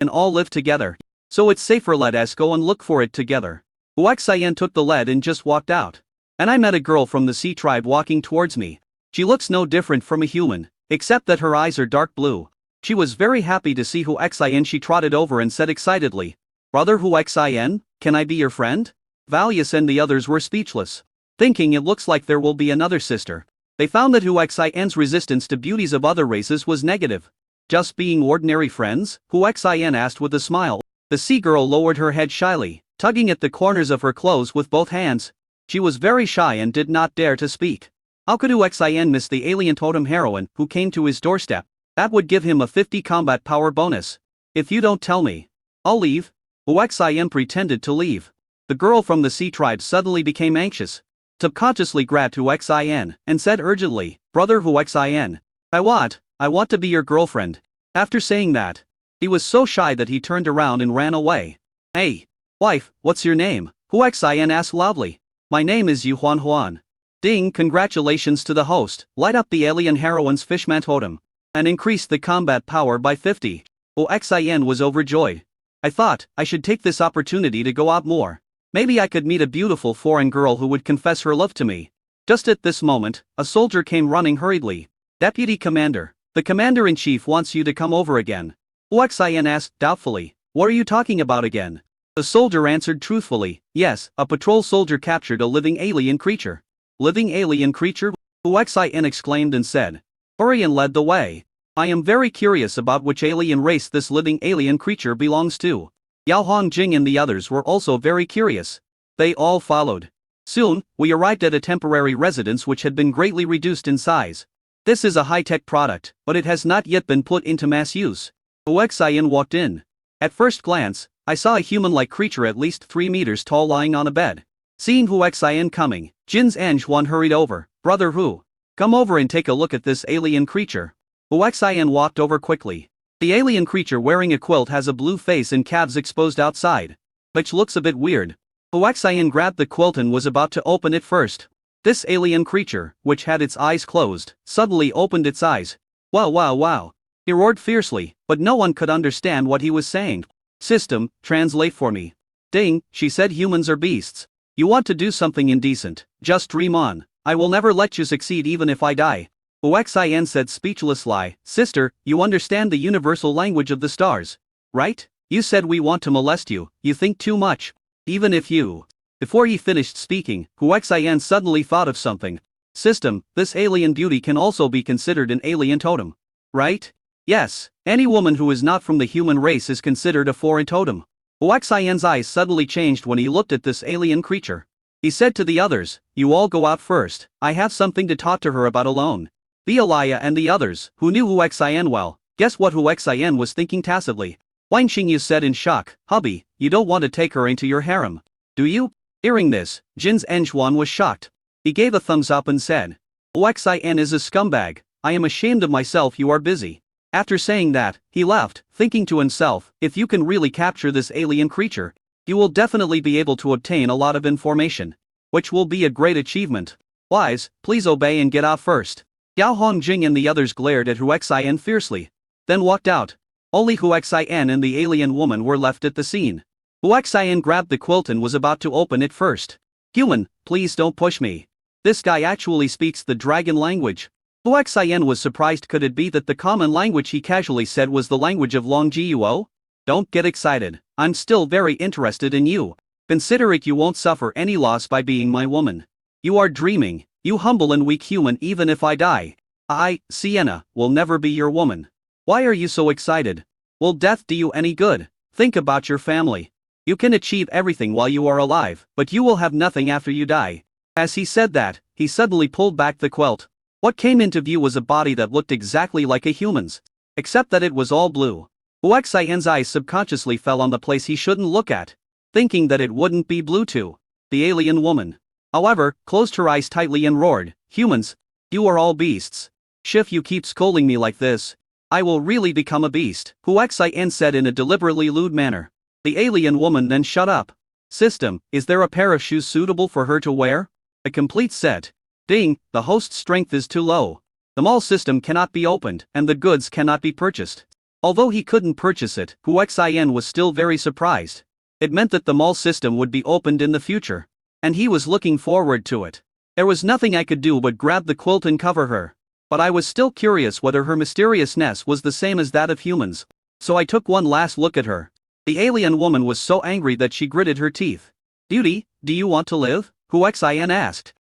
and all live together. So it's safer, let us go and look for it together. Huaxian took the lead and just walked out. And I met a girl from the Sea tribe walking towards me. She looks no different from a human, except that her eyes are dark blue. She was very happy to see Huaxian. She trotted over and said excitedly, "Brother Huaxian, can I be your friend?" Valius and the others were speechless, thinking it looks like there will be another sister. They found that Huaxian's resistance to beauties of other races was negative. "Just being ordinary friends?" Huaxian asked with a smile. The sea girl lowered her head shyly, tugging at the corners of her clothes with both hands. She was very shy and did not dare to speak. How could Huaxian miss the alien totem heroine who came to his doorstep? That would give him a 50 combat power bonus. "If you don't tell me, I'll leave." Huaxian pretended to leave. The girl from the Sea tribe suddenly became anxious. Subconsciously grabbed Huaxian and said urgently, "Brother Huaxian, I want to be your girlfriend." After saying that, he was so shy that he turned around and ran away. "Hey, wife, what's your name?" Huaxian asked loudly. "My name is Yu Huan Huan." Ding, congratulations to the host. Light up the alien heroine's fishman totem and increase the combat power by 50. Huaxian was overjoyed. "I thought I should take this opportunity to go out more. Maybe I could meet a beautiful foreign girl who would confess her love to me." Just at this moment, a soldier came running hurriedly. "Deputy Commander, the Commander-in-Chief wants you to come over again." Huaxian asked doubtfully, "What are you talking about again?" The soldier answered truthfully, "Yes, a patrol soldier captured a living alien creature." "Living alien creature?" Huaxian exclaimed and said. Hurrian led the way. "I am very curious about which alien race this living alien creature belongs to." Yao Hongjing and the others were also very curious. They all followed. Soon, we arrived at a temporary residence which had been greatly reduced in size. This is a high-tech product, but it has not yet been put into mass use. Huaxian walked in. At first glance, I saw a human-like creature at least 3 meters tall lying on a bed. Seeing Huaxian coming, Jin's Anjuan hurried over. "Brother Hu, come over and take a look at this alien creature." Huaxian walked over quickly. The alien creature wearing a quilt has a blue face and calves exposed outside, which looks a bit weird. Huaxian grabbed the quilt and was about to open it first. This alien creature, which had its eyes closed, suddenly opened its eyes. "Wow, wow, wow." He roared fiercely, but no one could understand what he was saying. "System, translate for me." "Ding," she said, "humans are beasts. You want to do something indecent, just dream on. I will never let you succeed even if I die." Huaxian said speechlessly, "Sister, you understand the universal language of the stars, right? You said we want to molest you, you think too much. Even if you..." Before he finished speaking, Huaxian suddenly thought of something. "System, this alien beauty can also be considered an alien totem, right?" "Yes, any woman who is not from the human race is considered a foreign totem." Huaxian's eyes suddenly changed when he looked at this alien creature. He said to the others, "You all go out first, I have something to talk to her about alone." Bealaya and the others, who knew Huaxian well, guessed what Huaxian was thinking tacitly. Wang Xingyu said in shock, "Hubby, you don't want to take her into your harem, do you?" Hearing this, Jin's Anjuan was shocked. He gave a thumbs up and said, "Huaxian is a scumbag, I am ashamed of myself, you are busy." After saying that, he left, thinking to himself, if you can really capture this alien creature, you will definitely be able to obtain a lot of information, which will be a great achievement. "Wise, please obey and get out first." Yao Hongjing and the others glared at Huaxian fiercely, then walked out. Only Huaxian and the alien woman were left at the scene. Huaxian grabbed the quilt and was about to open it first. "Human, please don't push me. This guy actually speaks the dragon language." Huaxian was surprised. Could it be that the common language he casually said was the language of Longjiuo? "Don't get excited, I'm still very interested in you. Consider it, you won't suffer any loss by being my woman. You are dreaming, you humble and weak human. Even if I die, I, Sienna, will never be your woman. Why are you so excited? Will death do you any good? Think about your family. You can achieve everything while you are alive, but you will have nothing after you die." As he said that, he suddenly pulled back the quilt. What came into view was a body that looked exactly like a human's, except that it was all blue. Huaxian's eyes subconsciously fell on the place he shouldn't look at, thinking that it wouldn't be blue too. The alien woman, however, closed her eyes tightly and roared, "Humans, you are all beasts. If you keep scolding me like this, I will really become a beast," Huaxian said in a deliberately lewd manner. The alien woman then shut up. "System, is there a pair of shoes suitable for her to wear? A complete set." "Ding, the host's strength is too low. The mall system cannot be opened, and the goods cannot be purchased." Although he couldn't purchase it, Huaxian was still very surprised. It meant that the mall system would be opened in the future. And he was looking forward to it. There was nothing I could do but grab the quilt and cover her. But I was still curious whether her mysteriousness was the same as that of humans. So I took one last look at her. The alien woman was so angry that she gritted her teeth. "Beauty, do you want to live?" Huaxian asked.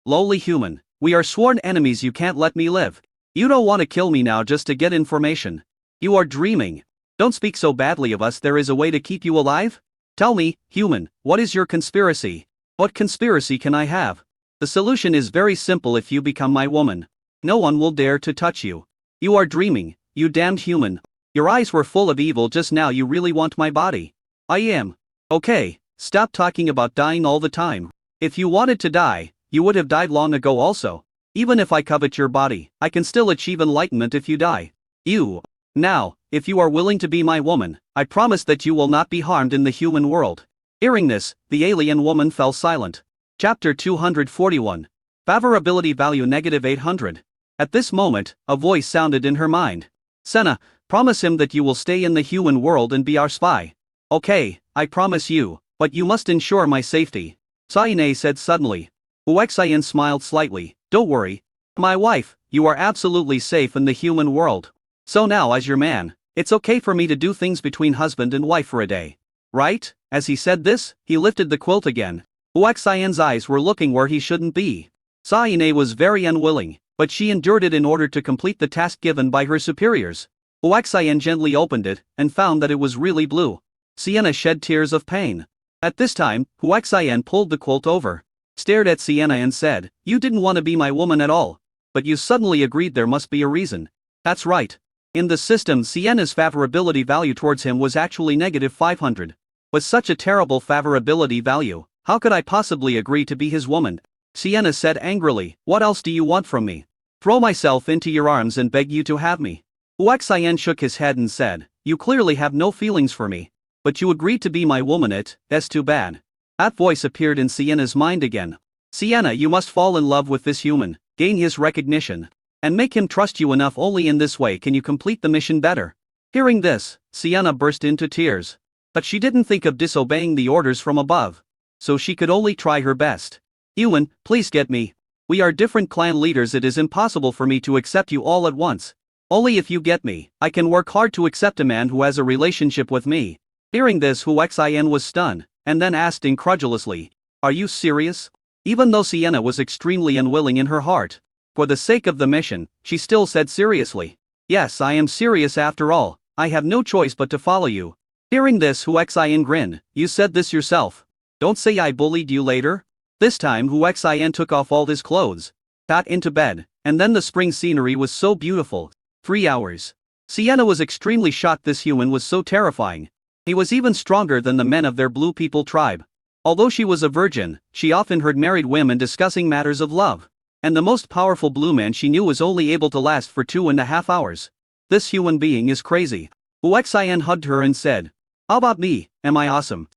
Lowly human. We are sworn enemies, you can't let me live. You don't want to kill me now just to get information. You are dreaming. Don't speak so badly of us, there is a way to keep you alive? Tell me, human, what is your conspiracy? What conspiracy can I have? The solution is very simple: if you become my woman, no one will dare to touch you. You are dreaming, you damned human. Your eyes were full of evil just now. You really want my body? I am. Okay, stop talking about dying all the time. If you wanted to die, you would have died long ago also. Even if I covet your body, I can still achieve enlightenment if you die. Now, if you are willing to be my woman, I promise that you will not be harmed in the human world. Hearing this, the alien woman fell silent. Chapter 241. Favorability value -800. At this moment, a voice sounded in her mind. Senna, promise him that you will stay in the human world and be our spy. Okay, I promise you, but you must ensure my safety. Sayane said suddenly. Huaxian smiled slightly. Don't worry. My wife, you are absolutely safe in the human world. So now, as your man, it's okay for me to do things between husband and wife for a day. Right? As he said this, he lifted the quilt again. Huaxian's eyes were looking where he shouldn't be. Sayane was very unwilling, but she endured it in order to complete the task given by her superiors. Huaxian gently opened it, and found that it was really blue. Sienna shed tears of pain. At this time, Huaxian pulled the quilt over, stared at Sienna and said, "You didn't want to be my woman at all. But you suddenly agreed, there must be a reason." That's right. In the system, Sienna's favorability value towards him was actually -500. With such a terrible favorability value, how could I possibly agree to be his woman? Sienna said angrily, "What else do you want from me? Throw myself into your arms and beg you to have me." Huaxian shook his head and said, "You clearly have no feelings for me. But you agreed to be my woman, that's too bad." That voice appeared in Sienna's mind again. "Sienna, you must fall in love with this human, gain his recognition, and make him trust you enough. Only in this way can you complete the mission better." Hearing this, Sienna burst into tears. But she didn't think of disobeying the orders from above. So she could only try her best. "Human, please get me. We are different clan leaders. It is impossible for me to accept you all at once. Only if you get me, I can work hard to accept a man who has a relationship with me." Hearing this, Huaxian was stunned, and then asked incredulously, "Are you serious?" Even though Sienna was extremely unwilling in her heart, for the sake of the mission, she still said seriously, "Yes, I am serious after all. I have no choice but to follow you." Hearing this, Huaxian grinned. "You said this yourself. Don't say I bullied you later." This time Huaxian took off all his clothes, got into bed, and then the spring scenery was so beautiful. 3 hours. Sienna was extremely shocked. This human was so terrifying. He was even stronger than the men of their Blue People tribe. Although she was a virgin, she often heard married women discussing matters of love. And the most powerful blue man she knew was only able to last for 2.5 hours. This human being is crazy. Huaxian hugged her and said, "How about me, am I awesome?"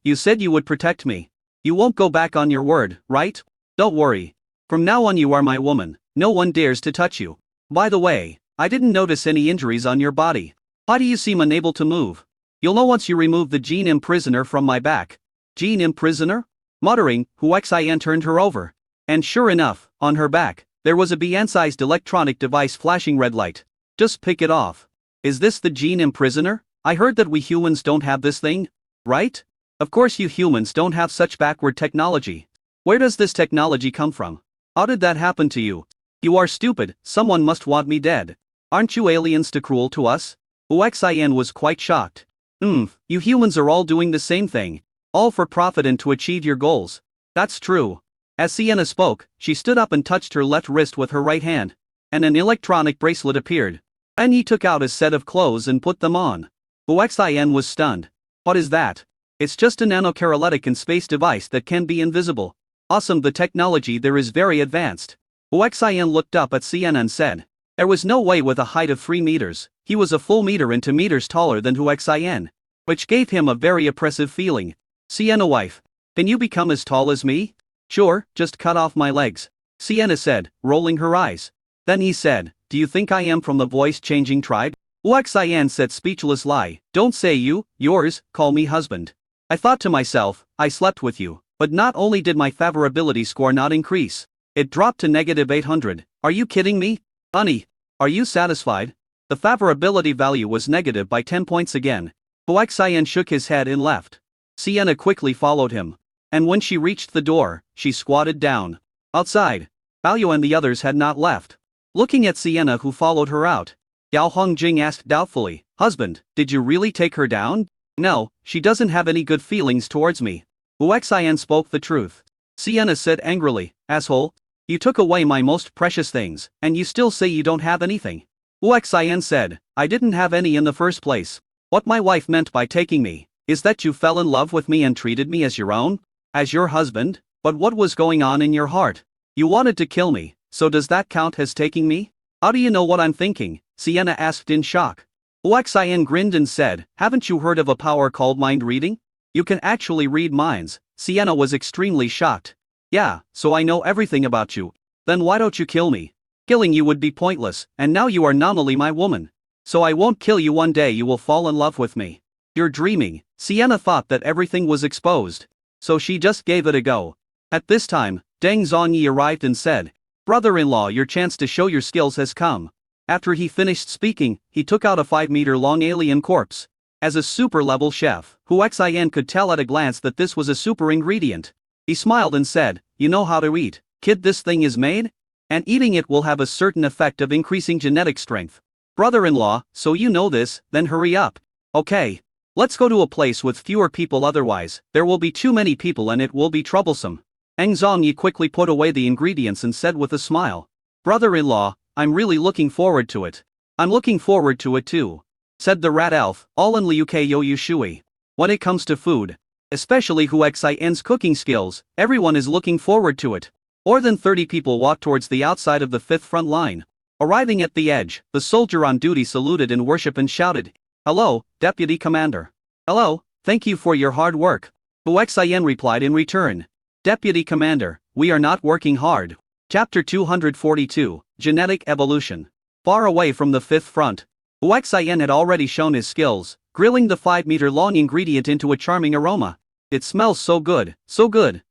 You said you would protect me. You won't go back on your word, right? Don't worry. From now on you are my woman, no one dares to touch you. By the way, I didn't notice any injuries on your body. Why do you seem unable to move? You'll know once you remove the gene imprisoner from my back. Gene imprisoner? Muttering, Huaxian turned her over. And sure enough, on her back, there was a Bian-sized electronic device flashing red light. Just pick it off. Is this the gene imprisoner? I heard that we humans don't have this thing, right? Of course you humans don't have such backward technology. Where does this technology come from? How did that happen to you? You are stupid, someone must want me dead. Aren't you aliens too cruel to us? Huaxian was quite shocked. You humans are all doing the same thing. All for profit and to achieve your goals. That's true. As Sienna spoke, she stood up and touched her left wrist with her right hand. And an electronic bracelet appeared. And he took out a set of clothes and put them on. Huaxian was stunned. What is that? It's just a nanocatalytic and space device that can be invisible. Awesome, the technology there is very advanced. Huaxian looked up at Sienna and said. There was no way with a height of 3 meters, he was a full meter and 2 meters taller than Huaxian. Which gave him a very oppressive feeling. Sienna wife, can you become as tall as me? Sure, just cut off my legs. Sienna said, rolling her eyes. Then he said, do you think I am from the voice-changing tribe? Huaxian said speechless lie, don't say you, yours, call me husband. I thought to myself, I slept with you, but not only did my favorability score not increase, it dropped to negative 800, are you kidding me? Honey, are you satisfied? The favorability value was negative by 10 points again. Huaxian shook his head and left. Sienna quickly followed him. And when she reached the door, she squatted down. Outside, Baoyuan and the others had not left. Looking at Sienna who followed her out, Yao Hongjing asked doubtfully, husband, did you really take her down? No, she doesn't have any good feelings towards me. Huaxian spoke the truth. Sienna said angrily, asshole, you took away my most precious things, and you still say you don't have anything. Huaxian said, I didn't have any in the first place. What my wife meant by taking me, is that you fell in love with me and treated me as your own? As your husband? But what was going on in your heart? You wanted to kill me, so does that count as taking me? How do you know what I'm thinking? Sienna asked in shock. Huaxian grinned and said, haven't you heard of a power called mind reading? You can actually read minds. Sienna was extremely shocked. Yeah, so I know everything about you. Then why don't you kill me? Killing you would be pointless, and now you are nominally my woman. So I won't kill you, one day you will fall in love with me. You're dreaming. Sienna thought that everything was exposed. So she just gave it a go. At this time, Deng Zhongyi arrived and said, brother-in-law, your chance to show your skills has come. After he finished speaking, he took out a 5-meter-long alien corpse. As a super-level chef, Huaxian could tell at a glance that this was a super ingredient. He smiled and said, you know how to eat, kid, this thing is made? And eating it will have a certain effect of increasing genetic strength. Brother-in-law, so you know this, then hurry up. Okay. Let's go to a place with fewer people, otherwise, there will be too many people and it will be troublesome. Deng Zhongyi quickly put away the ingredients and said with a smile, brother-in-law, I'm really looking forward to it. I'm looking forward to it too, said the rat elf, all in Liu Ke Yo Shui. When it comes to food, especially Huaxian's cooking skills, everyone is looking forward to it. More than 30 people walked towards the outside of the fifth front line. Arriving at the edge, the soldier on duty saluted in worship and shouted, hello, Deputy Commander. Hello, thank you for your hard work. Huaxian replied in return, Deputy Commander, we are not working hard. Chapter 242, Genetic Evolution. Far away from the fifth front, Huaxian had already shown his skills, grilling the 5-meter-long ingredient into a charming aroma. It smells so good,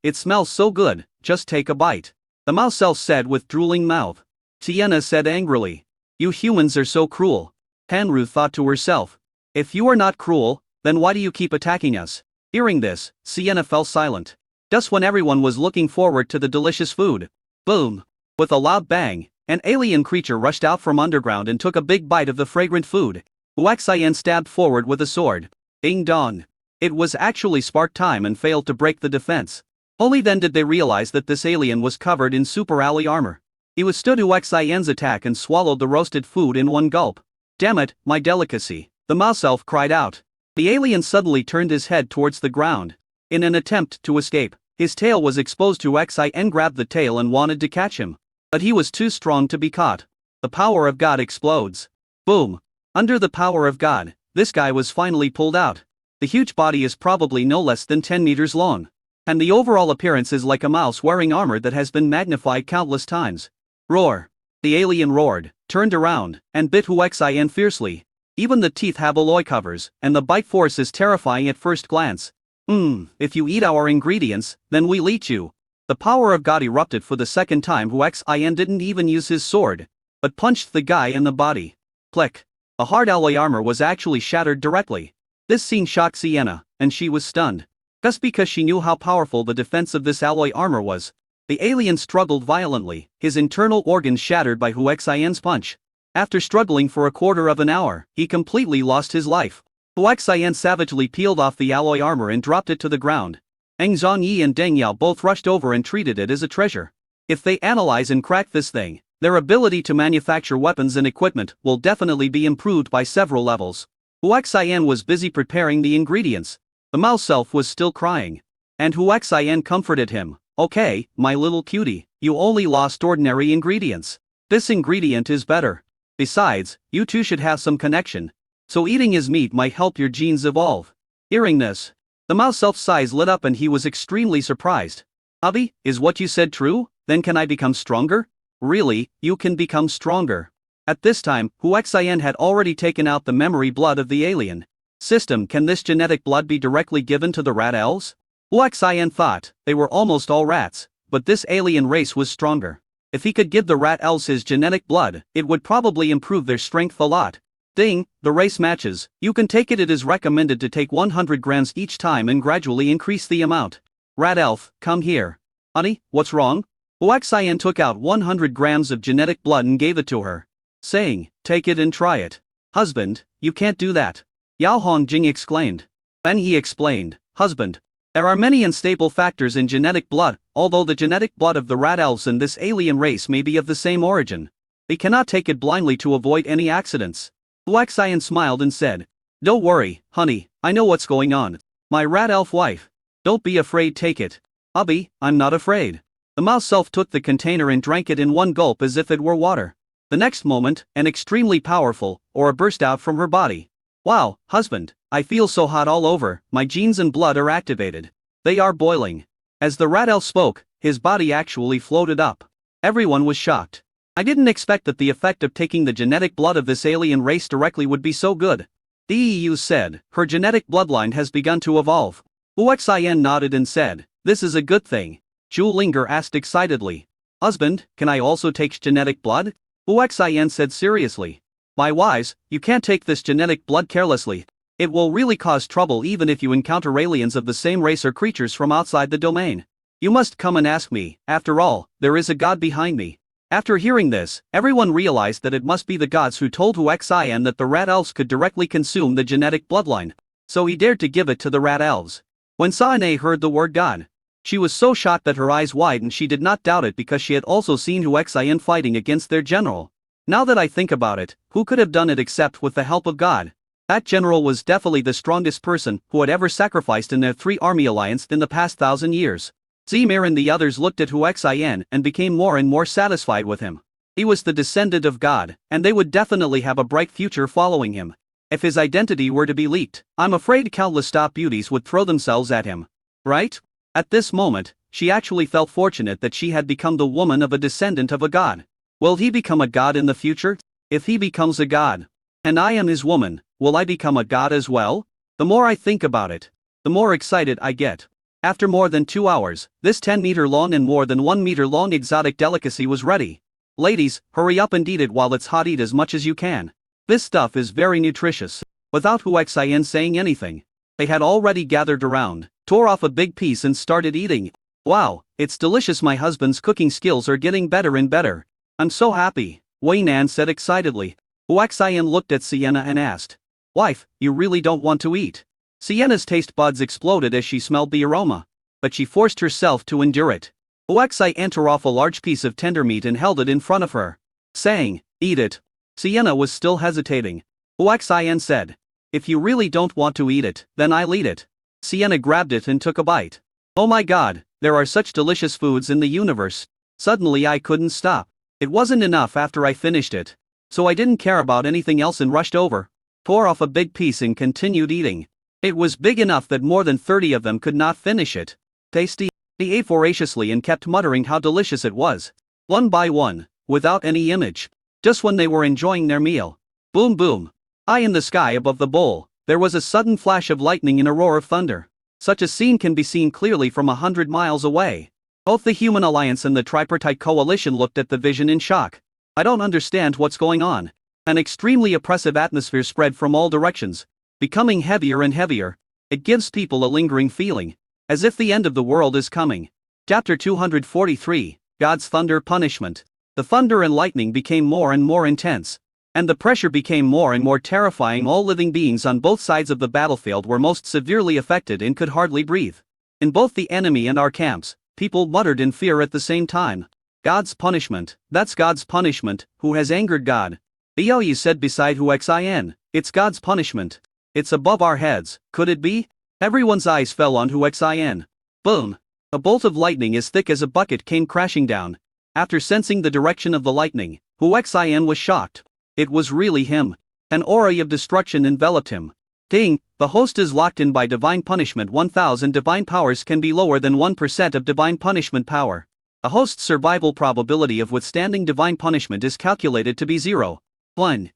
it smells so good, just take a bite. The mouse elf said with drooling mouth. Sienna said angrily, you humans are so cruel. Hanru thought to herself, if you are not cruel, then why do you keep attacking us? Hearing this, Sienna fell silent. Just when everyone was looking forward to the delicious food, boom! With a loud bang, an alien creature rushed out from underground and took a big bite of the fragrant food. Huaxian stabbed forward with a sword. Ding dong! It was actually spark time and failed to break the defense. Only then did they realize that this alien was covered in super alloy armor. He withstood Huaxian's attack and swallowed the roasted food in one gulp. Damn it, my delicacy! The mouse elf cried out. The alien suddenly turned his head towards the ground. In an attempt to escape, his tail was exposed. Huaxian grabbed the tail and wanted to catch him. But he was too strong to be caught. The power of God explodes. Boom! Under the power of God, this guy was finally pulled out. The huge body is probably no less than 10 meters long. And the overall appearance is like a mouse wearing armor that has been magnified countless times. Roar! The alien roared, turned around, and bit Huaxian fiercely. Even the teeth have alloy covers, and the bite force is terrifying at first glance. If you eat our ingredients, then we'll eat you. The power of God erupted for the second time. Huaxian didn't even use his sword, but punched the guy in the body. Click! A hard alloy armor was actually shattered directly. This scene shocked Sienna, and she was stunned. Just because she knew how powerful the defense of this alloy armor was. The alien struggled violently, his internal organs shattered by Huaxian's punch. After struggling for a quarter of an hour, he completely lost his life. Huaxian savagely peeled off the alloy armor and dropped it to the ground. Deng Zhongyi and Deng Yao both rushed over and treated it as a treasure. If they analyze and crack this thing, their ability to manufacture weapons and equipment will definitely be improved by several levels. Huaxian was busy preparing the ingredients. The mouse elf was still crying. And Huaxian comforted him. Okay, my little cutie, you only lost ordinary ingredients. This ingredient is better. Besides, you two should have some connection. So eating his meat might help your genes evolve. Hearing this, the mouse elf's eyes lit up and he was extremely surprised. Hubby, is what you said true? Then can I become stronger? Really, you can become stronger. At this time, Huaxian had already taken out the memory blood of the alien. System, can this genetic blood be directly given to the rat elves? Huaxian thought, they were almost all rats, but this alien race was stronger. If he could give the rat elves his genetic blood, it would probably improve their strength a lot. Ding, the race matches. You can take it. It is recommended to take 100 grams each time and gradually increase the amount. Rat elf, come here. Honey, what's wrong? Huaxian took out 100 grams of genetic blood and gave it to her, saying, take it and try it. Husband, you can't do that. Yao Hongjing exclaimed. Then he explained, husband, there are many unstable factors in genetic blood, although the genetic blood of the rat elves and this alien race may be of the same origin. They cannot take it blindly to avoid any accidents. Huaxian smiled and said, don't worry, honey, I know what's going on. My rat elf wife. Don't be afraid, take it. Hubby, I'm not afraid. The mouse elf took the container and drank it in one gulp as if it were water. The next moment, an extremely powerful aura burst out from her body. Wow, husband, I feel so hot all over, my genes and blood are activated. They are boiling. As the rat elf spoke, his body actually floated up. Everyone was shocked. I didn't expect that the effect of taking the genetic blood of this alien race directly would be so good. Deu said, her genetic bloodline has begun to evolve. Huaxian nodded and said, this is a good thing. Zhu Linger asked excitedly. Husband, can I also take genetic blood? Huaxian said seriously. My wise, you can't take this genetic blood carelessly. It will really cause trouble even if you encounter aliens of the same race or creatures from outside the domain. You must come and ask me, after all, there is a god behind me. After hearing this, everyone realized that it must be the gods who told Huaxian that the rat elves could directly consume the genetic bloodline. So he dared to give it to the rat elves. When Saane heard the word god, she was so shocked that her eyes widened. She did not doubt it because she had also seen Huaxian fighting against their general. Now that I think about it, who could have done it except with the help of God? That general was definitely the strongest person who had ever sacrificed in their 3-army alliance in the past 1,000 years. Zemir and the others looked at Huaxian and became more and more satisfied with him. He was the descendant of God, and they would definitely have a bright future following him. If his identity were to be leaked, I'm afraid countless top beauties would throw themselves at him. Right? At this moment, she actually felt fortunate that she had become the woman of a descendant of a god. Will he become a god in the future? If he becomes a god, and I am his woman, will I become a god as well? The more I think about it, the more excited I get. After more than 2 hours, this 10-meter long and more than 1 meter long exotic delicacy was ready. Ladies, hurry up and eat it while it's hot. Eat as much as you can. This stuff is very nutritious. Without Huaxian saying anything, they had already gathered around, tore off a big piece and started eating. Wow, it's delicious. My husband's cooking skills are getting better and better. I'm so happy, Wei Nan said excitedly. Huaxian looked at Sienna and asked, wife, you really don't want to eat? Sienna's taste buds exploded as she smelled the aroma, but she forced herself to endure it. Huaxian tore off a large piece of tender meat and held it in front of her, saying, eat it. Sienna was still hesitating. Huaxian said, if you really don't want to eat it, then I'll eat it. Sienna grabbed it and took a bite. Oh my god, there are such delicious foods in the universe. Suddenly I couldn't stop. It wasn't enough after I finished it, so I didn't care about anything else and rushed over, tore off a big piece and continued eating. It was big enough that more than 30 of them could not finish it. Tasty. He ate voraciously and kept muttering how delicious it was. One by one, without any image. Just when they were enjoying their meal. Boom boom. High in the sky above the bowl, there was a sudden flash of lightning and a roar of thunder. Such a scene can be seen clearly from 100 miles away. Both the Human Alliance and the Tripartite Coalition looked at the vision in shock. I don't understand what's going on. An extremely oppressive atmosphere spread from all directions, becoming heavier and heavier. It gives people a lingering feeling, as if the end of the world is coming. Chapter 243, God's Thunder Punishment. The thunder and lightning became more and more intense, and the pressure became more and more terrifying. All living beings on both sides of the battlefield were most severely affected and could hardly breathe. In both the enemy and our camps, people muttered in fear at the same time. God's punishment, that's God's punishment, who has angered God? Biaoyu said beside Huaxian, it's God's punishment. It's above our heads, could it be? Everyone's eyes fell on Huaxian. Boom! A bolt of lightning as thick as a bucket came crashing down. After sensing the direction of the lightning, Huaxian was shocked. It was really him. An aura of destruction enveloped him. Ding, the host is locked in by divine punishment. 1000 divine powers can be lower than 1% of divine punishment power. A host's survival probability of withstanding divine punishment is calculated to be 0. One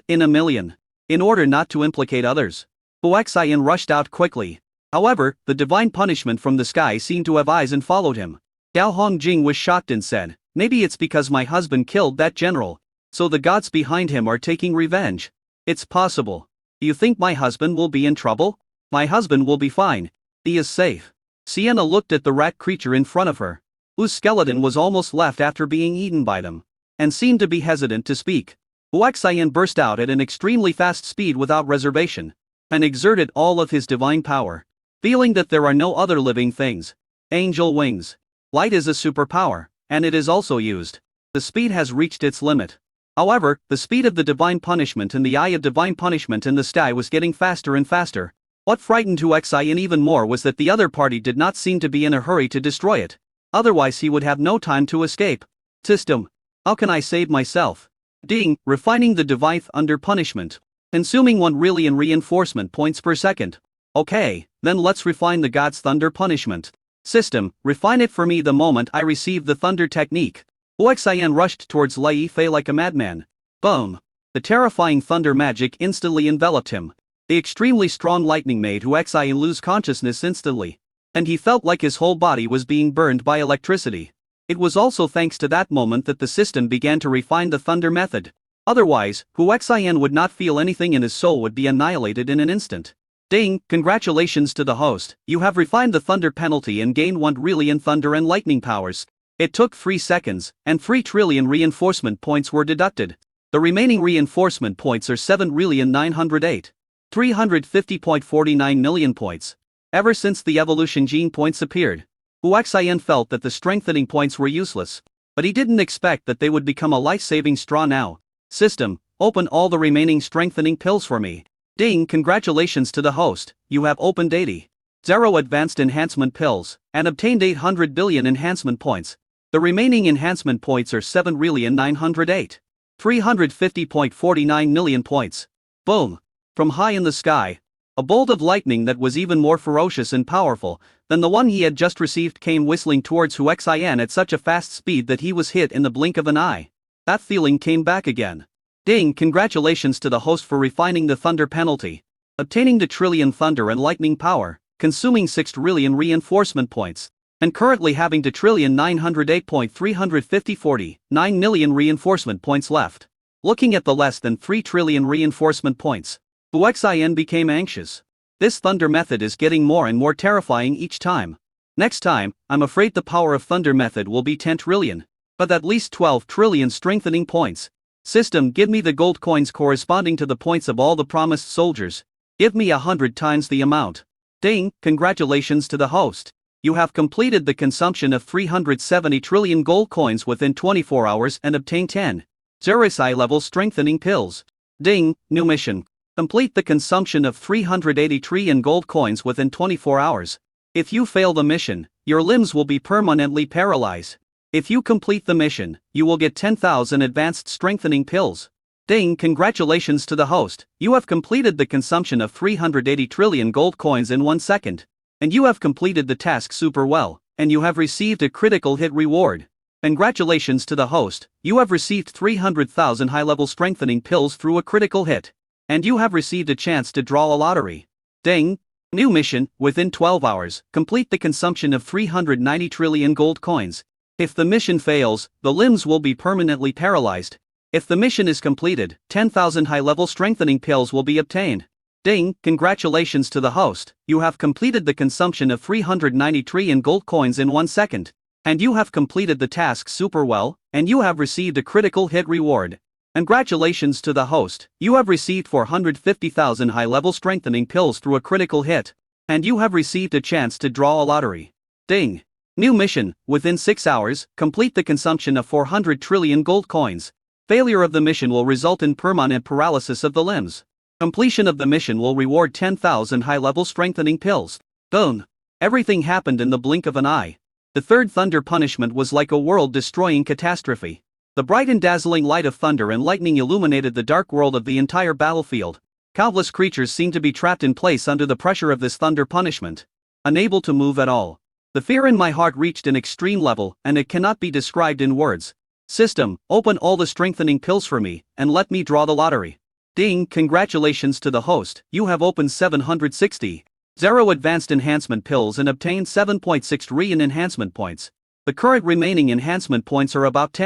in a million. In order not to implicate others, Huaxian rushed out quickly. However, the divine punishment from the sky seemed to have eyes and followed him. Gao Hongjing was shocked and said, "Maybe it's because my husband killed that general. So the gods behind him are taking revenge. It's possible. You think my husband will be in trouble? My husband will be fine. He is safe." Sienna looked at the rat creature in front of her, whose skeleton was almost left after being eaten by them, and seemed to be hesitant to speak. Huaxian burst out at an extremely fast speed without reservation, and exerted all of his divine power. Feeling that there are no other living things. Angel wings. Light is a superpower, and it is also used. The speed has reached its limit. However, the speed of the divine punishment and the eye of divine punishment in the sky was getting faster and faster. What frightened Huaxian even more was that the other party did not seem to be in a hurry to destroy it. Otherwise he would have no time to escape. System. How can I save myself? Ding, refining the device under punishment. Consuming 1 Rillion reinforcement points per second. Okay, then let's refine the god's thunder punishment. System, refine it for me the moment I receive the thunder technique. Huaxian rushed towards Lai Fei like a madman. Boom. The terrifying thunder magic instantly enveloped him. The extremely strong lightning made Huaxian lose consciousness instantly, and he felt like his whole body was being burned by electricity. It was also thanks to that moment that the system began to refine the thunder method. Otherwise, Huaxian would not feel anything and his soul would be annihilated in an instant. Ding, congratulations to the host, you have refined the thunder penalty and gained 1 trillion thunder and lightning powers. It took 3 seconds, and 3 trillion reinforcement points were deducted. The remaining reinforcement points are 7,908,350.49 million points. Ever since the evolution gene points appeared, Huaxian felt that the strengthening points were useless, but he didn't expect that they would become a life-saving straw now. System, open all the remaining strengthening pills for me. Ding, congratulations to the host, you have opened 80,0 advanced enhancement pills, and obtained 800 billion enhancement points. The remaining enhancement points are 7,908,350.49 million points. Boom! From high in the sky, a bolt of lightning that was even more ferocious and powerful than the one he had just received came whistling towards Huaxian at such a fast speed that he was hit in the blink of an eye. That feeling came back again. Ding, congratulations to the host for refining the thunder penalty, obtaining the trillion thunder and lightning power, consuming 6 trillion reinforcement points, and currently having the 1,908,350.49 million reinforcement points left. Looking at the less than 3 trillion reinforcement points, Huaxian became anxious. This thunder method is getting more and more terrifying each time. Next time, I'm afraid the power of thunder method will be 10 trillion, but at least 12 trillion strengthening points. System, give me the gold coins corresponding to the points of all the promised soldiers. Give me 100 times the amount. Ding, congratulations to the host. You have completed the consumption of 370 trillion gold coins within 24 hours and obtained 10 Zerisai level strengthening pills. Ding, new mission. Complete the consumption of 380 trillion gold coins within 24 hours. If you fail the mission, your limbs will be permanently paralyzed. If you complete the mission, you will get 10,000 advanced strengthening pills. Ding, congratulations to the host, you have completed the consumption of 380 trillion gold coins in 1 second. And you have completed the task super well, and you have received a critical hit reward. Congratulations to the host, you have received 300,000 high-level strengthening pills through a critical hit. And you have received a chance to draw a lottery. Ding, new mission, within 12 hours, complete the consumption of 390 trillion gold coins. If the mission fails, the limbs will be permanently paralyzed. If the mission is completed, 10,000 high-level strengthening pills will be obtained. Ding, congratulations to the host, you have completed the consumption of 390 trillion gold coins in 1 second. And you have completed the task super well, and you have received a critical hit reward. Congratulations to the host, you have received 450,000 high-level strengthening pills through a critical hit. And you have received a chance to draw a lottery. Ding. New mission, within 6 hours, complete the consumption of 400 trillion gold coins. Failure of the mission will result in permanent paralysis of the limbs. Completion of the mission will reward 10,000 high-level strengthening pills. Boom. Everything happened in the blink of an eye. The third thunder punishment was like a world-destroying catastrophe. The bright and dazzling light of thunder and lightning illuminated the dark world of the entire battlefield. Countless creatures seemed to be trapped in place under the pressure of this thunder punishment, unable to move at all. The fear in my heart reached an extreme level, and it cannot be described in words. System, open all the strengthening pills for me, and let me draw the lottery. Ding, congratulations to the host, you have opened 760. 0 advanced enhancement pills and obtained 7.6 trillion enhancement points. The current remaining enhancement points are about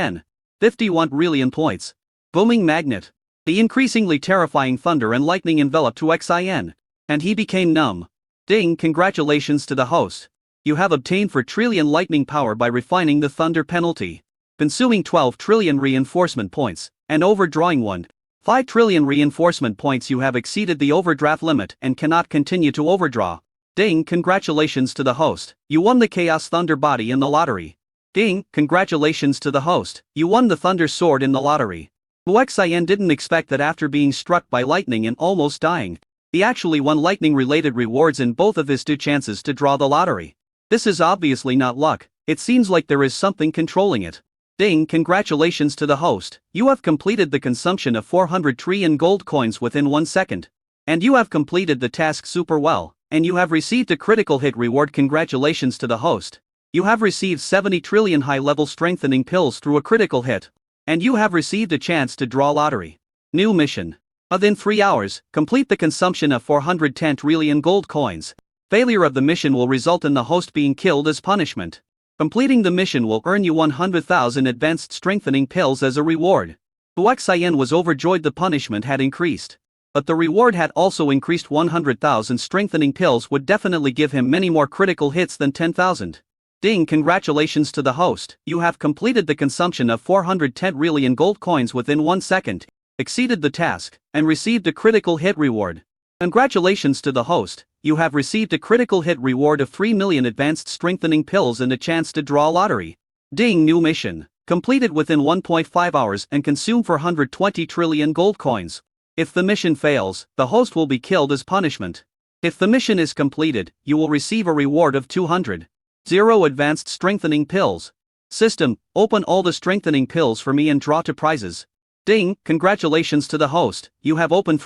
51 trillion points. Booming magnet. The increasingly terrifying thunder and lightning enveloped Huaxian, and he became numb. Ding, congratulations to the host. You have obtained 4 trillion lightning power by refining the thunder penalty, consuming 12 trillion reinforcement points, and overdrawing 1.5 trillion reinforcement points. You have exceeded the overdraft limit and cannot continue to overdraw. Ding, congratulations to the host, you won the Chaos Thunder Body in the lottery. Ding, congratulations to the host, you won the Thunder Sword in the lottery. Huaxian didn't expect that after being struck by lightning and almost dying, he actually won lightning-related rewards in both of his 2 chances to draw the lottery. This is obviously not luck, it seems like there is something controlling it. Ding, congratulations to the host, you have completed the consumption of 400 trillion gold coins within 1 second. And you have completed the task super well, and you have received a critical hit reward. Congratulations to the host. You have received 70 trillion high-level strengthening pills through a critical hit. And you have received a chance to draw lottery. New mission. Within 3 hours, complete the consumption of 410 trillion gold coins. Failure of the mission will result in the host being killed as punishment. Completing the mission will earn you 100,000 advanced strengthening pills as a reward. Huaxian was overjoyed. The punishment had increased, but the reward had also increased. 100,000 strengthening pills would definitely give him many more critical hits than 10,000. Ding, congratulations to the host, you have completed the consumption of 410 trillion gold coins within 1 second, exceeded the task, and received a critical hit reward. Congratulations to the host, you have received a critical hit reward of 3 million advanced strengthening pills and a chance to draw lottery. Ding, new mission. Completed within 1.5 hours and consume 420 trillion gold coins. If the mission fails, the host will be killed as punishment. If the mission is completed, you will receive a reward of 200. 0 advanced strengthening pills. System, open all the strengthening pills for me and draw 2 prizes. Ding, congratulations to the host, you have opened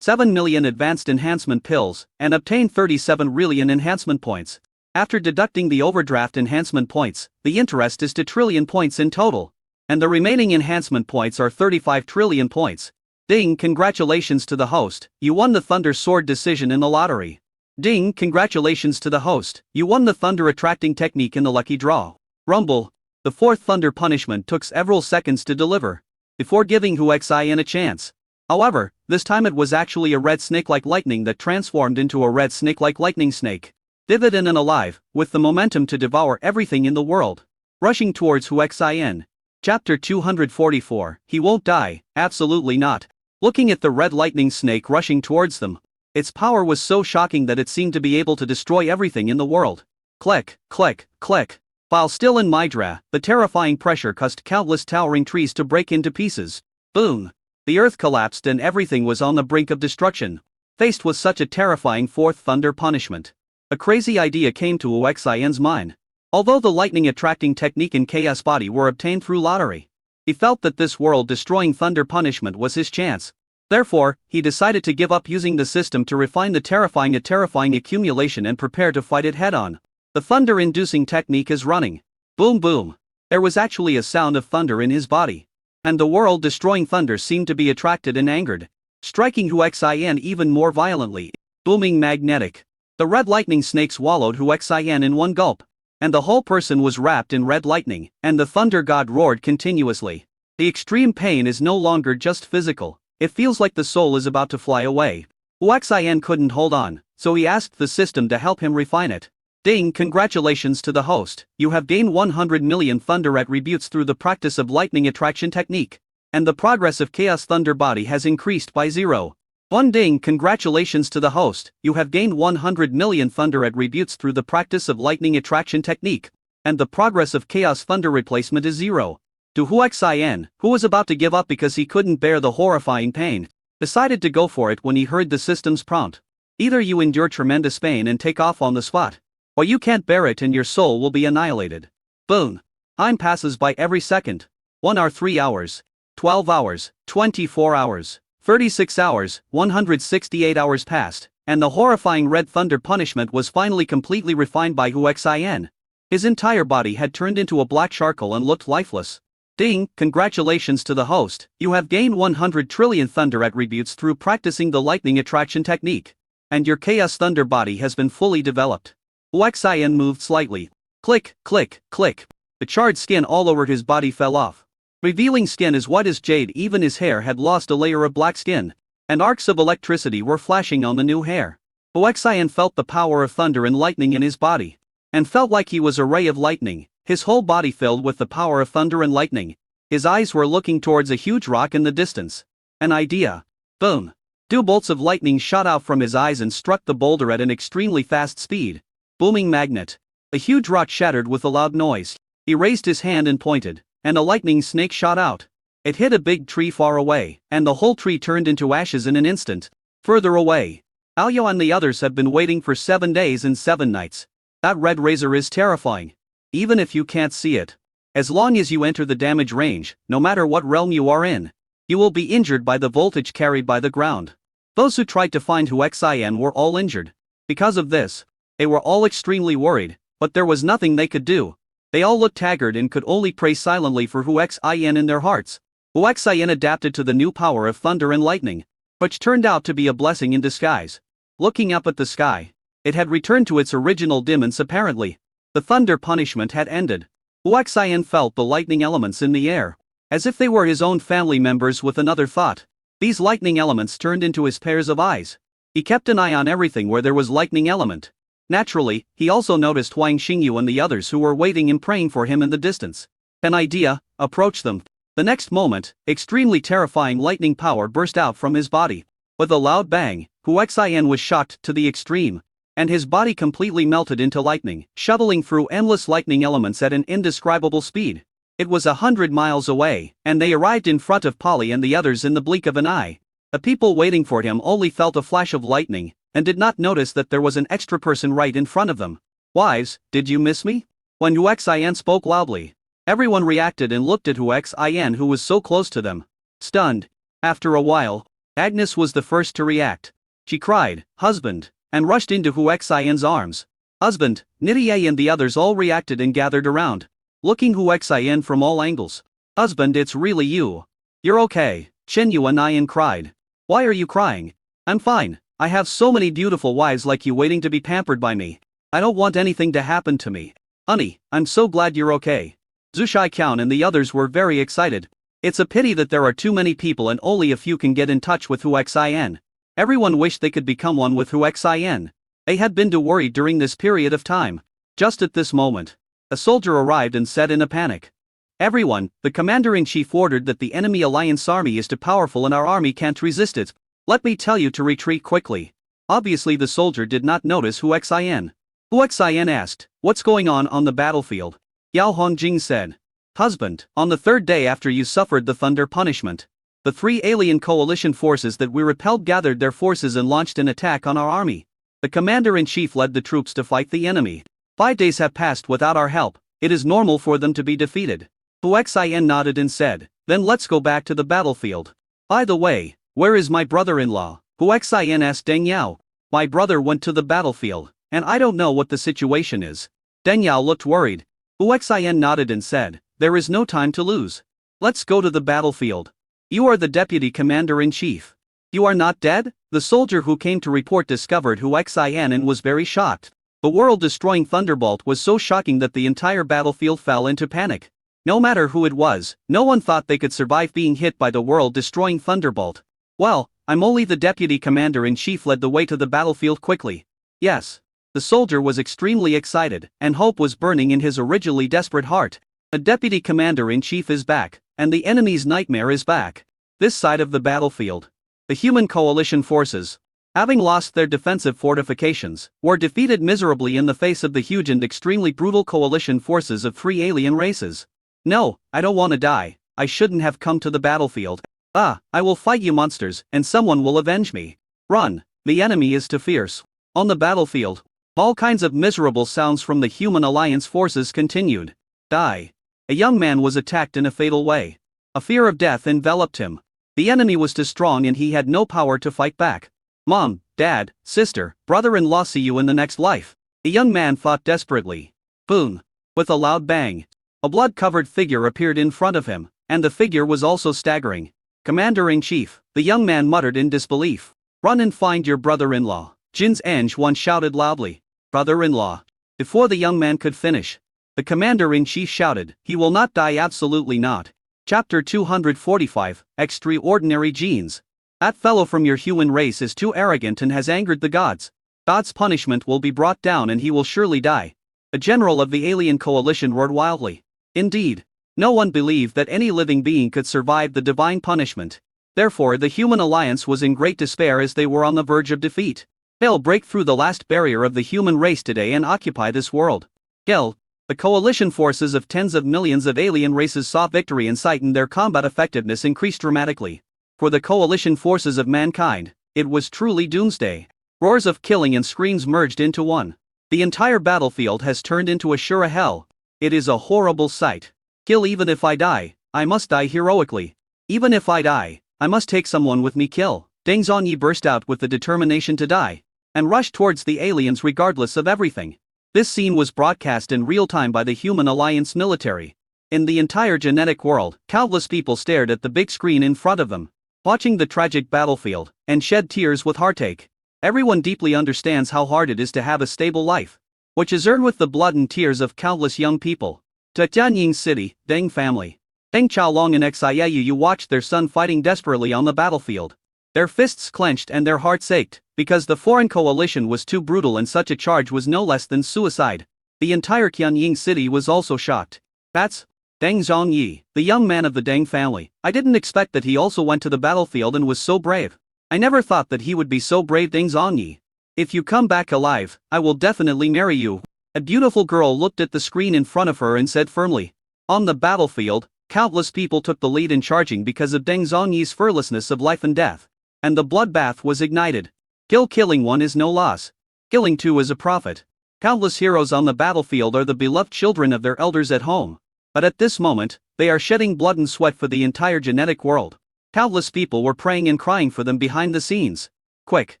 7 million advanced enhancement pills, and obtained 37 trillion enhancement points. After deducting the overdraft enhancement points, the interest is 2 trillion points in total. And the remaining enhancement points are 35 trillion points. Ding, congratulations to the host, you won the Thunder Sword decision in the lottery. Ding, congratulations to the host, you won the Thunder Attracting Technique in the lucky draw. Rumble. The 4th Thunder punishment took several seconds to deliver, before giving Huaxian a chance. However, this time it was actually a red snake-like lightning that transformed into a red snake-like lightning snake. Vivid and alive, with the momentum to devour everything in the world. Rushing towards Huaxian. Chapter 244, he won't die, absolutely not. Looking at the red lightning snake rushing towards them. Its power was so shocking that it seemed to be able to destroy everything in the world. Click, click, click. While still in Mydra, the terrifying pressure caused countless towering trees to break into pieces. Boom. The earth collapsed and everything was on the brink of destruction. Faced with such a terrifying 4th Thunder punishment, a crazy idea came to Huaxian's mind. Although the lightning attracting technique and chaos body were obtained through lottery, he felt that this world-destroying thunder punishment was his chance. Therefore, he decided to give up using the system to refine the terrifying accumulation and prepare to fight it head-on. The thunder-inducing technique is running. Boom boom. There was actually a sound of thunder in his body. And the world-destroying thunder seemed to be attracted and angered, striking Huaxian even more violently. Booming magnetic. The red lightning snake swallowed Huaxian in one gulp, and the whole person was wrapped in red lightning, and the thunder god roared continuously. The extreme pain is no longer just physical, it feels like the soul is about to fly away. Huaxian couldn't hold on, so he asked the system to help him refine it. Ding, congratulations to the host, you have gained 100 million thunder attributes through the practice of lightning attraction technique. And the progress of Chaos Thunder Body has increased by 0.1. Ding, congratulations to the host, you have gained 100 million thunder attributes through the practice of lightning attraction technique. And the progress of Chaos Thunder replacement is 0. To Huaxian, who was about to give up because he couldn't bear the horrifying pain, decided to go for it when he heard the system's prompt. Either you endure tremendous pain and take off on the spot, or you can't bear it and your soul will be annihilated. Boom. Time passes by every second. 1 hour, 3 hours, 12 hours, 24 hours, 36 hours, 168 hours passed, and the horrifying red thunder punishment was finally completely refined by Huaxian. His entire body had turned into a black charcoal and looked lifeless. Ding, congratulations to the host, you have gained 100 trillion thunder attributes through practicing the lightning attraction technique. And your Chaos Thunder body has been fully developed. Huaxian moved slightly. Click, click, click. The charred skin all over his body fell off, revealing skin as white as jade. Even his hair had lost a layer of black skin, and arcs of electricity were flashing on the new hair. Huaxian felt the power of thunder and lightning in his body, and felt like he was a ray of lightning, his whole body filled with the power of thunder and lightning. His eyes were looking towards a huge rock in the distance. An idea. Boom. Two bolts of lightning shot out from his eyes and struck the boulder at an extremely fast speed. Booming magnet. The huge rock shattered with a loud noise. He raised his hand and pointed, and a lightning snake shot out. It hit a big tree far away, and the whole tree turned into ashes in an instant. Further away, Aoyao and the others have been waiting for 7 days and 7 nights. That red razor is terrifying. Even if you can't see it. As long as you enter the damage range, no matter what realm you are in, you will be injured by the voltage carried by the ground. Those who tried to find Huaxian were all injured. Because of this, they were all extremely worried, but there was nothing they could do. They all looked haggard and could only pray silently for Huaxian in their hearts. Huaxian adapted to the new power of thunder and lightning, which turned out to be a blessing in disguise. Looking up at the sky, it had returned to its original dimness apparently. The thunder punishment had ended. Huaxian felt the lightning elements in the air, as if they were his own family members with another thought. These lightning elements turned into his pairs of eyes. He kept an eye on everything where there was lightning element. Naturally, he also noticed Huang Xingyu and the others who were waiting and praying for him in the distance. An idea approached them. The next moment, extremely terrifying lightning power burst out from his body. With a loud bang, Huaxian was shocked to the extreme, and his body completely melted into lightning, shuttling through endless lightning elements at an indescribable speed. It was 100 miles away, and they arrived in front of Polly and the others in the blink of an eye. The people waiting for him only felt a flash of lightning, and did not notice that there was an extra person right in front of them. Wives, did you miss me? When Huaxian spoke loudly, everyone reacted and looked at Huaxian, who was so close to them. Stunned. After a while, Agnes was the first to react. She cried, "Husband," and rushed into Huaxian's arms. Husband, Nitie and the others all reacted and gathered around, looking Huaxian from all angles. Husband, it's really you. You're okay, Chen Yuan cried. Why are you crying? I'm fine. I have so many beautiful wives like you waiting to be pampered by me. I don't want anything to happen to me. Honey, I'm so glad you're okay. Zhu Shiqian and the others were very excited. It's a pity that there are too many people and only a few can get in touch with Huaxian. Everyone wished they could become one with Huaxian. They had been too worried during this period of time. Just at this moment, a soldier arrived and said in a panic. Everyone, the commander-in-chief ordered that the enemy alliance army is too powerful and our army can't resist it. Let me tell you to retreat quickly. Obviously the soldier did not notice Huaxian. Huaxian asked, what's going on the battlefield? Yao Hongjing said. Husband, on the 3rd day after you suffered the thunder punishment, the 3 alien coalition forces that we repelled gathered their forces and launched an attack on our army. The commander-in-chief led the troops to fight the enemy. 5 days have passed without our help. It is normal for them to be defeated. Huaxian nodded and said, then let's go back to the battlefield. By the way, where is my brother-in-law? Huaxian asked Deng Yao. My brother went to the battlefield, and I don't know what the situation is. Deng Yao looked worried. Huaxian nodded and said, there is no time to lose. Let's go to the battlefield. You are the deputy commander-in-chief. You are not dead? The soldier who came to report discovered Huaxian and was very shocked. The world-destroying thunderbolt was so shocking that the entire battlefield fell into panic. No matter who it was, no one thought they could survive being hit by the world-destroying thunderbolt. Well, I'm only the deputy commander-in-chief led the way to the battlefield quickly. Yes. The soldier was extremely excited, and hope was burning in his originally desperate heart. The deputy commander-in-chief is back, and the enemy's nightmare is back. This side of the battlefield, the human coalition forces, having lost their defensive fortifications, were defeated miserably in the face of the huge and extremely brutal coalition forces of 3 alien races. No, I don't want to die. I shouldn't have come to the battlefield. I will fight you monsters, and someone will avenge me. Run, the enemy is too fierce. On the battlefield, all kinds of miserable sounds from the human alliance forces continued. Die. A young man was attacked in a fatal way. A fear of death enveloped him. The enemy was too strong and he had no power to fight back. Mom, Dad, sister, brother-in-law, see you in the next life. The young man fought desperately. Boom. With a loud bang, A blood-covered figure appeared in front of him, and the figure was also staggering. "Commander-in-Chief," the young man muttered in disbelief. "Run and find your brother-in-law," Jin's One shouted loudly. "Brother-in-law." Before the young man could finish, the commander-in-chief shouted, "He will not die, absolutely not." Chapter 245, Extraordinary Genes. That fellow from your human race is too arrogant and has angered the gods. God's punishment will be brought down and he will surely die. A general of the alien coalition roared wildly. Indeed, no one believed that any living being could survive the divine punishment. Therefore, the human alliance was in great despair as they were on the verge of defeat. Hell, break through the last barrier of the human race today and occupy this world. Hell. The coalition forces of tens of millions of alien races saw victory in sight and their combat effectiveness increased dramatically. For the coalition forces of mankind, it was truly doomsday. Roars of killing and screams merged into one. The entire battlefield has turned into Ashura hell. It is a horrible sight. Kill even if I die, I must die heroically. Even if I die, I must take someone with me. Kill. Deng Zhongyi burst out with the determination to die, and rushed towards the aliens regardless of everything. This scene was broadcast in real time by the Human Alliance military. In the entire genetic world, countless people stared at the big screen in front of them, watching the tragic battlefield, and shed tears with heartache. Everyone deeply understands how hard it is to have a stable life, which is earned with the blood and tears of countless young people. To Tianying City, Deng family. Deng Qiaolong and Xiaoyu watched their son fighting desperately on the battlefield. Their fists clenched and their hearts ached, because the foreign coalition was too brutal and such a charge was no less than suicide. The entire Qianying city was also shocked. That's Deng Zhongyi, the young man of the Deng family. I didn't expect that he also went to the battlefield and was so brave. I never thought that he would be so brave. Deng Zhongyi. If you come back alive, I will definitely marry you. A beautiful girl looked at the screen in front of her and said firmly. On the battlefield, countless people took the lead in charging because of Deng Zhongyi's fearlessness of life and death. And the bloodbath was ignited. Killing one is no loss. Killing two is a profit. Countless heroes on the battlefield are the beloved children of their elders at home. But at this moment, they are shedding blood and sweat for the entire genetic world. Countless people were praying and crying for them behind the scenes. Quick,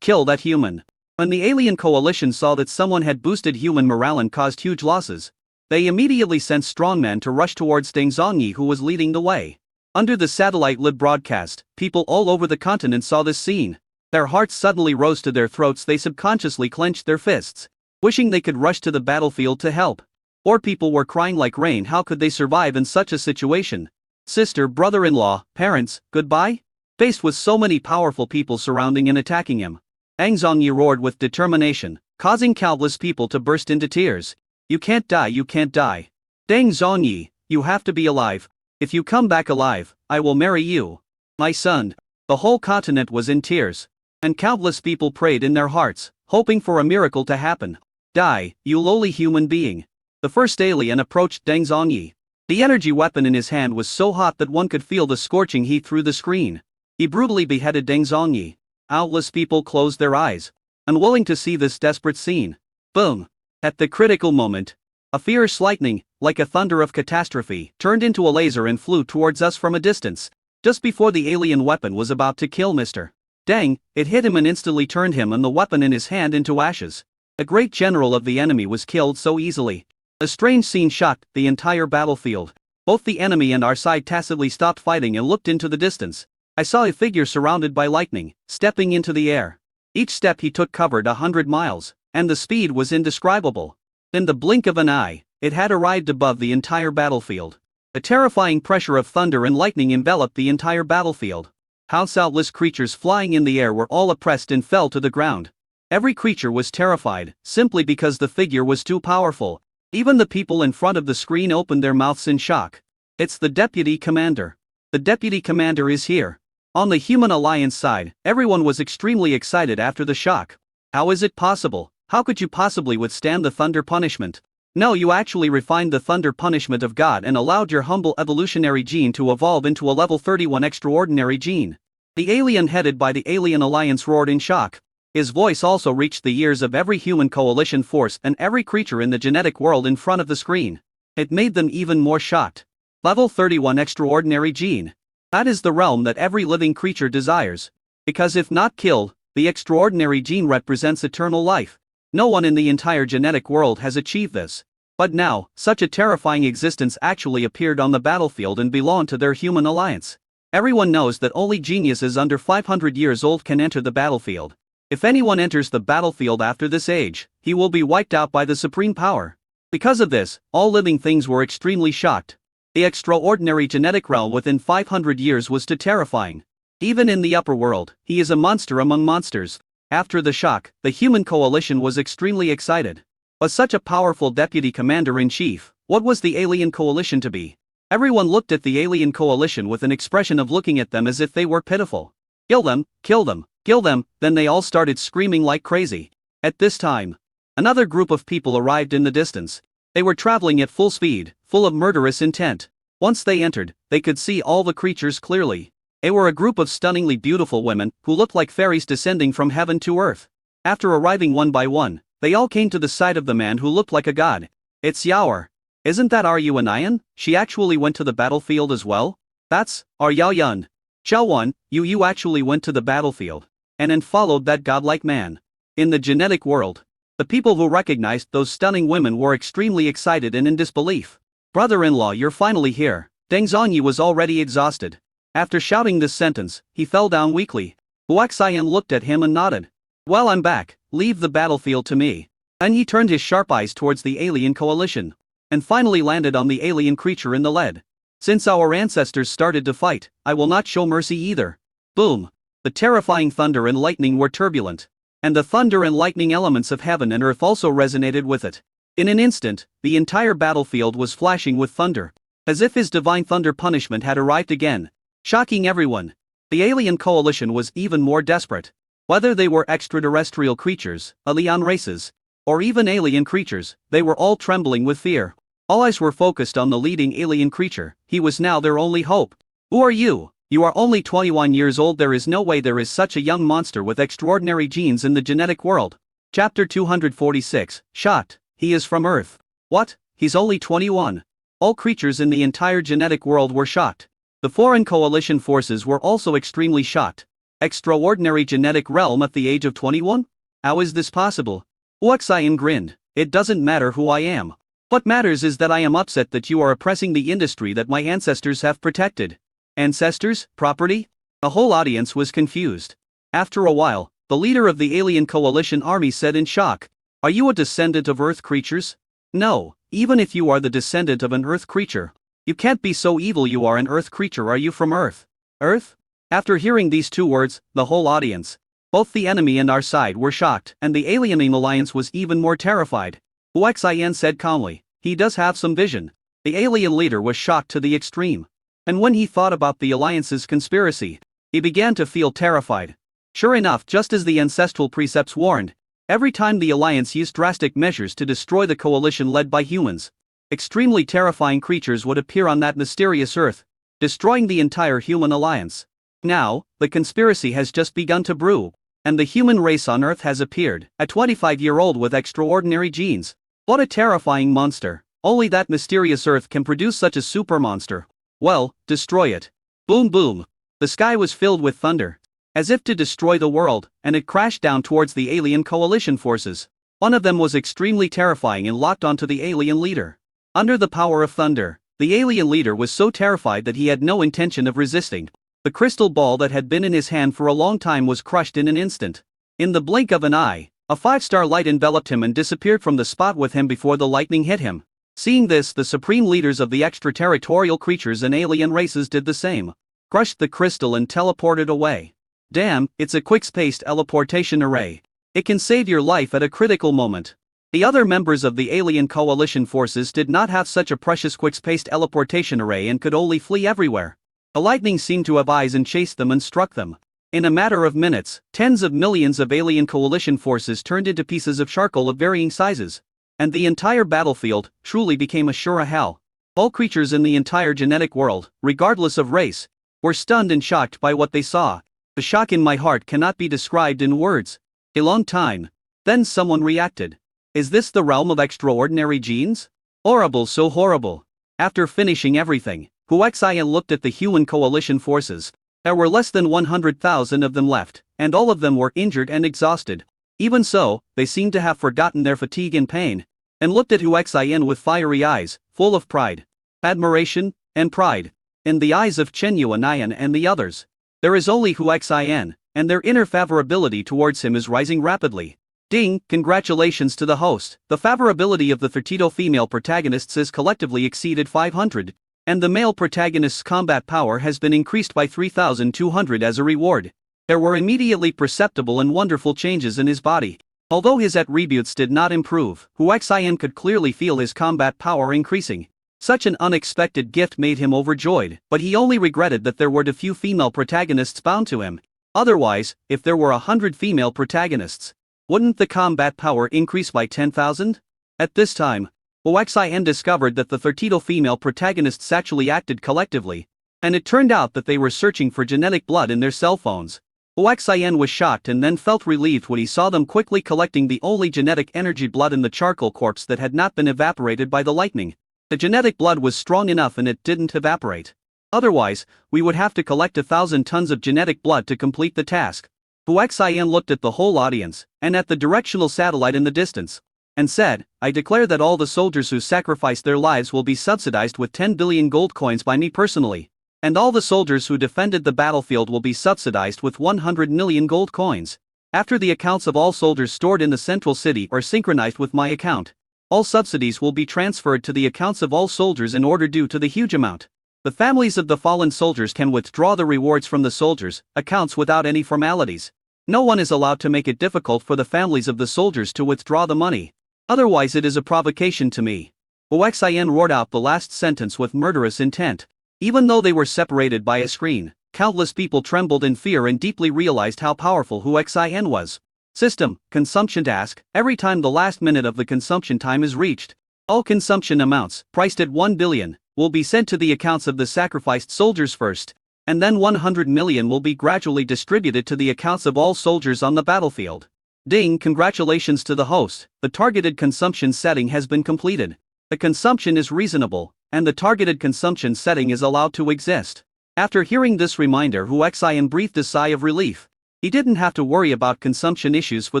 kill that human. When the alien coalition saw that someone had boosted human morale and caused huge losses, they immediately sent strongmen to rush towards Deng Zhongyi, who was leading the way. Under the satellite-lit broadcast, people all over the continent saw this scene. Their hearts suddenly rose to their throats. They subconsciously clenched their fists, wishing they could rush to the battlefield to help. Or people were crying like rain. How could they survive in such a situation? Sister, brother-in-law, parents, goodbye? Faced with so many powerful people surrounding and attacking him, Deng Zhongyi roared with determination, causing countless people to burst into tears. You can't die, you can't die. Deng Zhongyi, you have to be alive. If you come back alive, I will marry you. My son. The whole continent was in tears. And countless people prayed in their hearts, hoping for a miracle to happen. Die, you lowly human being. The first alien approached Deng Zhongyi. The energy weapon in his hand was so hot that one could feel the scorching heat through the screen. He brutally beheaded Deng Zhongyi. Countless people closed their eyes, unwilling to see this desperate scene. Boom. At the critical moment, a fierce lightning, like a thunder of catastrophe, turned into a laser and flew towards us from a distance. Just before the alien weapon was about to kill Mr. Deng, it hit him and instantly turned him and the weapon in his hand into ashes. A great general of the enemy was killed so easily. A strange scene shocked the entire battlefield. Both the enemy and our side tacitly stopped fighting and looked into the distance. I saw a figure surrounded by lightning, stepping into the air. Each step he took covered 100 miles, and the speed was indescribable. In the blink of an eye, it had arrived above the entire battlefield. A terrifying pressure of thunder and lightning enveloped the entire battlefield. Countless creatures flying in the air were all oppressed and fell to the ground. Every creature was terrified, simply because the figure was too powerful. Even the people in front of the screen opened their mouths in shock. It's the deputy commander. The deputy commander is here. On the Human Alliance side, everyone was extremely excited after the shock. How is it possible? How could you possibly withstand the thunder punishment? No, you actually refined the thunder punishment of God and allowed your humble evolutionary gene to evolve into a level 31 extraordinary gene. The alien headed by the Alien Alliance roared in shock. His voice also reached the ears of every human coalition force and every creature in the genetic world in front of the screen. It made them even more shocked. Level 31 extraordinary gene. That is the realm that every living creature desires. Because if not killed, the extraordinary gene represents eternal life. No one in the entire genetic world has achieved this. But now, such a terrifying existence actually appeared on the battlefield and belonged to their human alliance. Everyone knows that only geniuses under 500 years old can enter the battlefield. If anyone enters the battlefield after this age, he will be wiped out by the supreme power. Because of this, all living things were extremely shocked. The extraordinary genetic realm within 500 years was too terrifying. Even in the upper world, he is a monster among monsters. After the shock, the human coalition was extremely excited. Was such a powerful deputy commander-in-chief, what was the alien coalition to be? Everyone looked at the alien coalition with an expression of looking at them as if they were pitiful. Kill them, kill them, kill them, then they all started screaming like crazy. At this time, another group of people arrived in the distance. They were traveling at full speed, full of murderous intent. Once they entered, they could see all the creatures clearly. They were a group of stunningly beautiful women, who looked like fairies descending from heaven to earth. After arriving one by one, they all came to the side of the man who looked like a god. It's Yaoer. Isn't that Ruanayan? She actually went to the battlefield as well? That's Ruyan. Xiaowan, you actually went to the battlefield. And followed that godlike man. In the genetic world, the people who recognized those stunning women were extremely excited and in disbelief. Brother-in-law, you're finally here. Deng Zhongyi was already exhausted. After shouting this sentence, he fell down weakly. Huaxian looked at him and nodded. Well, I'm back, leave the battlefield to me. And he turned his sharp eyes towards the alien coalition. And finally landed on the alien creature in the lead. Since our ancestors started to fight, I will not show mercy either. Boom! The terrifying thunder and lightning were turbulent. And the thunder and lightning elements of heaven and earth also resonated with it. In an instant, the entire battlefield was flashing with thunder. As if his divine thunder punishment had arrived again. Shocking everyone. The alien coalition was even more desperate. Whether they were extraterrestrial creatures, alien races, or even alien creatures, they were all trembling with fear. All eyes were focused on the leading alien creature. He was now their only hope. Who are you? You are only 21 years old. There is no way there is such a young monster with extraordinary genes in the genetic world. Chapter 246, Shocked. He is from Earth. What? He's only 21. All creatures in the entire genetic world were shocked. The foreign coalition forces were also extremely shocked. Extraordinary genetic realm at the age of 21? How is this possible? Huaxian grinned. It doesn't matter who I am. What matters is that I am upset that you are oppressing the industry that my ancestors have protected. Ancestors? Property? The whole audience was confused. After a while, the leader of the alien coalition army said in shock, "Are you a descendant of Earth creatures? No, even if you are the descendant of an Earth creature, you can't be so evil. You are an Earth creature. Are you from Earth? Earth?" After hearing these two words, the whole audience, both the enemy and our side, were shocked, and the alien alliance was even more terrified. Huaxian said calmly, "He does have some vision." The alien leader was shocked to the extreme. And when he thought about the alliance's conspiracy, he began to feel terrified. Sure enough, just as the ancestral precepts warned, every time the alliance used drastic measures to destroy the coalition led by humans, extremely terrifying creatures would appear on that mysterious Earth, destroying the entire human alliance. Now, the conspiracy has just begun to brew, and the human race on Earth has appeared, a 25-year-old with extraordinary genes. What a terrifying monster. Only that mysterious Earth can produce such a super monster. Well, destroy it. Boom boom. The sky was filled with thunder, as if to destroy the world, and it crashed down towards the alien coalition forces. One of them was extremely terrifying and locked onto the alien leader. Under the power of thunder, the alien leader was so terrified that he had no intention of resisting. The crystal ball that had been in his hand for a long time was crushed in an instant. In the blink of an eye, a 5-star light enveloped him and disappeared from the spot with him before the lightning hit him. Seeing this, the supreme leaders of the extraterritorial creatures and alien races did the same. Crushed the crystal and teleported away. Damn, it's a quick-spaced teleportation array. It can save your life at a critical moment. The other members of the alien coalition forces did not have such a precious quick-spaced teleportation array and could only flee everywhere. The lightning seemed to have eyes and chased them and struck them. In a matter of minutes, tens of millions of alien coalition forces turned into pieces of charcoal of varying sizes. And the entire battlefield truly became a sure hell. All creatures in the entire genetic world, regardless of race, were stunned and shocked by what they saw. The shock in my heart cannot be described in words. A long time. Then someone reacted. Is this the realm of extraordinary genes? Horrible, so horrible. After finishing everything, Huaxian looked at the human coalition forces. There were less than 100,000 of them left, and all of them were injured and exhausted. Even so, they seemed to have forgotten their fatigue and pain. and looked at Hu Xian with fiery eyes, full of pride, admiration, and pride. In the eyes of Chen Yuanian and the others, there is only Hu Xian, and their inner favorability towards him is rising rapidly. Ding, congratulations to the host. The favorability of the Fertito female protagonists is collectively exceeded 500, and the male protagonist's combat power has been increased by 3,200 as a reward. There were immediately perceptible and wonderful changes in his body. Although his attributes did not improve, Hu Xian could clearly feel his combat power increasing. Such an unexpected gift made him overjoyed, but he only regretted that there were too few female protagonists bound to him. Otherwise, if there were 100 female protagonists, wouldn't the combat power increase by 10,000? At this time, Hu Xian discovered that the Fertito female protagonists actually acted collectively, and it turned out that they were searching for genetic blood in their cell phones. Hu Xian was shocked and then felt relieved when he saw them quickly collecting the only genetic energy blood in the charcoal corpse that had not been evaporated by the lightning. The genetic blood was strong enough and it didn't evaporate. Otherwise, we would have to collect 1,000 tons of genetic blood to complete the task. Hu Xian looked at the whole audience, and at the directional satellite in the distance, and said, I declare that all the soldiers who sacrificed their lives will be subsidized with 10 billion gold coins by me personally. And all the soldiers who defended the battlefield will be subsidized with 100 million gold coins. After the accounts of all soldiers stored in the central city are synchronized with my account, all subsidies will be transferred to the accounts of all soldiers in order due to the huge amount. The families of the fallen soldiers can withdraw the rewards from the soldiers' accounts without any formalities. No one is allowed to make it difficult for the families of the soldiers to withdraw the money. Otherwise it is a provocation to me. Hu Xian roared out the last sentence with murderous intent. Even though they were separated by a screen, countless people trembled in fear and deeply realized how powerful Hu Xian was. System, consumption task, every time the last minute of the consumption time is reached, all consumption amounts, priced at 1 billion, will be sent to the accounts of the sacrificed soldiers first, and then 100 million will be gradually distributed to the accounts of all soldiers on the battlefield. Ding, congratulations to the host, the targeted consumption setting has been completed. The consumption is reasonable, and the targeted consumption setting is allowed to exist. After hearing this reminder, Hu Xian breathed a sigh of relief. He didn't have to worry about consumption issues for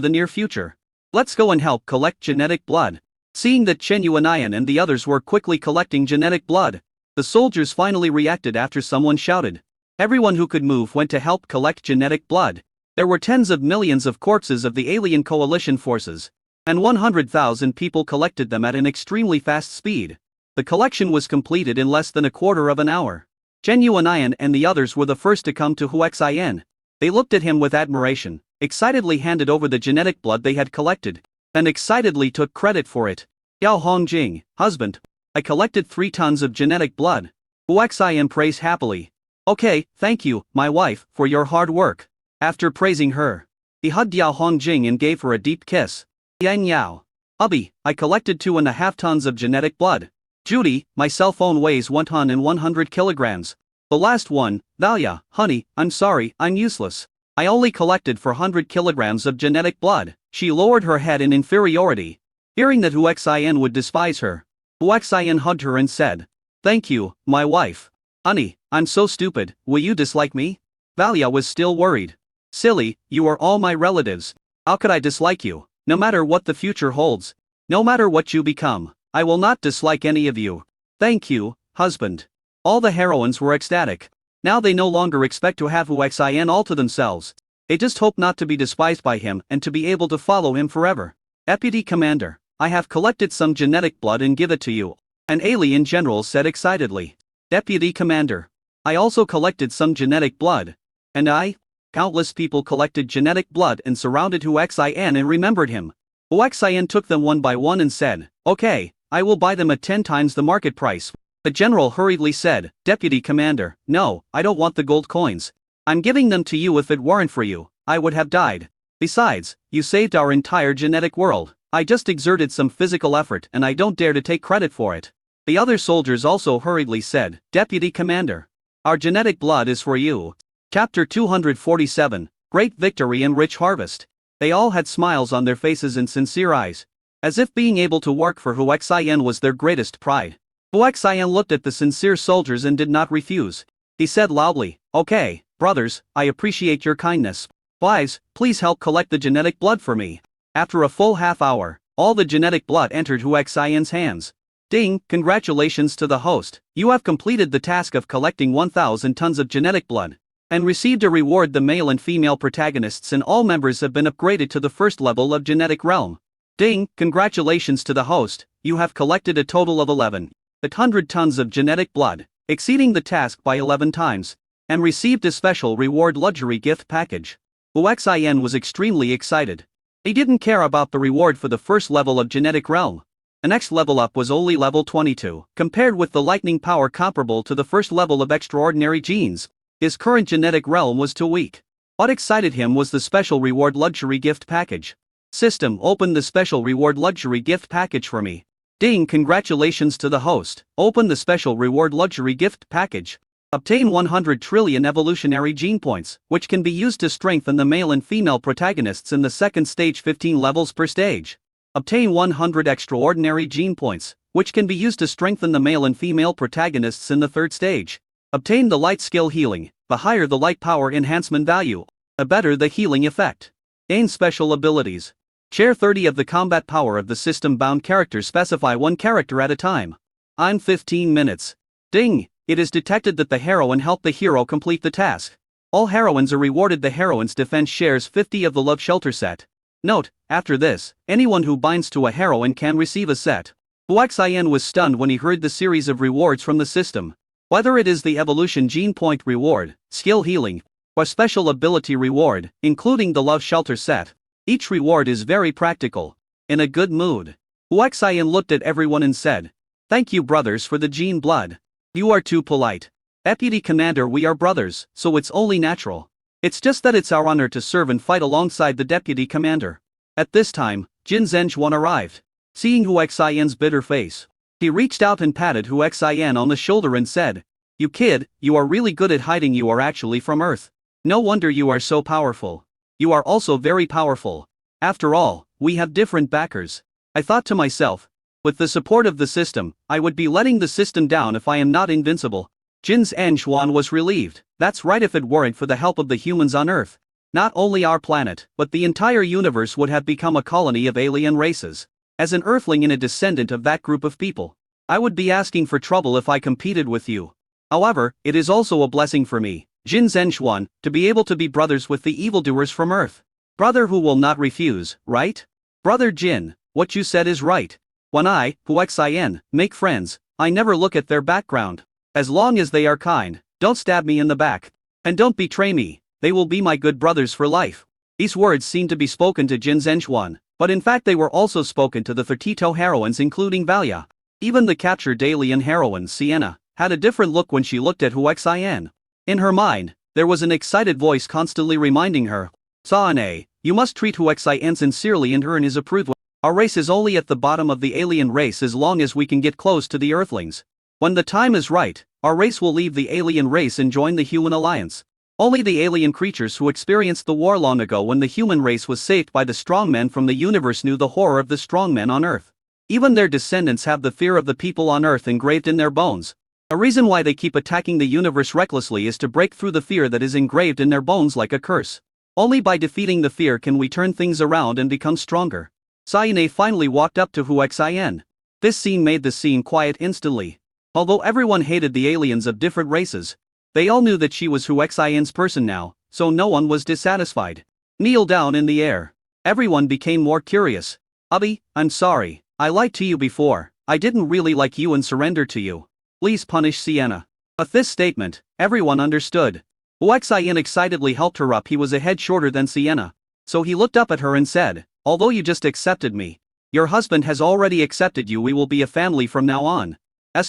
the near future. Let's go and help collect genetic blood. Seeing that Chen Yuanian and the others were quickly collecting genetic blood, the soldiers finally reacted after someone shouted. Everyone who could move went to help collect genetic blood. There were tens of millions of corpses of the alien coalition forces, and 100,000 people collected them at an extremely fast speed. The collection was completed in less than a quarter of an hour. Chen Yuanian and the others were the first to come to Hu Xian. They looked at him with admiration, excitedly handed over the genetic blood they had collected, and excitedly took credit for it. Yao Hongjing, husband, I collected 3 tons of genetic blood. Hu Xian praised happily. Okay, thank you, my wife, for your hard work. After praising her, he hugged Yao Hongjing and gave her a deep kiss. Yang Yao. Hubby, I collected 2.5 tons of genetic blood. Judy, my cell phone weighs 1 ton and 100 kilograms. The last one, Valia, honey, I'm sorry, I'm useless. I only collected 400 kilograms of genetic blood. She lowered her head in inferiority. Fearing that Hu Xian would despise her, Hu Xian hugged her and said, Thank you, my wife. Honey, I'm so stupid, will you dislike me? Valia was still worried. Silly, you are all my relatives. How could I dislike you? No matter what the future holds, no matter what you become, I will not dislike any of you. Thank you, husband. All the heroines were ecstatic. Now they no longer expect to have Hu Xian all to themselves. They just hope not to be despised by him and to be able to follow him forever. Deputy Commander, I have collected some genetic blood and give it to you. An alien general said excitedly. Deputy Commander, I also collected some genetic blood. And I? Countless people collected genetic blood and surrounded Hu Xian and remembered him. Hu Xian took them one by one and said, Okay, I will buy them at 10 times the market price. The general hurriedly said, Deputy Commander, no, I don't want the gold coins. I'm giving them to you. If it weren't for you, I would have died. Besides, you saved our entire genetic world. I just exerted some physical effort and I don't dare to take credit for it. The other soldiers also hurriedly said, Deputy Commander, our genetic blood is for you. Chapter 247, Great Victory and Rich Harvest. They all had smiles on their faces and sincere eyes, as if being able to work for Hu Xian was their greatest pride. Hu Xian looked at the sincere soldiers and did not refuse. He said loudly, Okay, brothers, I appreciate your kindness. Wives, please help collect the genetic blood for me. After a full half hour, all the genetic blood entered Huaxian's hands. Ding, congratulations to the host, you have completed the task of collecting 1000 tons of genetic blood, and received a reward. The male and female protagonists and all members have been upgraded to the first level of genetic realm. Ding, congratulations to the host, you have collected a total of 1100 tons of genetic blood, exceeding the task by 11 times, and received a special reward luxury gift package. Huaxian was extremely excited. He didn't care about the reward for the first level of genetic realm. The next level up was only level 22, compared with the lightning power comparable to the first level of extraordinary genes. His current genetic realm was too weak. What excited him was the special reward luxury gift package. System, open the special reward luxury gift package for me. Ding, congratulations to the host, open the special reward luxury gift package. Obtain 100 trillion evolutionary gene points, which can be used to strengthen the male and female protagonists in the second stage, 15 levels per stage. Obtain 100 extraordinary gene points, which can be used to strengthen the male and female protagonists in the third stage. Obtain the light skill healing, the higher the light power enhancement value, the better the healing effect. Gain special abilities. Share 30 of the combat power of the system-bound characters. Specify one character at a time. I'm 15 minutes. Ding, it is detected that the heroine helped the hero complete the task. All heroines are rewarded. The heroine's defense shares 50 of the love shelter set. Note, after this, anyone who binds to a heroine can receive a set. Huaxian was stunned when he heard the series of rewards from the system. Whether it is the evolution gene point reward, skill healing, or special ability reward, including the love shelter set, each reward is very practical. In a good mood, Huaxian looked at everyone and said, "Thank you, brothers, for the gene blood. You are too polite. Deputy Commander, we are brothers, so it's only natural. It's just that it's our honor to serve and fight alongside the Deputy Commander." At this time, Jin Zhenchuan arrived. Seeing Huaxian's bitter face, he reached out and patted Huaxian on the shoulder and said, "You kid, you are really good at hiding. You are actually from Earth. No wonder you are so powerful. You are also very powerful. After all, we have different backers." I thought to myself, with the support of the system, I would be letting the system down if I am not invincible. Jin Zhenchuan was relieved. That's right, if it weren't for the help of the humans on Earth, not only our planet, but the entire universe would have become a colony of alien races. As an Earthling and a descendant of that group of people, I would be asking for trouble if I competed with you. However, it is also a blessing for me, Jin Zhenchuan, to be able to be brothers with the evildoers from Earth. Brother who will not refuse, right? Brother Jin, what you said is right. When I, Huaxian, make friends, I never look at their background. As long as they are kind, don't stab me in the back, and don't betray me, they will be my good brothers for life. These words seemed to be spoken to Jin Zhenchuan, but in fact they were also spoken to the 32 heroines including Valia. Even the captured alien heroine Sienna had a different look when she looked at Huaxian. In her mind, there was an excited voice constantly reminding her, "Saane, you must treat Huaxian sincerely and earn his approval. Our race is only at the bottom of the alien race as long as we can get close to the Earthlings. When the time is right, our race will leave the alien race and join the human alliance. Only the alien creatures who experienced the war long ago when the human race was saved by the strongmen from the universe knew the horror of the strongmen on Earth. Even their descendants have the fear of the people on Earth engraved in their bones. A reason why they keep attacking the universe recklessly is to break through the fear that is engraved in their bones like a curse. Only by defeating the fear can we turn things around and become stronger." Sayane finally walked up to Huaxian. This scene made the scene quiet instantly. Although everyone hated the aliens of different races, they all knew that she was Huaxian's person now, so no one was dissatisfied. Kneel down in the air. Everyone became more curious. "Abi, I'm sorry, I lied to you before, I didn't really like you and surrender to you. Please punish Sienna." With this statement, everyone understood. Huaxian excitedly helped her up. He was a head shorter than Sienna, so he looked up at her and said, "Although you just accepted me, your husband has already accepted you. We will be a family from now on.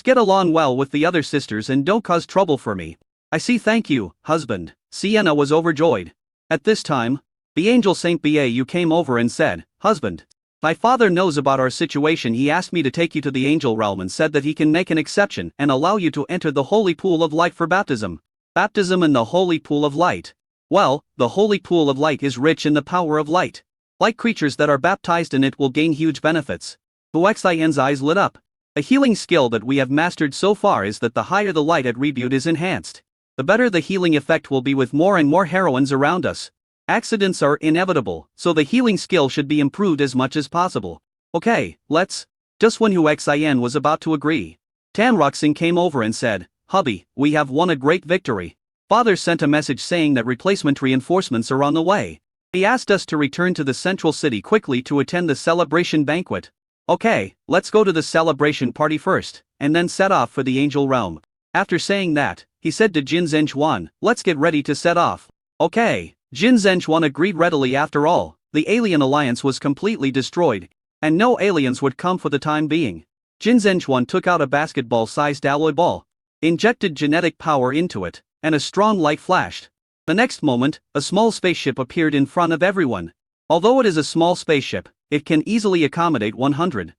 Get along well with the other sisters and don't cause trouble for me." "I see, thank you, husband." Sienna was overjoyed. At this time, the angel Saint Bau came over and said, "Husband, my father knows about our situation. He asked me to take you to the angel realm and said that he can make an exception and allow you to enter the holy pool of light for baptism." Baptism in the holy pool of light. Well, the holy pool of light is rich in the power of light. Light creatures that are baptized in it will gain huge benefits. Huaxian's eyes lit up. A healing skill that we have mastered so far is that the higher the light attribute is enhanced, the better the healing effect will be with more and more heroines around us. Accidents are inevitable, so the healing skill should be improved as much as possible. Okay, let's. Just when Huaxian was about to agree, Tan Roxing came over and said, "Hubby, we have won a great victory. Father sent a message saying that replacement reinforcements are on the way. He asked us to return to the central city quickly to attend the celebration banquet. Okay, let's go to the celebration party first, and then set off for the angel realm." After saying that, he said to Jin Zhenchuan, "Let's get ready to set off." Okay, Jin Zhenchuan agreed readily. After all, the alien alliance was completely destroyed, and no aliens would come for the time being. Jin Zhenchuan took out a basketball-sized alloy ball, injected genetic power into it, and a strong light flashed. The next moment, a small spaceship appeared in front of everyone. Although it is a small spaceship, it can easily accommodate 100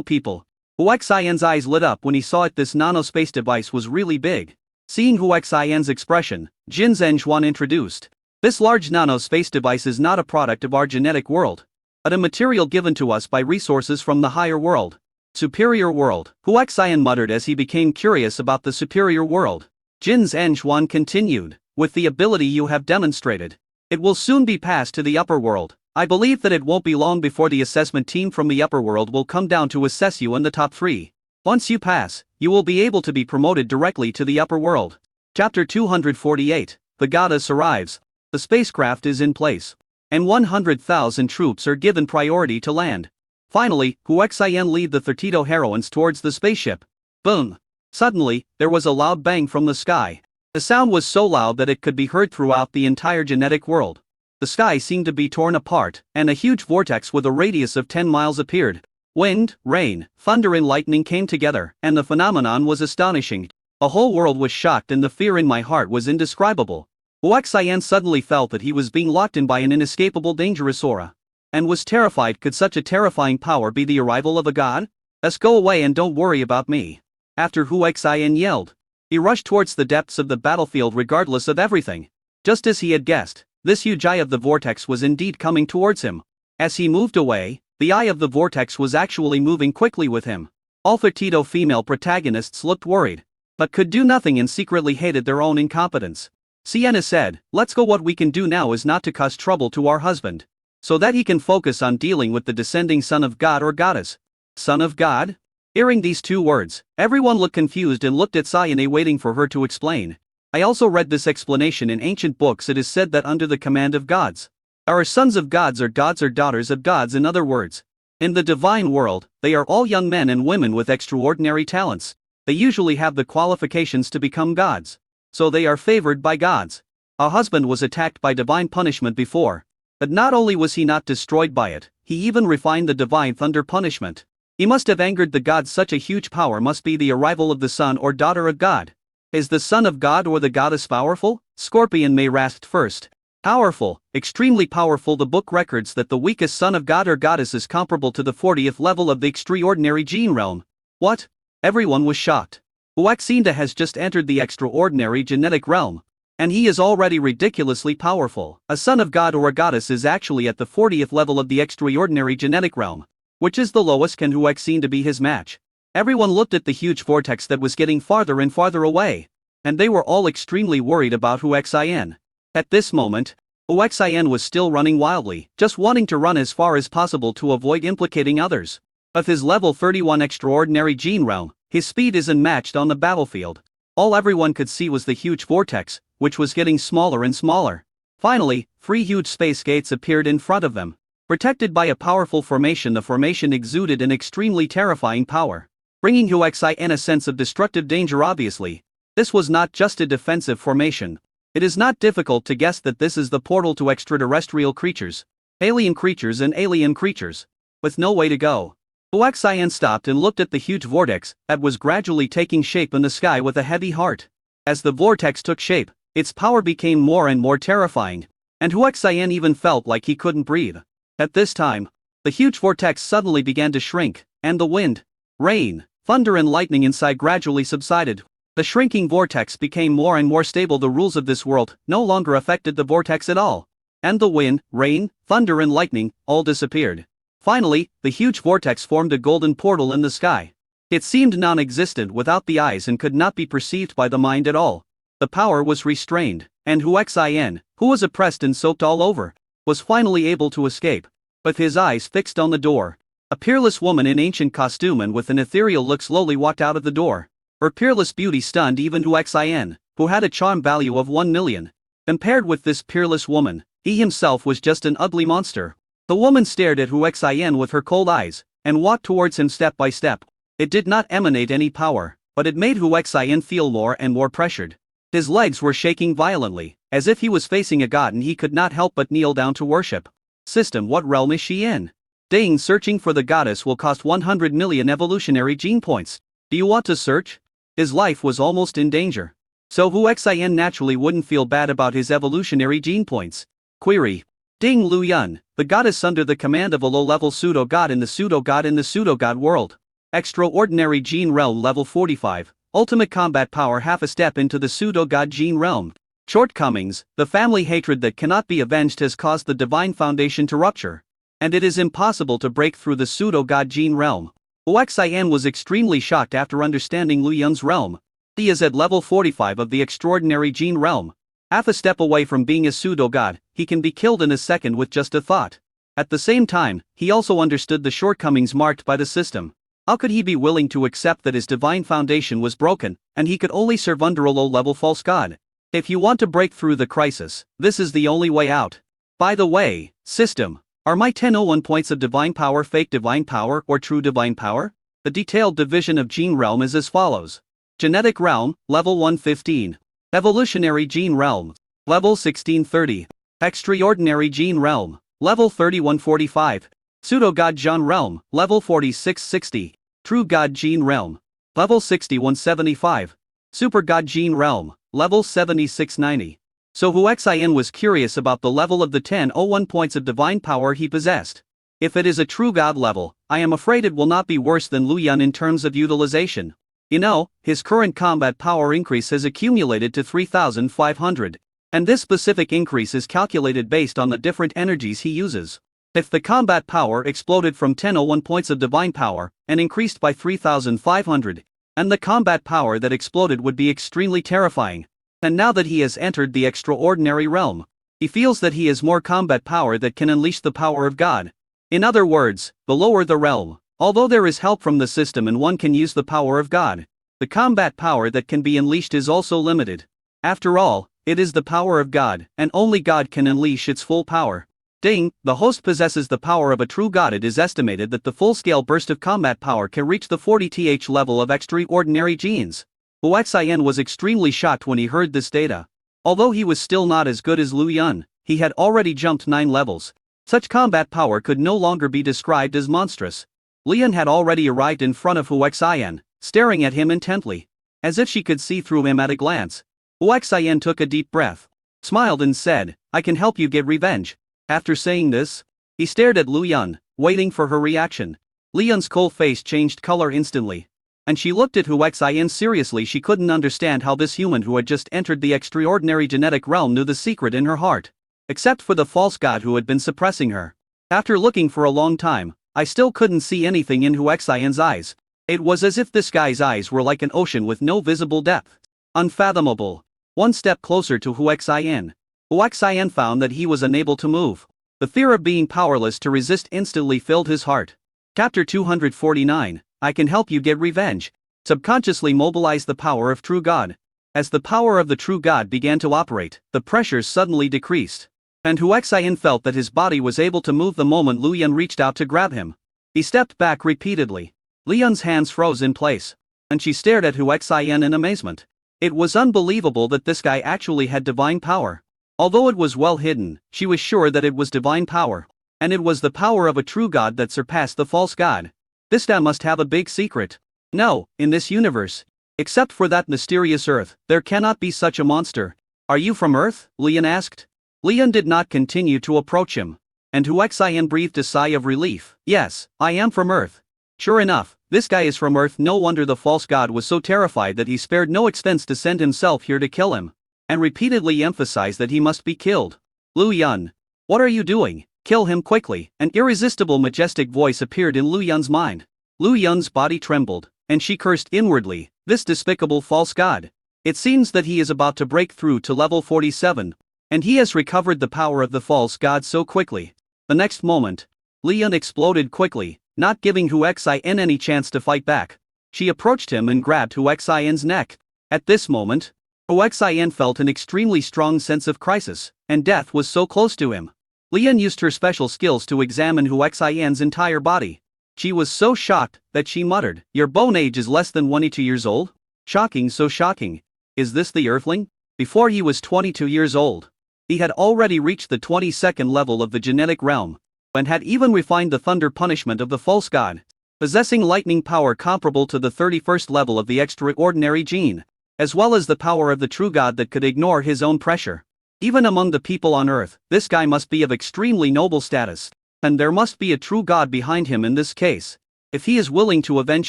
people. Huaxian's eyes lit up when he saw it. This nano-space device was really big. Seeing Huaxian's expression, Jin Zhenchuan introduced, "This large nano-space device is not a product of our genetic world, but a material given to us by resources from the higher world. Superior world," Huaxian muttered as he became curious about the superior world. Jin Zhenchuan continued, "With the ability you have demonstrated, it will soon be passed to the upper world. I believe that it won't be long before the assessment team from the upper world will come down to assess you in the top 3. Once you pass, you will be able to be promoted directly to the upper world." Chapter 248, The Goddess Arrives. The spacecraft is in place, and 100,000 troops are given priority to land. Finally, Huaxian lead the Thirtito heroines towards the spaceship. Boom! Suddenly, there was a loud bang from the sky. The sound was so loud that it could be heard throughout the entire genetic world. The sky seemed to be torn apart, and a huge vortex with a radius of 10 miles appeared. Wind, rain, thunder and lightning came together, and the phenomenon was astonishing. A whole world was shocked and the fear in my heart was indescribable. Huaxian suddenly felt that he was being locked in by an inescapable dangerous aura, and was terrified. Could such a terrifying power be the arrival of a god? "Let's go away and don't worry about me." After Huaxian yelled, he rushed towards the depths of the battlefield regardless of everything. Just as he had guessed, this huge eye of the vortex was indeed coming towards him. As he moved away, the eye of the vortex was actually moving quickly with him. All 32 female protagonists looked worried, but could do nothing and secretly hated their own incompetence. Sienna said, "Let's go. What we can do now is not to cause trouble to our husband, so that he can focus on dealing with the descending son of God or goddess." Son of God? Hearing these two words, everyone looked confused and looked at Sienna waiting for her to explain. I also read this explanation in ancient books. It is said that under the command of gods, our sons of gods or daughters of gods. In other words, in the divine world, they are all young men and women with extraordinary talents. They usually have the qualifications to become gods, so they are favored by gods. Our husband was attacked by divine punishment before, but not only was he not destroyed by it, he even refined the divine thunder punishment. He must have angered the gods. Such a huge power must be the arrival of the son or daughter of God. Is the son of God or the goddess powerful? Scorpion may asked first. Powerful, extremely powerful. The book records that the weakest son of God or goddess is comparable to the 40th level of the extraordinary gene realm. What? Everyone was shocked. Huaxinda has just entered the extraordinary genetic realm, and he is already ridiculously powerful. A son of God or a goddess is actually at the 40th level of the extraordinary genetic realm, which is the lowest. Can Huaxinda be his match? Everyone looked at the huge vortex that was getting farther and farther away, and they were all extremely worried about Huaxian. At this moment, Huaxian was still running wildly, just wanting to run as far as possible to avoid implicating others. Of his level 31 extraordinary gene realm, his speed is unmatched on the battlefield. All everyone could see was the huge vortex, which was getting smaller and smaller. Finally, 3 huge space gates appeared in front of them. Protected by a powerful formation, the formation exuded an extremely terrifying power, bringing Huaxian a sense of destructive danger. Obviously, this was not just a defensive formation. It is not difficult to guess that this is the portal to extraterrestrial creatures, alien creatures and alien creatures, with no way to go. Huaxian stopped and looked at the huge vortex that was gradually taking shape in the sky with a heavy heart. As the vortex took shape, its power became more and more terrifying, and Huaxian even felt like he couldn't breathe. At this time, the huge vortex suddenly began to shrink, and the wind, rain, thunder and lightning inside gradually subsided. The shrinking vortex became more and more stable. The rules of this world no longer affected the vortex at all, and the wind, rain, thunder and lightning all disappeared. Finally, the huge vortex formed a golden portal in the sky. It seemed non-existent without the eyes and could not be perceived by the mind at all. The power was restrained, and Huaxian, who was oppressed and soaked all over, was finally able to escape. With his eyes fixed on the door, A peerless woman in ancient costume and with an ethereal look slowly walked out of the door. Her peerless beauty stunned even Hu Xin, who had a charm value of 1 million. Compared with this peerless woman, he himself was just an ugly monster. The woman stared at Hu Xin with her cold eyes, and walked towards him step by step. It did not emanate any power, but it made Hu Xin feel more and more pressured. His legs were shaking violently, as if he was facing a god and he could not help but kneel down to worship. System, what realm is she in? Ding, searching for the goddess will cost 100 million evolutionary gene points. Do you want to search? His life was almost in danger. So Hu Xin naturally wouldn't feel bad about his evolutionary gene points. Query. Ding Luoyun, the goddess under the command of a low-level pseudo-god in the pseudo-god world. Extraordinary gene realm level 45, ultimate combat power half a step into the pseudo-god gene realm. Shortcomings, the family hatred that cannot be avenged has caused the divine foundation to rupture. And it is impossible to break through the pseudo-god gene realm. Hu Xin was extremely shocked after understanding Luoyun's realm. He is at level 45 of the extraordinary gene realm. Half a step away from being a pseudo-god, he can be killed in a second with just a thought. At the same time, he also understood the shortcomings marked by the system. How could he be willing to accept that his divine foundation was broken, and he could only serve under a low-level false god? If you want to break through the crisis, this is the only way out. By the way, system, are my 1001 points of divine power fake divine power or true divine power? The detailed division of gene realm is as follows. Genetic realm, level 115. Evolutionary gene realm, level 1630. Extraordinary gene realm, level 3145. Pseudo-god gene realm, level 4660. True god gene realm, level 6175. Super god gene realm, level 7690. So Hu Xin was curious about the level of the 1001 points of divine power he possessed. If it is a true god level, I am afraid it will not be worse than Luoyun in terms of utilization. You know, his current combat power increase has accumulated to 3,500. And this specific increase is calculated based on the different energies he uses. If the combat power exploded from 1001 points of divine power and increased by 3,500, and the combat power that exploded would be extremely terrifying. And now that he has entered the extraordinary realm, he feels that he has more combat power that can unleash the power of God. In other words, the lower the realm, although there is help from the system and one can use the power of God, the combat power that can be unleashed is also limited. After all, it is the power of God, and only God can unleash its full power. Ding, the host possesses the power of a true god. It is estimated that the full-scale burst of combat power can reach the 40th level of extraordinary genes. Hu Xin was extremely shocked when he heard this data. Although he was still not as good as Luoyun, he had already jumped 9 levels. Such combat power could no longer be described as monstrous. Luoyun had already arrived in front of Hu Xin, staring at him intently, as if she could see through him at a glance. Hu Xin took a deep breath, smiled and said, "I can help you get revenge." After saying this, he stared at Luoyun, waiting for her reaction. Luoyun's cold face changed color instantly. And she looked at Hu Xin seriously. She couldn't understand how this human who had just entered the extraordinary genetic realm knew the secret in her heart. Except for the false god who had been suppressing her. After looking for a long time, I still couldn't see anything in Hu Xin's eyes. It was as if this guy's eyes were like an ocean with no visible depth. Unfathomable. One step closer to Hu Xin. Hu Xin found that he was unable to move. The fear of being powerless to resist instantly filled his heart. Chapter 249. I can help you get revenge. Subconsciously mobilize the power of true God. As the power of the true God began to operate, the pressure suddenly decreased. And Hu Xin felt that his body was able to move the moment Luoyun reached out to grab him. He stepped back repeatedly. Luoyun's hands froze in place. And she stared at Hu Xin in amazement. It was unbelievable that this guy actually had divine power. Although it was well hidden, she was sure that it was divine power. And it was the power of a true god that surpassed the false god. This guy must have a big secret. No, in this universe, except for that mysterious Earth, there cannot be such a monster. Are you from Earth? Luoyun asked. Luoyun did not continue to approach him. And Hu Xin breathed a sigh of relief. Yes, I am from Earth. Sure enough, this guy is from Earth. No wonder the false god was so terrified that he spared no expense to send himself here to kill him. And repeatedly emphasized that he must be killed. Luoyun, what are you doing? Kill him quickly. An irresistible majestic voice appeared in Luoyun's mind. Luoyun's body trembled, and she cursed inwardly, this despicable false god. It seems that he is about to break through to level 47, and he has recovered the power of the false god so quickly. The next moment, Luoyun exploded quickly, not giving Hu Xin any chance to fight back. She approached him and grabbed Hu Xin's neck. At this moment, Hu Xin felt an extremely strong sense of crisis, and death was so close to him. Lian used her special skills to examine Hu Xin's entire body. She was so shocked that she muttered, "Your bone age is less than 22 years old? Shocking, so shocking. Is this the Earthling?" Before he was 22 years old, he had already reached the 22nd level of the genetic realm, and had even refined the thunder punishment of the false god, possessing lightning power comparable to the 31st level of the extraordinary gene, as well as the power of the true god that could ignore his own pressure. Even among the people on Earth, this guy must be of extremely noble status, and there must be a true god behind him in this case. If he is willing to avenge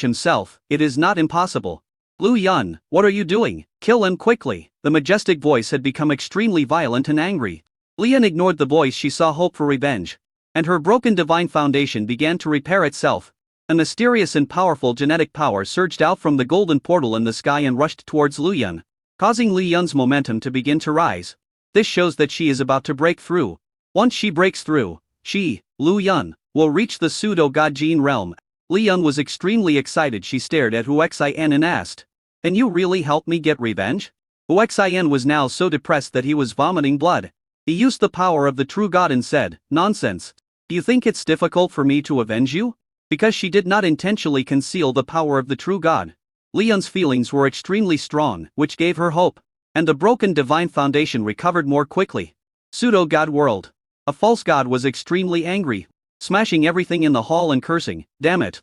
himself, it is not impossible. Lu Yun, what are you doing? Kill him quickly. The majestic voice had become extremely violent and angry. Lian ignored the voice. She saw hope for revenge, and her broken divine foundation began to repair itself. A mysterious and powerful genetic power surged out from the golden portal in the sky and rushed towards Lu Yun, causing Lu Yun's momentum to begin to rise. This shows that she is about to break through. Once she breaks through, she, Lu Yun, will reach the pseudo-god gene realm. Li Yun was extremely excited. She stared at Hu Xin and asked, "Can you really help me get revenge?" Hu Xin was now so depressed that he was vomiting blood. He used the power of the true god and said, "Nonsense. Do you think it's difficult for me to avenge you?" Because she did not intentionally conceal the power of the true god, Li Yun's feelings were extremely strong, which gave her hope, and the broken divine foundation recovered more quickly. Pseudo-god world. A false god was extremely angry, smashing everything in the hall and cursing, Damn it,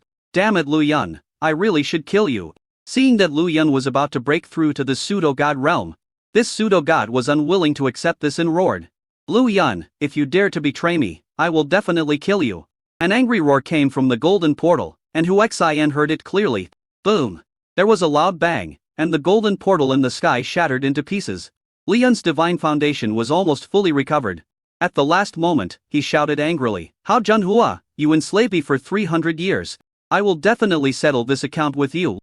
Lu Yun, I really should kill you." Seeing that Lu Yun was about to break through to the pseudo-god realm, this pseudo-god was unwilling to accept this and roared, "Lu Yun, if you dare to betray me, I will definitely kill you." An angry roar came from the golden portal, and Hu Xin heard it clearly. Boom! There was a loud bang, and the golden portal in the sky shattered into pieces. Li Yun's divine foundation was almost fully recovered. At the last moment, he shouted angrily, "Hao Junhua, you enslaved me for 300 years. I will definitely settle this account with you."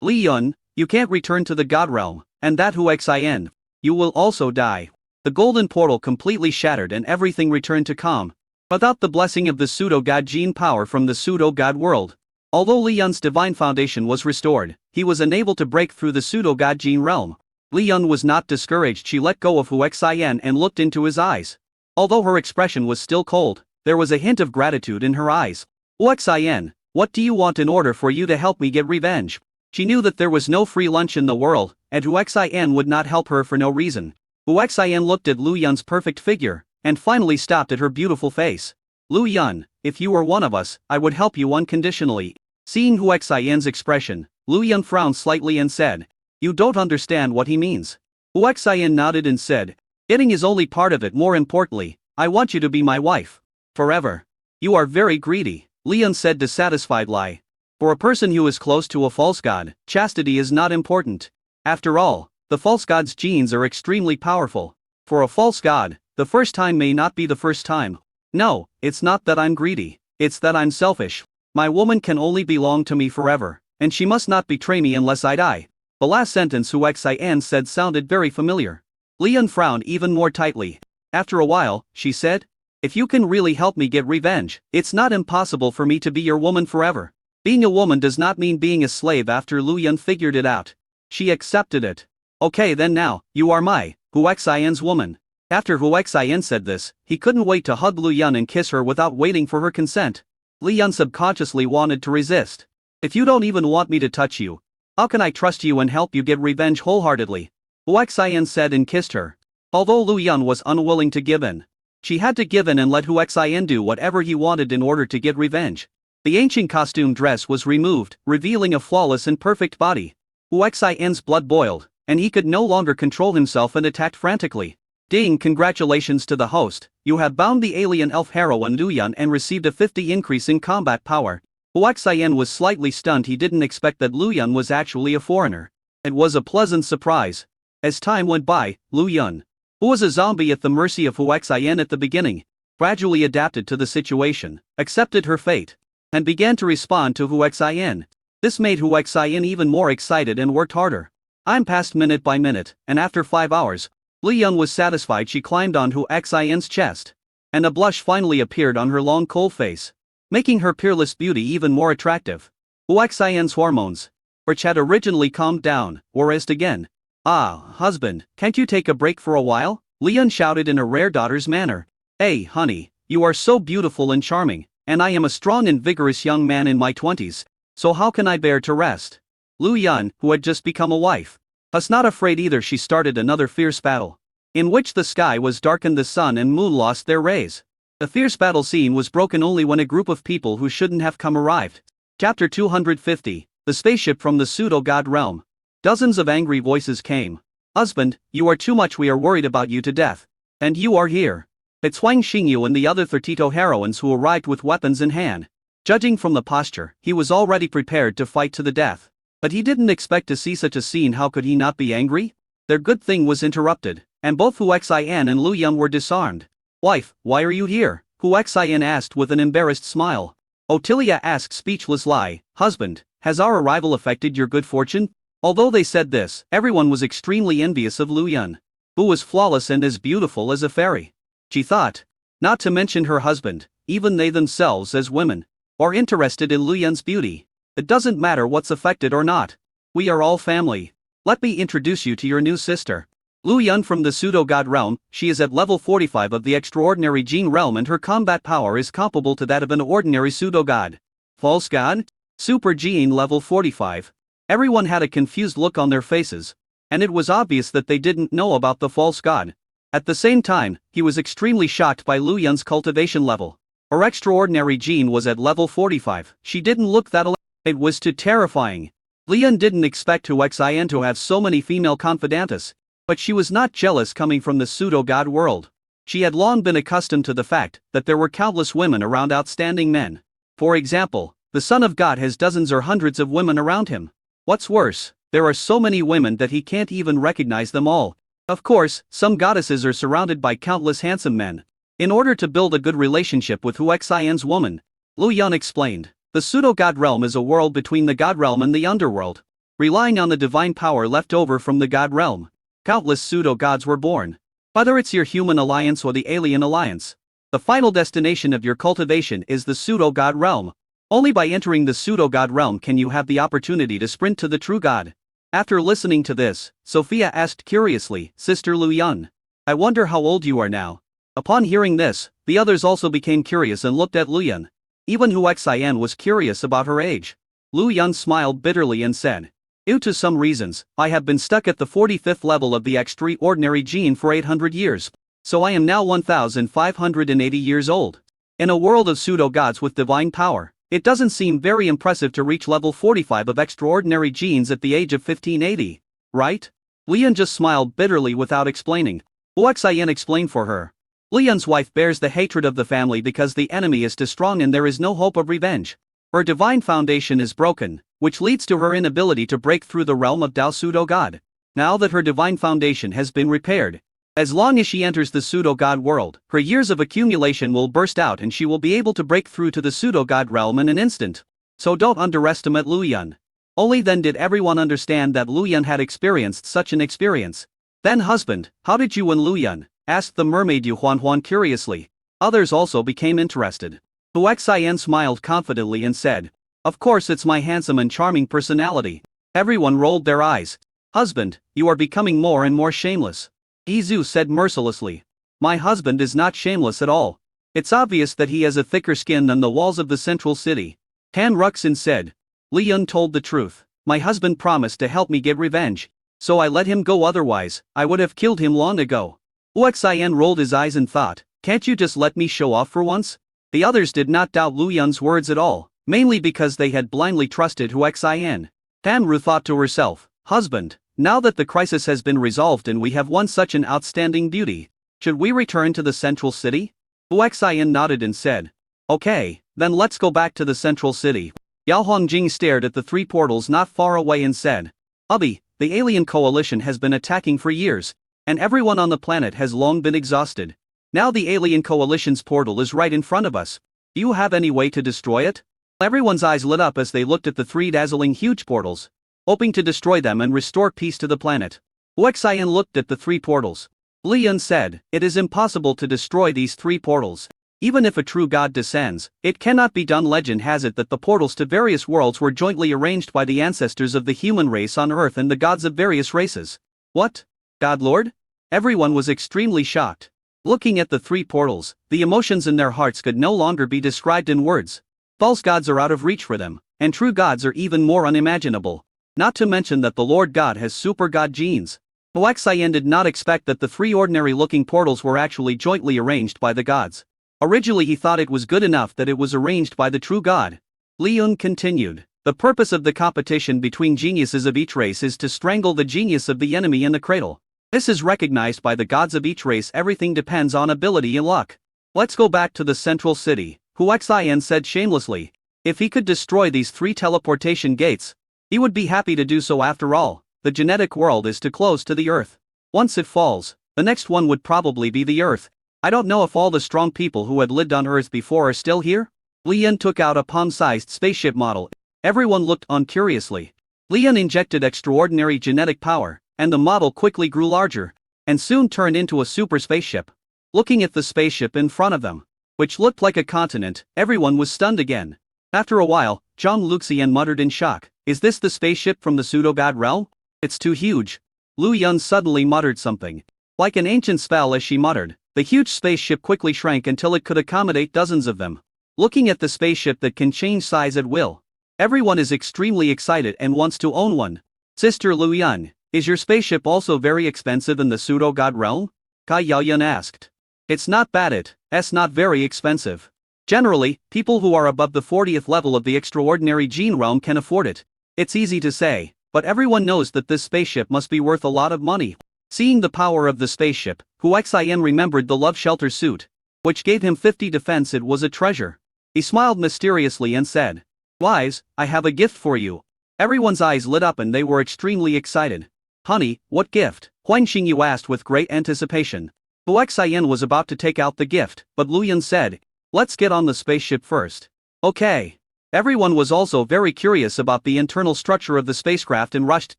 Li Yun, you can't return to the god realm, and that Hu Xin, you will also die. The golden portal completely shattered and everything returned to calm. Without the blessing of the pseudo-god gene power from the pseudo-god world, although Li Yun's divine foundation was restored, he was unable to break through the pseudo-god gene realm. Li Yun was not discouraged. She let go of Hu Xin and looked into his eyes. Although her expression was still cold, there was a hint of gratitude in her eyes. "Hu Xin, what do you want in order for you to help me get revenge?" She knew that there was no free lunch in the world, and Hu Xin would not help her for no reason. Hu Xin looked at Lu Yun's perfect figure, and finally stopped at her beautiful face. "Lu Yun, if you were one of us, I would help you unconditionally." Seeing Hu Xin's expression, Lu Yun frowned slightly and said, "You don't understand what he means." Hu Xin nodded and said, "Getting is only part of it. More importantly, I want you to be my wife. Forever." "You are very greedy," Li Yun said dissatisfied lie. For a person who is close to a false god, chastity is not important. After all, the false god's genes are extremely powerful. For a false god, the first time may not be the first time. "No, it's not that I'm greedy, it's that I'm selfish. My woman can only belong to me forever, and she must not betray me unless I die." The last sentence Hu Xin said sounded very familiar. Li Yun frowned even more tightly. After a while, she said, "If you can really help me get revenge, it's not impossible for me to be your woman forever." Being a woman does not mean being a slave. After Lu Yun figured it out, she accepted it. "Okay then, now, you are my, Hu Xin's woman." After Hu Xin said this, he couldn't wait to hug Lu Yun and kiss her without waiting for her consent. Li Yun subconsciously wanted to resist. "If you don't even want me to touch you, how can I trust you and help you get revenge wholeheartedly?" Hu Xin said and kissed her. Although Lu Yun was unwilling to give in, she had to give in and let Hu Xin do whatever he wanted in order to get revenge. The ancient costume dress was removed, revealing a flawless and perfect body. Hu Xin's blood boiled, and he could no longer control himself and attacked frantically. "Ding, congratulations to the host, you have bound the alien elf heroine Lu Yun and received a 50 increase in combat power." Hu Xin was slightly stunned. He didn't expect that Lu Yun was actually a foreigner. It was a pleasant surprise. As time went by, Lu Yun, who was a zombie at the mercy of Hu Xin at the beginning, gradually adapted to the situation, accepted her fate, and began to respond to Hu Xin. This made Hu Xin even more excited and worked harder. Time passed minute by minute, and after 5 hours, Li Yun was satisfied. She climbed on Hu Xin's chest, and a blush finally appeared on her long cold face. making her peerless beauty even more attractive. Huaxian's hormones, which had originally calmed down, were raised again. "Ah, husband, can't you take a break for a while?" Lian shouted in a rare daughter's manner. "Hey, honey, you are so beautiful and charming, and I am a strong and vigorous young man in my 20s, so how can I bear to rest?" Lu Yun, who had just become a wife, was not afraid either. She started another fierce battle, in which the sky was darkened, the sun and moon lost their rays. The fierce battle scene was broken only when a group of people who shouldn't have come arrived. Chapter 250, The Spaceship from the Pseudo-God Realm. Dozens of angry voices came. "Husband, you are too much, we are worried about you to death. And you are here." It's Huang Xingyu and the other 32 heroines who arrived with weapons in hand. Judging from the posture, he was already prepared to fight to the death. But he didn't expect to see such a scene. How could he not be angry? Their good thing was interrupted, and both Huaxian and Lu Yun were disarmed. "Wife, why are you here?" Huaxian asked with an embarrassed smile. Otilia asked, speechless lie, "Husband, has our arrival affected your good fortune?" Although they said this, everyone was extremely envious of Lu Yun, who was flawless and as beautiful as a fairy. She thought. Not to mention her husband, even they themselves as women, are interested in Lu Yun's beauty. It doesn't matter what's affected or not. We are all family. Let me introduce you to your new sister. Lu Yun from the Pseudo-God Realm. She is at level 45 of the Extraordinary Gene Realm and her combat power is comparable to that of an ordinary Pseudo-God. False God? Super Gene level 45. Everyone had a confused look on their faces, and it was obvious that they didn't know about the false god. At the same time, he was extremely shocked by Lu Yun's cultivation level. Her extraordinary gene was at level 45. She didn't look that alive. It was too terrifying. Lu Yun didn't expect Huaxian to have so many female confidantes, but she was not jealous coming from the pseudo-god world. She had long been accustomed to the fact that there were countless women around outstanding men. For example, the son of God has dozens or hundreds of women around him. What's worse, there are so many women that he can't even recognize them all. Of course, some goddesses are surrounded by countless handsome men. In order to build a good relationship with Huaxian's woman, Lu Yun explained, the pseudo-god realm is a world between the god realm and the underworld. Relying on the divine power left over from the god realm, countless pseudo-gods were born. Whether it's your human alliance or the alien alliance, the final destination of your cultivation is the pseudo-god realm. Only by entering the pseudo-god realm can you have the opportunity to sprint to the true god. After listening to this, Sophia asked curiously, Sister Lu Yun, I wonder how old you are now. Upon hearing this, the others also became curious and looked at Lu Yun. Even Huaxian was curious about her age. Lu Yun smiled bitterly and said, due to some reasons, I have been stuck at the 45th level of the extraordinary gene for 800 years, so I am now 1580 years old. In a world of pseudo-gods with divine power, it doesn't seem very impressive to reach level 45 of extraordinary genes at the age of 1580, right? Lu Yun just smiled bitterly without explaining. Huaxian explained for her. Lu Yun's wife bears the hatred of the family because the enemy is too strong and there is no hope of revenge. Her divine foundation is broken, which leads to her inability to break through the realm of Dao Pseudo-God. Now that her divine foundation has been repaired, as long as she enters the pseudo-god world, her years of accumulation will burst out and she will be able to break through to the pseudo-god realm in an instant. So don't underestimate Lu Yun. Only then did everyone understand that Lu Yun had experienced such an experience. Then husband, how did you win Lu Yun? Asked the mermaid Yu Huan curiously. Others also became interested. Huaxian smiled confidently and said, of course it's my handsome and charming personality. Everyone rolled their eyes. Husband, you are becoming more and more shameless. Izu said mercilessly. My husband is not shameless at all. It's obvious that he has a thicker skin than the walls of the central city. Han Ruxin said. Lu Yun told the truth. My husband promised to help me get revenge, so I let him go, otherwise, I would have killed him long ago. Huaxian rolled his eyes and thought, can't you just let me show off for once? The others did not doubt Lu Yun's words at all, mainly because they had blindly trusted Huaxian. Han Ru thought to herself, husband, now that the crisis has been resolved and we have won such an outstanding beauty, should we return to the central city? Huaxian nodded and said, okay, then let's go back to the central city. Yao Hongjing stared at the three portals not far away and said, Hubby, the alien coalition has been attacking for years, and everyone on the planet has long been exhausted. Now the alien coalition's portal is right in front of us. Do you have any way to destroy it? Everyone's eyes lit up as they looked at the three dazzling huge portals, hoping to destroy them and restore peace to the planet. Huaxian looked at the three portals. Lu Yun said, it is impossible to destroy these three portals. Even if a true god descends, it cannot be done. Legend has it that the portals to various worlds were jointly arranged by the ancestors of the human race on Earth and the gods of various races. What? God Lord? Everyone was extremely shocked. Looking at the three portals, the emotions in their hearts could no longer be described in words. False gods are out of reach for them, and true gods are even more unimaginable. Not to mention that the Lord God has super god genes. Huaxian did not expect that the three ordinary-looking portals were actually jointly arranged by the gods. Originally he thought it was good enough that it was arranged by the true god. Li Yun continued. The purpose of the competition between geniuses of each race is to strangle the genius of the enemy in the cradle. This is recognized by the gods of each race. Everything depends on ability and luck. Let's go back to the central city, Huaxian said shamelessly. If he could destroy these three teleportation gates, he would be happy to do so. After all, the genetic world is too close to the Earth. Once it falls, the next one would probably be the Earth. I don't know if all the strong people who had lived on Earth before are still here? Li Yun took out a palm-sized spaceship model. Everyone looked on curiously. Li Yun injected extraordinary genetic power, and the model quickly grew larger, and soon turned into a super spaceship. Looking at the spaceship in front of them, which looked like a continent, everyone was stunned again. After a while, Zhang Luxian muttered in shock, "Is this the spaceship from the pseudo-god realm? It's too huge." Lu Yun suddenly muttered something. Like an ancient spell as she muttered, the huge spaceship quickly shrank until it could accommodate dozens of them. Looking at the spaceship that can change size at will, everyone is extremely excited and wants to own one. Sister Lu Yun, is your spaceship also very expensive in the pseudo-god realm? Kai Yaoyun asked. It's not bad, it's not very expensive. Generally, people who are above the 40th level of the extraordinary gene realm can afford it. It's easy to say, but everyone knows that this spaceship must be worth a lot of money. Seeing the power of the spaceship, Huaxian remembered the love shelter suit, which gave him 50 defense. It was a treasure. He smiled mysteriously and said, "Wise, I have a gift for you." Everyone's eyes lit up and they were extremely excited. "Honey, what gift?" Huang Xingyu asked with great anticipation. Huaxian was about to take out the gift, but Lu Yun said, "Let's get on the spaceship first." Okay. Everyone was also very curious about the internal structure of the spacecraft and rushed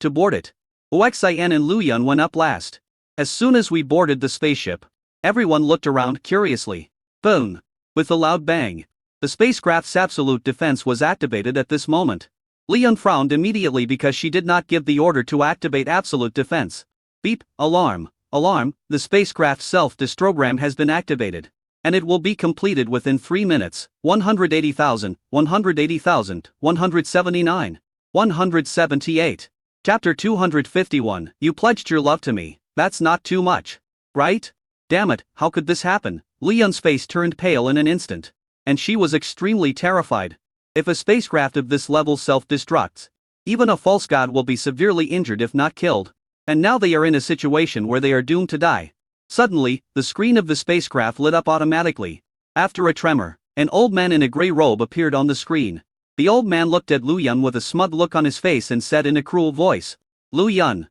to board it. Huaxian and Lu Yun went up last. As soon as we boarded the spaceship, everyone looked around curiously. Boom! With a loud bang, the spacecraft's absolute defense was activated at this moment. Li Yun frowned immediately because she did not give the order to activate absolute defense. Beep, alarm, alarm, the spacecraft's self-destruct has been activated. And it will be completed within 3 minutes. 180,000, 180,000, 179, 178. Chapter 251, You pledged your love to me, that's not too much. Right? Damn it, how could this happen? Li Yun's face turned pale in an instant. And she was extremely terrified. If a spacecraft of this level self-destructs, even a false god will be severely injured if not killed. And now they are in a situation where they are doomed to die. Suddenly, the screen of the spacecraft lit up automatically. After a tremor, an old man in a gray robe appeared on the screen. The old man looked at Lu Yun with a smug look on his face and said in a cruel voice, Lu Yun,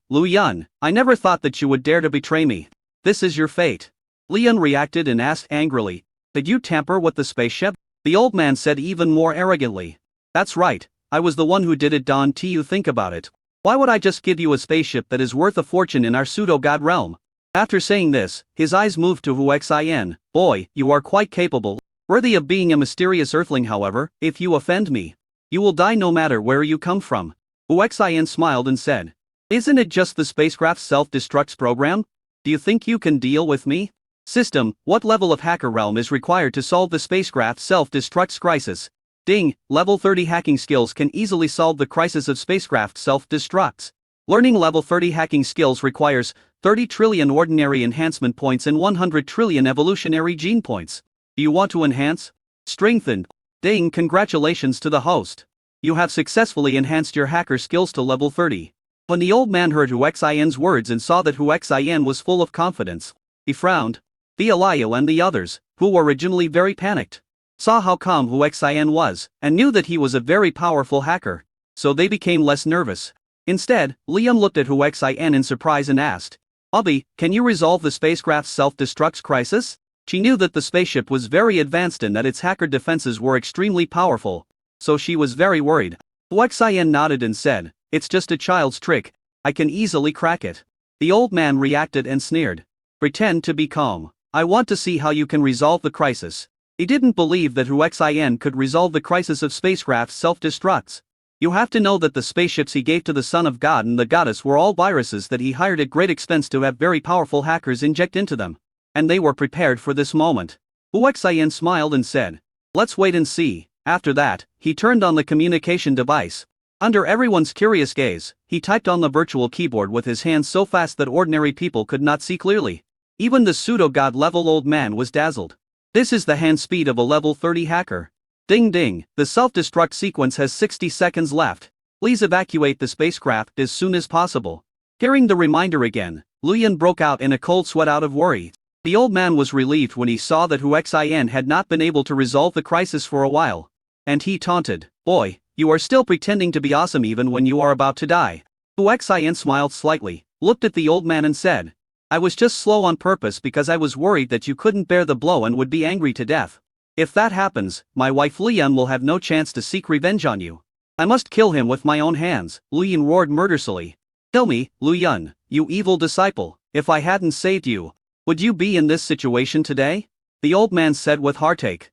I never thought that you would dare to betray me. This is your fate." Lu Yun reacted and asked angrily, "Did you tamper with the spaceship?" The old man said even more arrogantly, "That's right, I was the one who did it. Don't you think about it. Why would I just give you a spaceship that is worth a fortune in our pseudo-god realm?" After saying this, his eyes moved to Huaxian. "Boy, you are quite capable. Worthy of being a mysterious earthling. However, if you offend me, you will die no matter where you come from." Huaxian smiled and said, "Isn't it just the spacecraft's self-destruct program? Do you think you can deal with me?" System, what level of hacker realm is required to solve the spacecraft self-destruct crisis? Ding, level 30 hacking skills can easily solve the crisis of spacecraft self-destructs. Learning level 30 hacking skills requires 30 trillion ordinary enhancement points and 100 trillion evolutionary gene points. Do you want to enhance? Strengthened. Ding, congratulations to the host. You have successfully enhanced your hacker skills to level 30. When the old man heard Huaxian's words and saw that Huaxian was full of confidence, he frowned. Liu and the others, who were originally very panicked, saw how calm Huaxian was, and knew that he was a very powerful hacker, so they became less nervous. Instead, Liam looked at Huaxian in surprise and asked, "Abi, can you resolve the spacecraft's self-destruct crisis?" She knew that the spaceship was very advanced and that its hacker defenses were extremely powerful, so she was very worried. Huaxian nodded and said, "It's just a child's trick, I can easily crack it." The old man reacted and sneered. "Pretend to be calm. I want to see how you can resolve the crisis." He didn't believe that Huaxian could resolve the crisis of spacecraft's self-destructs. You have to know that the spaceships he gave to the Son of God and the Goddess were all viruses that he hired at great expense to have very powerful hackers inject into them. And they were prepared for this moment. Huaxian smiled and said, "Let's wait and see." After that, he turned on the communication device. Under everyone's curious gaze, he typed on the virtual keyboard with his hands so fast that ordinary people could not see clearly. Even the pseudo-god level old man was dazzled. This is the hand speed of a level 30 hacker. Ding ding, the self-destruct sequence has 60 seconds left. Please evacuate the spacecraft as soon as possible. Hearing the reminder again, Luyan broke out in a cold sweat out of worry. The old man was relieved when he saw that Huaxian had not been able to resolve the crisis for a while. And he taunted, "Boy, you are still pretending to be awesome even when you are about to die." Huaxian smiled slightly, looked at the old man and said, "I was just slow on purpose because I was worried that you couldn't bear the blow and would be angry to death. If that happens, my wife Lian will have no chance to seek revenge on you. I must kill him with my own hands," Luyan roared murderously. "Kill me, Luyan, you evil disciple. If I hadn't saved you, would you be in this situation today?" The old man said with heartache.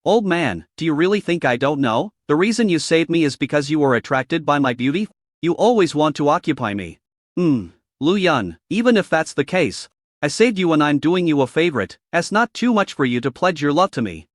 Old man, do you really think I don't know? The reason you saved me is because you were attracted by my beauty? You always want to occupy me." Luyan, even if that's the case, I saved you and I'm doing you a favor. It's not too much for you to pledge your love to me.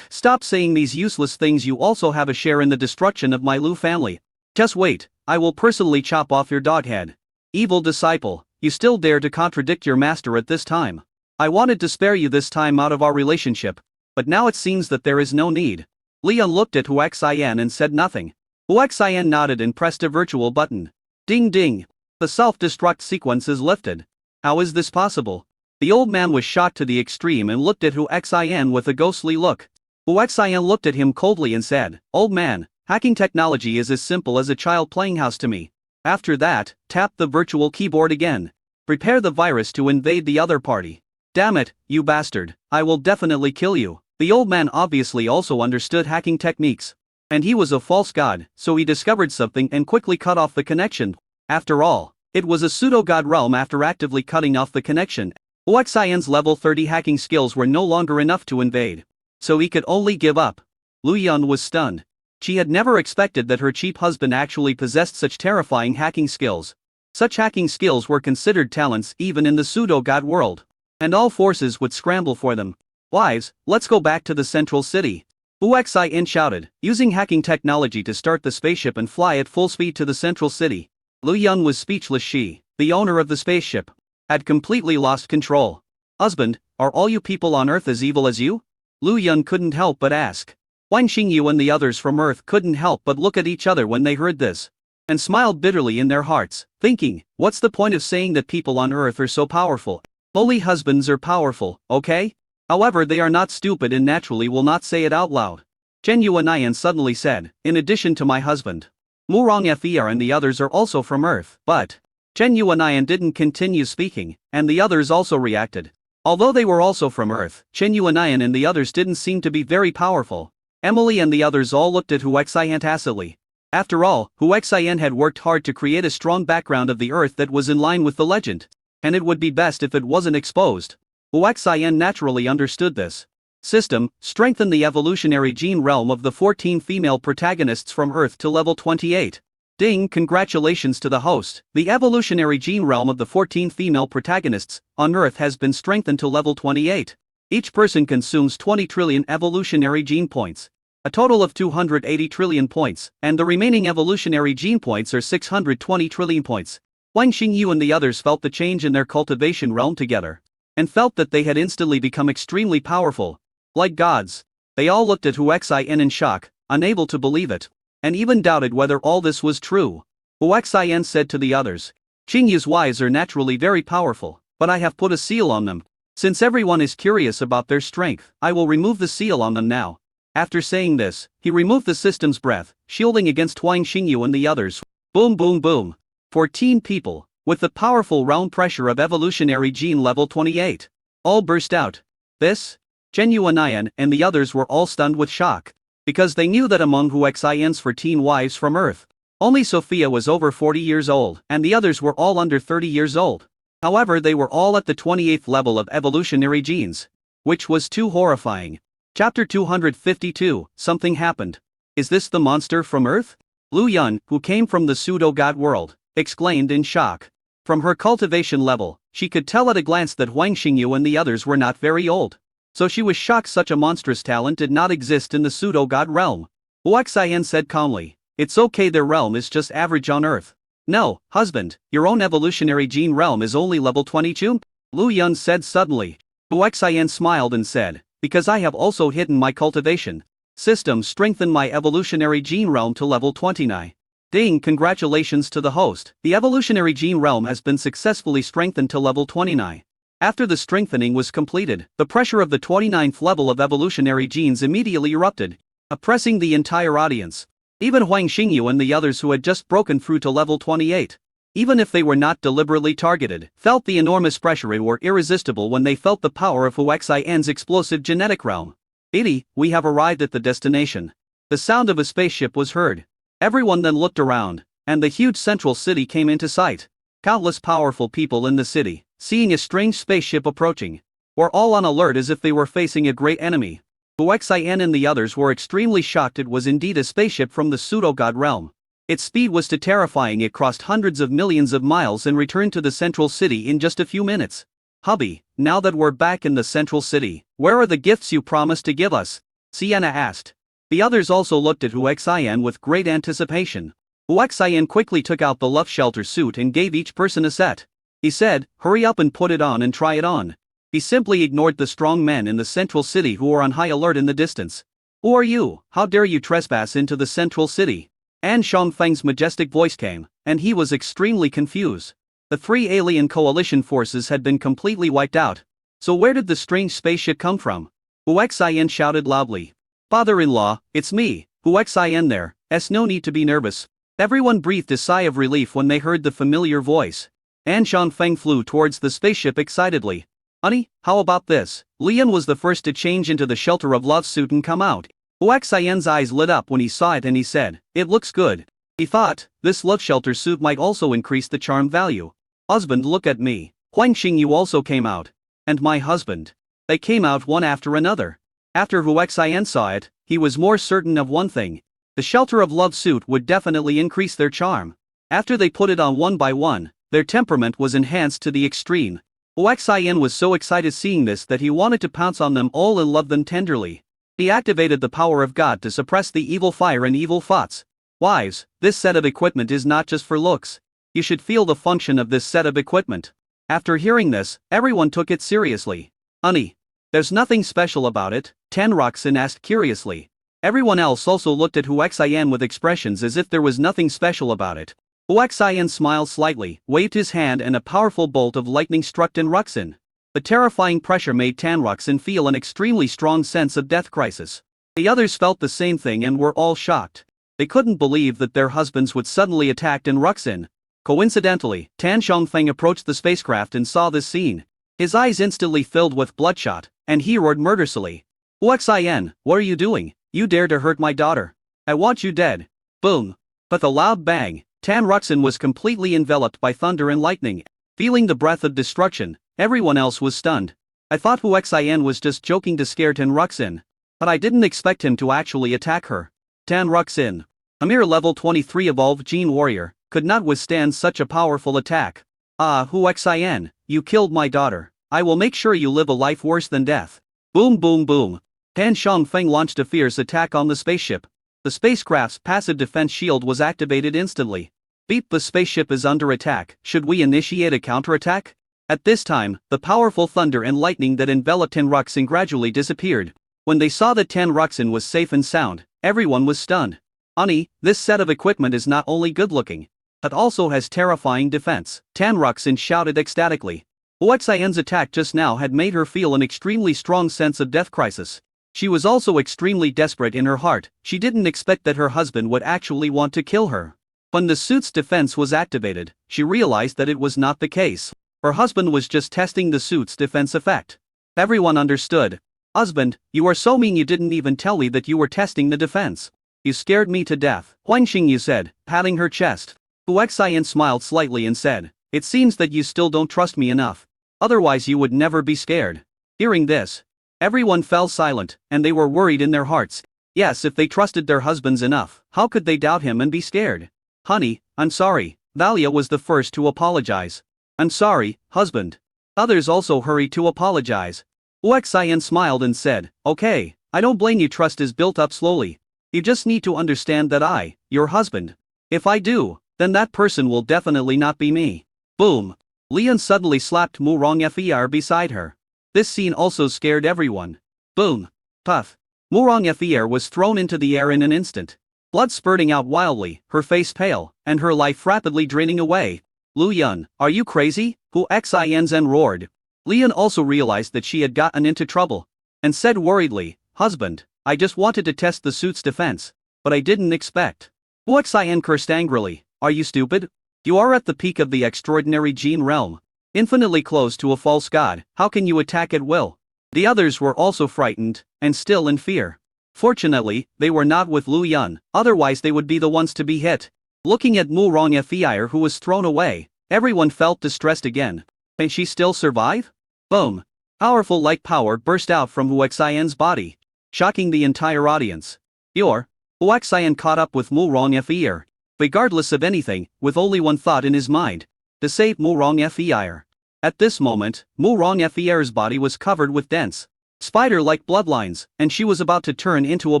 Stop saying these useless things. You also have a share in the destruction of my Lu family. Just wait, I will personally chop off your dog head. Evil disciple, you still dare to contradict your master at this time. I wanted to spare you this time out of our relationship, but now it seems that there is no need. Lian looked at Huaxian and said nothing. Huaxian nodded and pressed a virtual button. Ding ding, the self-destruct sequence is lifted. How is this possible? The old man was shocked to the extreme and looked at Huaxian with a ghostly look. Huaxian looked at him coldly and said, "Old man, hacking technology is as simple as a child playing house to me." After that, tap the virtual keyboard again. Prepare the virus to invade the other party. Damn it, you bastard, I will definitely kill you. The old man obviously also understood hacking techniques. And he was a false god, so he discovered something and quickly cut off the connection. After all, it was a pseudo-god realm. After actively cutting off the connection, Huaxian's level 30 hacking skills were no longer enough to invade. So he could only give up. Luyan was stunned. She had never expected that her cheap husband actually possessed such terrifying hacking skills. Such hacking skills were considered talents even in the pseudo-god world. And all forces would scramble for them. "Wives, let's go back to the central city." Huaxian shouted, using hacking technology to start the spaceship and fly at full speed to the central city. Luyan was speechless. She, the owner of the spaceship, had completely lost control. "Husband, are all you people on Earth as evil as you?" Luyan couldn't help but ask. Huang Xingyu and the others from Earth couldn't help but look at each other when they heard this, and smiled bitterly in their hearts, thinking, what's the point of saying that people on Earth are so powerful? Only husbands are powerful, okay? However, they are not stupid and naturally will not say it out loud. Chen Yuanayan suddenly said, "In addition to my husband, Murong Fer and the others are also from Earth." But Chen Yuanayan didn't continue speaking, and the others also reacted. Although they were also from Earth, Chen Yuanayan and the others didn't seem to be very powerful. Emily and the others all looked at Huaxian tacitly. After all, Huaxian had worked hard to create a strong background of the Earth that was in line with the legend, and it would be best if it wasn't exposed. Huaxian naturally understood this. System, strengthen the evolutionary gene realm of the 14 female protagonists from Earth to level 28. Ding, congratulations to the host. The evolutionary gene realm of the 14 female protagonists on Earth has been strengthened to level 28. Each person consumes 20 trillion evolutionary gene points. A total of 280 trillion points, and the remaining evolutionary gene points are 620 trillion points. Huang Xingyu and the others felt the change in their cultivation realm together, and felt that they had instantly become extremely powerful. Like gods. They all looked at Huaxian in shock, unable to believe it, and even doubted whether all this was true. Huaxian said to the others, "Xingyu's wives are naturally very powerful, but I have put a seal on them. Since everyone is curious about their strength, I will remove the seal on them now." After saying this, he removed the system's breath, shielding against Huang Xingyu and the others. Boom boom boom. 14 people, with the powerful round pressure of evolutionary gene level 28, all burst out. This? Chen Yuanayan and the others were all stunned with shock, because they knew that among Huaxian's 14 wives from Earth, only Sophia was over 40 years old, and the others were all under 30 years old. However, they were all at the 28th level of evolutionary genes. which was too horrifying. Chapter 252, Something Happened. Is this the monster from Earth? Lu Yun, who came from the pseudo-god world, exclaimed in shock. From her cultivation level, she could tell at a glance that Huang Xingyu and the others were not very old. So she was shocked such a monstrous talent did not exist in the pseudo-god realm. Huaxian said calmly, "It's okay, their realm is just average on Earth." "No, husband, your own evolutionary gene realm is only level 22? Lu Yun said suddenly. Huaxian smiled and said, "Because I have also hidden my cultivation system strengthened my evolutionary gene realm to level 29. Ding, congratulations to the host. The evolutionary gene realm has been successfully strengthened to level 29. After the strengthening was completed, the pressure of the 29th level of evolutionary genes immediately erupted, oppressing the entire audience. Even Huang Xingyu and the others who had just broken through to level 28, even if they were not deliberately targeted, felt the enormous pressure and were irresistible when they felt the power of Huaxian's explosive genetic realm. 80, we have arrived at the destination. The sound of a spaceship was heard. Everyone then looked around, and the huge central city came into sight. Countless powerful people in the city, seeing a strange spaceship approaching, were all on alert as if they were facing a great enemy. Huaxian and the others were extremely shocked. It was indeed a spaceship from the pseudo-god realm. Its speed was too terrifying. It crossed hundreds of millions of miles and returned to the central city in just a few minutes. "Hubby, now that we're back in the central city, where are the gifts you promised to give us?" Sienna asked. The others also looked at Huaxian with great anticipation. Huaxian quickly took out the Love Shelter suit and gave each person a set. He said, "Hurry up and put it on and try it on." He simply ignored the strong men in the central city who were on high alert in the distance. "Who are you? How dare you trespass into the central city?" An Shangfeng's majestic voice came, and he was extremely confused. The three alien coalition forces had been completely wiped out. So where did the strange spaceship come from? Huaxian shouted loudly. "Father-in-law, it's me, Huaxian there, no need to be nervous." Everyone breathed a sigh of relief when they heard the familiar voice. An Shangfeng flew towards the spaceship excitedly. "Honey, how about this?" Lian was the first to change into the Shelter of Love suit and come out. Huaxian's eyes lit up when he saw it and he said, "It looks good." He thought, this Love Shelter suit might also increase the charm value. "Husband, look at me." Huang Xingyu also came out. "And my husband." They came out one after another. After Huaxian saw it, he was more certain of one thing. The Shelter of Love suit would definitely increase their charm. After they put it on one by one, their temperament was enhanced to the extreme. Huaxian was so excited seeing this that he wanted to pounce on them all and love them tenderly. He activated the power of God to suppress the evil fire and evil thoughts. Wives, this set of equipment is not just for looks. You should feel the function of this set of equipment. After hearing this, everyone took it seriously. "Honey, there's nothing special about it," Tan Roxin asked curiously. Everyone else also looked at Huaxian with expressions as if there was nothing special about it. Huaxian smiled slightly, waved his hand and a powerful bolt of lightning struck Tan Roxin. The terrifying pressure made Tan Roxin feel an extremely strong sense of death crisis. The others felt the same thing and were all shocked. They couldn't believe that their husbands would suddenly attack Tan Roxin. Coincidentally, Tan Shangfeng approached the spacecraft and saw this scene. His eyes instantly filled with bloodshot, and he roared murderously. "Huaxian, what are you doing? You dare to hurt my daughter. I want you dead." Boom! With a loud bang, Tan Roxin was completely enveloped by thunder and lightning. Feeling the breath of destruction, everyone else was stunned. "I thought Huaxian was just joking to scare Tan Roxin. But I didn't expect him to actually attack her." Tan Roxin, a mere level 23 evolved gene warrior, could not withstand such a powerful attack. "Ah, Huaxian, you killed my daughter. I will make sure you live a life worse than death." Boom boom boom. Tan Shangfeng launched a fierce attack on the spaceship. The spacecraft's passive defense shield was activated instantly. "Beep, the spaceship is under attack. Should we initiate a counterattack?" At this time, the powerful thunder and lightning that enveloped Tan Roxin gradually disappeared. When they saw that Tan Roxin was safe and sound, everyone was stunned. "Honey, this set of equipment is not only good-looking, but also has terrifying defense," Tan Roxin shouted ecstatically. Huaxian's attack just now had made her feel an extremely strong sense of death crisis. She was also extremely desperate in her heart. She didn't expect that her husband would actually want to kill her. When the suit's defense was activated, she realized that it was not the case. Her husband was just testing the suit's defense effect. Everyone understood. "Husband, you are so mean, you didn't even tell me that you were testing the defense. You scared me to death," Huang Xingyu said, patting her chest. Huaxian smiled slightly and said, "It seems that you still don't trust me enough. Otherwise you would never be scared." Hearing this, Everyone fell silent, and they were worried in their hearts. Yes, if they trusted their husbands enough, how could they doubt him and be scared? Honey, I'm sorry. Valia was the first to apologize. I'm sorry, husband. Others also hurried to apologize. Uxian smiled and said, okay, I don't blame you. Trust is built up slowly. You just need to understand that I, your husband. If I do, then that person will definitely not be me. Boom. Leon suddenly slapped Murong Fer beside her. This scene also scared everyone. Boom. Puff. Murong Fer was thrown into the air in an instant. Blood spurting out wildly, her face pale, and her life rapidly draining away. Lu Yun, are you crazy? Hu Xian roared. Leon also realized that she had gotten into trouble, and said worriedly, husband, I just wanted to test the suit's defense, but I didn't expect. Hu Xian cursed angrily, are you stupid? You are at the peak of the extraordinary gene realm. Infinitely close to a false god, how can you attack at will? The others were also frightened, and still in fear. Fortunately, they were not with Lu Yun, otherwise they would be the ones to be hit. Looking at Murong Fer who was thrown away, everyone felt distressed again. Can she still survive? Boom. Powerful light power burst out from Huaxian's body, shocking the entire audience. Huaxian caught up with Murong Fer. Regardless of anything, with only one thought in his mind, to save Murong Fer. At this moment, Murong Fer's body was covered with dense, spider-like bloodlines, and she was about to turn into a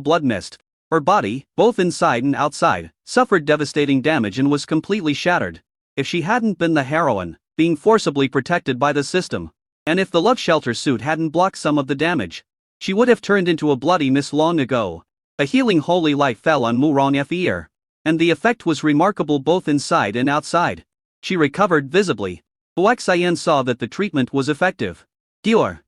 blood mist. Her body, both inside and outside, suffered devastating damage and was completely shattered. If she hadn't been the heroine, being forcibly protected by the system, and if the love shelter suit hadn't blocked some of the damage, she would have turned into a bloody mist long ago. A healing holy light fell on Murong Fer, and the effect was remarkable both inside and outside. She recovered visibly. Huaxian saw that the treatment was effective. Cure.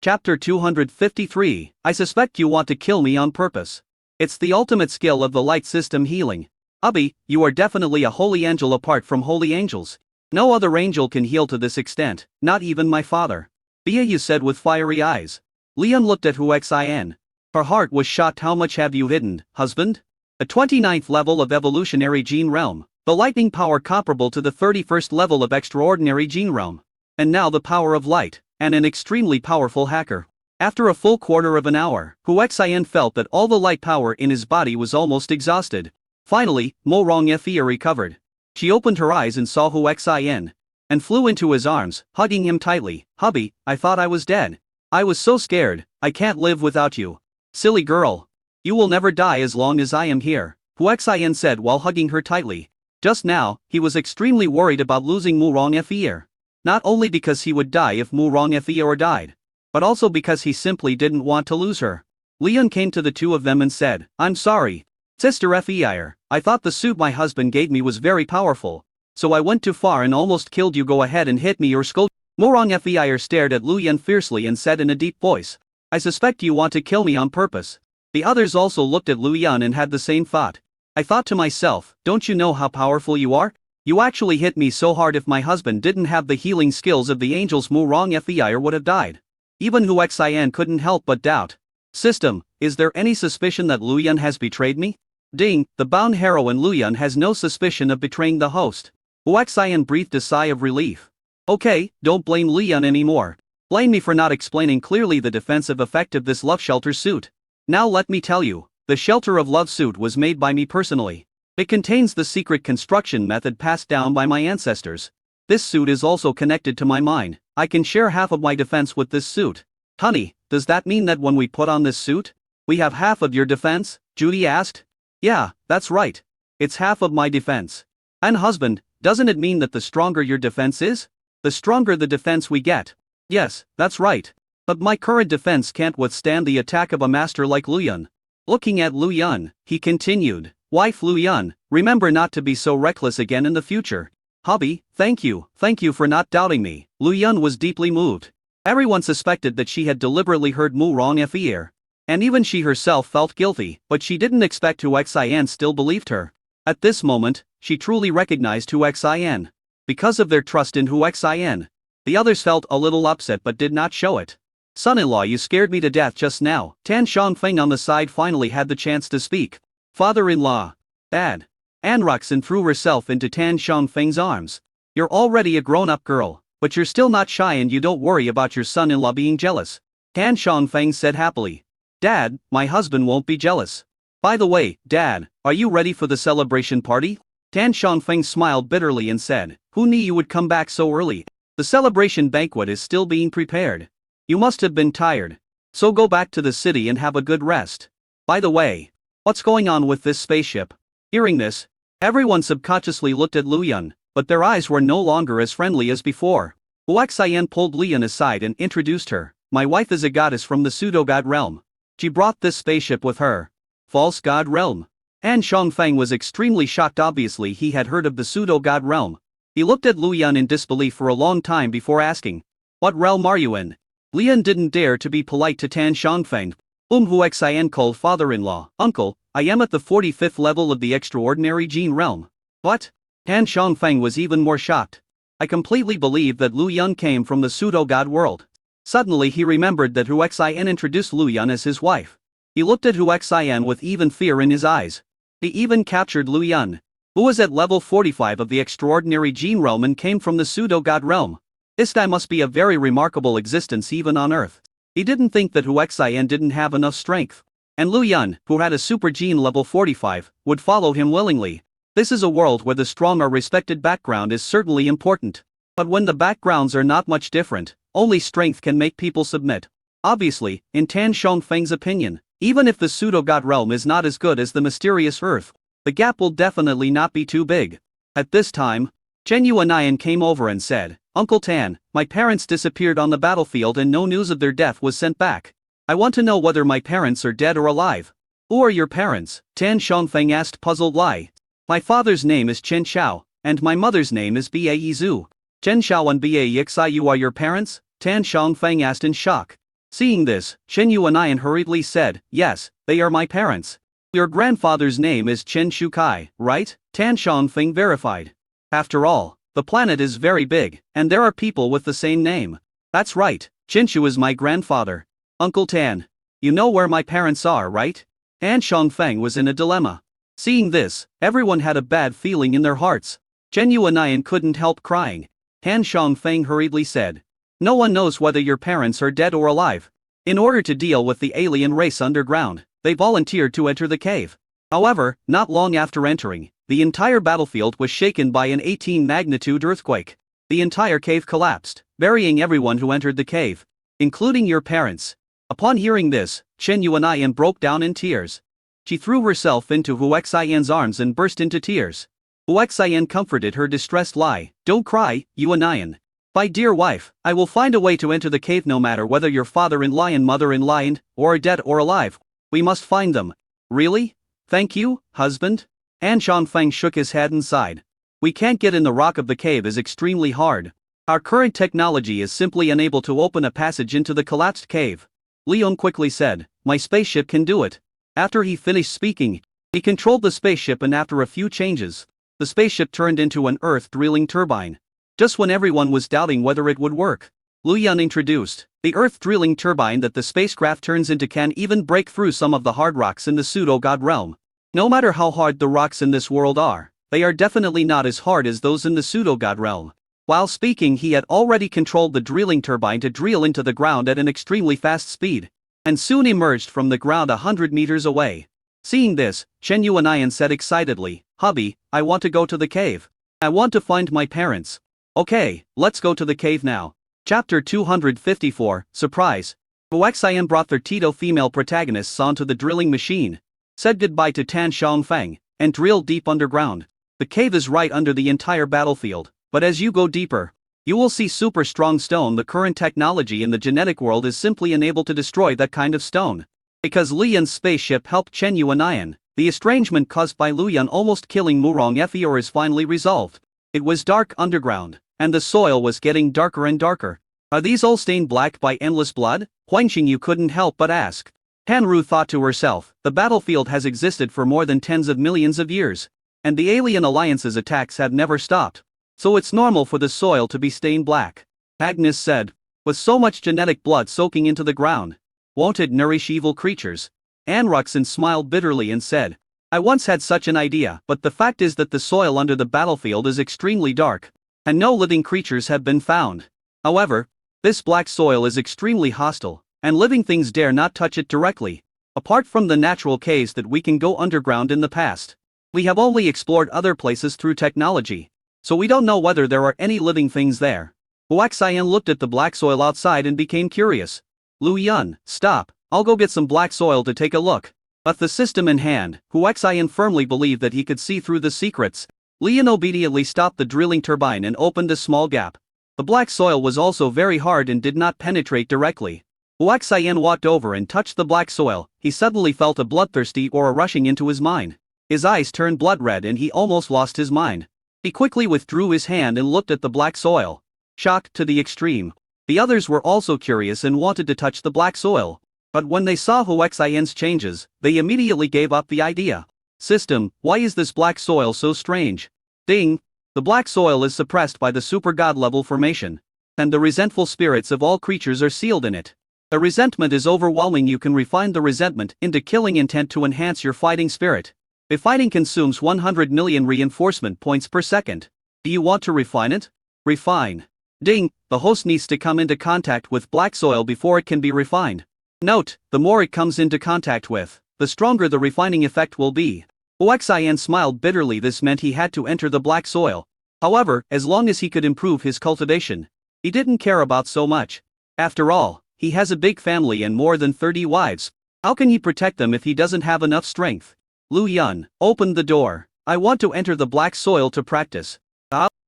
Chapter 253, I suspect you want to kill me on purpose. It's the ultimate skill of the light system healing. Abi, you are definitely a holy angel apart from holy angels. No other angel can heal to this extent, not even my father. Biayu said with fiery eyes. Leon looked at Huaxian. Her heart was shocked. How much have you hidden, husband? A 29th level of evolutionary gene realm, the lightning power comparable to the 31st level of extraordinary gene realm. And now the power of light, and an extremely powerful hacker. After a full quarter of an hour, Huaxian felt that all the light power in his body was almost exhausted. Finally, Murong Fer recovered. She opened her eyes and saw Huaxian, and flew into his arms, hugging him tightly. Hubby, I thought I was dead. I was so scared, I can't live without you. Silly girl. You will never die as long as I am here, Huaxian said while hugging her tightly. Just now, he was extremely worried about losing Murong Fer. Not only because he would die if Murong Fer died, but also because he simply didn't want to lose her. Leon came to the two of them and said, I'm sorry, Sister Fer, I thought the suit my husband gave me was very powerful, so I went too far and almost killed you. Go ahead and hit me or scold. Murong Fer stared at Lu Yun fiercely and said in a deep voice, I suspect you want to kill me on purpose. The others also looked at Lu Yun and had the same thought. I thought to myself, don't you know how powerful you are? You actually hit me so hard. If my husband didn't have the healing skills of the angels, Murong Fer would have died. Even Huaxian couldn't help but doubt. System, is there any suspicion that Lu Yun has betrayed me? Ding, the bound heroine Lu Yun has no suspicion of betraying the host. Huaxian breathed a sigh of relief. Okay, don't blame Lu Yun anymore. Blame me for not explaining clearly the defensive effect of this love shelter suit. Now let me tell you, the Shelter of Love suit was made by me personally. It contains the secret construction method passed down by my ancestors. This suit is also connected to my mind. I can share half of my defense with this suit. Honey, does that mean that when we put on this suit, we have half of your defense? Judy asked. Yeah, that's right. It's half of my defense. And husband, doesn't it mean that the stronger your defense is, the stronger the defense we get? Yes, that's right. But my current defense can't withstand the attack of a master like Lu Yun. Looking at Lu Yun, he continued, Wife Lu Yun, remember not to be so reckless again in the future. Hubby, thank you for not doubting me. Lu Yun was deeply moved. Everyone suspected that she had deliberately hurt Murong Fer. And even she herself felt guilty, but she didn't expect Huaxian still believed her. At this moment, she truly recognized Huaxian. Because of their trust in Huaxian, the others felt a little upset but did not show it. Son-in-law, you scared me to death just now. Tan Xiangfeng on the side finally had the chance to speak. Father-in-law. Dad. Ann Ruxin threw herself into Tan Xiangfeng's arms. You're already a grown-up girl. But you're still not shy and you don't worry about your son-in-law being jealous. Tan Xiangfeng said happily. Dad, my husband won't be jealous. By the way, Dad, are you ready for the celebration party? Tan Xiangfeng smiled bitterly and said, who knew you would come back so early? The celebration banquet is still being prepared. You must have been tired. So go back to the city and have a good rest. By the way, what's going on with this spaceship? Hearing this, everyone subconsciously looked at Lu Yun, but their eyes were no longer as friendly as before. Huaxian pulled Lu Yun aside and introduced her. My wife is a goddess from the pseudo-god realm. She brought this spaceship with her. False god realm. Tan Xiangfeng was extremely shocked. Obviously he had heard of the pseudo-god realm. He looked at Lu Yun in disbelief for a long time before asking, what realm are you in? Lu Yun didn't dare to be polite to Tan Xiangfeng. Huaxian called father-in-law, uncle, I am at the 45th level of the extraordinary gene realm. What? Tan Xiangfeng was even more shocked. I completely believe that Lu Yun came from the pseudo-god world. Suddenly he remembered that Huaxian introduced Lu Yun as his wife. He looked at Huaxian with even fear in his eyes. He even captured Lu Yun, who was at level 45 of the extraordinary gene realm and came from the pseudo-god realm. This guy must be a very remarkable existence even on Earth. He didn't think that Huaxian didn't have enough strength. And Lu Yun, who had a super gene level 45, would follow him willingly. This is a world where the strong or respected background is certainly important. But when the backgrounds are not much different, only strength can make people submit. Obviously, in Tan Xiangfeng's opinion, even if the pseudo-god realm is not as good as the mysterious Earth, the gap will definitely not be too big. At this time, Chen Yuanian came over and said, Uncle Tan, my parents disappeared on the battlefield and no news of their death was sent back. I want to know whether my parents are dead or alive. Who are your parents? Tan Xiangfeng asked, puzzled. Lie. My father's name is Chen Xiao, and my mother's name is Bae Zhu. Chen Xiao and Bae Yixai, you are your parents? Tan Xiangfeng asked in shock. Seeing this, Chen Yuanian hurriedly said, yes, they are my parents. Your grandfather's name is Chen Shukai, right? Tan Xiangfeng verified. After all, the planet is very big, and there are people with the same name. That's right, Qinshu is my grandfather. Uncle Tan, you know where my parents are, right? Tan Xiangfeng was in a dilemma. Seeing this, everyone had a bad feeling in their hearts. Chen Yuanian couldn't help crying. Tan Xiangfeng hurriedly said, no one knows whether your parents are dead or alive. In order to deal with the alien race underground, they volunteered to enter the cave. However, not long after entering, the entire battlefield was shaken by an 18-magnitude earthquake. The entire cave collapsed, burying everyone who entered the cave, including your parents. Upon hearing this, Chen Yuanian broke down in tears. She threw herself into Huaxian's arms and burst into tears. Huaxian comforted her distressed. Lie, don't cry, Yuanian. My dear wife, I will find a way to enter the cave no matter whether your father-in-law and mother-in-law are dead or alive. We must find them. Really? Thank you, husband? Tan Xiangfeng shook his head and sighed. We can't get in. The rock of the cave is extremely hard. Our current technology is simply unable to open a passage into the collapsed cave. Leon quickly said, my spaceship can do it. After he finished speaking, he controlled the spaceship and after a few changes, the spaceship turned into an earth drilling turbine. Just when everyone was doubting whether it would work, Lu Yun introduced, the earth drilling turbine that the spacecraft turns into can even break through some of the hard rocks in the pseudo-god realm. No matter how hard the rocks in this world are, they are definitely not as hard as those in the pseudo-god realm. While speaking, he had already controlled the drilling turbine to drill into the ground at an extremely fast speed, and soon emerged from the ground 100 meters away. Seeing this, Chen Yuanian said excitedly, hubby, I want to go to the cave. I want to find my parents. Okay, let's go to the cave now. Chapter 254, Surprise. Huaxian brought their Tito female protagonists onto the drilling machine, said goodbye to Tan Xiangfeng, and drilled deep underground. The cave is right under the entire battlefield, but as you go deeper, you will see super strong stone. The current technology in the genetic world is simply unable to destroy that kind of stone. Because Lu Yun's spaceship helped Chen Yuanian, the estrangement caused by Lu Yun almost killing Murong Ethior is finally resolved. It was dark underground, and the soil was getting darker and darker. Are these all stained black by endless blood? Huang Xingyu couldn't help but ask. Hanru thought to herself, the battlefield has existed for more than tens of millions of years, and the alien alliance's attacks have never stopped. So it's normal for the soil to be stained black. Agnes said, with so much genetic blood soaking into the ground, won't it nourish evil creatures? Anruxin smiled bitterly and said, I once had such an idea, but the fact is that the soil under the battlefield is extremely dark, and no living creatures have been found. However, this black soil is extremely hostile, and living things dare not touch it directly. Apart from the natural caves that we can go underground in the past, we have only explored other places through technology, so we don't know whether there are any living things there. Huaxian looked at the black soil outside and became curious. Lu Yun, stop, I'll go get some black soil to take a look. With the system in hand, Huaxian firmly believed that he could see through the secrets. Lian obediently stopped the drilling turbine and opened a small gap. The black soil was also very hard and did not penetrate directly. Huaxian walked over and touched the black soil. He suddenly felt a bloodthirsty aura rushing into his mind. His eyes turned blood red and he almost lost his mind. He quickly withdrew his hand and looked at the black soil. Shocked to the extreme. The others were also curious and wanted to touch the black soil. But when they saw Huaxian's changes, they immediately gave up the idea. System, why is this black soil so strange? Ding! The black soil is suppressed by the super god level formation, and the resentful spirits of all creatures are sealed in it. The resentment is overwhelming. You can refine the resentment into killing intent to enhance your fighting spirit. If fighting consumes 100 million reinforcement points per second, do you want to refine it? Refine. Ding! The host needs to come into contact with black soil before it can be refined. Note, the more it comes into contact with, the stronger the refining effect will be. Huaxian smiled bitterly. This meant he had to enter the black soil. However, as long as he could improve his cultivation, he didn't care about so much. After all, he has a big family and more than 30 wives. How can he protect them if he doesn't have enough strength? Lu Yun opened the door. I want to enter the black soil to practice.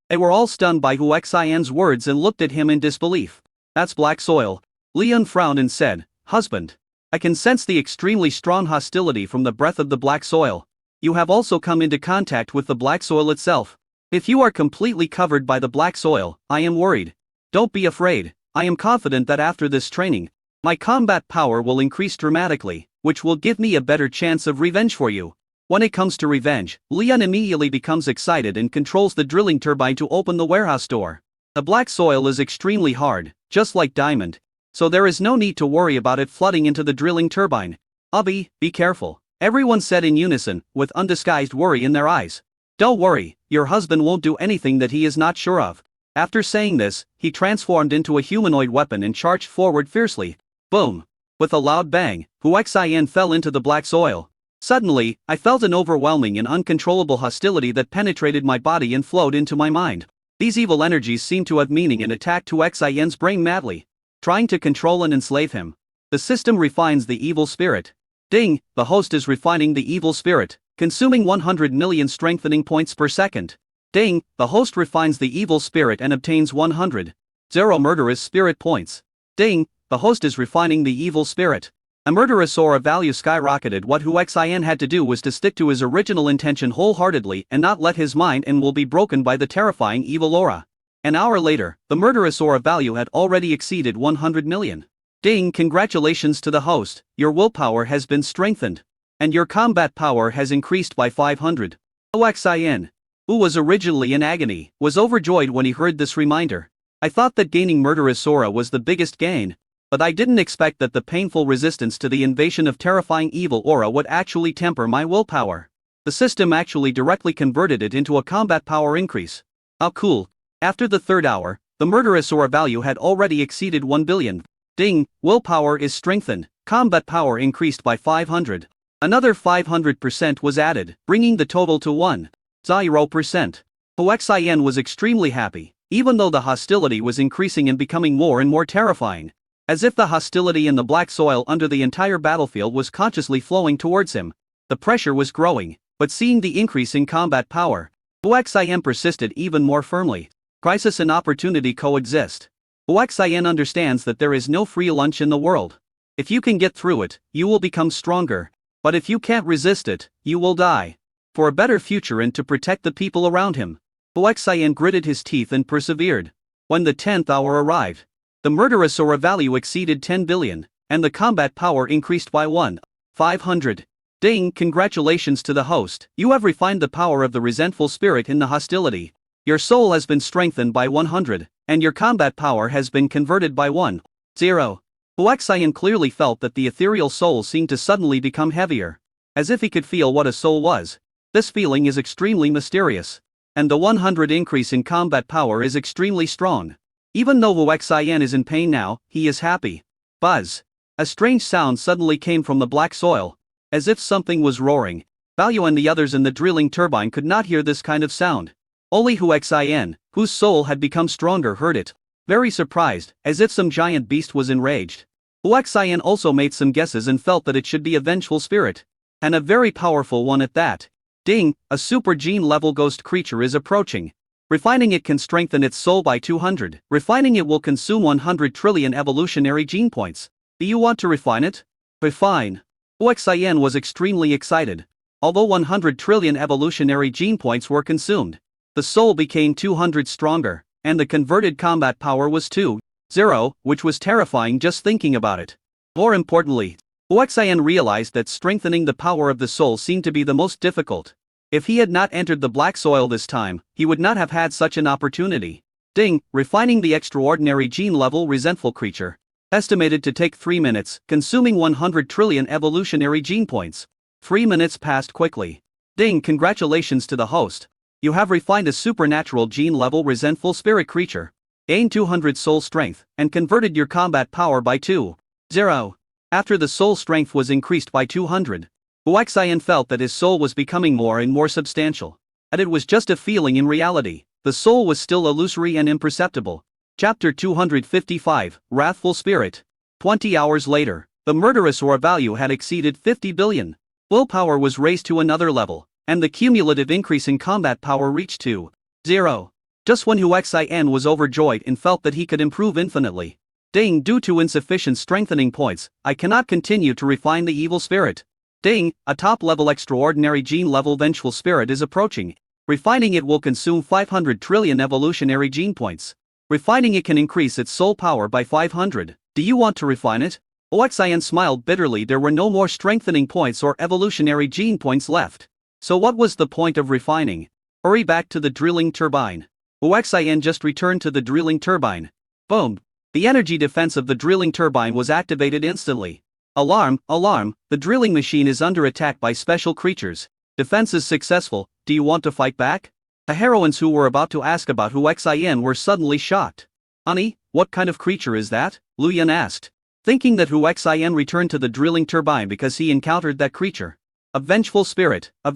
They were all stunned by Huaxian's words and looked at him in disbelief. That's black soil. Lu Yun frowned and said, Husband, I can sense the extremely strong hostility from the breath of the black soil. You have also come into contact with the black soil itself. If you are completely covered by the black soil, I am worried. Don't be afraid. I am confident that after this training, my combat power will increase dramatically, which will give me a better chance of revenge for you. When it comes to revenge, Lian immediately becomes excited and controls the drilling turbine to open the warehouse door. The black soil is extremely hard, just like diamond, so there is no need to worry about it flooding into the drilling turbine. Abi, be careful, everyone said in unison, with undisguised worry in their eyes. Don't worry, your husband won't do anything that he is not sure of. After saying this, he transformed into a humanoid weapon and charged forward fiercely. Boom! With a loud bang, Huaxian fell into the black soil. Suddenly, I felt an overwhelming and uncontrollable hostility that penetrated my body and flowed into my mind. These evil energies seemed to have meaning and attacked Huaxian's brain madly, trying to control and enslave him. The system refines the evil spirit. Ding! The host is refining the evil spirit, consuming 100 million strengthening points per second. Ding! The host refines the evil spirit and obtains 100. 0 murderous spirit points. Ding! The host is refining the evil spirit. A murderous aura value skyrocketed. What Huaxian had to do was to stick to his original intention wholeheartedly and not let his mind and will be broken by the terrifying evil aura. An hour later, the murderous aura value had already exceeded 100 million. Ding! Congratulations to the host, your willpower has been strengthened. And your combat power has increased by 500. Huaxian, who was originally in agony, was overjoyed when he heard this reminder. I thought that gaining murderous aura was the biggest gain, but I didn't expect that the painful resistance to the invasion of terrifying evil aura would actually temper my willpower. The system actually directly converted it into a combat power increase. How cool. After the third hour, the murderous aura value had already exceeded 1 billion. Ding! Willpower is strengthened, combat power increased by 500. Another 500% was added, bringing the total to 1,000%. Huaxian was extremely happy, even though the hostility was increasing and becoming more and more terrifying. As if the hostility in the black soil under the entire battlefield was consciously flowing towards him. The pressure was growing, but seeing the increase in combat power, Huaxian persisted even more firmly. Crisis and opportunity coexist. Huaxian understands that there is no free lunch in the world. If you can get through it, you will become stronger. But if you can't resist it, you will die. For a better future and to protect the people around him, Huaxian gritted his teeth and persevered. When the 10th hour arrived, the murderous aura value exceeded 10 billion, and the combat power increased by 1,500. Ding! Congratulations to the host, you have refined the power of the resentful spirit in the hostility. Your soul has been strengthened by 100, and your combat power has been converted by 1,000. Huaxian clearly felt that the ethereal soul seemed to suddenly become heavier, as if he could feel what a soul was. This feeling is extremely mysterious, and the 100 increase in combat power is extremely strong. Even though Huaxian is in pain now, he is happy. Buzz. A strange sound suddenly came from the black soil, as if something was roaring. Balyu and the others in the drilling turbine could not hear this kind of sound. Only Huaxian, whose soul had become stronger, heard it. Very surprised, as if some giant beast was enraged. Huaxian also made some guesses and felt that it should be a vengeful spirit. And a very powerful one at that. Ding, a super gene level ghost creature is approaching. Refining it can strengthen its soul by 200. Refining it will consume 100 trillion evolutionary gene points. Do you want to refine it? Refine. Huaxian was extremely excited. Although 100 trillion evolutionary gene points were consumed, the soul became 200 stronger, and the converted combat power was 2-0, which was terrifying just thinking about it. More importantly, Huaxian realized that strengthening the power of the soul seemed to be the most difficult. If he had not entered the black soil this time, he would not have had such an opportunity. Ding, refining the extraordinary gene level resentful creature. Estimated to take 3 minutes, consuming 100 trillion evolutionary gene points. 3 minutes passed quickly. Ding, congratulations to the host. You have refined a supernatural gene level resentful spirit creature. Gained 200 soul strength, and converted your combat power by 2-0. After the soul strength was increased by 200, Huaxian felt that his soul was becoming more and more substantial. And it was just a feeling in reality. The soul was still illusory and imperceptible. Chapter 255, Wrathful Spirit. 20 hours later, the murderous aura value had exceeded 50 billion. Willpower was raised to another level, and the cumulative increase in combat power reached 2-0. Just when Huaxian was overjoyed and felt that he could improve infinitely. Ding, due to insufficient strengthening points, I cannot continue to refine the evil spirit. Ding, a top-level extraordinary gene-level vengeful spirit is approaching. Refining it will consume 500 trillion evolutionary gene points. Refining it can increase its soul power by 500. Do you want to refine it? Huaxian smiled bitterly. There were no more strengthening points or evolutionary gene points left. So what was the point of refining? Hurry back to the drilling turbine. Huaxian just returned to the drilling turbine. Boom. The energy defense of the drilling turbine was activated instantly. Alarm, alarm, the drilling machine is under attack by special creatures. Defense is successful. Do you want to fight back? The heroines who were about to ask about Huaxian were suddenly shocked. Honey, what kind of creature is that? Lu Yan asked. Thinking that Huaxian returned to the drilling turbine because he encountered that creature. A vengeful spirit of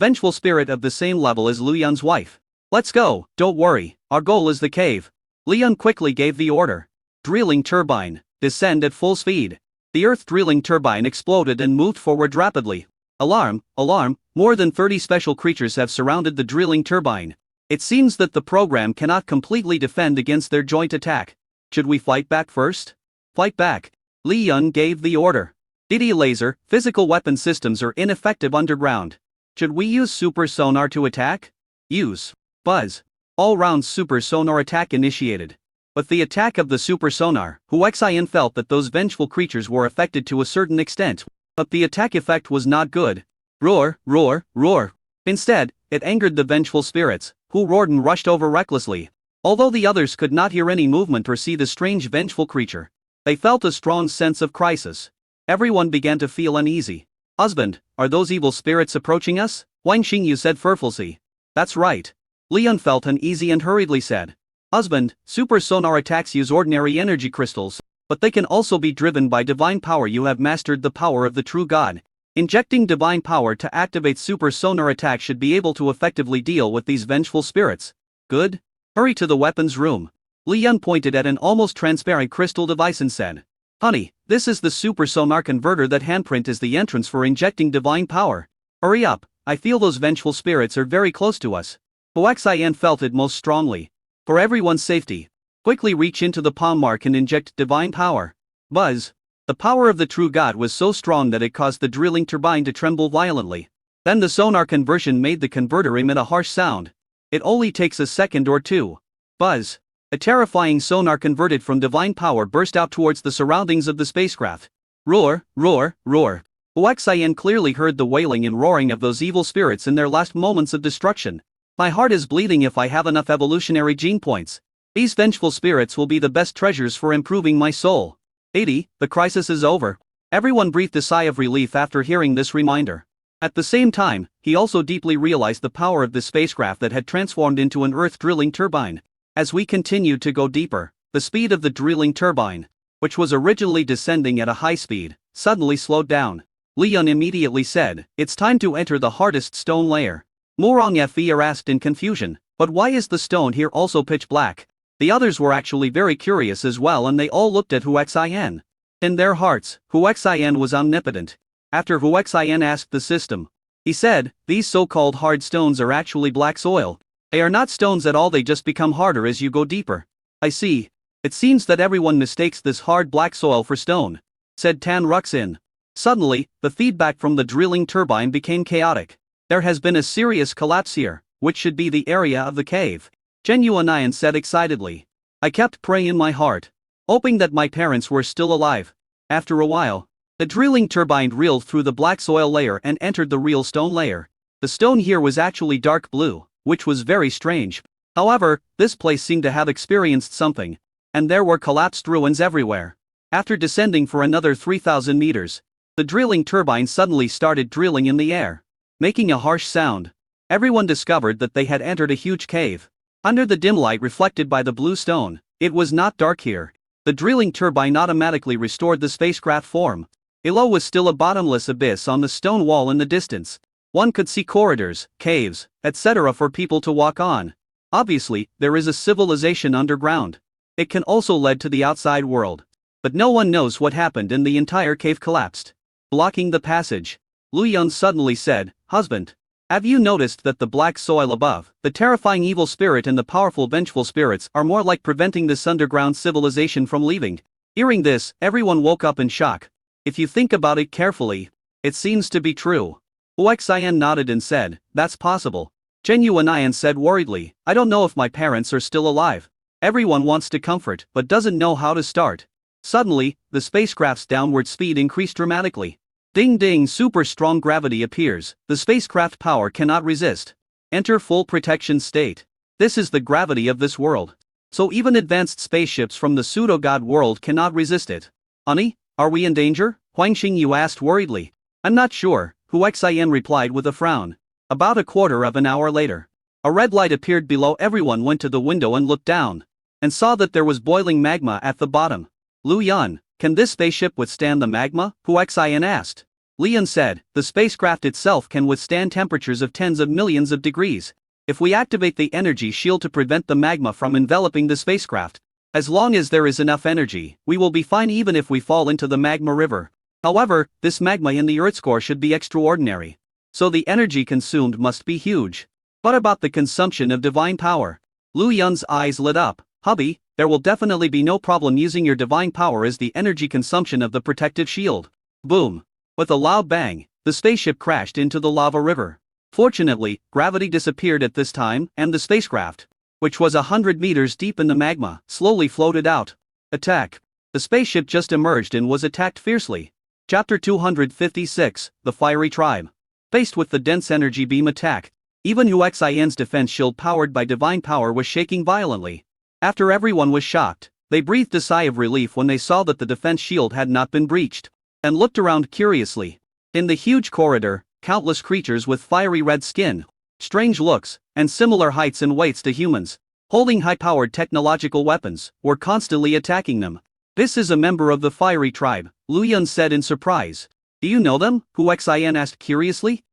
the same level as Lu Yan's wife. Let's go, don't worry, our goal is the cave. Lu Yan quickly gave the order. Drilling turbine, descend at full speed. The earth drilling turbine exploded and moved forward rapidly. Alarm, alarm, more than 30 special creatures have surrounded the drilling turbine. It seems that the program cannot completely defend against their joint attack. Should we fight back first? Fight back. Lu Yan gave the order. DD laser, physical weapon systems are ineffective underground. Should we use super sonar to attack? Use. Buzz. All-round super sonar attack initiated. With the attack of the super sonar, Huaxian felt that those vengeful creatures were affected to a certain extent, but the attack effect was not good. Roar, roar, roar. Instead, it angered the vengeful spirits, who roared and rushed over recklessly. Although the others could not hear any movement or see the strange vengeful creature, they felt a strong sense of crisis. Everyone began to feel uneasy. Husband, are those evil spirits approaching us? Wang Xingyu said fearfully. That's right. Lu Yan felt uneasy and hurriedly said. Husband, super sonar attacks use ordinary energy crystals, but they can also be driven by divine power. You have mastered the power of the true God. Injecting divine power to activate super sonar attack should be able to effectively deal with these vengeful spirits. Good. Hurry to the weapons room. Lu Yan pointed at an almost transparent crystal device and said. Honey, this is the super sonar converter. That handprint is the entrance for injecting divine power. Hurry up, I feel those vengeful spirits are very close to us. Huaxian felt it most strongly. For everyone's safety, quickly reach into the palm mark and inject divine power. Buzz. The power of the true God was so strong that it caused the drilling turbine to tremble violently. Then the sonar conversion made the converter emit a harsh sound. It only takes a second or two. Buzz. A terrifying sonar converted from divine power burst out towards the surroundings of the spacecraft. Roar, roar, roar. Huaxian clearly heard the wailing and roaring of those evil spirits in their last moments of destruction. My heart is bleeding. If I have enough evolutionary gene points, these vengeful spirits will be the best treasures for improving my soul. 80, the crisis is over. Everyone breathed a sigh of relief after hearing this reminder. At the same time, he also deeply realized the power of the spacecraft that had transformed into an earth drilling turbine. As we continued to go deeper, the speed of the drilling turbine, which was originally descending at a high speed, suddenly slowed down. Li Yun immediately said, "It's time to enter the hardest stone layer." Morong Fir asked in confusion, "But why is the stone here also pitch black?" The others were actually very curious as well, and they all looked at Huaxian. In their hearts, Huaxian was omnipotent. After Huaxian asked the system, he said, "These so-called hard stones are actually black soil. They are not stones at all, they just become harder as you go deeper." "I see. It seems that everyone mistakes this hard black soil for stone," said Tan Ruxin. Suddenly, the feedback from the drilling turbine became chaotic. "There has been a serious collapse here, which should be the area of the cave," Zhen Yuanian said excitedly. "I kept praying in my heart, hoping that my parents were still alive." After a while, the drilling turbine reeled through the black soil layer and entered the real stone layer. The stone here was actually dark blue, which was very strange. However, this place seemed to have experienced something, and there were collapsed ruins everywhere. After descending for another 3,000 meters, the drilling turbine suddenly started drilling in the air, making a harsh sound. Everyone discovered that they had entered a huge cave. Under the dim light reflected by the blue stone, it was not dark here. The drilling turbine automatically restored the spacecraft form. Below was still a bottomless abyss on the stone wall in the distance. One could see corridors, caves, etc. for people to walk on. Obviously, there is a civilization underground. It can also lead to the outside world. But no one knows what happened and the entire cave collapsed, blocking the passage. Lu Yun suddenly said, "Husband, have you noticed that the black soil above, the terrifying evil spirit and the powerful vengeful spirits are more like preventing this underground civilization from leaving?" Hearing this, everyone woke up in shock. If you think about it carefully, it seems to be true. Huaxian nodded and said, "That's possible." Zhen Yuanian said worriedly, "I don't know if my parents are still alive. Everyone wants to comfort but doesn't know how to start." Suddenly, the spacecraft's downward speed increased dramatically. Ding ding, super strong gravity appears, the spacecraft power cannot resist. Enter full protection state. This is the gravity of this world. So even advanced spaceships from the pseudo-god world cannot resist it. "Honey, are we in danger?" Huang Xingyu asked worriedly. "I'm not sure," Huaxian replied with a frown. About a quarter of an hour later, a red light appeared below. Everyone went to the window and looked down, and saw that there was boiling magma at the bottom. "Lu Yun, can this spaceship withstand the magma?" Huaxian asked. Li Yun said, "The spacecraft itself can withstand temperatures of tens of millions of degrees. If we activate the energy shield to prevent the magma from enveloping the spacecraft, as long as there is enough energy, we will be fine even if we fall into the magma river. However, this magma in the Earth's core should be extraordinary. So the energy consumed must be huge. What about the consumption of divine power?" Lu Yun's eyes lit up. "Hubby, there will definitely be no problem using your divine power as the energy consumption of the protective shield." Boom! With a loud bang, the spaceship crashed into the lava river. Fortunately, gravity disappeared at this time, and the spacecraft, which was 100 meters deep in the magma, slowly floated out. Attack! The spaceship just emerged and was attacked fiercely. Chapter 256, The Fiery Tribe. Faced with the dense energy beam attack, even Huaxian's defense shield powered by divine power was shaking violently. After everyone was shocked, they breathed a sigh of relief when they saw that the defense shield had not been breached, and looked around curiously. In the huge corridor, countless creatures with fiery red skin, strange looks, and similar heights and weights to humans, holding high-powered technological weapons, were constantly attacking them. "This is a member of the Fiery Tribe," Lu Yun said in surprise. "Do you know them?" Huaxian asked curiously.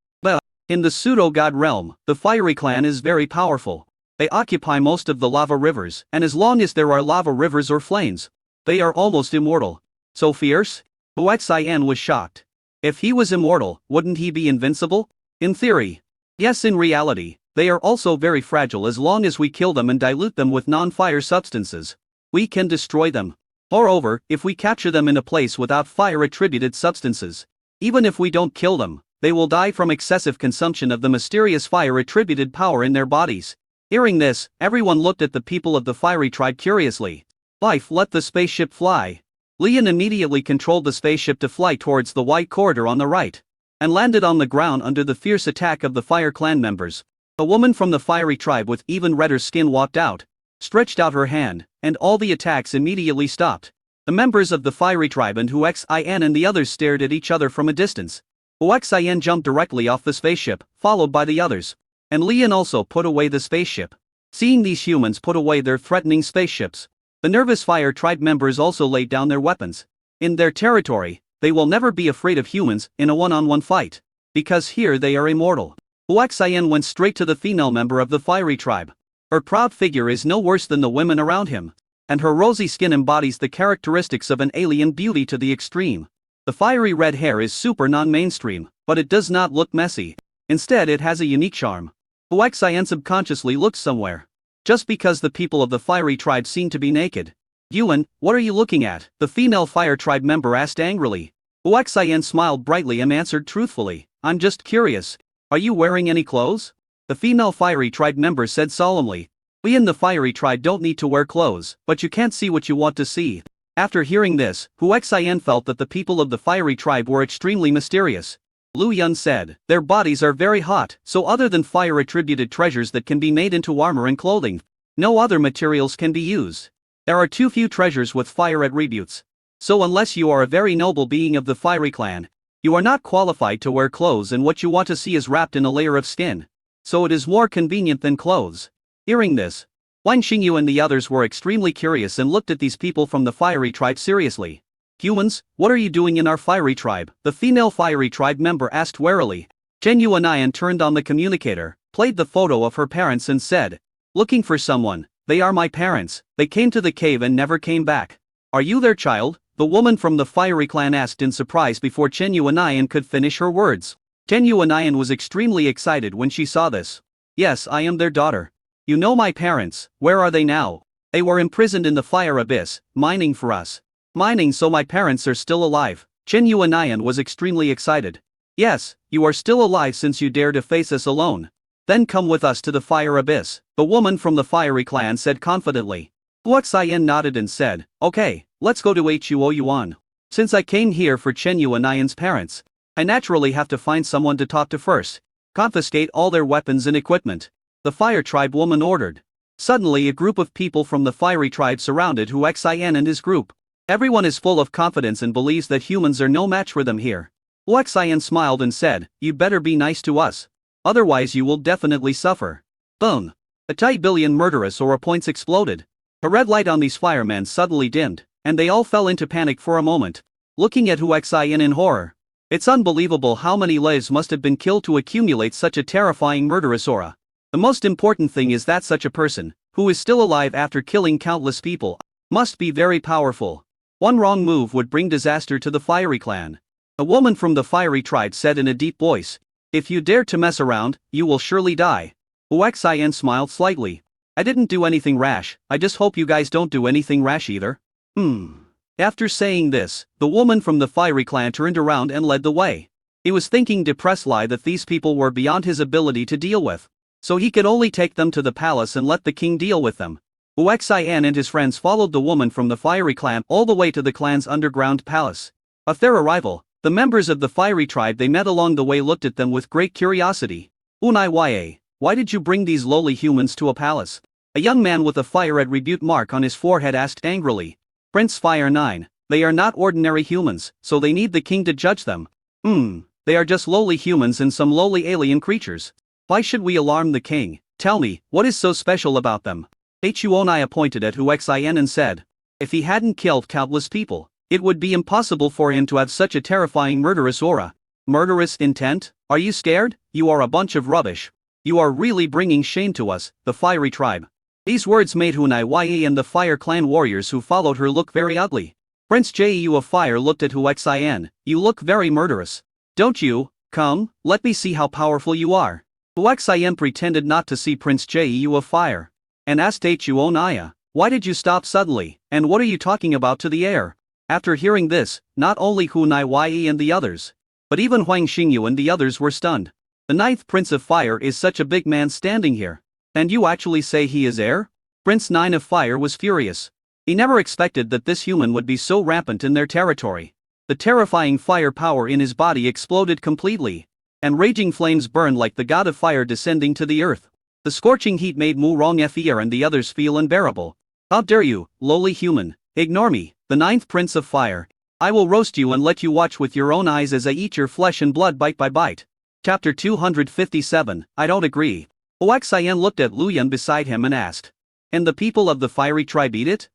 In the pseudo-god realm, the Fiery Clan is very powerful. They occupy most of the lava rivers, and as long as there are lava rivers or flames, they are almost immortal." "So fierce?" Huaxian was shocked. If he was immortal, wouldn't he be invincible? In theory. Yes, in reality, they are also very fragile. As long as we kill them and dilute them with non-fire substances, we can destroy them. Moreover, if we capture them in a place without fire-attributed substances, even if we don't kill them, they will die from excessive consumption of the mysterious fire-attributed power in their bodies. Hearing this, everyone looked at the people of the Fiery Tribe curiously. "Life, let the spaceship fly." Li Yun immediately controlled the spaceship to fly towards the white corridor on the right, and landed on the ground under the fierce attack of the Fire Clan members. A woman from the Fiery Tribe with even redder skin walked out, stretched out her hand, and all the attacks immediately stopped. The members of the Fiery Tribe and Huaxian and the others stared at each other from a distance. Huaxian jumped directly off the spaceship, followed by the others. And Li Yun also put away the spaceship. Seeing these humans put away their threatening spaceships, The nervous fire tribe members also laid down their weapons. In their territory, they will never be afraid of humans in a one-on-one fight, because here they are immortal. Huaxian went straight to the female member of the fiery tribe. Her proud figure is no worse than the women around him, and her rosy skin embodies the characteristics of an alien beauty to the extreme. The fiery red hair is super non-mainstream, but it does not look messy. Instead, it has a unique charm. Huaxian subconsciously looked somewhere. Just because the people of the fiery tribe seem to be naked. Yuan, what are you looking at? The female fire tribe member asked angrily. Huaxian smiled brightly and answered truthfully, I'm just curious. Are you wearing any clothes? The female fiery tribe member said solemnly. We in the fiery tribe don't need to wear clothes, but you can't see what you want to see. After hearing this, Huaxian felt that the people of the fiery tribe were extremely mysterious. Lu Yun said, their bodies are very hot, so other than fire-attributed treasures that can be made into armor and clothing, no other materials can be used. There are too few treasures with fire attributes. So unless you are a very noble being of the fiery clan, you are not qualified to wear clothes, and what you want to see is wrapped in a layer of skin. So it is more convenient than clothes. Hearing this, Wang Xingyu and the others were extremely curious and looked at these people from the fiery tribe seriously. Humans, what are you doing in our fiery tribe? The female fiery tribe member asked warily. Chen Yuanian turned on the communicator, played the photo of her parents and said, looking for someone. They are my parents. They came to the cave and never came back. Are you their child? The woman from the fiery clan asked in surprise before Chen Yuanian could finish her words. Chen Yuanian was extremely excited when she saw this. Yes, I am their daughter. You know my parents, where are they now? They were imprisoned in the fire abyss, mining for us. Mining, so my parents are still alive. Chen Yuanian was extremely excited. Yes, you are still alive since you dare to face us alone. Then come with us to the fire abyss, the woman from the fiery clan said confidently. Huaxian nodded and said, okay, let's go to Huo Yuan. Since I came here for Chen Yuanian's parents, I naturally have to find someone to talk to first. Confiscate all their weapons and equipment. The fire tribe woman ordered. Suddenly a group of people from the fiery tribe surrounded Huaxian and his group. Everyone is full of confidence and believes that humans are no match for them here. Huaxian smiled and said, you'd better be nice to us. Otherwise you will definitely suffer. Boom. A billion murderous aura points exploded. A red light on these firemen suddenly dimmed, and they all fell into panic for a moment, looking at Huaxian in horror. It's unbelievable how many lives must have been killed to accumulate such a terrifying murderous aura. The most important thing is that such a person, who is still alive after killing countless people, must be very powerful. One wrong move would bring disaster to the fiery clan. A woman from the fiery tribe said in a deep voice. If you dare to mess around, you will surely die. Huaxian smiled slightly. I didn't do anything rash, I just hope you guys don't do anything rash either. After saying this, the woman from the fiery clan turned around and led the way. He was thinking depressedly that these people were beyond his ability to deal with. So he could only take them to the palace and let the king deal with them. Huaxian and his friends followed the woman from the fiery clan all the way to the clan's underground palace. At their arrival, the members of the fiery tribe they met along the way looked at them with great curiosity. Unaiya, why did you bring these lowly humans to a palace? A young man with a fire attribute mark on his forehead asked angrily. Prince Fire 9, they are not ordinary humans, so they need the king to judge them. They are just lowly humans and some lowly alien creatures. Why should we alarm the king? Tell me, what is so special about them? Huonai pointed at Huaxian and said. If he hadn't killed countless people, it would be impossible for him to have such a terrifying murderous aura. Murderous intent? Are you scared? You are a bunch of rubbish. You are really bringing shame to us, the fiery tribe. These words made Hunaiya and the fire clan warriors who followed her look very ugly. Prince Ju of Fire looked at Huaxian. You look very murderous. Don't you? Come, let me see how powerful you are. Huaxian pretended not to see Prince Ju of Fire, and asked Huonaya, why did you stop suddenly, and what are you talking about to the air? After hearing this, not only Hunaiya and the others, but even Huang Xingyu and the others were stunned. The 9th Prince of Fire is such a big man standing here. And you actually say he is heir? Prince 9 of Fire was furious. He never expected that this human would be so rampant in their territory. The terrifying fire power in his body exploded completely, and raging flames burned like the god of fire descending to the earth. The scorching heat made Mu Rongfir and the others feel unbearable. How dare you, lowly human, ignore me, the 9th Prince of Fire. I will roast you and let you watch with your own eyes as I eat your flesh and blood bite by bite. Chapter 257, I don't agree. Huaxian looked at Lu Yun beside him and asked. And the people of the fiery tribe eat it?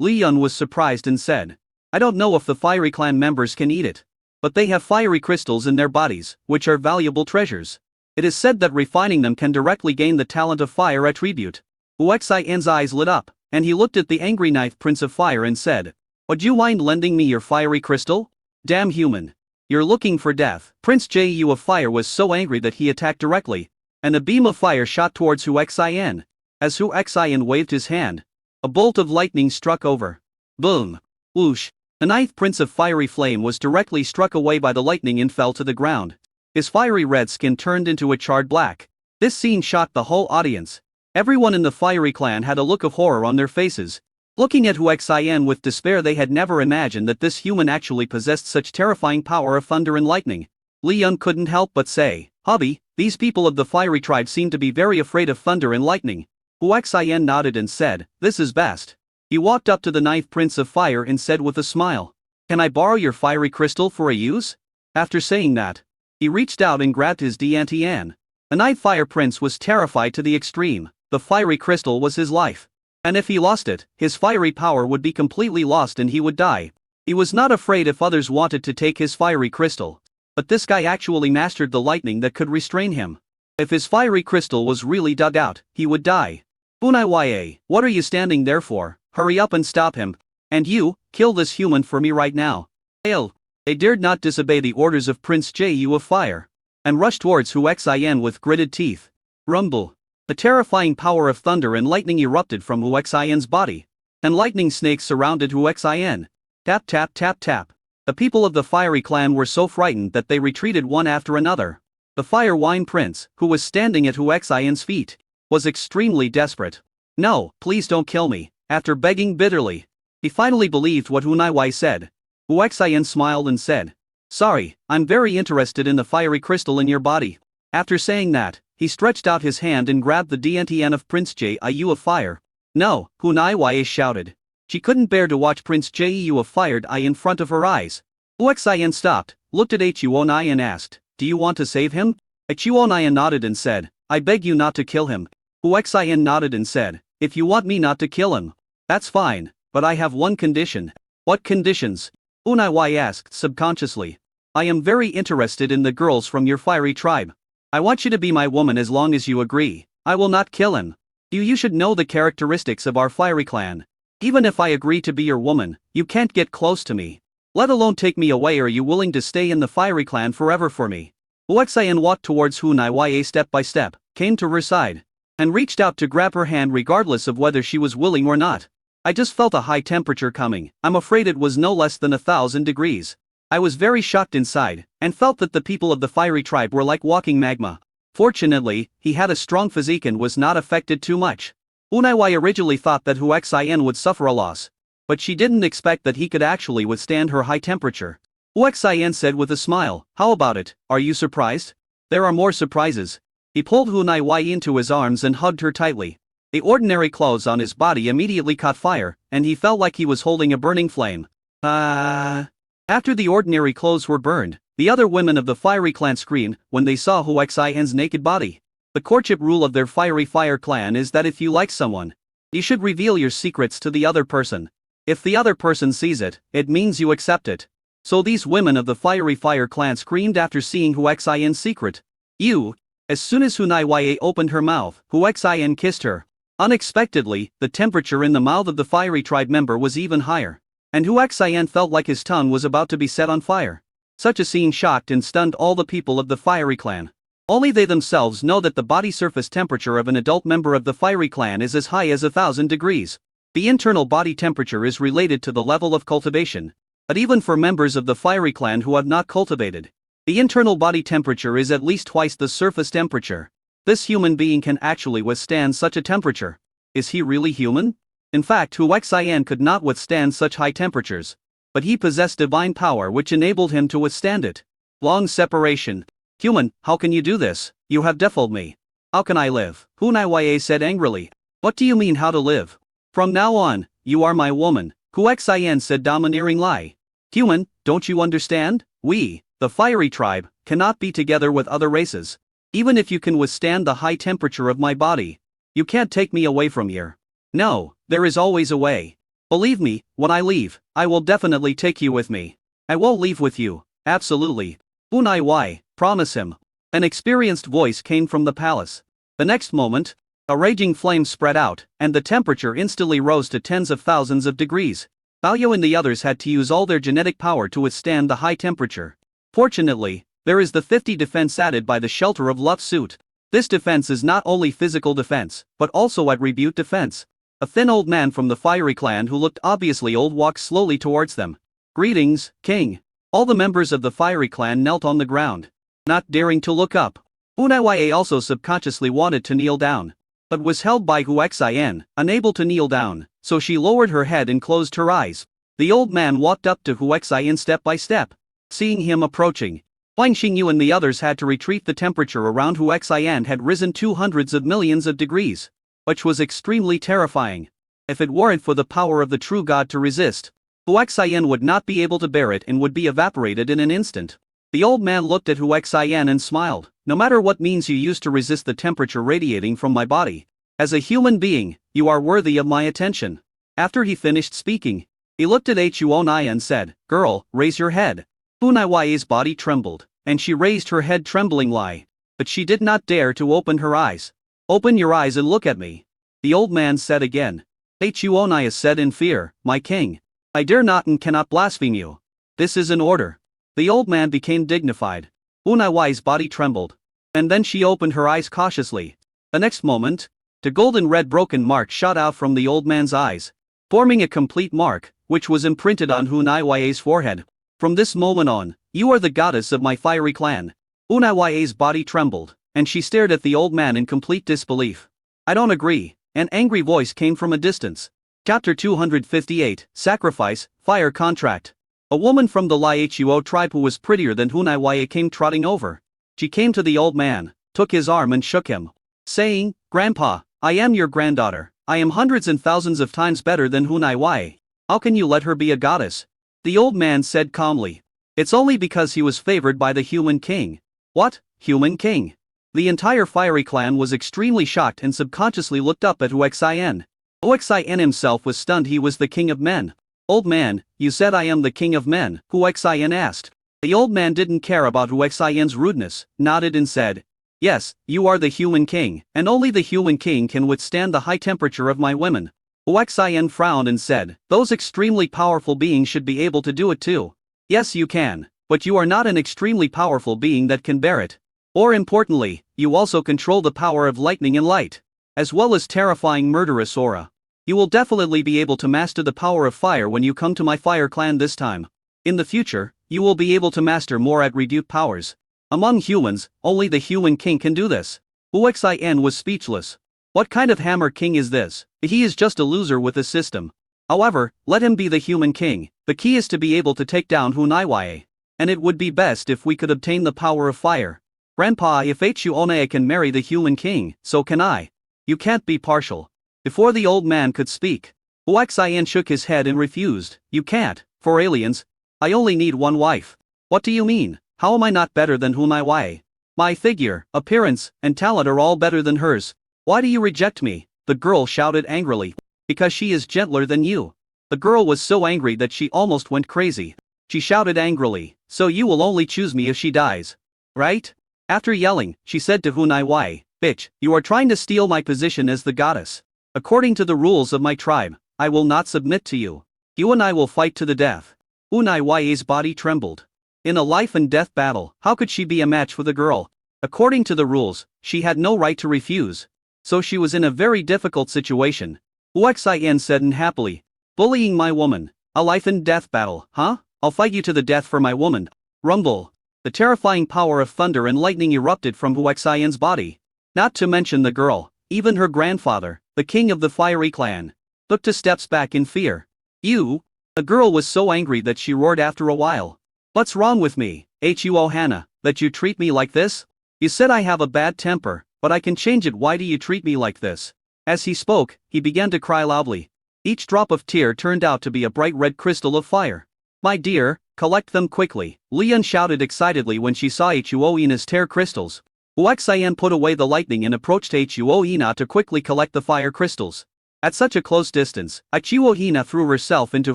Li Yun was surprised and said, I don't know if the fiery clan members can eat it. But they have fiery crystals in their bodies, which are valuable treasures. It is said that refining them can directly gain the talent of fire attribute. Hu Xian's eyes lit up, and he looked at the angry Ninth Prince of Fire and said, would you mind lending me your fiery crystal? Damn human. You're looking for death. Prince Ju of Fire was so angry that he attacked directly, and a beam of fire shot towards Hu Xian. As Hu Xian waved his hand, a bolt of lightning struck over. Boom. Whoosh. The Ninth Prince of Fiery Flame was directly struck away by the lightning and fell to the ground. His fiery red skin turned into a charred black. This scene shocked the whole audience. Everyone in the Fiery Clan had a look of horror on their faces. Looking at Hu Xian with despair, they had never imagined that this human actually possessed such terrifying power of thunder and lightning. Li Yun couldn't help but say, hubby, these people of the Fiery Tribe seem to be very afraid of thunder and lightning. Hu Xian nodded and said, this is best. He walked up to the Ninth Prince of Fire and said with a smile, can I borrow your fiery crystal for a use? After saying that, he reached out and grabbed his Diantian. The Ninth Fire Prince was terrified to the extreme. The fiery crystal was his life. And if he lost it, his fiery power would be completely lost and he would die. He was not afraid if others wanted to take his fiery crystal. But this guy actually mastered the lightning that could restrain him. If his fiery crystal was really dug out, he would die. Bunaiya, what are you standing there for? Hurry up and stop him. And you, kill this human for me right now. Hail! They dared not disobey the orders of Prince Ju of Fire, and rushed towards Hu Xian with gritted teeth. Rumble! The terrifying power of thunder and lightning erupted from Hu Xian's body, and lightning snakes surrounded Hu Xian. Tap tap tap tap. The people of the Fiery Clan were so frightened that they retreated one after another. The Fire Wine Prince, who was standing at Hu Xian's feet, was extremely desperate. No, please don't kill me. After begging bitterly, he finally believed what Hu Naiwei said. Hu Xian smiled and said, sorry, I'm very interested in the fiery crystal in your body. After saying that, he stretched out his hand and grabbed the Diantian of Prince Ju of Fire. No, Hu Naiwei shouted. She couldn't bear to watch Prince Ju of Fire die in front of her eyes. Hu Xian stopped, looked at Huonai and asked, do you want to save him? Huonai nodded and said, I beg you not to kill him. Hu Xian nodded and said, if you want me not to kill him, that's fine, but I have one condition. What conditions? Hu Naiwei asked subconsciously. I am very interested in the girls from your fiery tribe. I want you to be my woman as long as you agree. I will not kill him. You should know the characteristics of our fiery clan. Even if I agree to be your woman, you can't get close to me. Let alone take me away. Are you willing to stay in the fiery clan forever for me? Hu Xian walked towards Hu Naiwei step by step, came to her side, and reached out to grab her hand regardless of whether she was willing or not. I just felt a high temperature coming. I'm afraid it was no less than 1,000 degrees. I was very shocked inside, and felt that the people of the Fiery Tribe were like walking magma. Fortunately, he had a strong physique and was not affected too much. Hu Naiwei originally thought that Hu Xian would suffer a loss, but she didn't expect that he could actually withstand her high temperature. Hu Xian said with a smile, how about it, are you surprised? There are more surprises. He pulled Hu Naiwei into his arms and hugged her tightly. The ordinary clothes on his body immediately caught fire, and he felt like he was holding a burning flame. After the ordinary clothes were burned, the other women of the Fiery Clan screamed when they saw Hu Xian's naked body. The courtship rule of their Fiery Fire Clan is that if you like someone, you should reveal your secrets to the other person. If the other person sees it, it means you accept it. So these women of the Fiery Fire Clan screamed after seeing Hu Xian's secret. You! As soon as Hu Naiwei opened her mouth, Hu Xian kissed her. Unexpectedly, the temperature in the mouth of the Fiery Tribe member was even higher, and Hu Xian felt like his tongue was about to be set on fire. Such a scene shocked and stunned all the people of the Fiery Clan. Only they themselves know that the body surface temperature of an adult member of the Fiery Clan is as high as 1,000 degrees. The internal body temperature is related to the level of cultivation, but even for members of the Fiery Clan who have not cultivated, the internal body temperature is at least twice the surface temperature. This human being can actually withstand such a temperature. Is he really human? In fact, Hu Xian could not withstand such high temperatures, but he possessed divine power which enabled him to withstand it. Long separation. Human, how can you do this? You have defiled me. How can I live? Hu Naiwei said angrily. What do you mean how to live? From now on, you are my woman, Hu Xian said domineering lie. Human, don't you understand? We, the Fiery Tribe, cannot be together with other races. Even if you can withstand the high temperature of my body, you can't take me away from here. No, there is always a way. Believe me, when I leave, I will definitely take you with me. I won't leave with you, absolutely. Hunai Wai, promise him. An experienced voice came from the palace. The next moment, a raging flame spread out, and the temperature instantly rose to tens of thousands of degrees. Baoyu and the others had to use all their genetic power to withstand the high temperature. Fortunately, there is the 50 defense added by the shelter of Luft suit. This defense is not only physical defense, but also attribute defense. A thin old man from the fiery clan who looked obviously old walked slowly towards them. Greetings, King. All the members of the fiery clan knelt on the ground, not daring to look up. Hunai also subconsciously wanted to kneel down, but was held by Huaxian, unable to kneel down, so she lowered her head and closed her eyes. The old man walked up to Huaxian step by step. Seeing him approaching, Huang Xingyu and the others had to retreat. The temperature around Huaxian had risen to hundreds of millions of degrees, which was extremely terrifying. If it weren't for the power of the true god to resist, Huaxian would not be able to bear it and would be evaporated in an instant. The old man looked at Huaxian and smiled. No matter what means you use to resist the temperature radiating from my body, as a human being, you are worthy of my attention. After he finished speaking, he looked at Huonai and said, Girl, raise your head. Hunai's body trembled, and she raised her head tremblingly, but she did not dare to open her eyes. Open your eyes and look at me. The old man said again. Huonai said in fear, My king, I dare not and cannot blaspheme you. This is an order. The old man became dignified. Hunai's body trembled, and then she opened her eyes cautiously. The next moment, the golden red broken mark shot out from the old man's eyes, forming a complete mark, which was imprinted on Hunai's forehead. From this moment on, you are the goddess of my fiery clan. Hunai's body trembled, and she stared at the old man in complete disbelief. I don't agree. An angry voice came from a distance. Chapter 258, Sacrifice, Fire Contract. A woman from the Lihuo tribe who was prettier than Hunai came trotting over. She came to the old man, took his arm and shook him, saying, Grandpa, I am your granddaughter. I am hundreds and thousands of times better than Hunai. How can you let her be a goddess? The old man said calmly. It's only because he was favored by the human king. What, human king? The entire fiery clan was extremely shocked and subconsciously looked up at Huaxian. Huaxian himself was stunned. He was the king of men. Old man, you said I am the king of men, Huaxian asked. The old man didn't care about Huaxian's rudeness, nodded and said, Yes, you are the human king, and only the human king can withstand the high temperature of my women. Huaxian frowned and said, Those extremely powerful beings should be able to do it too. Yes you can, but you are not an extremely powerful being that can bear it. Or importantly, you also control the power of lightning and light, as well as terrifying murderous aura. You will definitely be able to master the power of fire when you come to my fire clan this time. In the future, you will be able to master more attribute powers. Among humans, only the human king can do this. Huaxian was speechless. What kind of hammer king is this? He is just a loser with a system. However, let him be the human king. The key is to be able to take down Hunai. And it would be best if we could obtain the power of fire. Grandpa, if Huonai can marry the human king, so can I. You can't be partial. Before the old man could speak, Huaxian shook his head and refused. You can't, for aliens. I only need one wife. What do you mean? How am I not better than Hunai? My figure, appearance, and talent are all better than hers. Why do you reject me? The girl shouted angrily. Because she is gentler than you. The girl was so angry that she almost went crazy. She shouted angrily, So you will only choose me if she dies. Right? After yelling, she said to Hunai, Bitch, you are trying to steal my position as the goddess. According to the rules of my tribe, I will not submit to you. You and I will fight to the death. Hunai's body trembled. In a life and death battle, how could she be a match for the girl? According to the rules, she had no right to refuse. So she was in a very difficult situation. Huaxian said unhappily, Bullying my woman. A life and death battle, huh? I'll fight you to the death for my woman. Rumble. The terrifying power of thunder and lightning erupted from Huaxian's body. Not to mention the girl, even her grandfather, the king of the fiery clan, took 2 steps back in fear. You? The girl was so angry that she roared after a while. What's wrong with me, Huohana, that you treat me like this? You said I have a bad temper, but I can change it. Why do you treat me like this? As he spoke, he began to cry loudly. Each drop of tear turned out to be a bright red crystal of fire. My dear, collect them quickly, Lian shouted excitedly when she saw Huoina's tear crystals. Huaxian put away the lightning and approached Huoina to quickly collect the fire crystals. At such a close distance, Ichiro Hina threw herself into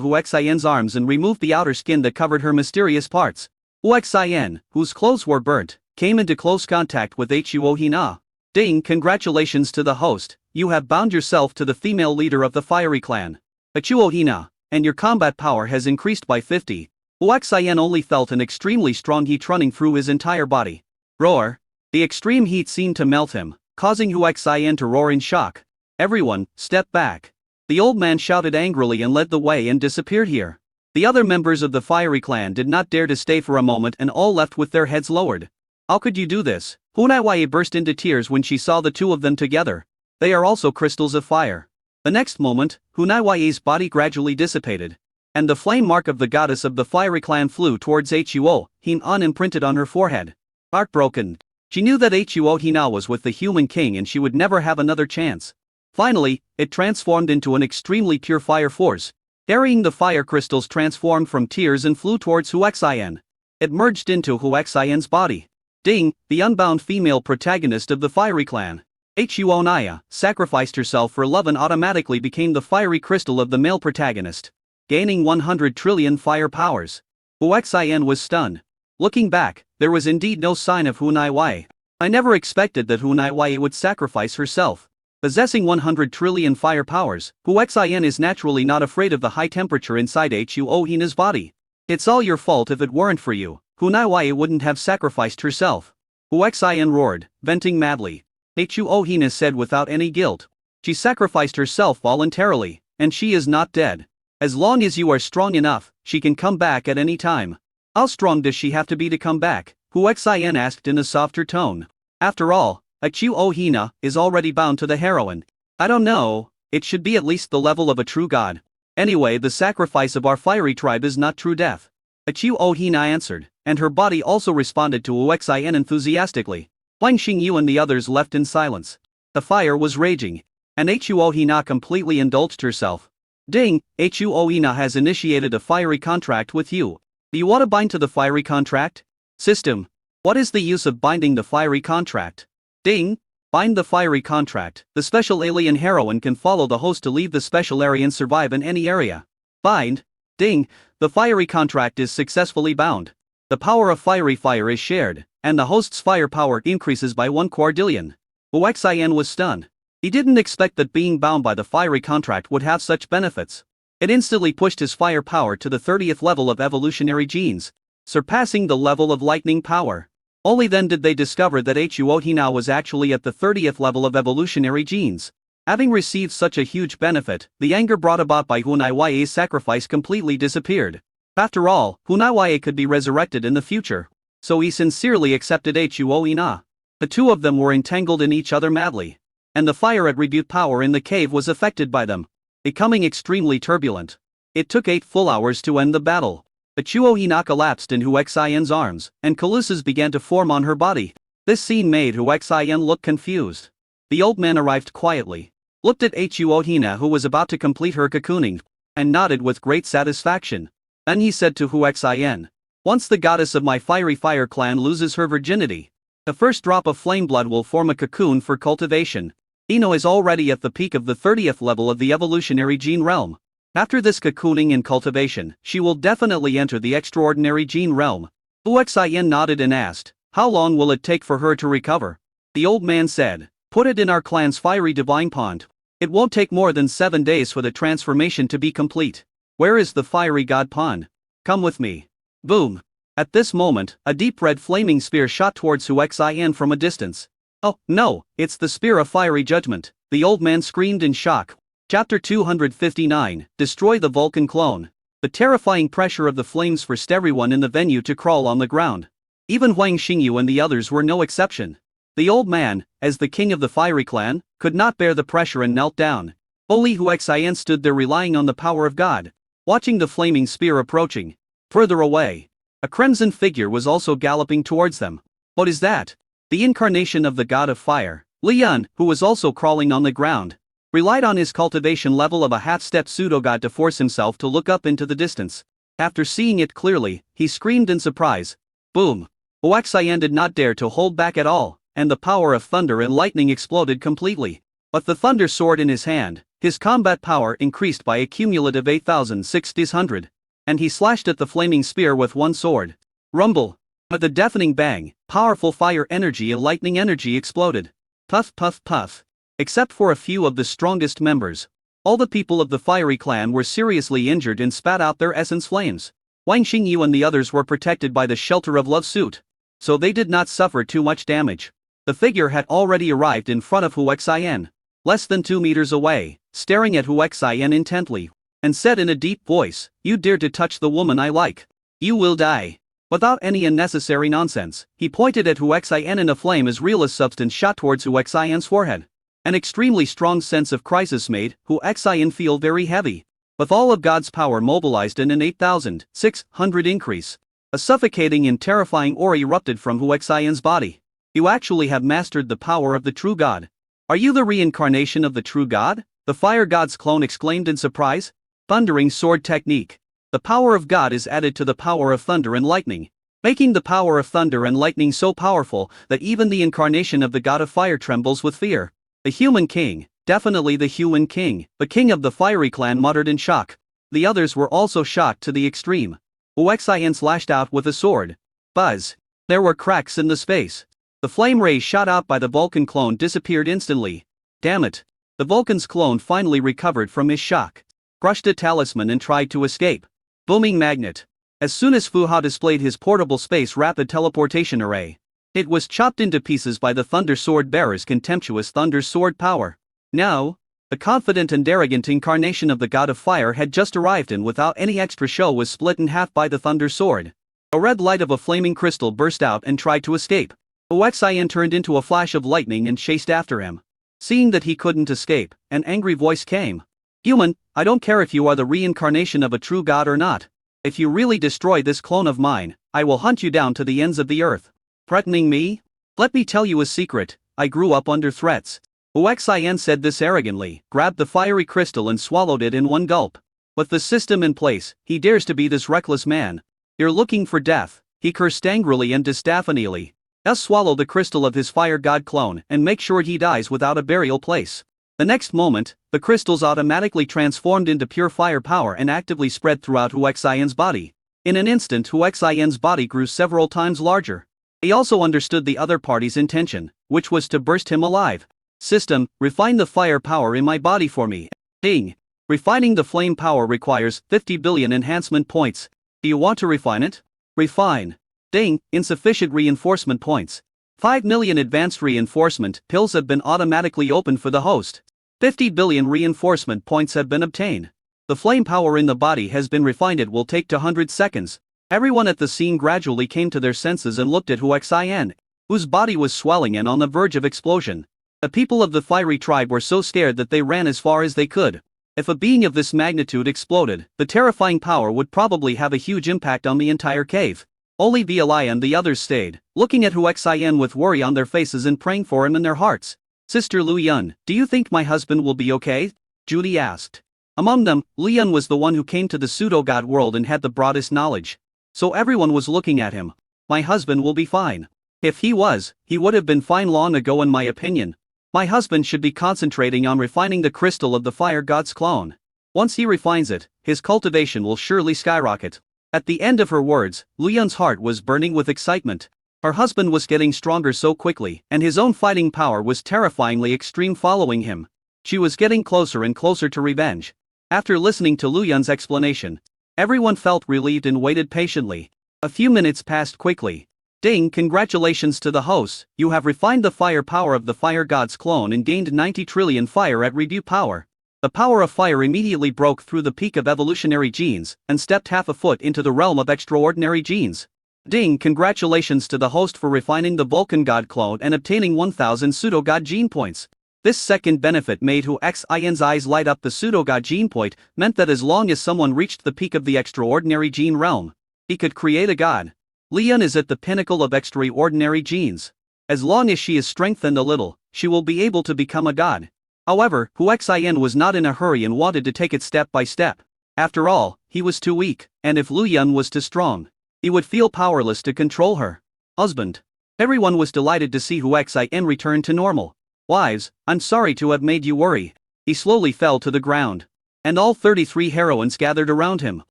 Huaxian's arms and removed the outer skin that covered her mysterious parts. Huaxian, whose clothes were burnt, came into close contact with Ichiro Hina. Ding, congratulations to the host, you have bound yourself to the female leader of the fiery clan. Ichiro Hina, and your combat power has increased by 50. Huaxian only felt an extremely strong heat running through his entire body. Roar! The extreme heat seemed to melt him, causing Huaxian to roar in shock. Everyone, step back. The old man shouted angrily and led the way and disappeared here. The other members of the fiery clan did not dare to stay for a moment and all left with their heads lowered. How could you do this? Hunaiwaye burst into tears when she saw the two of them together. They are also crystals of fire. The next moment, Hunaiwaye's body gradually dissipated, and the flame mark of the goddess of the fiery clan flew towards Ichiro Hina imprinted on her forehead. Heartbroken, she knew that Ichiro Hina was with the human king and she would never have another chance. Finally, it transformed into an extremely pure fire force. Carrying the fire crystals transformed from tears and flew towards Huaxian. It merged into Huaxian's body. Ding, the unbound female protagonist of the fiery clan. Ichiro Naya sacrificed herself for love and automatically became the fiery crystal of the male protagonist, gaining 100 trillion fire powers. Huaxian was stunned. Looking back, there was indeed no sign of Hunaiwaye. I never expected that Hunaiwaye would sacrifice herself. Possessing 100 trillion fire powers, Huaxian is naturally not afraid of the high temperature inside Ichiro Hina's body. It's all your fault. If it weren't for you, Hunaiwaye wouldn't have sacrificed herself. Huaxian roared, venting madly. Ichiro Hina said without any guilt. She sacrificed herself voluntarily, and she is not dead. As long as you are strong enough, she can come back at any time. How strong does she have to be to come back? Huaxian asked in a softer tone. After all, Ichiro Hina is already bound to the heroine. I don't know, it should be at least the level of a true god. Anyway, the sacrifice of our fiery tribe is not true death. Ichiro Hina answered, and her body also responded to Huaxian enthusiastically. Huang Xingyu and the others left in silence. The fire was raging, and Ichiro Hina completely indulged herself. Ding, Ichiro Hina has initiated a fiery contract with you. Do you want to bind to the fiery contract? System. What is the use of binding the fiery contract? Ding. Bind the fiery contract. The special alien heroine can follow the host to leave the special area and survive in any area. Bind. Ding. The fiery contract is successfully bound. The power of fiery fire is shared, and the host's fire power increases by 1 quadrillion. Huaxian was stunned. He didn't expect that being bound by the fiery contract would have such benefits. It instantly pushed his fire power to the 30th level of evolutionary genes, surpassing the level of lightning power. Only then did they discover that Ichiro Hina was actually at the 30th level of evolutionary genes. Having received such a huge benefit, the anger brought about by Hunaiwaye's sacrifice completely disappeared. After all, Hunaiwaye could be resurrected in the future, so he sincerely accepted Ichiro Hina. The two of them were entangled in each other madly, and the fire attribute power in the cave was affected by them, becoming extremely turbulent. It took 8 full hours to end the battle. Ichiro Hina collapsed in Huaxian's arms, and calluses began to form on her body. This scene made Huaxian look confused. The old man arrived quietly, looked at Ichiro Hina who was about to complete her cocooning, and nodded with great satisfaction. Then he said to Huaxian, once the goddess of my fiery fire clan loses her virginity, the first drop of flame blood will form a cocoon for cultivation. Ino is already at the peak of the 30th level of the evolutionary gene realm. After this cocooning and cultivation, she will definitely enter the extraordinary gene realm. Huaxian nodded and asked, how long will it take for her to recover? The old man said, put it in our clan's fiery divine pond. It won't take more than 7 days for the transformation to be complete. Where is the fiery god pond? Come with me. Boom. At this moment, a deep red flaming spear shot towards Huaxian from a distance. Oh, no, it's the spear of fiery judgment, the old man screamed in shock. Chapter 259, Destroy the Vulcan Clone. The terrifying pressure of the flames forced everyone in the venue to crawl on the ground. Even Huang Xingyu and the others were no exception. The old man, as the king of the fiery clan, could not bear the pressure and knelt down. Only Huaxian stood there relying on the power of God, watching the flaming spear approaching. Further away, a crimson figure was also galloping towards them. What is that? The incarnation of the god of fire. Lian, who was also crawling on the ground, relied on his cultivation level of a half-step pseudo-god to force himself to look up into the distance. After seeing it clearly, he screamed in surprise. Boom! Huaxian did not dare to hold back at all, and the power of thunder and lightning exploded completely. With the thunder sword in his hand, His combat power increased by a cumulative 8,600, and he slashed at the flaming spear with one sword. Rumble! With a deafening bang, powerful fire energy and lightning energy exploded. Puff puff puff. Except for a few of the strongest members, all the people of the fiery clan were seriously injured and spat out their essence flames. Wang Xingyu and the others were protected by the shelter of Love Suit, so they did not suffer too much damage. The figure had already arrived in front of Huaxian, less than 2 meters away, staring at Huaxian intently, and said in a deep voice, "You dare to touch the woman I like. You will die." Without any unnecessary nonsense, he pointed at Huaxian and a flame as real as substance shot towards Huaxian's forehead. An extremely strong sense of crisis made Huaxian feel very heavy. With all of God's power mobilized in an 8,600 increase, a suffocating and terrifying aura erupted from Huaxian's body. "You actually have mastered the power of the true God. Are you the reincarnation of the true God?" the fire god's clone exclaimed in surprise. Thundering sword technique. The power of God is added to the power of thunder and lightning, making the power of thunder and lightning so powerful that even the incarnation of the god of fire trembles with fear. The human king, definitely the human king, the king of the fiery clan muttered in shock. The others were also shocked to the extreme. Huaxian slashed out with a sword. Buzz! There were cracks in the space. The flame rays shot out by the Vulcan clone disappeared instantly. Damn it! The Vulcan's clone finally recovered from his shock, crushed a talisman and tried to escape. Booming magnet. As soon as Fu Hao displayed his portable space rapid teleportation array, it was chopped into pieces by the Thunder Sword Bearer's contemptuous Thunder Sword power. Now, the confident and arrogant incarnation of the god of fire had just arrived and without any extra show was split in half by the Thunder Sword. A red light of a flaming crystal burst out and tried to escape. Huaxian turned into a flash of lightning and chased after him. Seeing that he couldn't escape, an angry voice came. "Human, I don't care if you are the reincarnation of a true god or not. If you really destroy this clone of mine, I will hunt you down to the ends of the earth." Threatening me? Let me tell you a secret, I grew up under threats. Huaxian said this arrogantly, grabbed the fiery crystal and swallowed it in one gulp. With the system in place, he dares to be this reckless man. "You're looking for death," he cursed angrily and distaffanially. "Now swallow the crystal of his fire god clone and make sure he dies without a burial place." The next moment, the crystals automatically transformed into pure fire power and actively spread throughout Huaxian's body. In an instant, Huaxian's body grew several times larger. He also understood the other party's intention, which was to burst him alive. "System, refine the fire power in my body for me." Ding! Refining the flame power requires 50 billion enhancement points. Do you want to refine it? Refine. Ding! Insufficient reinforcement points. 5 million advanced reinforcement pills have been automatically opened for the host. 50 billion reinforcement points have been obtained. The flame power in the body has been refined. It will take 200 seconds. Everyone at the scene gradually came to their senses and looked at Huaxian, whose body was swelling and on the verge of explosion. The people of the fiery tribe were so scared that they ran as far as they could. If a being of this magnitude exploded, the terrifying power would probably have a huge impact on the entire cave. Only Viali and the others stayed, looking at Huaxian with worry on their faces and praying for him in their hearts. "Sister Lu Yun, do you think my husband will be okay?" Judy asked. Among them, Lu Yun was the one who came to the pseudo-god world and had the broadest knowledge. So everyone was looking at him. "My husband will be fine. If he was, he would have been fine long ago in my opinion. My husband should be concentrating on refining the crystal of the fire god's clone. Once he refines it, his cultivation will surely skyrocket." At the end of her words, Lu Yun's heart was burning with excitement. Her husband was getting stronger so quickly, and his own fighting power was terrifyingly extreme following him. She was getting closer and closer to revenge. After listening to Lu Yun's explanation, everyone felt relieved and waited patiently. A few minutes passed quickly. "Ding! Congratulations to the hosts, you have refined the fire power of the fire god's clone and gained 90 trillion fire at review power." The power of fire immediately broke through the peak of evolutionary genes and stepped half a foot into the realm of extraordinary genes. "Ding! Congratulations to the host for refining the Vulcan god clone and obtaining 1000 pseudo-god gene points." This second benefit made Huaxian's eyes light up. The pseudo-god gene point meant that as long as someone reached the peak of the extraordinary gene realm, he could create a god. Lu Yun is at the pinnacle of extraordinary genes. As long as she is strengthened a little, she will be able to become a god. However, Huaxian was not in a hurry and wanted to take it step by step. After all, he was too weak, and if Lu Yun was too strong, he would feel powerless to control her. Husband. Everyone was delighted to see Huaxian return to normal. "Wives, I'm sorry to have made you worry. he slowly fell to the ground. And all 33 heroines gathered around him.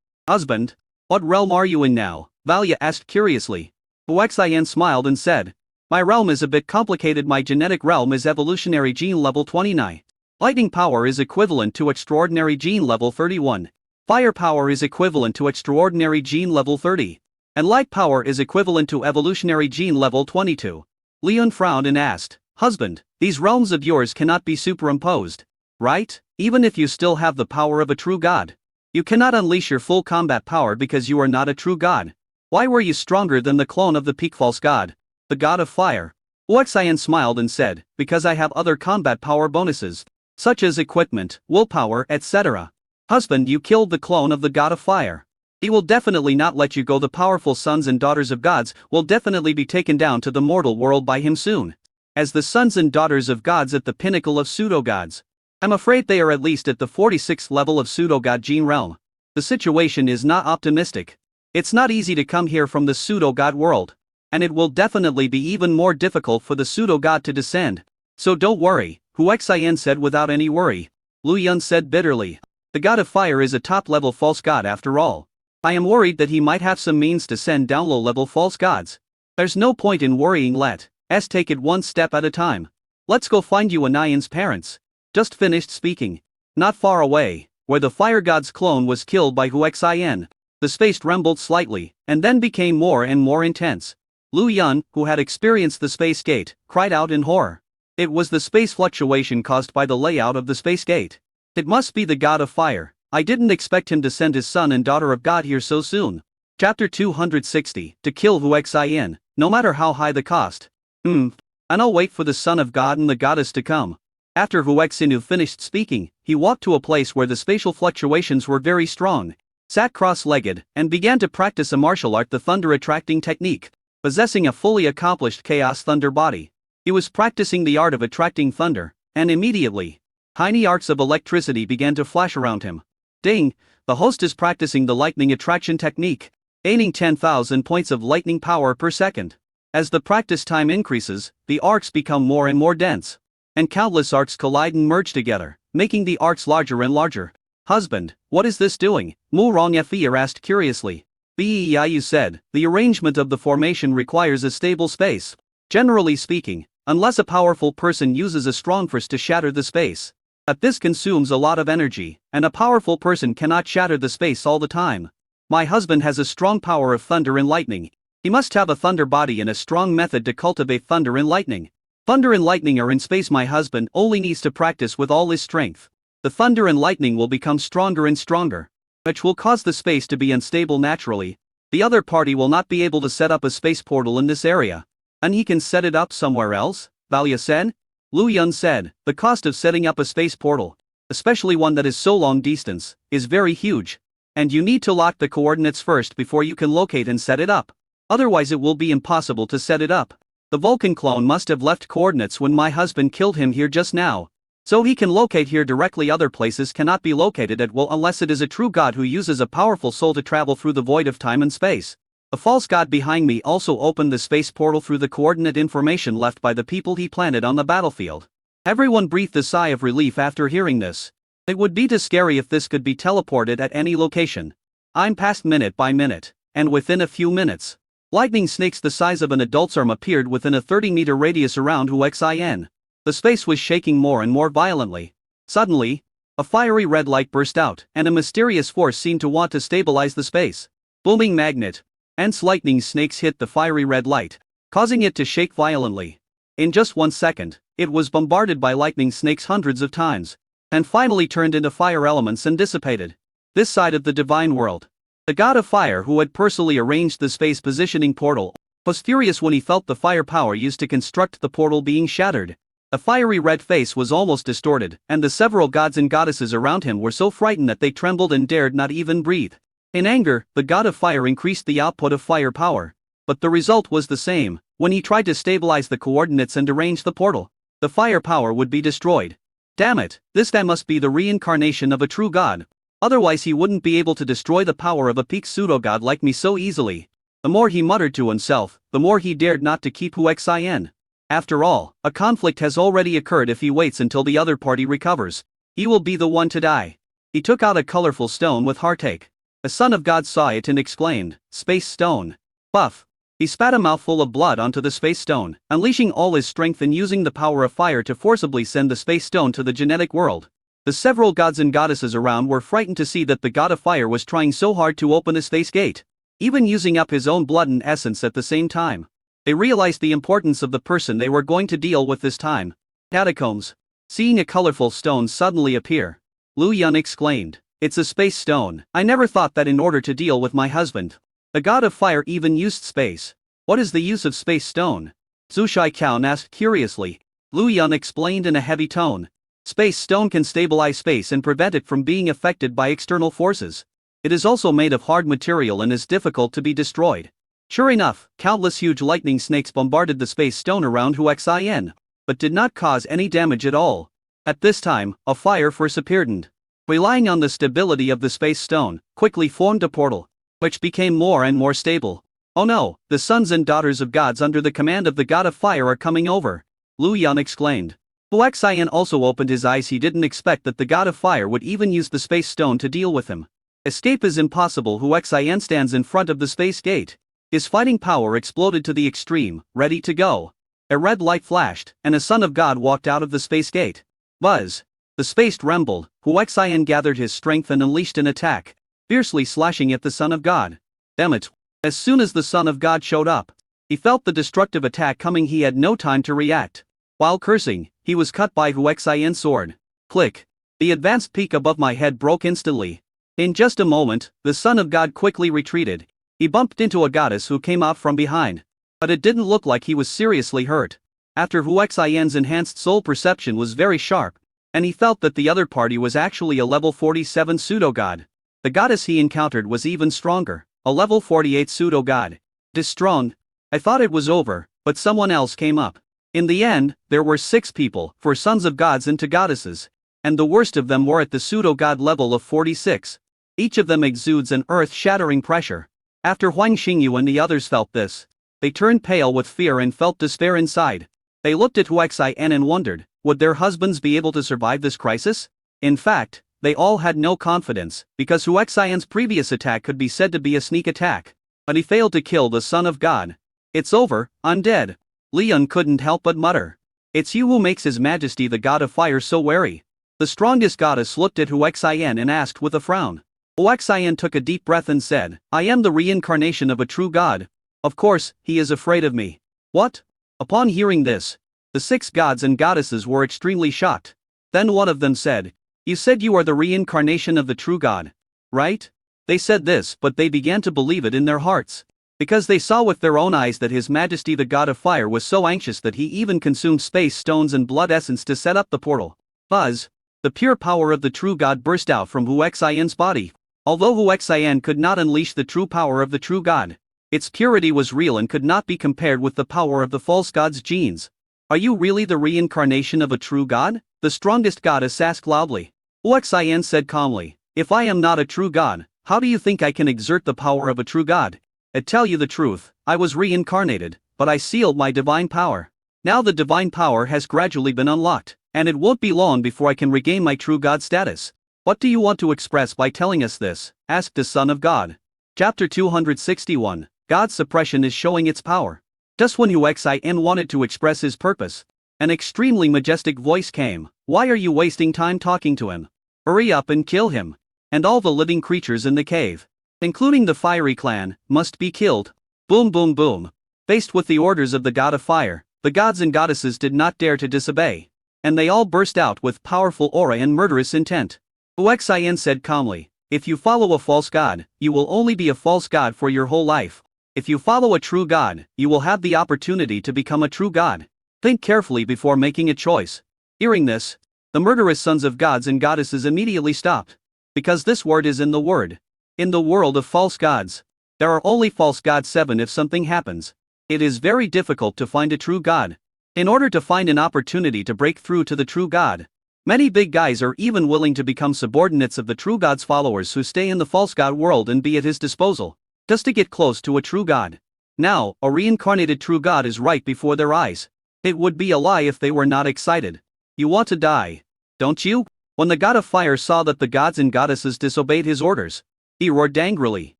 "Husband, what realm are you in now?" Valia asked curiously. Huaxian smiled and said, "My realm is a bit complicated. My genetic realm is evolutionary gene level 29. Lightning power is equivalent to extraordinary gene level 31. Fire power is equivalent to extraordinary gene level 30. And light power is equivalent to evolutionary gene level 22. Leon frowned and asked, "Husband, these realms of yours cannot be superimposed, right? Even if you still have the power of a true god. You cannot unleash your full combat power because you are not a true god. Why were you stronger than the clone of the peak false god, the god of fire?" Huaxian smiled and said, "Because I have other combat power bonuses, such as equipment, willpower, etc. Husband, you killed the clone of the god of fire. He will definitely not let you go. The powerful sons and daughters of gods will definitely be taken down to the mortal world by him soon. As the sons and daughters of gods at the pinnacle of pseudo-gods. I'm afraid they are at least at the 46th level of pseudo-god gene realm. The situation is not optimistic. It's not easy to come here from the pseudo-god world. And it will definitely be even more difficult for the pseudo-god to descend. So don't worry," Huaxian said without any worry. Lu Yun said bitterly, "The god of fire is a top-level false god after all. I am worried that he might have some means to send down low-level false gods. There's no point in worrying. Let's take it one step at a time. Let's go find Yuanian's parents." Just finished speaking. Not far away, where the fire god's clone was killed by Huaxian, the space trembled slightly, and then became more and more intense. Lu Yun, who had experienced the space gate, cried out in horror. It was the space fluctuation caused by the layout of the space gate. It must be the god of fire. I didn't expect him to send his son and daughter of God here so soon. Chapter 260, to kill Huaxian, no matter how high the cost. And I'll wait for the son of God and the goddess to come. After Huaxinu finished speaking, he walked to a place where the spatial fluctuations were very strong, sat cross-legged, and began to practice a martial art, the thunder-attracting technique. Possessing a fully accomplished chaos thunder body, he was practicing the art of attracting thunder, and immediately, tiny arcs of electricity began to flash around him. Ding! The host is practicing the lightning attraction technique, aiming 10,000 points of lightning power per second. As the practice time increases, the arcs become more and more dense. And countless arcs collide and merge together, making the arcs larger and larger. "Husband, what is this doing?" Mu Rongfei asked curiously. Beiyu said, "The arrangement of the formation requires a stable space. Generally speaking, unless a powerful person uses a strong force to shatter the space. But this consumes a lot of energy, and a powerful person cannot shatter the space all the time. My husband has a strong power of thunder and lightning. He must have a thunder body and a strong method to cultivate thunder and lightning. Thunder and lightning are in space. My husband only needs to practice with all his strength. The thunder and lightning will become stronger and stronger, which will cause the space to be unstable naturally. The other party will not be able to set up a space portal in this area. And he can set it up somewhere else," Valia said. Lu Yun said, "The cost of setting up a space portal, especially one that is so long distance, is very huge. And you need to lock the coordinates first before you can locate and set it up. Otherwise it will be impossible to set it up. The Vulcan clone must have left coordinates when my husband killed him here just now. So he can locate here directly. Other places cannot be located at will unless it is a true god who uses a powerful soul to travel through the void of time and space. The false god behind me also opened the space portal through the coordinate information left by the people he planted on the battlefield." Everyone breathed a sigh of relief after hearing this. It would be too scary if this could be teleported at any location. I'm past minute by minute, and within a few minutes, lightning snakes the size of an adult's arm appeared within a 30-meter radius around Huaxian. The space was shaking more and more violently. Suddenly, a fiery red light burst out, and a mysterious force seemed to want to stabilize the space. Booming magnet. Ants lightning snakes hit the fiery red light, causing it to shake violently. In just 1 second, it was bombarded by lightning snakes hundreds of times, and finally turned into fire elements and dissipated. This side of the divine world. The god of fire, who had personally arranged the space positioning portal, was furious when he felt the fire power used to construct the portal being shattered. The fiery red face was almost distorted, and the several gods and goddesses around him were so frightened that they trembled and dared not even breathe. In anger, the god of fire increased the output of fire power. But the result was the same. When he tried to stabilize the coordinates and arrange the portal, the fire power would be destroyed. Damn it, this guy must be the reincarnation of a true god. Otherwise he wouldn't be able to destroy the power of a peak pseudo-god like me so easily. The more he muttered to himself, the more he dared not to keep Huaxian. After all, a conflict has already occurred. If he waits until the other party recovers, You will be the one to die. He took out a colorful stone with heartache. A son of God saw it and exclaimed, "Space stone." Buff. He spat a mouthful of blood onto the space stone, unleashing all his strength and using the power of fire to forcibly send the space stone to the genetic world. The several gods and goddesses around were frightened to see that the god of fire was trying so hard to open the space gate, even using up his own blood and essence at the same time. They realized the importance of the person they were going to deal with this time. Catacombs. Seeing a colorful stone suddenly appear, Lu Yun exclaimed, "It's a space stone. I never thought that in order to deal with my husband, the god of fire even used space. What is the use of space stone?" Zhu Shiqiao asked curiously. Lu Yun explained in a heavy tone. Space stone can stabilize space and prevent it from being affected by external forces. It is also made of hard material and is difficult to be destroyed. Sure enough, countless huge lightning snakes bombarded the space stone around Huaxian, but did not cause any damage at all. At this time, a fire for Sephirdand, relying on the stability of the space stone, quickly formed a portal, which became more and more stable. "Oh no, the sons and daughters of gods under the command of the god of fire are coming over," Lu Yun exclaimed. Huaxian also opened his eyes. He didn't expect that the god of fire would even use the space stone to deal with him. Escape is impossible. Huaxian stands in front of the space gate. His fighting power exploded to the extreme, ready to go. A red light flashed, and a son of God walked out of the space gate. Buzz! The space trembled. Huaxian gathered his strength and unleashed an attack, fiercely slashing at the son of God. Damn it! As soon as the son of God showed up, he felt the destructive attack coming. He had no time to react. While cursing, he was cut by Huaxian's sword. Click! The advanced peak above my head broke instantly. In just a moment, the son of God quickly retreated. He bumped into a goddess who came out from behind, but it didn't look like he was seriously hurt. After Huaxian's enhanced soul perception was very sharp, and he felt that the other party was actually a level 47 pseudo-god. The goddess he encountered was even stronger, a level 48 pseudo-god. Strong. I thought it was over, but someone else came up. In the end, there were 6 people, 4 sons of gods and 2 goddesses, and the worst of them were at the pseudo-god level of 46. Each of them exudes an earth-shattering pressure. After Huang Xingyu and the others felt this, they turned pale with fear and felt despair inside. They looked at Huaxian and wondered, would their husbands be able to survive this crisis? In fact, they all had no confidence, because Huaxian's previous attack could be said to be a sneak attack. But he failed to kill the son of God. "It's over, I'm dead." Leon couldn't help but mutter. "It's you who makes His Majesty the God of Fire so wary." The strongest goddess looked at Huaxian and asked with a frown. Huaxian took a deep breath and said, "I am the reincarnation of a true god. Of course, he is afraid of me." "What?" Upon hearing this, the 6 gods and goddesses were extremely shocked. Then one of them said, "You said you are the reincarnation of the true god, right?" They said this, but they began to believe it in their hearts, because they saw with their own eyes that His Majesty the God of Fire was so anxious that he even consumed space stones and blood essence to set up the portal. Buzz! The pure power of the true god burst out from Huaxian's body. Although Huaxian could not unleash the true power of the true god, its purity was real and could not be compared with the power of the false god's genes. "Are you really the reincarnation of a true god?" the strongest goddess asked loudly. Huaxian said calmly, "If I am not a true god, how do you think I can exert the power of a true god? I tell you the truth, I was reincarnated, but I sealed my divine power. Now the divine power has gradually been unlocked, and it won't be long before I can regain my true god status." "What do you want to express by telling us this?" asked the Son of God. Chapter 261, God's suppression is showing its power. Just when Huaxian wanted to express his purpose, an extremely majestic voice came. "Why are you wasting time talking to him? Hurry up and kill him. And all the living creatures in the cave, including the fiery clan, must be killed." Boom boom boom. Faced with the orders of the god of fire, the gods and goddesses did not dare to disobey, and they all burst out with powerful aura and murderous intent. Huaxian said calmly, "If you follow a false god, you will only be a false god for your whole life. If you follow a true god, you will have the opportunity to become a true god. Think carefully before making a choice." Hearing this, the murderous sons of gods and goddesses immediately stopped, because this word is in the word. In the world of false gods, there are only false gods. 7 If something happens, it is very difficult to find a true god. In order to find an opportunity to break through to the true god, many big guys are even willing to become subordinates of the true god's followers who stay in the false god world and be at his disposal, just to get close to a true god. Now, a reincarnated true god is right before their eyes. It would be a lie if they were not excited. "You want to die, don't you?" When the god of fire saw that the gods and goddesses disobeyed his orders, he roared angrily.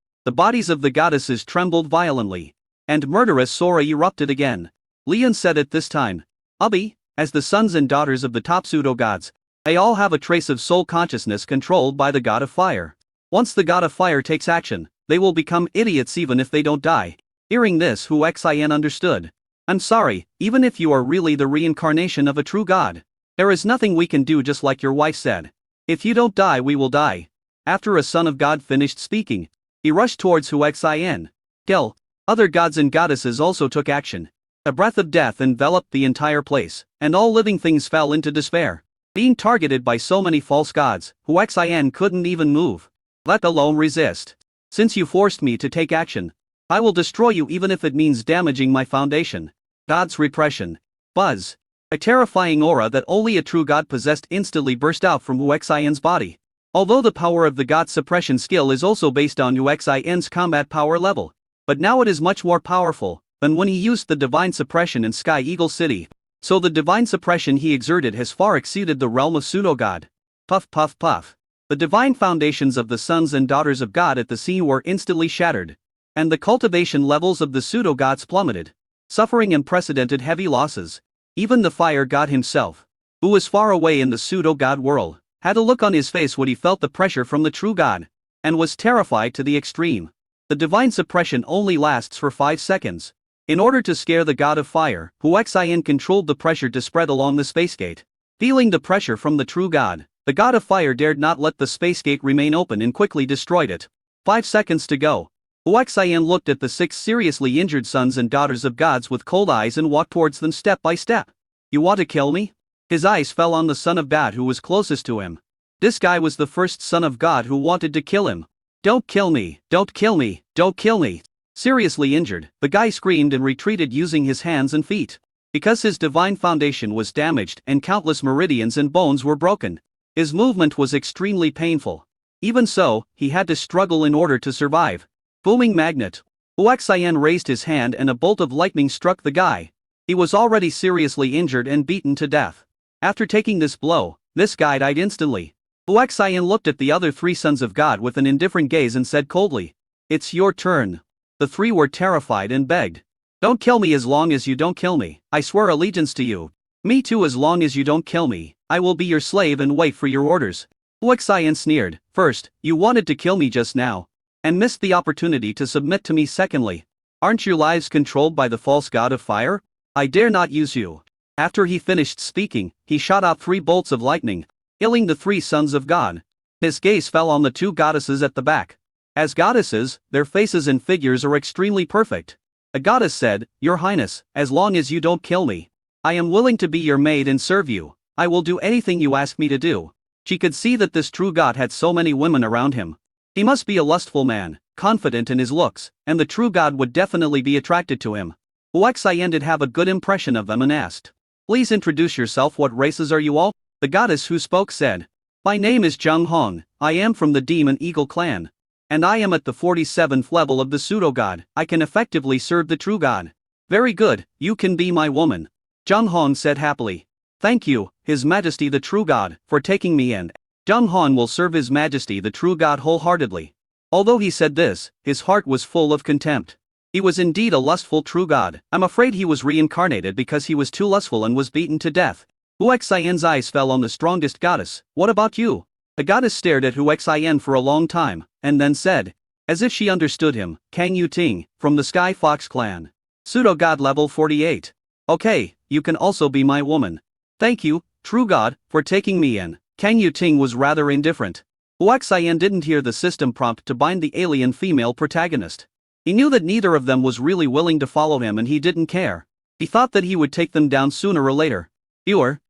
The bodies of the goddesses trembled violently, and murderous Sora erupted again. Leon said at this time, Ubbi, as the sons and daughters of the top pseudo-gods, they all have a trace of soul consciousness controlled by the god of fire. Once the god of fire takes action, they will become idiots even if they don't die. Hearing this, Huaxian understood. I'm sorry, even if you are really the reincarnation of a true god, there is nothing we can do, just like your wife said. If you don't die, we will die. After a son of God finished speaking, he rushed towards Huaxian. Kill. Other gods and goddesses also took action. A breath of death enveloped the entire place, and all living things fell into despair. Being targeted by so many false gods, Huaxian couldn't even move, let alone resist. Since you forced me to take action, I will destroy you even if it means damaging my foundation. God's repression. Buzz. A terrifying aura that only a true god possessed instantly burst out from Huaxian's body. Although the power of the god's suppression skill is also based on Huaxian's combat power level, but now it is much more powerful than when he used the divine suppression in Sky Eagle City. So the divine suppression he exerted has far exceeded the realm of pseudo-god. Puff puff puff. The divine foundations of the sons and daughters of God at the scene were instantly shattered, and the cultivation levels of the pseudo-gods plummeted, suffering unprecedented heavy losses. Even the fire god himself, who was far away in the pseudo-god world, had a look on his face when he felt the pressure from the true god, and was terrified to the extreme. The divine suppression only lasts for 5 seconds. In order to scare the god of fire, Huaxian controlled the pressure to spread along the space gate. Feeling the pressure from the true god, the god of fire dared not let the space gate remain open and quickly destroyed it. 5 seconds to go. Huaxian looked at the 6 seriously injured sons and daughters of gods with cold eyes and walked towards them step by step. You want to kill me? His eyes fell on the son of God who was closest to him. This guy was the first son of God who wanted to kill him. Don't kill me, don't kill me, don't kill me. Seriously injured, the guy screamed and retreated using his hands and feet. Because his divine foundation was damaged and countless meridians and bones were broken, his movement was extremely painful. Even so, he had to struggle in order to survive. Booming magnet. Huaxian raised his hand and a bolt of lightning struck the guy. He was already seriously injured and beaten to death. After taking this blow, this guy died instantly. Huaxian looked at the other 3 sons of God with an indifferent gaze and said coldly, "It's your turn." The 3 were terrified and begged, "Don't kill me. As long as you don't kill me, I swear allegiance to you." "Me too. As long as you don't kill me, I will be your slave and wait for your orders." Huaxian sneered, "First, you wanted to kill me just now, and missed the opportunity to submit to me. Secondly, aren't your lives controlled by the false god of fire? I dare not use you." After he finished speaking, he shot out 3 bolts of lightning, killing the 3 sons of God. His gaze fell on the 2 goddesses at the back. As goddesses, their faces and figures are extremely perfect. A goddess said, "Your Highness, as long as you don't kill me, I am willing to be your maid and serve you. I will do anything you ask me to do." She could see that this true god had so many women around him. He must be a lustful man, confident in his looks, and the true god would definitely be attracted to him. Huaxian did have a good impression of them and asked, "Please introduce yourself. What races are you all?" The goddess who spoke said, "My name is Zheng Hong, I am from the Demon Eagle clan. And I am at the 47th level of the pseudo-god. I can effectively serve the true god." "Very good, you can be my woman," Zheng Hong said happily. "Thank you, His Majesty the true god, for taking me in." Zheng Hong will serve His Majesty the true god wholeheartedly. Although he said this, his heart was full of contempt. He was indeed a lustful true god. I'm afraid he was reincarnated because he was too lustful and was beaten to death. Huaxian's eyes fell on the strongest goddess. "What about you?" The goddess stared at Huaxian for a long time, and then said, as if she understood him, "Kang Yuting, from the Sky Fox clan. Pseudo-god level 48. Okay, you can also be my woman." "Thank you, true god, for taking me in." Kang Yuting was rather indifferent. Huaxian didn't hear the system prompt to bind the alien female protagonist. He knew that neither of them was really willing to follow him and he didn't care. He thought that he would take them down sooner or later. Pure.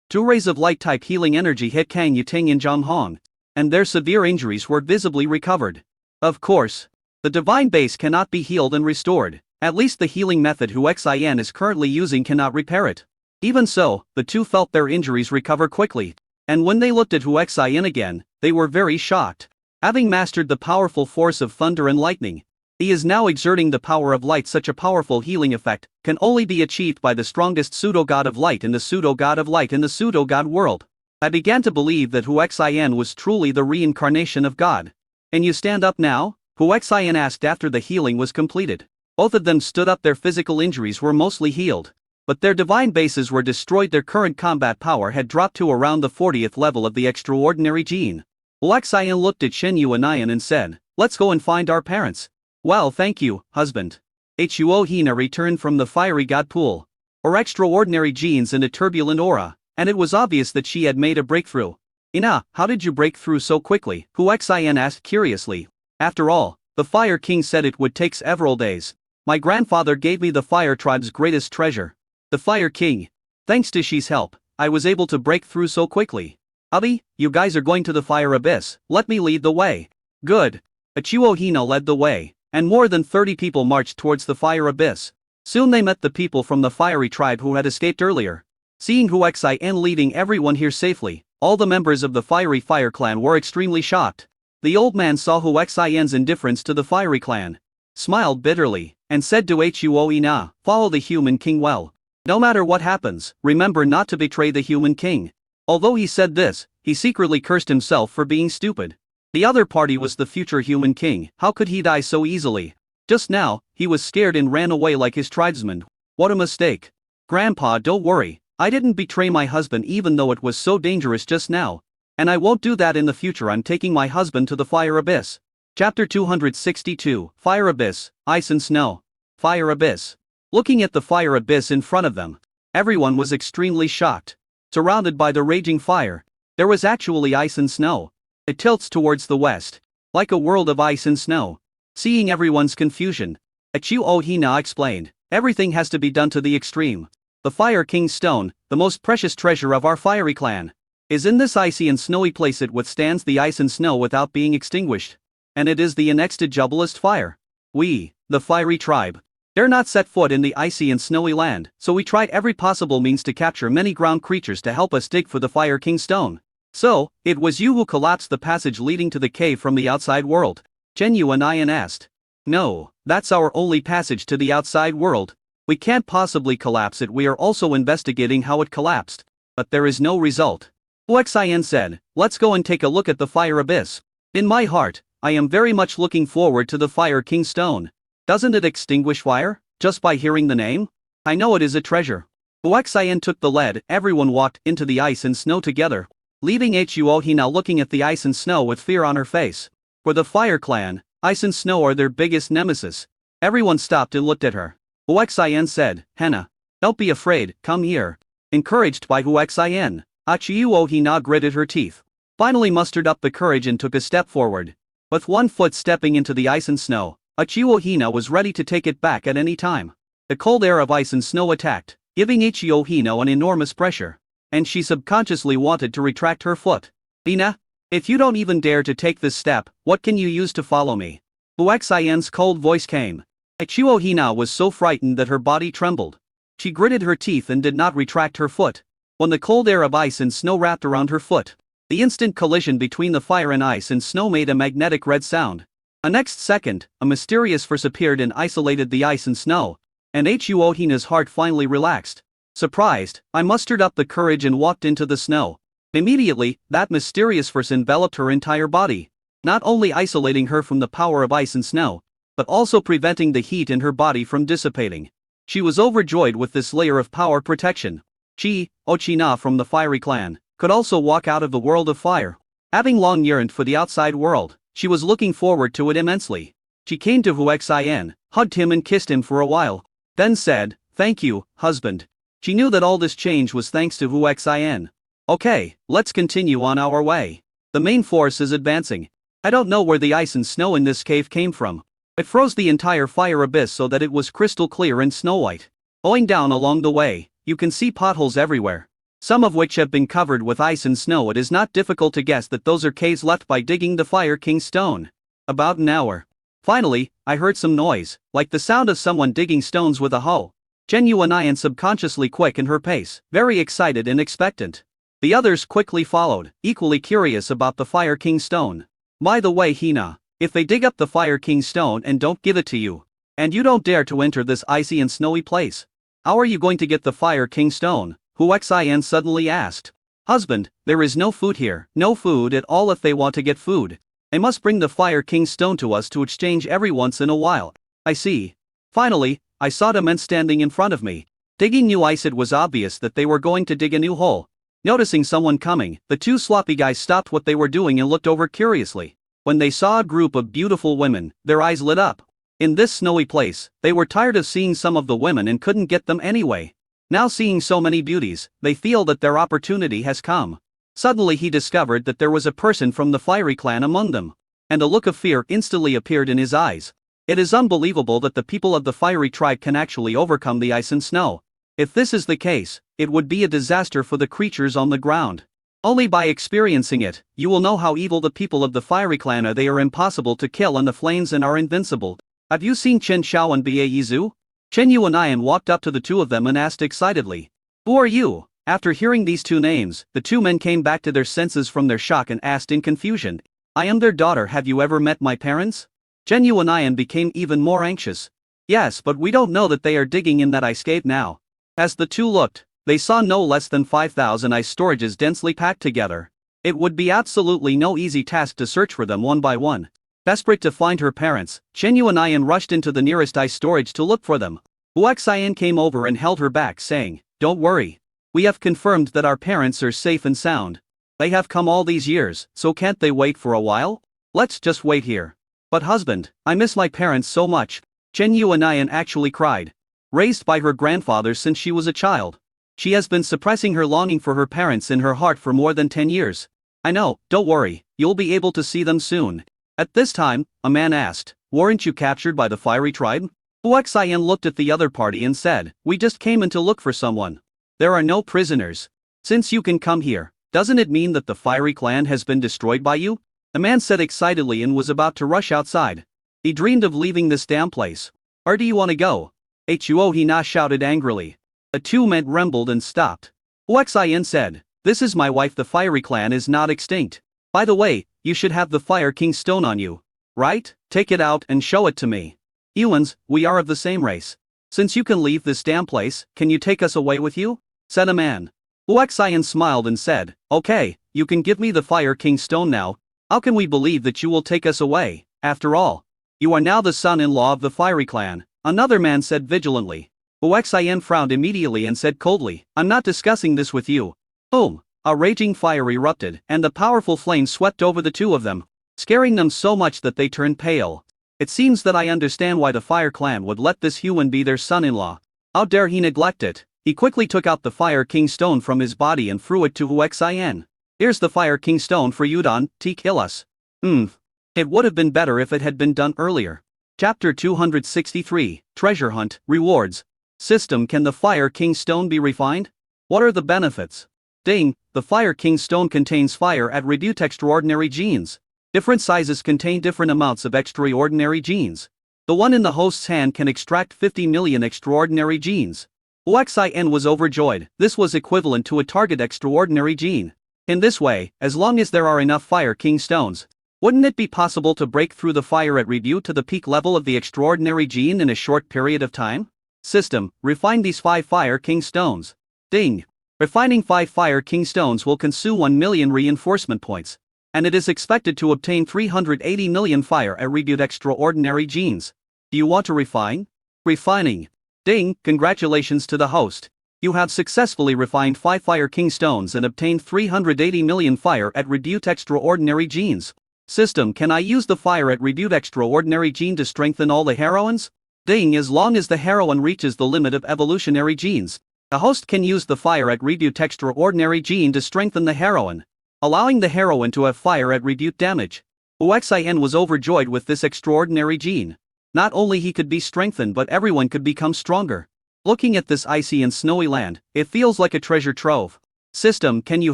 2 rays of light-type healing energy hit Kang Yuting and Zheng Hong, and their severe injuries were visibly recovered. Of course, the divine base cannot be healed and restored. At least the healing method Huaxian is currently using cannot repair it. Even so, the 2 felt their injuries recover quickly, and when they looked at Huaxian again, they were very shocked. Having mastered the powerful force of thunder and lightning, he is now exerting the power of light. Such a powerful healing effect can only be achieved by the strongest pseudo-god of light in the pseudo-god of light in the pseudo-god world. I began to believe that Huaxian was truly the reincarnation of God. And you stand up now? Huaxian asked after the healing was completed. Both of them stood up. Their physical injuries were mostly healed, but their divine bases were destroyed. Their current combat power had dropped to around the 40th level of the extraordinary gene. Huaxian looked at Chen Yuanian and said, "Let's go and find our parents." "Well, thank you, husband." Huo Hina returned from the fiery god pool. Her extraordinary genes and a turbulent aura, and it was obvious that she had made a breakthrough. "Ina, how did you break through so quickly?" Huaxian asked curiously. "After all, the Fire King said it would take several days. My grandfather gave me the Fire Tribe's greatest treasure, the Fire King. Thanks to Shi's help, I was able to break through so quickly." "Abi, you guys are going to the Fire Abyss. Let me lead the way." "Good." Huo Hina led the way, and more than 30 people marched towards the Fire Abyss. Soon they met the people from the Fiery Tribe who had escaped earlier. Seeing Huaxian leading everyone here safely, all the members of the Fiery Fire Clan were extremely shocked. The old man saw Huaxian's indifference to the Fiery Clan, smiled bitterly, and said to Huo Hina, "Follow the Human King well. No matter what happens, remember not to betray the Human King." Although he said this, he secretly cursed himself for being stupid. The other party was the future Human King. How could he die so easily? Just now, he was scared and ran away like his tribesmen. What a mistake. "Grandpa, don't worry. I didn't betray my husband even though it was so dangerous just now. And I won't do that in the future. I'm taking my husband to the Fire Abyss." Chapter 262, Fire Abyss, Ice and Snow. Fire Abyss. Looking at the Fire Abyss in front of them, everyone was extremely shocked. Surrounded by the raging fire, there was actually ice and snow. It tilts towards the west, like a world of ice and snow. Seeing everyone's confusion, Huo Hina explained, "Everything has to be done to the extreme. The Fire King's stone, the most precious treasure of our fiery clan, is in this icy and snowy place. It withstands the ice and snow without being extinguished. And it is the inextinguiblest fire. We, the Fiery Tribe, dare not set foot in the icy and snowy land, so we tried every possible means to capture many ground creatures to help us dig for the Fire King's stone." "So, it was you who collapsed the passage leading to the cave from the outside world?" Chen Yuanian asked. "No, that's our only passage to the outside world. We can't possibly collapse it. We are also investigating how it collapsed, but there is no result." Huaxian said, "Let's go and take a look at the Fire Abyss. In my heart, I am very much looking forward to the Fire King's stone. Doesn't it extinguish fire, just by hearing the name? I know it is a treasure." Huaxian took the lead. Everyone walked into the ice and snow together, leaving Huo Hina looking at the ice and snow with fear on her face. For the Fire Clan, ice and snow are their biggest nemesis. Everyone stopped and looked at her. Huaxian said, "Hina, don't be afraid, come here." Encouraged by Huaxian, Huo Hina gritted her teeth, finally mustered up the courage and took a step forward. With one foot stepping into the ice and snow, Huo Hina was ready to take it back at any time. The cold air of ice and snow attacked, giving Huo Hina an enormous pressure, and she subconsciously wanted to retract her foot. "Hina, if you don't even dare to take this step, what can you use to follow me?" Huaxian's cold voice came. Huo Hina was so frightened that her body trembled. She gritted her teeth and did not retract her foot. When the cold air of ice and snow wrapped around her foot, the instant collision between the fire and ice and snow made a magnetic red sound. The next second, a mysterious force appeared and isolated the ice and snow, and Huo Hina's heart finally relaxed. Surprised, I mustered up the courage and walked into the snow. Immediately, that mysterious force enveloped her entire body, not only isolating her from the power of ice and snow, but also preventing the heat in her body from dissipating. She was overjoyed with this layer of power protection. She, Ochina from the Fiery Clan, could also walk out of the world of fire. Having long yearned for the outside world, she was looking forward to it immensely. She came to Huaxian, hugged him and kissed him for a while, then said, "Thank you, husband." She knew that all this change was thanks to Huaxian. "Okay, let's continue on our way. The main force is advancing. I don't know where the ice and snow in this cave came from. It froze the entire Fire Abyss so that it was crystal clear and snow white. Going down along the way, you can see potholes everywhere, some of which have been covered with ice and snow. It is not difficult to guess that those are caves left by digging the Fire King's stone." About an hour. Finally, I heard some noise, like the sound of someone digging stones with a hoe. Chen Yuanian subconsciously quickened her pace, very excited and expectant. The others quickly followed, equally curious about the Fire King's stone. "By the way, Hina, if they dig up the Fire King's stone and don't give it to you, and you don't dare to enter this icy and snowy place, how are you going to get the Fire King's stone?" Huaxian suddenly asked. Husband, there is no food here, no food at all if they want to get food. I must bring the Fire King's stone to us to exchange every once in a while. I see. Finally, I saw the men standing in front of me. Digging new ice. It was obvious that they were going to dig a new hole. Noticing someone coming, the two sloppy guys stopped what they were doing and looked over curiously. When they saw a group of beautiful women, their eyes lit up. In this snowy place, they were tired of seeing some of the women and couldn't get them anyway. Now seeing so many beauties, they feel that their opportunity has come. Suddenly he discovered that there was a person from the Fiery clan among them. And a look of fear instantly appeared in his eyes. It is unbelievable that the people of the Fiery tribe can actually overcome the ice and snow. If this is the case, it would be a disaster for the creatures on the ground. Only by experiencing it, you will know how evil the people of the Fiery clan are. They are impossible to kill in the flames and are invincible. Have you seen Chen Xiao and Baizu? Chen Yuanian walked up to the two of them and asked excitedly. Who are you? After hearing these two names, the two men came back to their senses from their shock and asked in confusion. I am their daughter. Have you ever met my parents? Chen Yuanian became even more anxious. Yes, but we don't know that they are digging in that ice cave now. As the two looked, they saw no less than 5,000 ice storages densely packed together. It would be absolutely no easy task to search for them one by one. Desperate to find her parents, Chen Yuanian rushed into the nearest ice storage to look for them. Huaxian came over and held her back, saying, Don't worry. We have confirmed that our parents are safe and sound. They have come all these years, so can't they wait for a while? Let's just wait here. But husband, I miss my parents so much. Chen Yuanian actually cried. Raised by her grandfather since she was a child, she has been suppressing her longing for her parents in her heart for more than 10 years. I know, don't worry, you'll be able to see them soon. At this time, a man asked, Weren't you captured by the Fiery tribe? Huaxian looked at the other party and said, We just came in to look for someone. There are no prisoners. Since you can come here, doesn't it mean that the Fiery clan has been destroyed by you? The man said excitedly and was about to rush outside. He dreamed of leaving this damn place. Where do you want to go? Huo Hina shouted angrily. The two men rumbled and stopped. Huaxian said, This is my wife. The Fiery clan is not extinct. By the way, you should have the Fire King stone on you. Right? Take it out and show it to me. Humans, we are of the same race. Since you can leave this damn place, can you take us away with you? Said a man. Huaxian smiled and said, Okay, you can give me the Fire King stone now. How can we believe that you will take us away? After all, you are now the son-in-law of the Fiery clan, another man said vigilantly. Huaxian frowned immediately and said coldly, I'm not discussing this with you. Boom! A raging fire erupted, and the powerful flame swept over the two of them, scaring them so much that they turned pale. It seems that I understand why the Fire clan would let this human be their son-in-law. How dare he neglect it? He quickly took out the Fire King stone from his body and threw it to Huaxian. Here's the Fire King stone for you, Don, to kill us. It would have been better if it had been done earlier. Chapter 263, Treasure Hunt, Rewards. System. Can the Fire King stone be refined? What are the benefits? Ding, the Fire King stone contains fire attribute extraordinary genes. Different sizes contain different amounts of extraordinary genes. The one in the host's hand can extract 50 million extraordinary genes. Huaxian was overjoyed. This was equivalent to a target extraordinary gene. In this way, as long as there are enough Fire King stones, wouldn't it be possible to break through the fire attribute to the peak level of the extraordinary gene in a short period of time? System. Refine these 5 Fire King stones. Ding. Refining 5 Fire King stones will consume 1 million reinforcement points, and it is expected to obtain 380 million fire attribute extraordinary genes. Do you want to refine? Refining. Ding, congratulations to the host. You have successfully refined 5 Fire King stones and obtained 380 million fire attribute extraordinary genes. System. Can I use the fire attribute extraordinary gene to strengthen all the heroines? Ding. As long as the heroine reaches the limit of evolutionary genes, the host can use the fire attribute extraordinary gene to strengthen the heroine, allowing the heroine to have fire attribute damage. Huaxian was overjoyed with this extraordinary gene. Not only he could be strengthened, but everyone could become stronger. Looking at this icy and snowy land, it feels like a treasure trove. System. Can you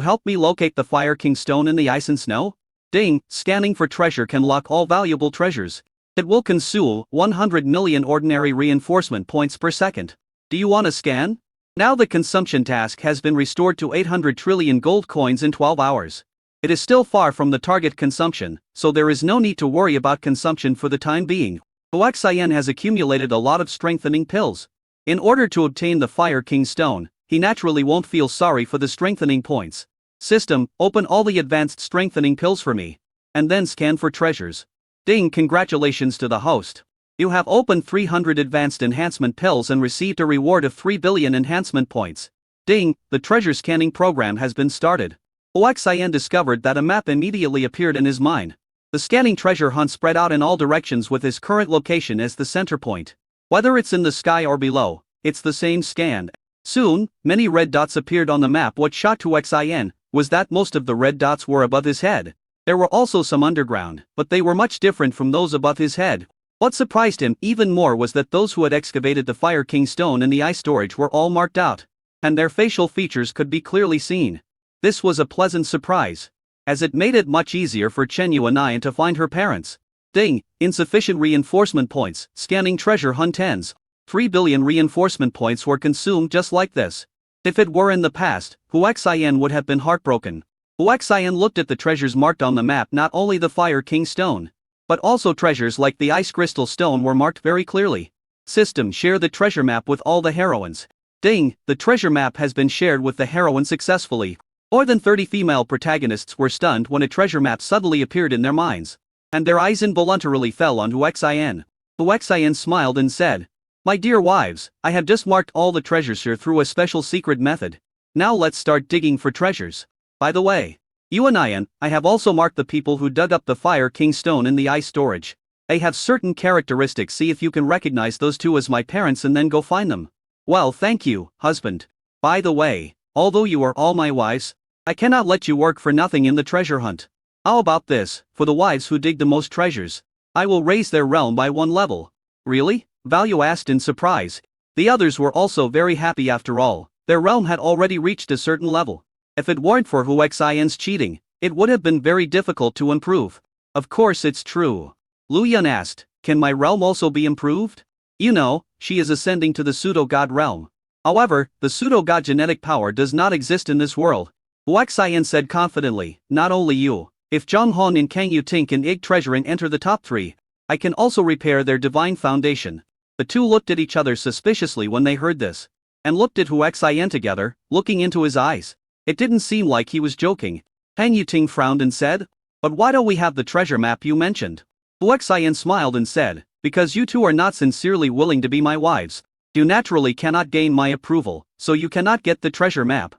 help me locate the Fire King stone in the ice and snow? Ding. Scanning for treasure can lock all valuable treasures. It will consume 100 million ordinary reinforcement points per second. Do you want to scan? Now the consumption task has been restored to 800 trillion gold coins in 12 hours. It is still far from the target consumption, so there is no need to worry about consumption for the time being. Huaxian has accumulated a lot of strengthening pills. In order to obtain the Fire King stone, he naturally won't feel sorry for the strengthening points. System, open all the advanced strengthening pills for me. And then scan for treasures. Ding, congratulations to the host. You have opened 300 advanced enhancement pills and received a reward of 3 billion enhancement points. Ding, the treasure scanning program has been started. Huaxian discovered that a map immediately appeared in his mind. The scanning treasure hunt spread out in all directions with his current location as the center point. Whether it's in the sky or below, it's the same scan. Soon, many red dots appeared on the map. What shocked Huaxian was that most of the red dots were above his head. There were also some underground, but they were much different from those above his head. What surprised him even more was that those who had excavated the Fire King stone in the ice storage were all marked out, and their facial features could be clearly seen. This was a pleasant surprise, as it made it much easier for Chen Yuanian to find her parents. Ding, insufficient reinforcement points, scanning treasure hunt ends. 3 billion reinforcement points were consumed just like this. If it were in the past, Huaxian would have been heartbroken. Huaxian looked at the treasures marked on the map. Not only the Fire King stone, but also treasures like the Ice Crystal stone were marked very clearly. System, share the treasure map with all the heroines. Ding, the treasure map has been shared with the heroine successfully. More than 30 female protagonists were stunned when a treasure map suddenly appeared in their minds, and their eyes involuntarily fell on Huaxian. Huaxian smiled and said, "My dear wives, I have just marked all the treasures here through a special secret method. Now let's start digging for treasures. By the way, Yuanian, I have also marked the people who dug up the Fire King stone in the ice storage. They have certain characteristics. See if you can recognize those two as my parents and then go find them." "Well, thank you, husband. By the way, although you are all my wives, I cannot let you work for nothing in the treasure hunt. How about this, for the wives who dig the most treasures, I will raise their realm by 1 level. "Really?" Value asked in surprise. The others were also very happy. After all, their realm had already reached a certain level. If it weren't for Huaxian's cheating, it would have been very difficult to improve. "Of course it's true." Lu Yun asked, "Can my realm also be improved?" You know, she is ascending to the pseudo-god realm. However, the pseudo-god genetic power does not exist in this world. Huaxian said confidently, "Not only you, if Zhang Hong and Kang Yutink and Ig Treasuring enter the top 3, I can also repair their divine foundation." The two looked at each other suspiciously when they heard this, and looked at Huaxian together, looking into his eyes. It didn't seem like he was joking. Kang Yuting frowned and said, "But why don't we have the treasure map you mentioned?" Huaxian smiled and said, "Because you two are not sincerely willing to be my wives. You naturally cannot gain my approval, so you cannot get the treasure map."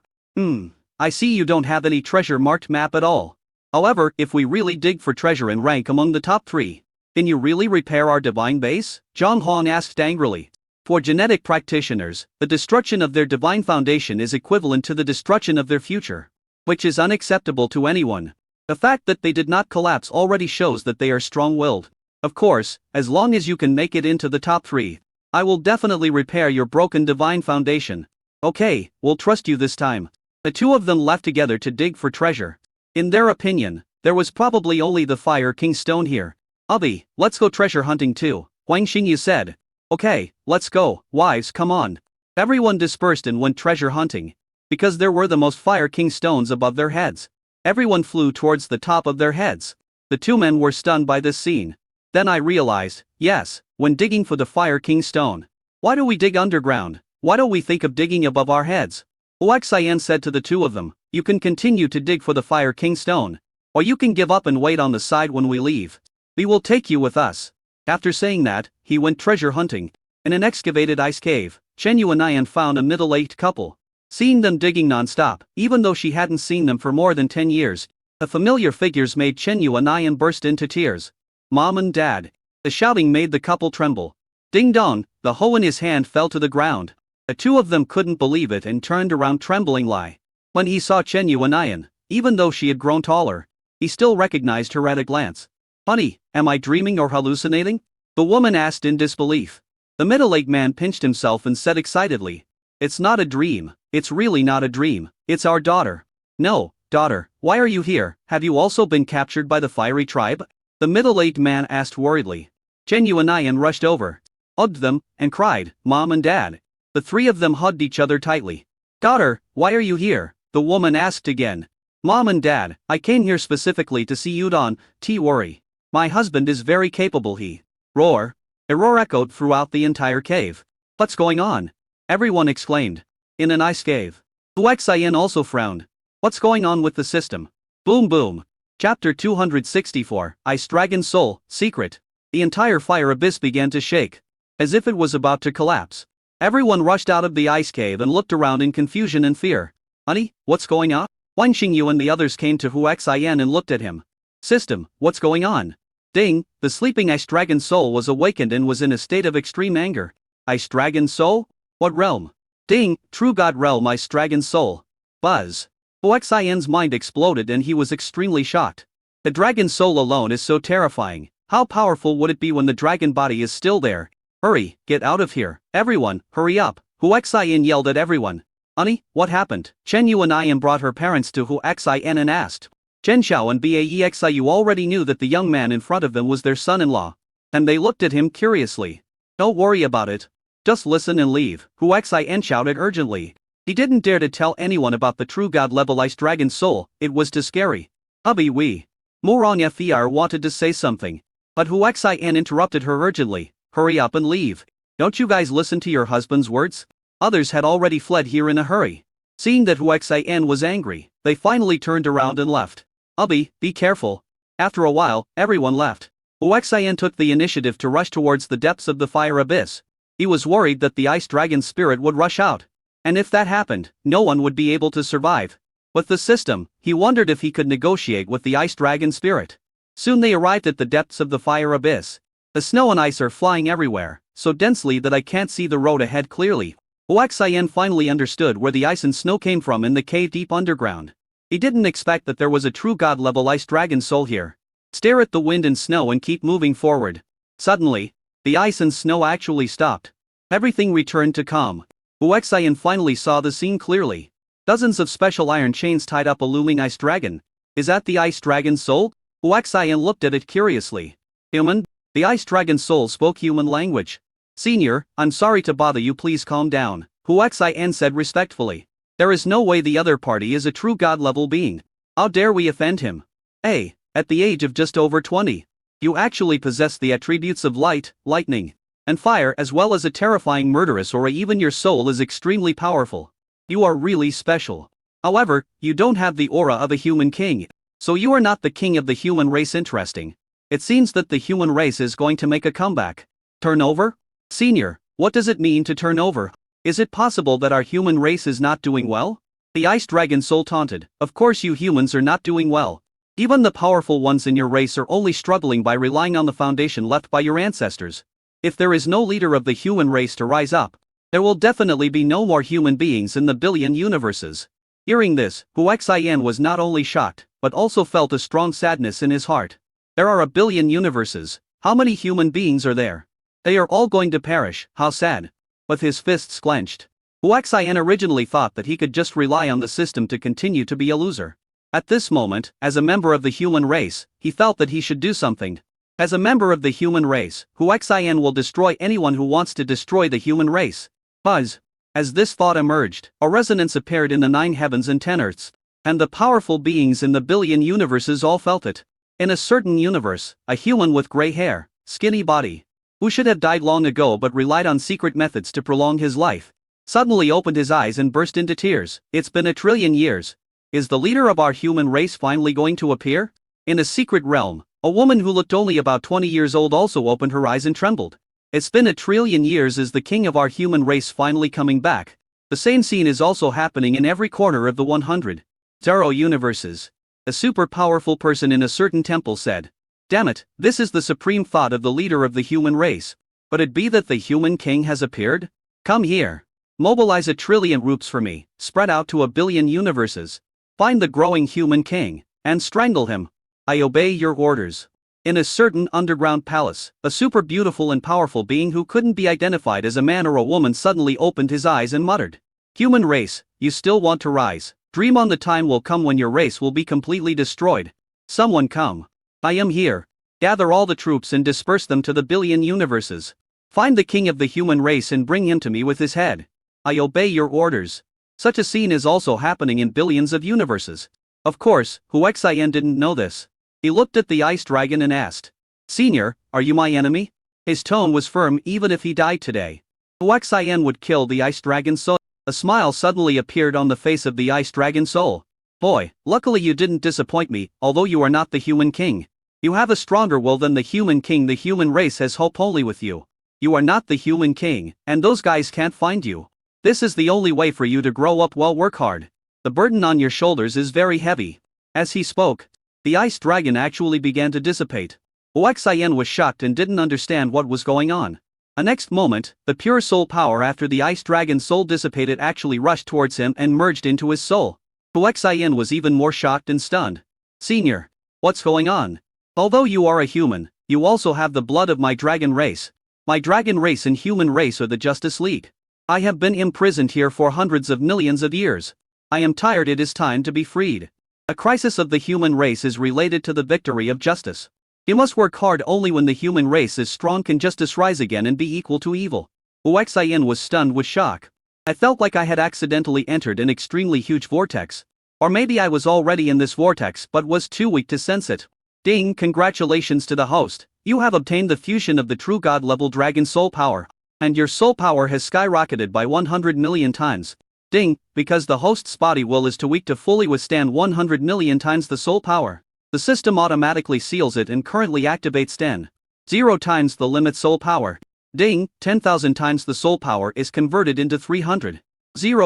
I see you don't have any treasure marked map at all. However, if we really dig for treasure and rank among the top 3, can you really repair our divine base?" Zhang Hong asked angrily. For genetic practitioners, the destruction of their divine foundation is equivalent to the destruction of their future, which is unacceptable to anyone. The fact that they did not collapse already shows that they are strong-willed. "Of course, as long as you can make it into the top 3, I will definitely repair your broken divine foundation." "Okay, we'll trust you this time." The two of them left together to dig for treasure. In their opinion, there was probably only the Fire King stone here. "Ubby, let's go treasure hunting too," Huang Xingyu said. "Okay, let's go, wives, come on." Everyone dispersed and went treasure hunting. Because there were the most Fire King stones above their heads, everyone flew towards the top of their heads. The two men were stunned by this scene. Then I realized, yes, when digging for the Fire King stone, why do we dig underground? Why don't we think of digging above our heads? Huaxian said to the two of them, "You can continue to dig for the Fire King stone, or you can give up and wait on the side when we leave. We will take you with us." After saying that, he went treasure hunting. In an excavated ice cave, Chen Yuanian found a middle-aged couple. Seeing them digging non-stop, even though she hadn't seen them for more than 10 years, the familiar figures made Chen Yuanian burst into tears. "Mom and Dad." The shouting made the couple tremble. Ding dong, the hoe in his hand fell to the ground. The two of them couldn't believe it and turned around tremblingly. When he saw Chen Yuanian, even though she had grown taller, he still recognized her at a glance. "Honey, am I dreaming or hallucinating?" the woman asked in disbelief. The middle-aged man pinched himself and said excitedly, "It's not a dream, it's really not a dream, it's our daughter." "No, daughter, why are you here? Have you also been captured by the fiery tribe?" the middle-aged man asked worriedly. Chen Yuanian rushed over, hugged them, and cried, "Mom and Dad." The three of them hugged each other tightly. "Daughter, why are you here?" the woman asked again. "Mom and Dad, I came here specifically to see you. Don't worry. My husband is very capable." He roar. A roar echoed throughout the entire cave. "What's going on?" everyone exclaimed. In an ice cave. Huaxian also frowned. What's going on with the system? Boom boom. Chapter 264, Ice Dragon Soul, Secret. The entire fire abyss began to shake, as if it was about to collapse. Everyone rushed out of the ice cave and looked around in confusion and fear. Honey, what's going on? Wan Xingyu and the others came to Hu Xian and looked at him. System, what's going on? Ding, the sleeping Ice Dragon Soul was awakened and was in a state of extreme anger. Ice Dragon Soul? What realm? Ding, True God Realm Ice Dragon Soul. Buzz. Hu Xian's mind exploded and he was extremely shocked. The dragon soul alone is so terrifying. How powerful would it be when the dragon body is still there? Hurry, get out of here. Everyone, hurry up. Hu Xian yelled at everyone. Honey, what happened? Chen Yu and I brought her parents to Hu Xian and asked. Chen Xiao and Baexiu already knew that the young man in front of them was their son-in-law. And they looked at him curiously. Don't worry about it. Just listen and leave, Hu Xian shouted urgently. He didn't dare to tell anyone about the true god level Ice Dragon Soul, it was too scary. Hubby we. Morong Fer wanted to say something. But Hu Xian interrupted her urgently. Hurry up and leave. Don't you guys listen to your husband's words? Others had already fled here in a hurry. Seeing that Hu Xian was angry, they finally turned around and left. Hubby, be careful. After a while, everyone left. Hu Xian took the initiative to rush towards the depths of the fire abyss. He was worried that the ice dragon spirit would rush out. And if that happened, no one would be able to survive. With the system, he wondered if he could negotiate with the ice dragon spirit. Soon they arrived at the depths of the fire abyss. The snow and ice are flying everywhere, so densely that I can't see the road ahead clearly. Hu Xian finally understood where the ice and snow came from in the cave deep underground. He didn't expect that there was a true god level ice dragon soul here. Stare at the wind and snow and keep moving forward. Suddenly, the ice and snow actually stopped. Everything returned to calm. Hu Xian finally saw the scene clearly. Dozens of special iron chains tied up a looming ice dragon. Is that the ice dragon's soul? Hu Xian looked at it curiously. Human? The ice dragon soul spoke human language. Senior, I'm sorry to bother you, please calm down, Hu Xian said respectfully. There is no way the other party is a true god level being. How dare we offend him? Hey, at the age of just over 20, you actually possess the attributes of light, lightning, and fire, as well as a terrifying murderous aura. Even your soul is extremely powerful. You are really special. However, you don't have the aura of a human king. So you are not the king of the human race. Interesting. It seems that the human race is going to make a comeback. Turn over? Senior, what does it mean to turn over? Is it possible that our human race is not doing well? The ice dragon soul taunted. Of course you humans are not doing well. Even the powerful ones in your race are only struggling by relying on the foundation left by your ancestors. If there is no leader of the human race to rise up, there will definitely be no more human beings in the billion universes. Hearing this, Hu Xian was not only shocked, but also felt a strong sadness in his heart. There are a billion universes. How many human beings are there? They are all going to perish, how sad. With his fists clenched, Hu Xian originally thought that he could just rely on the system to continue to be a loser. At this moment, as a member of the human race, he felt that he should do something. As a member of the human race, Hu Xian will destroy anyone who wants to destroy the human race. Buzz. As this thought emerged, a resonance appeared in the 9 heavens and 10 earths, and the powerful beings in the billion universes all felt it. In a certain universe, a human with gray hair, skinny body, who should have died long ago but relied on secret methods to prolong his life, suddenly opened his eyes and burst into tears. It's been 1 trillion years. Is the leader of our human race finally going to appear? In a secret realm, a woman who looked only about 20 years old also opened her eyes and trembled. It's been 1 trillion years. Is the king of our human race finally coming back? The same scene is also happening in every corner of the 100 universes. A super powerful person in a certain temple said, "Damn it, this is the supreme thought of the leader of the human race. But it be that the human king has appeared? Come here. Mobilize 1 trillion rupes for me, spread out to 1 billion universes. Find the growing human king, and strangle him. I obey your orders." In a certain underground palace, a super beautiful and powerful being who couldn't be identified as a man or a woman suddenly opened his eyes and muttered, "Human race, you still want to rise? Dream on. The time will come when your race will be completely destroyed. Someone come. I am here. Gather all the troops and disperse them to the billion universes. Find the king of the human race and bring him to me with his head. I obey your orders." Such a scene is also happening in billions of universes. Of course, Hu Xian didn't know this. He looked at the ice dragon and asked, "Senior, are you my enemy?" His tone was firm. Even if he died today, Hu Xian would kill the ice dragon soul. A smile suddenly appeared on the face of the ice dragon soul. Boy, luckily you didn't disappoint me, although you are not the human king. You have a stronger will than the human king. The human race has hope only with you. You are not the human king, and those guys can't find you. This is the only way for you to grow up well. Work hard. The burden on your shoulders is very heavy. As he spoke, the ice dragon actually began to dissipate. Huaxian was shocked and didn't understand what was going on. The next moment, the pure soul power after the ice dragon's soul dissipated actually rushed towards him and merged into his soul. Huaxian was even more shocked and stunned. Senior, what's going on? Although you are a human, you also have the blood of my dragon race. My dragon race and human race are the Justice League. I have been imprisoned here for hundreds of millions of years. I am tired. It is time to be freed. A crisis of the human race is related to the victory of justice. You must work hard. Only when the human race is strong can justice rise again and be equal to evil. Huaxian was stunned with shock. I felt like I had accidentally entered an extremely huge vortex. Or maybe I was already in this vortex but was too weak to sense it. Ding! Congratulations to the host. You have obtained the fusion of the true god level dragon soul power. And your soul power has skyrocketed by 100 million times. Ding! Because the host's body will is too weak to fully withstand 100 million times the soul power. The system automatically seals it and currently activates 10,000 times the limit soul power. Ding! 10,000 times the soul power is converted into 300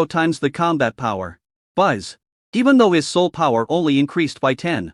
times the combat power. Buzz! Even though his soul power only increased by 10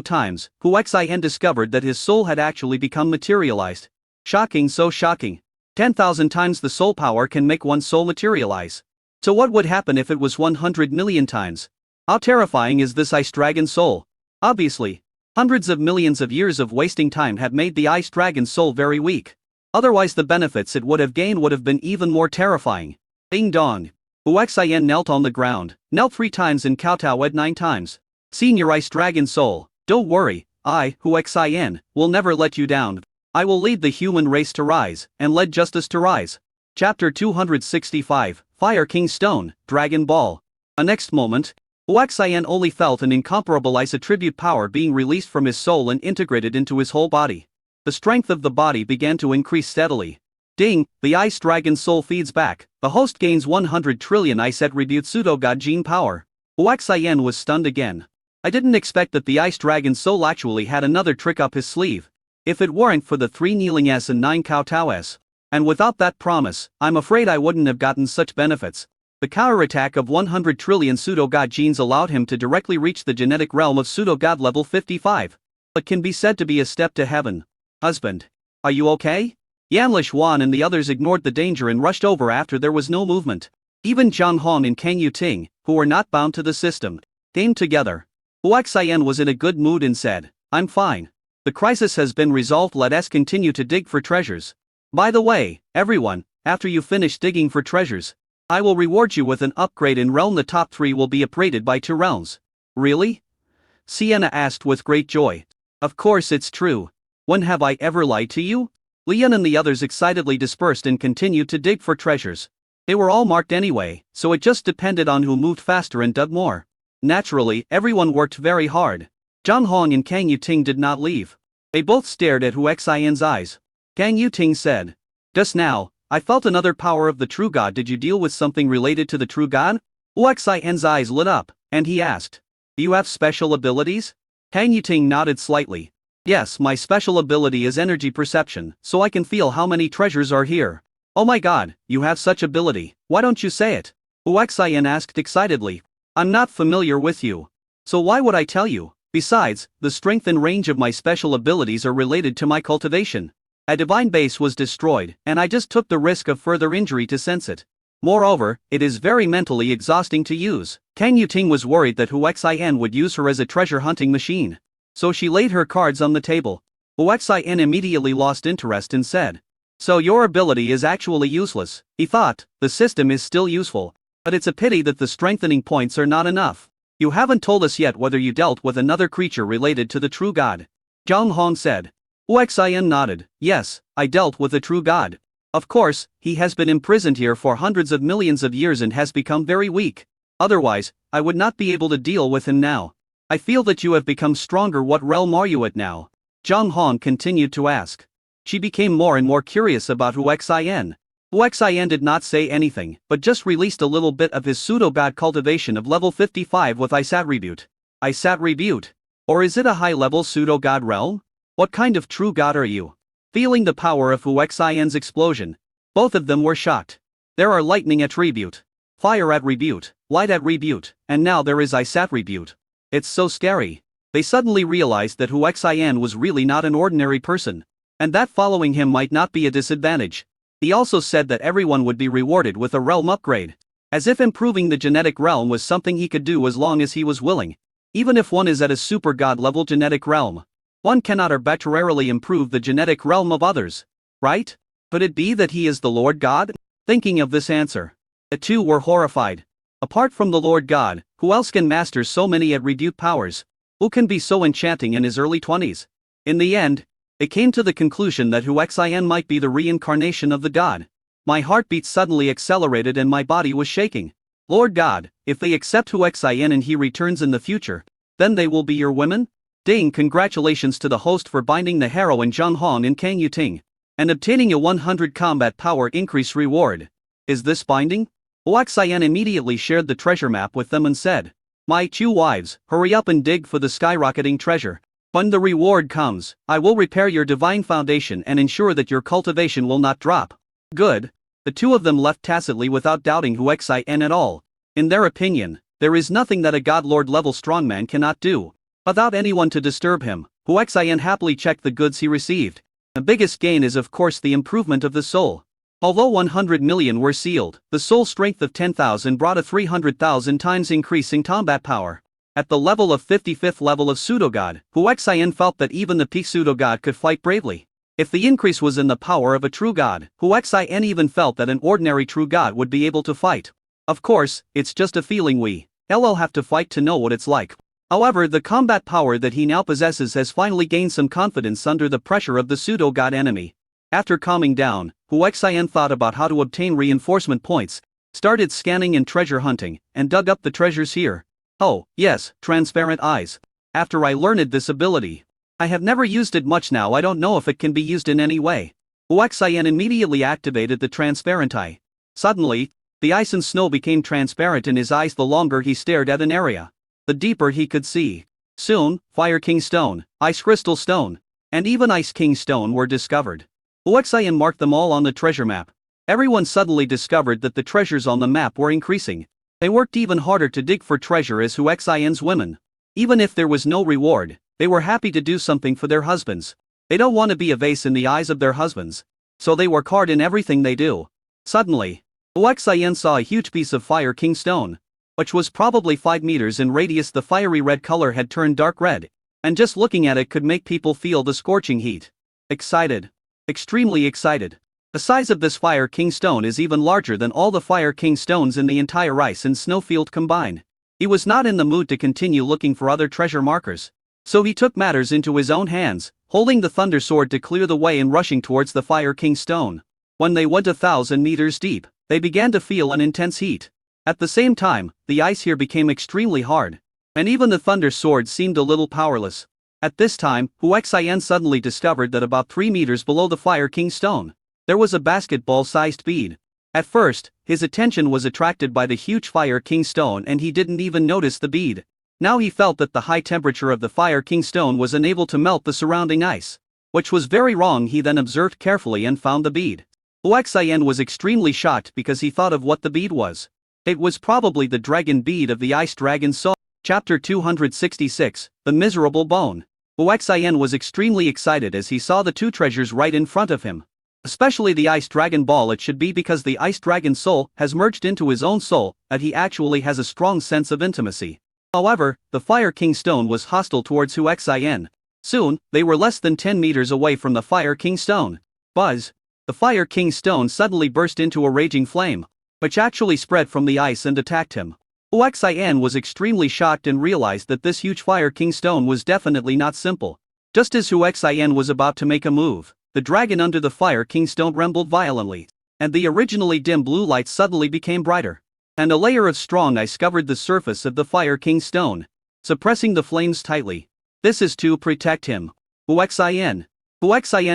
times, Huaxian discovered that his soul had actually become materialized. Shocking, so shocking. 10,000 times the soul power can make one's soul materialize. So what would happen if it was 100 million times? How terrifying is this ice dragon soul? Obviously, hundreds of millions of years of wasting time have made the ice dragon's soul very weak. Otherwise the benefits it would have gained would have been even more terrifying. Ding dong. Huaxian knelt on the ground, knelt 3 times and kowtowed 9 times. Senior ice dragon soul, don't worry, I, Huaxian, will never let you down. I will lead the human race to rise, and lead justice to rise. Chapter 265, Fire King Stone, Dragon Ball. The next moment, Huaxian only felt an incomparable ice attribute power being released from his soul and integrated into his whole body. The strength of the body began to increase steadily. Ding! The ice dragon soul feeds back. The host gains 100 trillion ice attribute pseudo god gene power. Huaxian was stunned again. I didn't expect that the ice dragon soul actually had another trick up his sleeve. If it weren't for the 3 kneeling S and 9 kowtow S. And without that promise, I'm afraid I wouldn't have gotten such benefits. The counterattack of 100 trillion pseudo-god genes allowed him to directly reach the genetic realm of pseudo-god level 55. But can be said to be a step to heaven. Husband. Are you okay? Yanli Xuan and the others ignored the danger and rushed over after there was no movement. Even Zhang Hong and Kang Yuting, who were not bound to the system, came together. Huaxian was in a good mood and said, I'm fine. The crisis has been resolved. Let us continue to dig for treasures. By the way, everyone, after you finish digging for treasures, I will reward you with an upgrade in realm. The top 3 will be upgraded by 2 realms. Really? Sienna asked with great joy. Of course it's true. When have I ever lied to you? Lian and the others excitedly dispersed and continued to dig for treasures. They were all marked anyway, so it just depended on who moved faster and dug more. Naturally, everyone worked very hard. Zhang Hong and Kang Yuting did not leave. They both stared at Huaxian's eyes. Kang Yuting said, just now, I felt another power of the true god. Did you deal with something related to the true god? Huaxian's eyes lit up, and he asked, do you have special abilities? Kang Yuting nodded slightly. Yes, my special ability is energy perception, so I can feel how many treasures are here. Oh my god, you have such ability, why don't you say it? Huaxian asked excitedly. I'm not familiar with you. So why would I tell you? Besides, the strength and range of my special abilities are related to my cultivation. A divine base was destroyed, and I just took the risk of further injury to sense it. Moreover, it is very mentally exhausting to use. Kang Yuting was worried that Huaxian would use her as a treasure hunting machine. So she laid her cards on the table. Huaxian immediately lost interest and said, so your ability is actually useless. He thought, the system is still useful. But it's a pity that the strengthening points are not enough. You haven't told us yet whether you dealt with another creature related to the true god. Zhang Hong said. Huaxian nodded. Yes, I dealt with the true god. Of course, he has been imprisoned here for hundreds of millions of years and has become very weak. Otherwise, I would not be able to deal with him now. I feel that you have become stronger. What realm are you at now? Zhang Hong continued to ask. She became more and more curious about Huaxian. Huaxian did not say anything, but just released a little bit of his pseudo-god cultivation of level 55 with Isat Reboot. Isat Reboot? Or is it a high-level pseudo-god realm? What kind of true god are you? Feeling the power of Huaxian's explosion, both of them were shocked. There are lightning at Reboot, fire at Reboot, light at Reboot, and now there is Isat Reboot. It's so scary. They suddenly realized that Huaxian was really not an ordinary person, and that following him might not be a disadvantage. He also said that everyone would be rewarded with a realm upgrade, as if improving the genetic realm was something he could do as long as he was willing. Even if one is at a super god level genetic realm, one cannot arbitrarily improve the genetic realm of others, right? Could it be that he is the Lord God? Thinking of this answer, the two were horrified. Apart from the Lord God, who else can master so many attribute powers? Who can be so enchanting in his early 20s? In the end, they came to the conclusion that Huaxian might be the reincarnation of the god. My heartbeat suddenly accelerated and my body was shaking. Lord God, if they accept Huaxian and he returns in the future, then they will be your women? Ding! Congratulations to the host for binding the heroine Zhang Hong in Kang Yuting, and obtaining a 100 combat power increase reward. Is this binding? Huaxian immediately shared the treasure map with them and said, My two wives, hurry up and dig for the skyrocketing treasure. When the reward comes, I will repair your divine foundation and ensure that your cultivation will not drop. Good. The two of them left tacitly without doubting Huaxian at all. In their opinion, there is nothing that a god lord level strongman cannot do. Without anyone to disturb him, Huaxian happily checked the goods he received. The biggest gain is of course the improvement of the soul. Although 100 million were sealed, the soul strength of 10,000 brought a 300,000 times increase in combat power. At the level of 55th level of pseudogod, Huaxian felt that even the peak pseudogod could fight bravely. If the increase was in the power of a true god, Huaxian even felt that an ordinary true god would be able to fight. Of course, it's just a feeling we LL have to fight to know what it's like. However, the combat power that he now possesses has finally gained some confidence under the pressure of the pseudo-god enemy. After calming down, Huaxian thought about how to obtain reinforcement points, started scanning and treasure hunting, and dug up the treasures here. Oh, yes, transparent eyes. After I learned this ability, I have never used it much now. I don't know if it can be used in any way. Huaxian immediately activated the transparent eye. Suddenly, the ice and snow became transparent in his eyes the longer he stared at an area. The deeper he could see. Soon, Fire King Stone, Ice Crystal Stone, and even Ice King Stone were discovered. Huaxian marked them all on the treasure map. Everyone suddenly discovered that the treasures on the map were increasing. They worked even harder to dig for treasure as Huaxian's women. Even if there was no reward, they were happy to do something for their husbands. They don't want to be a vase in the eyes of their husbands, so they work hard in everything they do. Suddenly, Huaxian saw a huge piece of Fire King Stone, which was probably 5 meters in radius. The fiery red color had turned dark red, and just looking at it could make people feel the scorching heat. Excited. Extremely excited. The size of this Fire King Stone is even larger than all the Fire King Stones in the entire ice and snow field combined. He was not in the mood to continue looking for other treasure markers, so he took matters into his own hands, holding the Thunder Sword to clear the way and rushing towards the Fire King Stone. When they went 1,000 meters deep, they began to feel an intense heat. At the same time, the ice here became extremely hard, and even the Thunder Sword seemed a little powerless. At this time, Huaxian suddenly discovered that about 3 meters below the Fire King Stone, there was a basketball-sized bead. At first, his attention was attracted by the huge Fire King Stone and he didn't even notice the bead. Now he felt that the high temperature of the Fire King Stone was unable to melt the surrounding ice, which was very wrong. He then observed carefully and found the bead. Huaxian was extremely shocked because he thought of what the bead was. It was probably the dragon bead of the Ice Dragon Soul. Chapter 266, The Miserable Bone. Huaxian was extremely excited as he saw the two treasures right in front of him. Especially the Ice Dragon Ball. It should be because the Ice Dragon Soul has merged into his own soul that he actually has a strong sense of intimacy. However, the Fire King Stone was hostile towards Huaxian. Soon, they were less than 10 meters away from the Fire King Stone. Buzz! The Fire King Stone suddenly burst into a raging flame, which actually spread from the ice and attacked him. Huaxian was extremely shocked and realized that this huge Fire King Stone was definitely not simple. Just as Huaxian was about to make a move, the dragon under the Fire King Stone trembled violently, and the originally dim blue light suddenly became brighter, and a layer of strong ice covered the surface of the Fire King Stone, suppressing the flames tightly. This is to protect him. Huaxian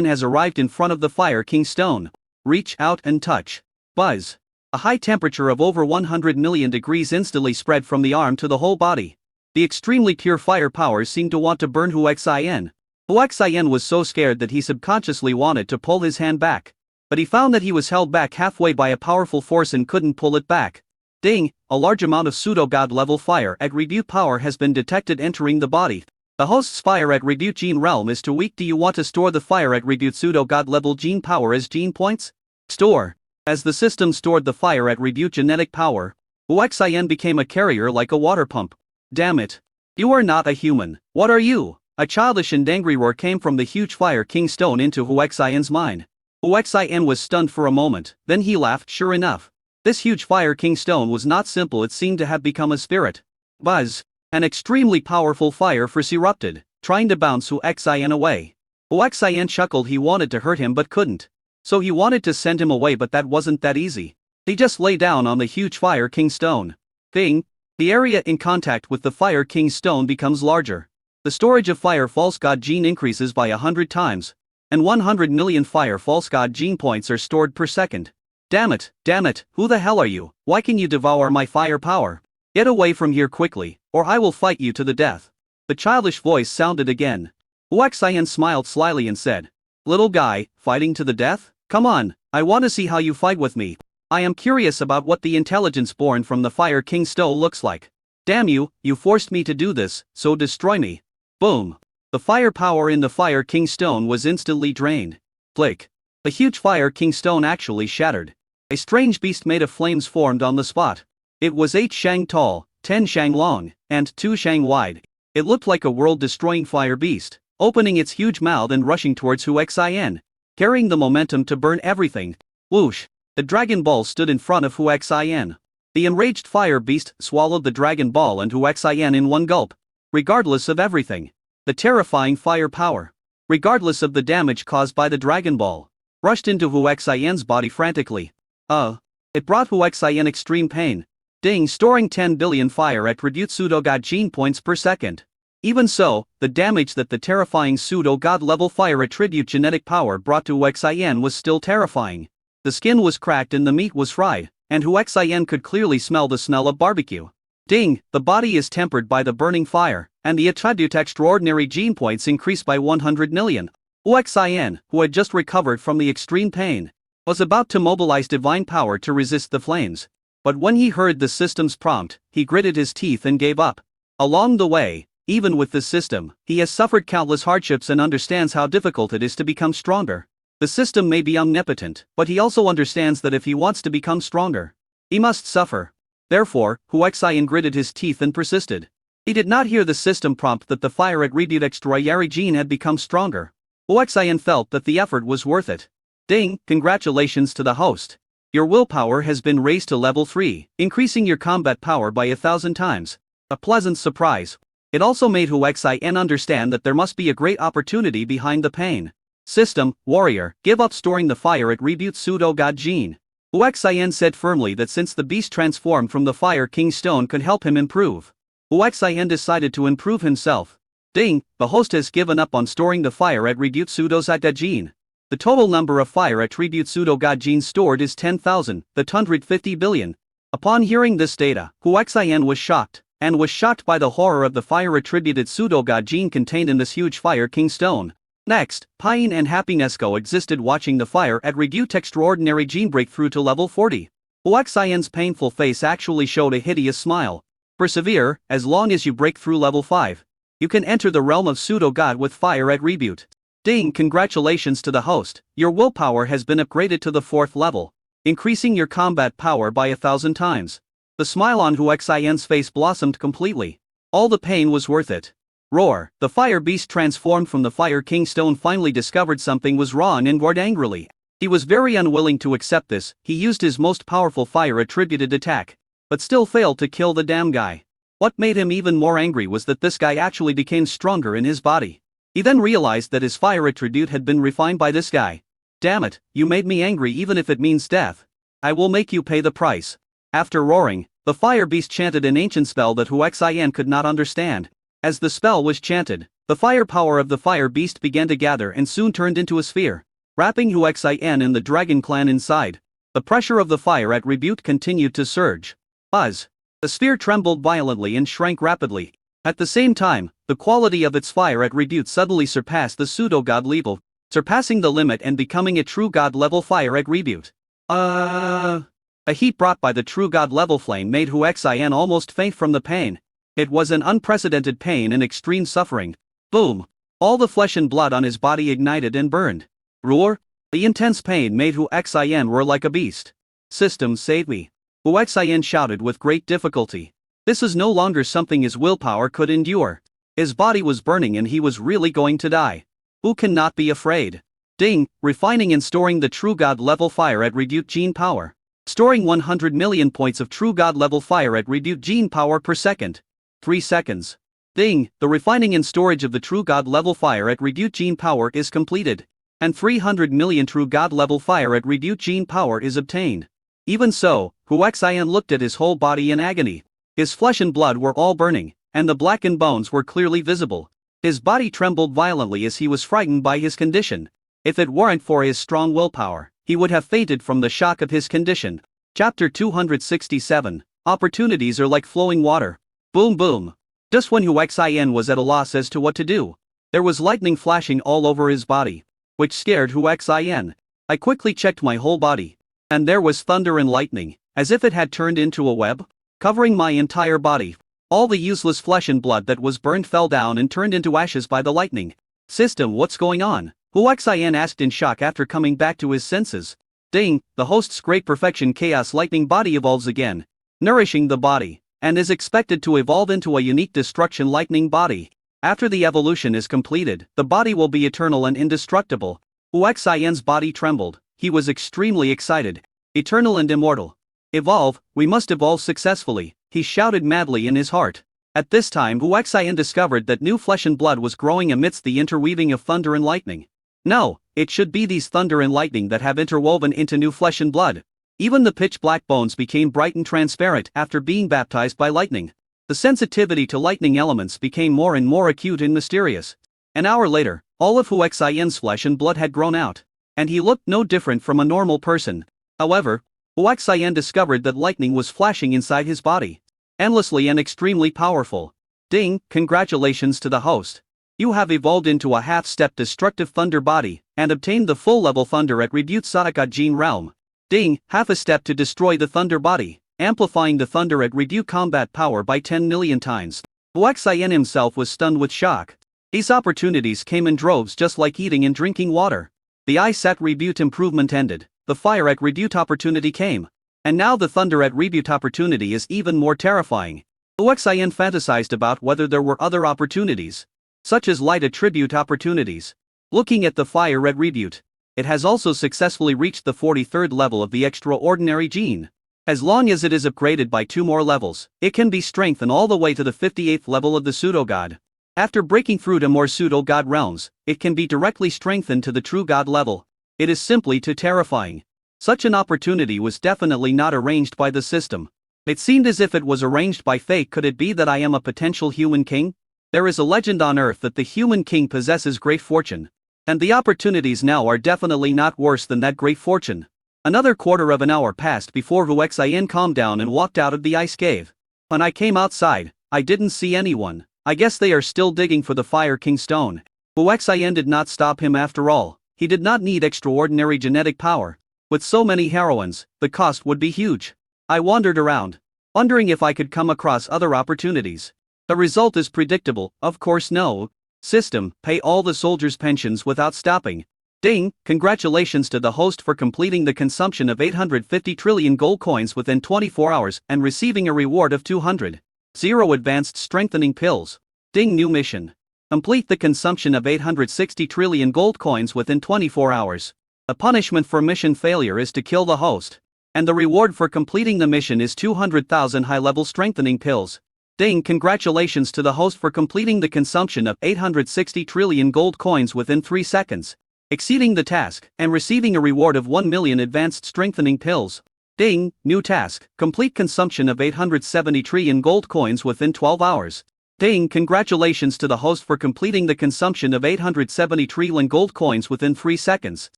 has arrived in front of the Fire King Stone. reach out and touch. Buzz. A high temperature of over 100 million degrees instantly spread from the arm to the whole body. The extremely pure fire powers seemed to want to burn Huaxian. Huaxian was so scared that he subconsciously wanted to pull his hand back. But he found that he was held back halfway by a powerful force and couldn't pull it back. Ding! A large amount of pseudo-god level fire attribute power has been detected entering the body. The host's fire attribute gene realm is too weak. Do you want to store the fire attribute pseudo-god level gene power as gene points? Store. As the system stored the fire attribute genetic power, Huaxian became a carrier like a water pump. Damn it. You are not a human. What are you? A childish and angry roar came from the huge Fire King stone into Huaxian's mind. Huaxian was stunned for a moment, then he laughed. Sure enough. This huge Fire King stone was not simple, it seemed to have become a spirit. Buzz. An extremely powerful fire force erupted, trying to bounce Huaxian away. Huaxian chuckled. He wanted to hurt him but couldn't. So he wanted to send him away, but that wasn't that easy. He just lay down on the huge Fire King stone. Bing! The area in contact with the Fire King stone becomes larger. The storage of Fire False God gene increases by 100 times. And 100 million Fire False God gene points are stored per second. Damn it, who the hell are you? Why can you devour my fire power? Get away from here quickly, or I will fight you to the death. The childish voice sounded again. Huaxian smiled slyly and said, Little guy, fighting to the death? Come on, I want to see how you fight with me. I am curious about what the intelligence born from the Fire King stone looks like. Damn you, you forced me to do this, so destroy me. Boom. The fire power in the Fire King stone was instantly drained. Flick. The huge Fire King stone actually shattered. A strange beast made of flames formed on the spot. It was 8 shang tall, 10 shang long, and 2 shang wide. It looked like a world-destroying fire beast, opening its huge mouth and rushing towards Huaxian, carrying the momentum to burn everything. Whoosh! The Dragon Ball stood in front of Huaxian. The enraged fire beast swallowed the Dragon Ball and Huaxian in one gulp. Regardless of everything, the terrifying fire power, regardless of the damage caused by the Dragon Ball, rushed into Huaxian's body frantically. It brought Huaxian extreme pain. Ding! Storing 10 billion fire attribute pseudo-god gene points per second. Even so, the damage that the terrifying pseudo-god level fire attribute genetic power brought to Huaxian was still terrifying. The skin was cracked and the meat was fried, and Huaxian could clearly smell the smell of barbecue. Ding! The body is tempered by the burning fire, and the attribute extraordinary gene points increased by 100 million. Huaxian, who had just recovered from the extreme pain, was about to mobilize divine power to resist the flames. But when he heard the system's prompt, he gritted his teeth and gave up. Along the way, even with this system, he has suffered countless hardships and understands how difficult it is to become stronger. The system may be omnipotent, but he also understands that if he wants to become stronger, he must suffer. Therefore, Huaxian gritted his teeth and persisted. He did not hear the system prompt that the fire attribute extraordinary gene had become stronger. Huaxian felt that the effort was worth it. Ding! Congratulations to the host. Your willpower has been raised to level 3, increasing your combat power by 1,000 times. A pleasant surprise. It also made Huaxian understand that there must be a great opportunity behind the pain. System, warrior, give up storing the fire attribute pseudo-god gene. Huaxian said firmly that since the beast transformed from the Fire King stone could help him improve, Huaxian decided to improve himself. Ding! The host has given up on storing the fire attribute pseudo-god gene. The total number of fire attribute pseudo-god genes stored is 10,000, the 150 billion. Upon hearing this data, Huaxian was shocked by the horror of the fire attributed pseudo-god gene contained in this huge Fire King stone. Next, pain and happiness coexisted watching the fire attribute extraordinary gene break through to level 40. Huaxian's painful face actually showed a hideous smile. Persevere, as long as you break through level 5. You can enter the realm of pseudo-god with fire attribute. Ding! Congratulations to the host, your willpower has been upgraded to the 4th level, increasing your combat power by 1,000 times. The smile on Huaxian's face blossomed completely. All the pain was worth it. Roar! The fire beast transformed from the Fire King stone finally discovered something was wrong and roared angrily. He was very unwilling to accept this. He used his most powerful fire attributed attack, but still failed to kill the damn guy. What made him even more angry was that this guy actually became stronger in his body. He then realized that his fire attribute had been refined by this guy. Damn it, you made me angry even if it means death. I will make you pay the price. After roaring, the fire beast chanted an ancient spell that Huaxian could not understand. As the spell was chanted, the fire power of the fire beast began to gather and soon turned into a sphere. wrapping Huaxian and the Dragon Clan inside. The pressure of the fire attribute continued to surge. Buzz. The sphere trembled violently and shrank rapidly. At the same time, the quality of its fire attribute suddenly surpassed the pseudo-god level, surpassing the limit and becoming a true god level fire attribute. A heat brought by the true god level flame made Huaxian almost faint from the pain. It was an unprecedented pain and extreme suffering. Boom! All the flesh and blood on his body ignited and burned. Roar! The intense pain made Huaxian roar like a beast. System, save me! Huaxian shouted with great difficulty. This is no longer something his willpower could endure. His body was burning and he was really going to die. Who cannot be afraid? Ding! Refining and storing the true god level fire attribute gene power. Storing 100 million points of true god level fire attribute gene power per second. 3 seconds. Ding! The refining and storage of the true god level fire attribute gene power is completed. And 300 million true god level fire attribute gene power is obtained. Even so, Huaxian looked at his whole body in agony. His flesh and blood were all burning, and the blackened bones were clearly visible. His body trembled violently as he was frightened by his condition. If it weren't for his strong willpower, he would have fainted from the shock of his condition. Chapter 267. Opportunities are like flowing water. Boom boom. Just when Huaxian was at a loss as to what to do, there was lightning flashing all over his body, which scared Huaxian. I quickly checked my whole body, and there was thunder and lightning, as if it had turned into a web, covering my entire body. All the useless flesh and blood that was burned fell down and turned into ashes by the lightning. System, what's going on? Huaxian asked in shock after coming back to his senses. Ding! The host's great perfection chaos lightning body evolves again, nourishing the body, and is expected to evolve into a unique destruction lightning body. After the evolution is completed, the body will be eternal and indestructible. Huaxian's body trembled. He was extremely excited. Eternal and immortal. Evolve, we must evolve successfully, he shouted madly in his heart. At this time Huaxian discovered that new flesh and blood was growing amidst the interweaving of thunder and lightning. No, it should be these thunder and lightning that have interwoven into new flesh and blood. Even the pitch-black bones became bright and transparent after being baptized by lightning. The sensitivity to lightning elements became more and more acute and mysterious. An hour later, all of Huaxian's flesh and blood had grown out, and he looked no different from a normal person. However, Huaxian discovered that lightning was flashing inside his body, endlessly and extremely powerful. Ding! Congratulations to the host. You have evolved into a half-step destructive thunder body, and obtained the full-level thunder attribute Sadaka Gene Realm. Ding! Half a step to destroy the thunder body, amplifying the thunder attribute combat power by 10 million times. Huaxian himself was stunned with shock. These opportunities came in droves just like eating and drinking water. The ice attribute improvement ended, the fire attribute opportunity came. And now the thunder attribute opportunity is even more terrifying. Huaxian fantasized about whether there were other opportunities, such as light attribute opportunities. Looking at the fire attribute, it has also successfully reached the 43rd level of the extraordinary gene. As long as it is upgraded by 2 more levels, it can be strengthened all the way to the 58th level of the pseudo-god. After breaking through to more pseudo-god realms, it can be directly strengthened to the true god level. It is simply too terrifying. Such an opportunity was definitely not arranged by the system. It seemed as if it was arranged by fate. Could it be that I am a potential human king? There is a legend on Earth that the human king possesses great fortune. And the opportunities now are definitely not worse than that great fortune. Another quarter of an hour passed before Huaxian calmed down and walked out of the ice cave. When I came outside, I didn't see anyone. I guess they are still digging for the Fire King stone. Huaxian did not stop him after all. He did not need extraordinary genetic power. With so many heroines, the cost would be huge. I wandered around, wondering if I could come across other opportunities. The result is predictable, of course no. System, pay all the soldiers' pensions without stopping. Ding! Congratulations to the host for completing the consumption of 850 trillion gold coins within 24 hours and receiving a reward of 200. 0 advanced strengthening pills. Ding! New mission. Complete the consumption of 860 trillion gold coins within 24 hours. The punishment for mission failure is to kill the host. And the reward for completing the mission is 200,000 high-level strengthening pills. Ding! Congratulations to the host for completing the consumption of 860 trillion gold coins within 3 seconds. Exceeding the task, and receiving a reward of 1 million advanced strengthening pills. Ding! New task, complete consumption of 870 trillion gold coins within 12 hours. Ding! Congratulations to the host for completing the consumption of 870 trillion gold coins within 3 seconds.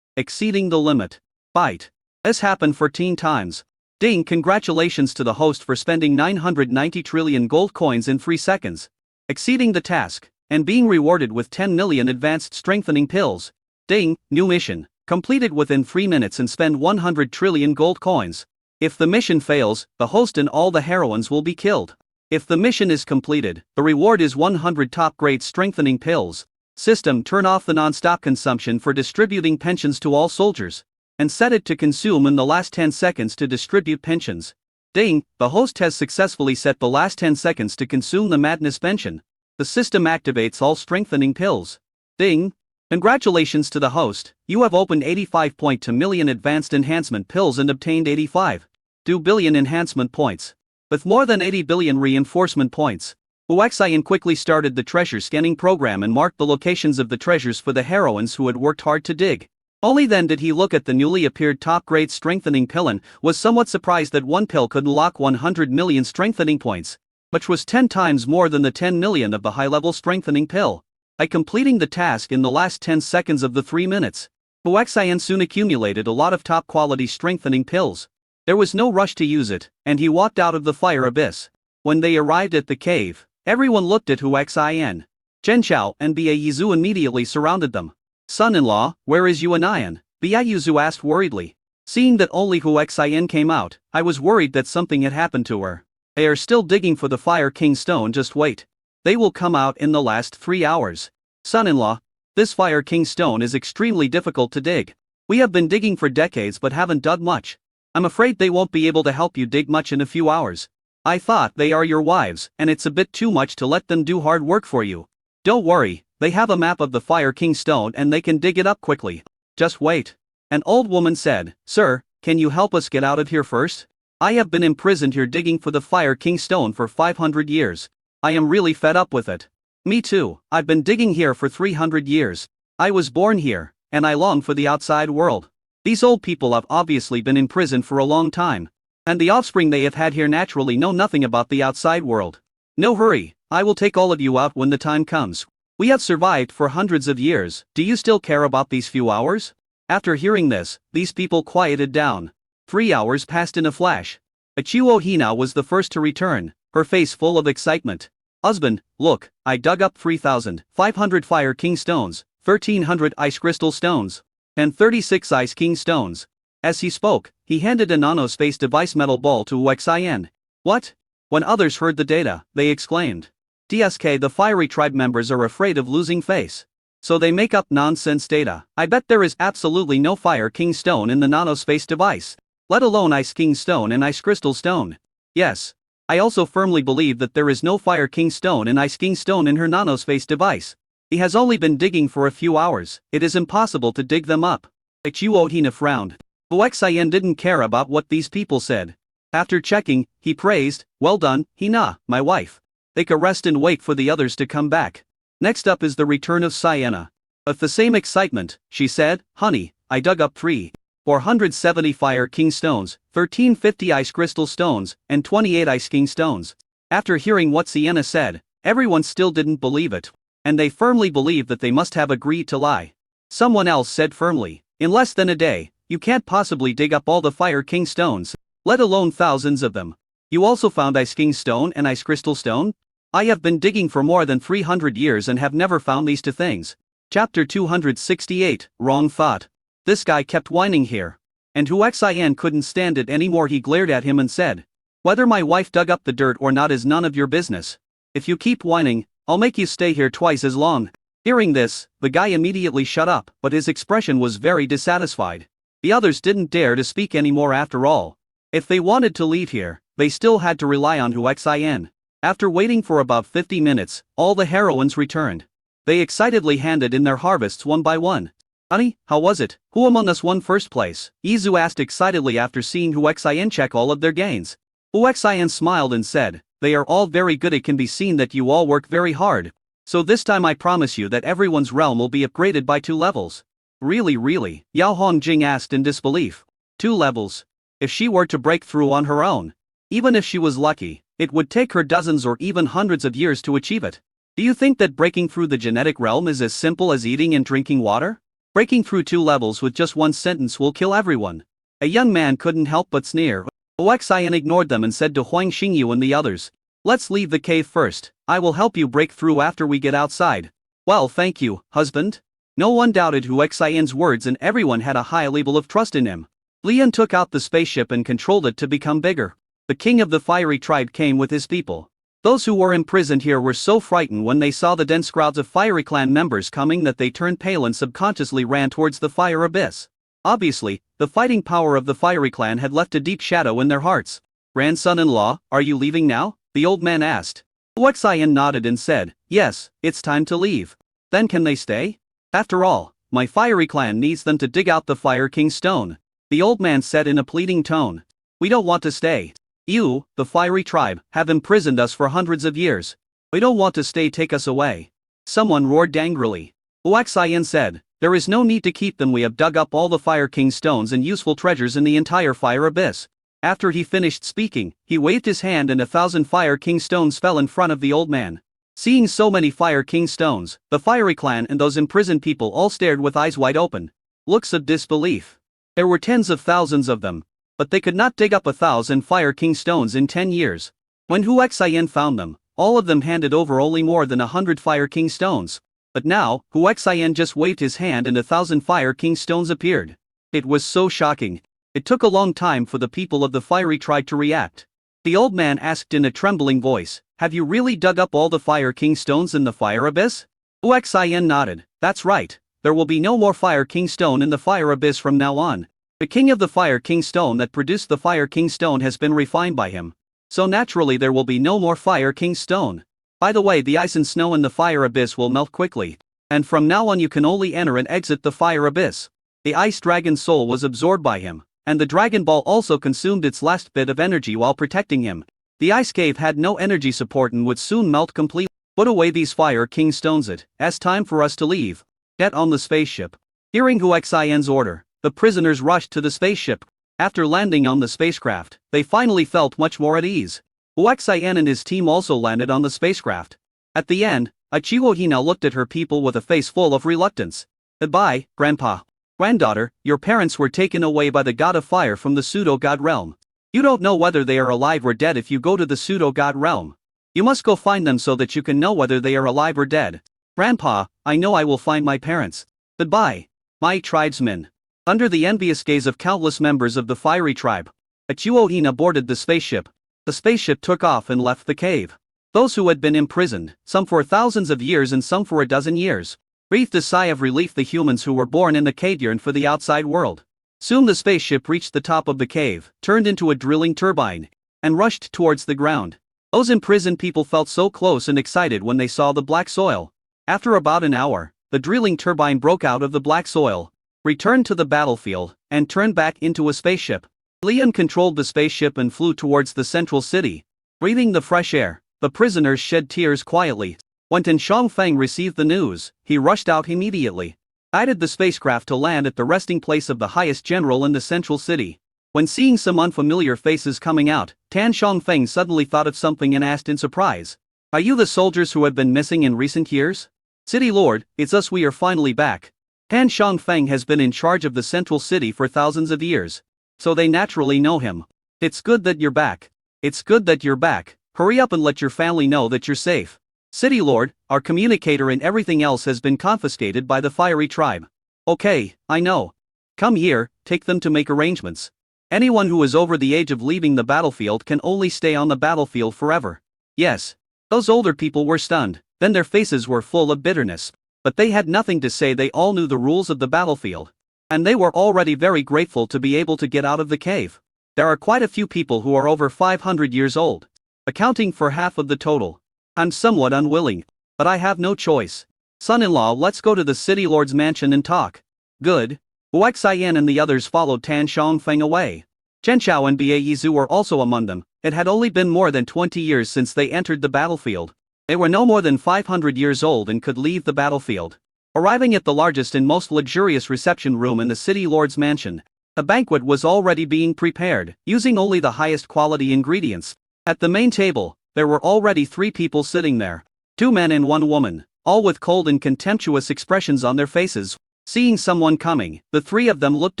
exceeding the limit. Bite. This happened 14 times. Ding, congratulations to the host for spending 990 trillion gold coins in 3 seconds. Exceeding the task, and being rewarded with 10 million advanced strengthening pills. Ding, new mission. Completed within 3 minutes and spend 100 trillion gold coins. If the mission fails, the host and all the heroines will be killed. If the mission is completed, the reward is 100 top-grade strengthening pills. System, turn off the non-stop consumption for distributing pensions to all soldiers. And set it to consume in the last 10 seconds to distribute pensions. Ding, the host has successfully set the last 10 seconds to consume the madness pension. The system activates all strengthening pills. Ding. Congratulations to the host, you have opened 85.2 million advanced enhancement pills and obtained 85.2 billion enhancement points. With more than 80 billion reinforcement points. Huaxian quickly started the treasure scanning program and marked the locations of the treasures for the heroines who had worked hard to dig. Only then did he look at the newly appeared top-grade strengthening pill and was somewhat surprised that one pill could unlock 100 million strengthening points, which was 10 times more than the 10 million of the high-level strengthening pill. By completing the task in the last 10 seconds of the 3 minutes, Huaxian soon accumulated a lot of top-quality strengthening pills. There was no rush to use it, and he walked out of the fire abyss. When they arrived at the cave, everyone looked at Huaxian. Zhenchao and Biayizu immediately surrounded them. Son-in-law, where is Yuanian? Biayizu asked worriedly. Seeing that only Huaxian came out, I was worried that something had happened to her. They are still digging for the Fire King stone, just wait. They will come out in the last 3 hours. Son-in-law, this Fire King stone is extremely difficult to dig. We have been digging for decades but haven't dug much. I'm afraid they won't be able to help you dig much in a few hours. I thought they are your wives, and it's a bit too much to let them do hard work for you. Don't worry, they have a map of the Fire King stone and they can dig it up quickly. Just wait. An old woman said, Sir, can you help us get out of here first? I have been imprisoned here digging for the Fire King stone for 500 years. I am really fed up with it. Me too, I've been digging here for 300 years. I was born here, and I long for the outside world. These old people have obviously been in prison for a long time. And the offspring they have had here naturally know nothing about the outside world. No hurry, I will take all of you out when the time comes. We have survived for hundreds of years, do you still care about these few hours? After hearing this, these people quieted down. 3 hours passed in a flash. Achiwo Hina was the first to return, her face full of excitement. Husband, look, I dug up 3,500 Fire King stones, 1,300 Ice Crystal stones, and 36 Ice King stones. As he spoke, he handed a nanospace device metal ball to Huaxian. What? When others heard the data, they exclaimed. DSK, the fiery tribe members are afraid of losing face. So they make up nonsense data. I bet there is absolutely no Fire King stone in the nanospace device. Let alone Ice King stone and Ice Crystal stone. Yes. I also firmly believe that there is no Fire King stone and Ice King stone in her nanospace device. He has only been digging for a few hours, it is impossible to dig them up. Achiwo Hina frowned. Huaxian didn't care about what these people said. After checking, he praised, well done, Hina, my wife. They can rest and wait for the others to come back. Next up is the return of Sienna. With the same excitement, she said, honey, I dug up 470 Fire King stones, 1350 Ice Crystal stones, and 28 Ice King stones. After hearing what Sienna said, everyone still didn't believe it. And they firmly believed that they must have agreed to lie. Someone else said firmly, in less than a day, you can't possibly dig up all the Fire King stones, let alone thousands of them. You also found Ice King stone and Ice Crystal stone? I have been digging for more than 300 years and have never found these two things. Chapter 268, Wrong Thought. This guy kept whining here. And Huaxian couldn't stand it anymore. He glared at him and said, whether my wife dug up the dirt or not is none of your business. If you keep whining, I'll make you stay here twice as long. Hearing this, the guy immediately shut up, but his expression was very dissatisfied. The others didn't dare to speak anymore after all. If they wanted to leave here, they still had to rely on Huaxian. After waiting for about 50 minutes, all the heroines returned. They excitedly handed in their harvests one by one. Honey, how was it? Who among us won first place? Izu asked excitedly after seeing Huaxian check all of their gains. Huaxian smiled and said, they are all very good. It can be seen that you all work very hard. So this time I promise you that everyone's realm will be upgraded by 2 levels. Really? Yao Hongjing asked in disbelief. 2 levels? If she were to break through on her own. Even if she was lucky, it would take her dozens or even hundreds of years to achieve it. Do you think that breaking through the genetic realm is as simple as eating and drinking water? Breaking through 2 levels with just one sentence will kill everyone. A young man couldn't help but sneer. Huaxian ignored them and said to Huang Xingyu and the others, "Let's leave the cave first. I will help you break through after we get outside." "Well, thank you, husband." No one doubted Huaxian's words and everyone had a high level of trust in him. Lian took out the spaceship and controlled it to become bigger. The king of the fiery tribe came with his people. Those who were imprisoned here were so frightened when they saw the dense crowds of fiery clan members coming that they turned pale and subconsciously ran towards the fire abyss. Obviously, the fighting power of the fiery clan had left a deep shadow in their hearts. "Grandson-in-law, are you leaving now?" the old man asked. Huaxian nodded and said, "Yes, it's time to leave." "Then can they stay? After all, my fiery clan needs them to dig out the Fire King's stone," the old man said in a pleading tone. "We don't want to stay. You, the fiery tribe, have imprisoned us for hundreds of years. We don't want to stay, take us away." Someone roared angrily. Huaxian said, "There is no need to keep them, we have dug up all the Fire King's stones and useful treasures in the entire fire abyss." After he finished speaking, he waved his hand and 1,000 Fire King stones fell in front of the old man. Seeing so many Fire King stones, the fiery clan and those imprisoned people all stared with eyes wide open. Looks of disbelief. There were tens of thousands of them, but they could not dig up 1,000 Fire King stones in 10 years. When Huaxian found them, all of them handed over only more than 100 Fire King stones. But now, Huaxian just waved his hand and 1,000 Fire King stones appeared. It was so shocking. It took a long time for the people of the fiery tribe to react. The old man asked in a trembling voice, "Have you really dug up all the Fire King stones in the fire abyss?" Huaxian nodded. "That's right. There will be no more Fire King stone in the fire abyss from now on. The king of the Fire King stone that produced the Fire King stone has been refined by him. So naturally there will be no more Fire King stone. By the way, the ice and snow in the fire abyss will melt quickly. And from now on you can only enter and exit the fire abyss." The ice dragon's soul was absorbed by him, and the Dragon Ball also consumed its last bit of energy while protecting him. The ice cave had no energy support and would soon melt completely. "Put away these Fire King stones, it's time for us to leave. Get on the spaceship." Hearing Huaxian's order, the prisoners rushed to the spaceship. After landing on the spacecraft, they finally felt much more at ease. Huaxian and his team also landed on the spacecraft. At the end, Chihuahua looked at her people with a face full of reluctance. "Goodbye, Grandpa. Granddaughter, your parents were taken away by the god of fire from the pseudo-god realm. You don't know whether they are alive or dead if you go to the pseudo-god realm. You must go find them so that you can know whether they are alive or dead." "Grandpa, I know I will find my parents. Goodbye, my tribesmen." Under the envious gaze of countless members of the fiery tribe, Chihuahua boarded the spaceship. The spaceship took off and left the cave. Those who had been imprisoned, some for thousands of years and some for a dozen years, breathed a sigh of relief. The humans who were born in the cave yearned for the outside world. Soon the spaceship reached the top of the cave, turned into a drilling turbine, and rushed towards the ground. Those imprisoned people felt so close and excited when they saw the black soil. After about an hour, the drilling turbine broke out of the black soil, returned to the battlefield, and turned back into a spaceship. Lian controlled the spaceship and flew towards the central city. Breathing the fresh air, the prisoners shed tears quietly. When Tan Shangfeng received the news, he rushed out immediately, guided the spacecraft to land at the resting place of the highest general in the central city. When seeing some unfamiliar faces coming out, Tan Shangfeng suddenly thought of something and asked in surprise, "Are you the soldiers who have been missing in recent years?" "City Lord, it's us, we are finally back." Tan Shangfeng has been in charge of the central city for thousands of years, so they naturally know him. "It's good that you're back. It's good that you're back. Hurry up and let your family know that you're safe." "City Lord, our communicator and everything else has been confiscated by the fiery tribe." "Okay, I know. Come here, take them to make arrangements. Anyone who is over the age of leaving the battlefield can only stay on the battlefield forever." Yes. Those older people were stunned, then their faces were full of bitterness. But they had nothing to say, they all knew the rules of the battlefield. And they were already very grateful to be able to get out of the cave. There are quite a few people who are over 500 years old, accounting for half of the total. I'm somewhat unwilling, but I have no choice. Son-in-law, let's go to the city lord's mansion and talk. Good. Huaxian and the others followed Tan Shangfeng away. Chen Chao and Baizu were also among them. It had only been more than 20 years since they entered the battlefield. They were no more than 500 years old and could leave the battlefield. Arriving at the largest and most luxurious reception room in the city lord's mansion, a banquet was already being prepared, using only the highest quality ingredients. At the main table, there were already 3 people sitting there. 2 men and 1 woman, all with cold and contemptuous expressions on their faces. Seeing someone coming, the three of them looked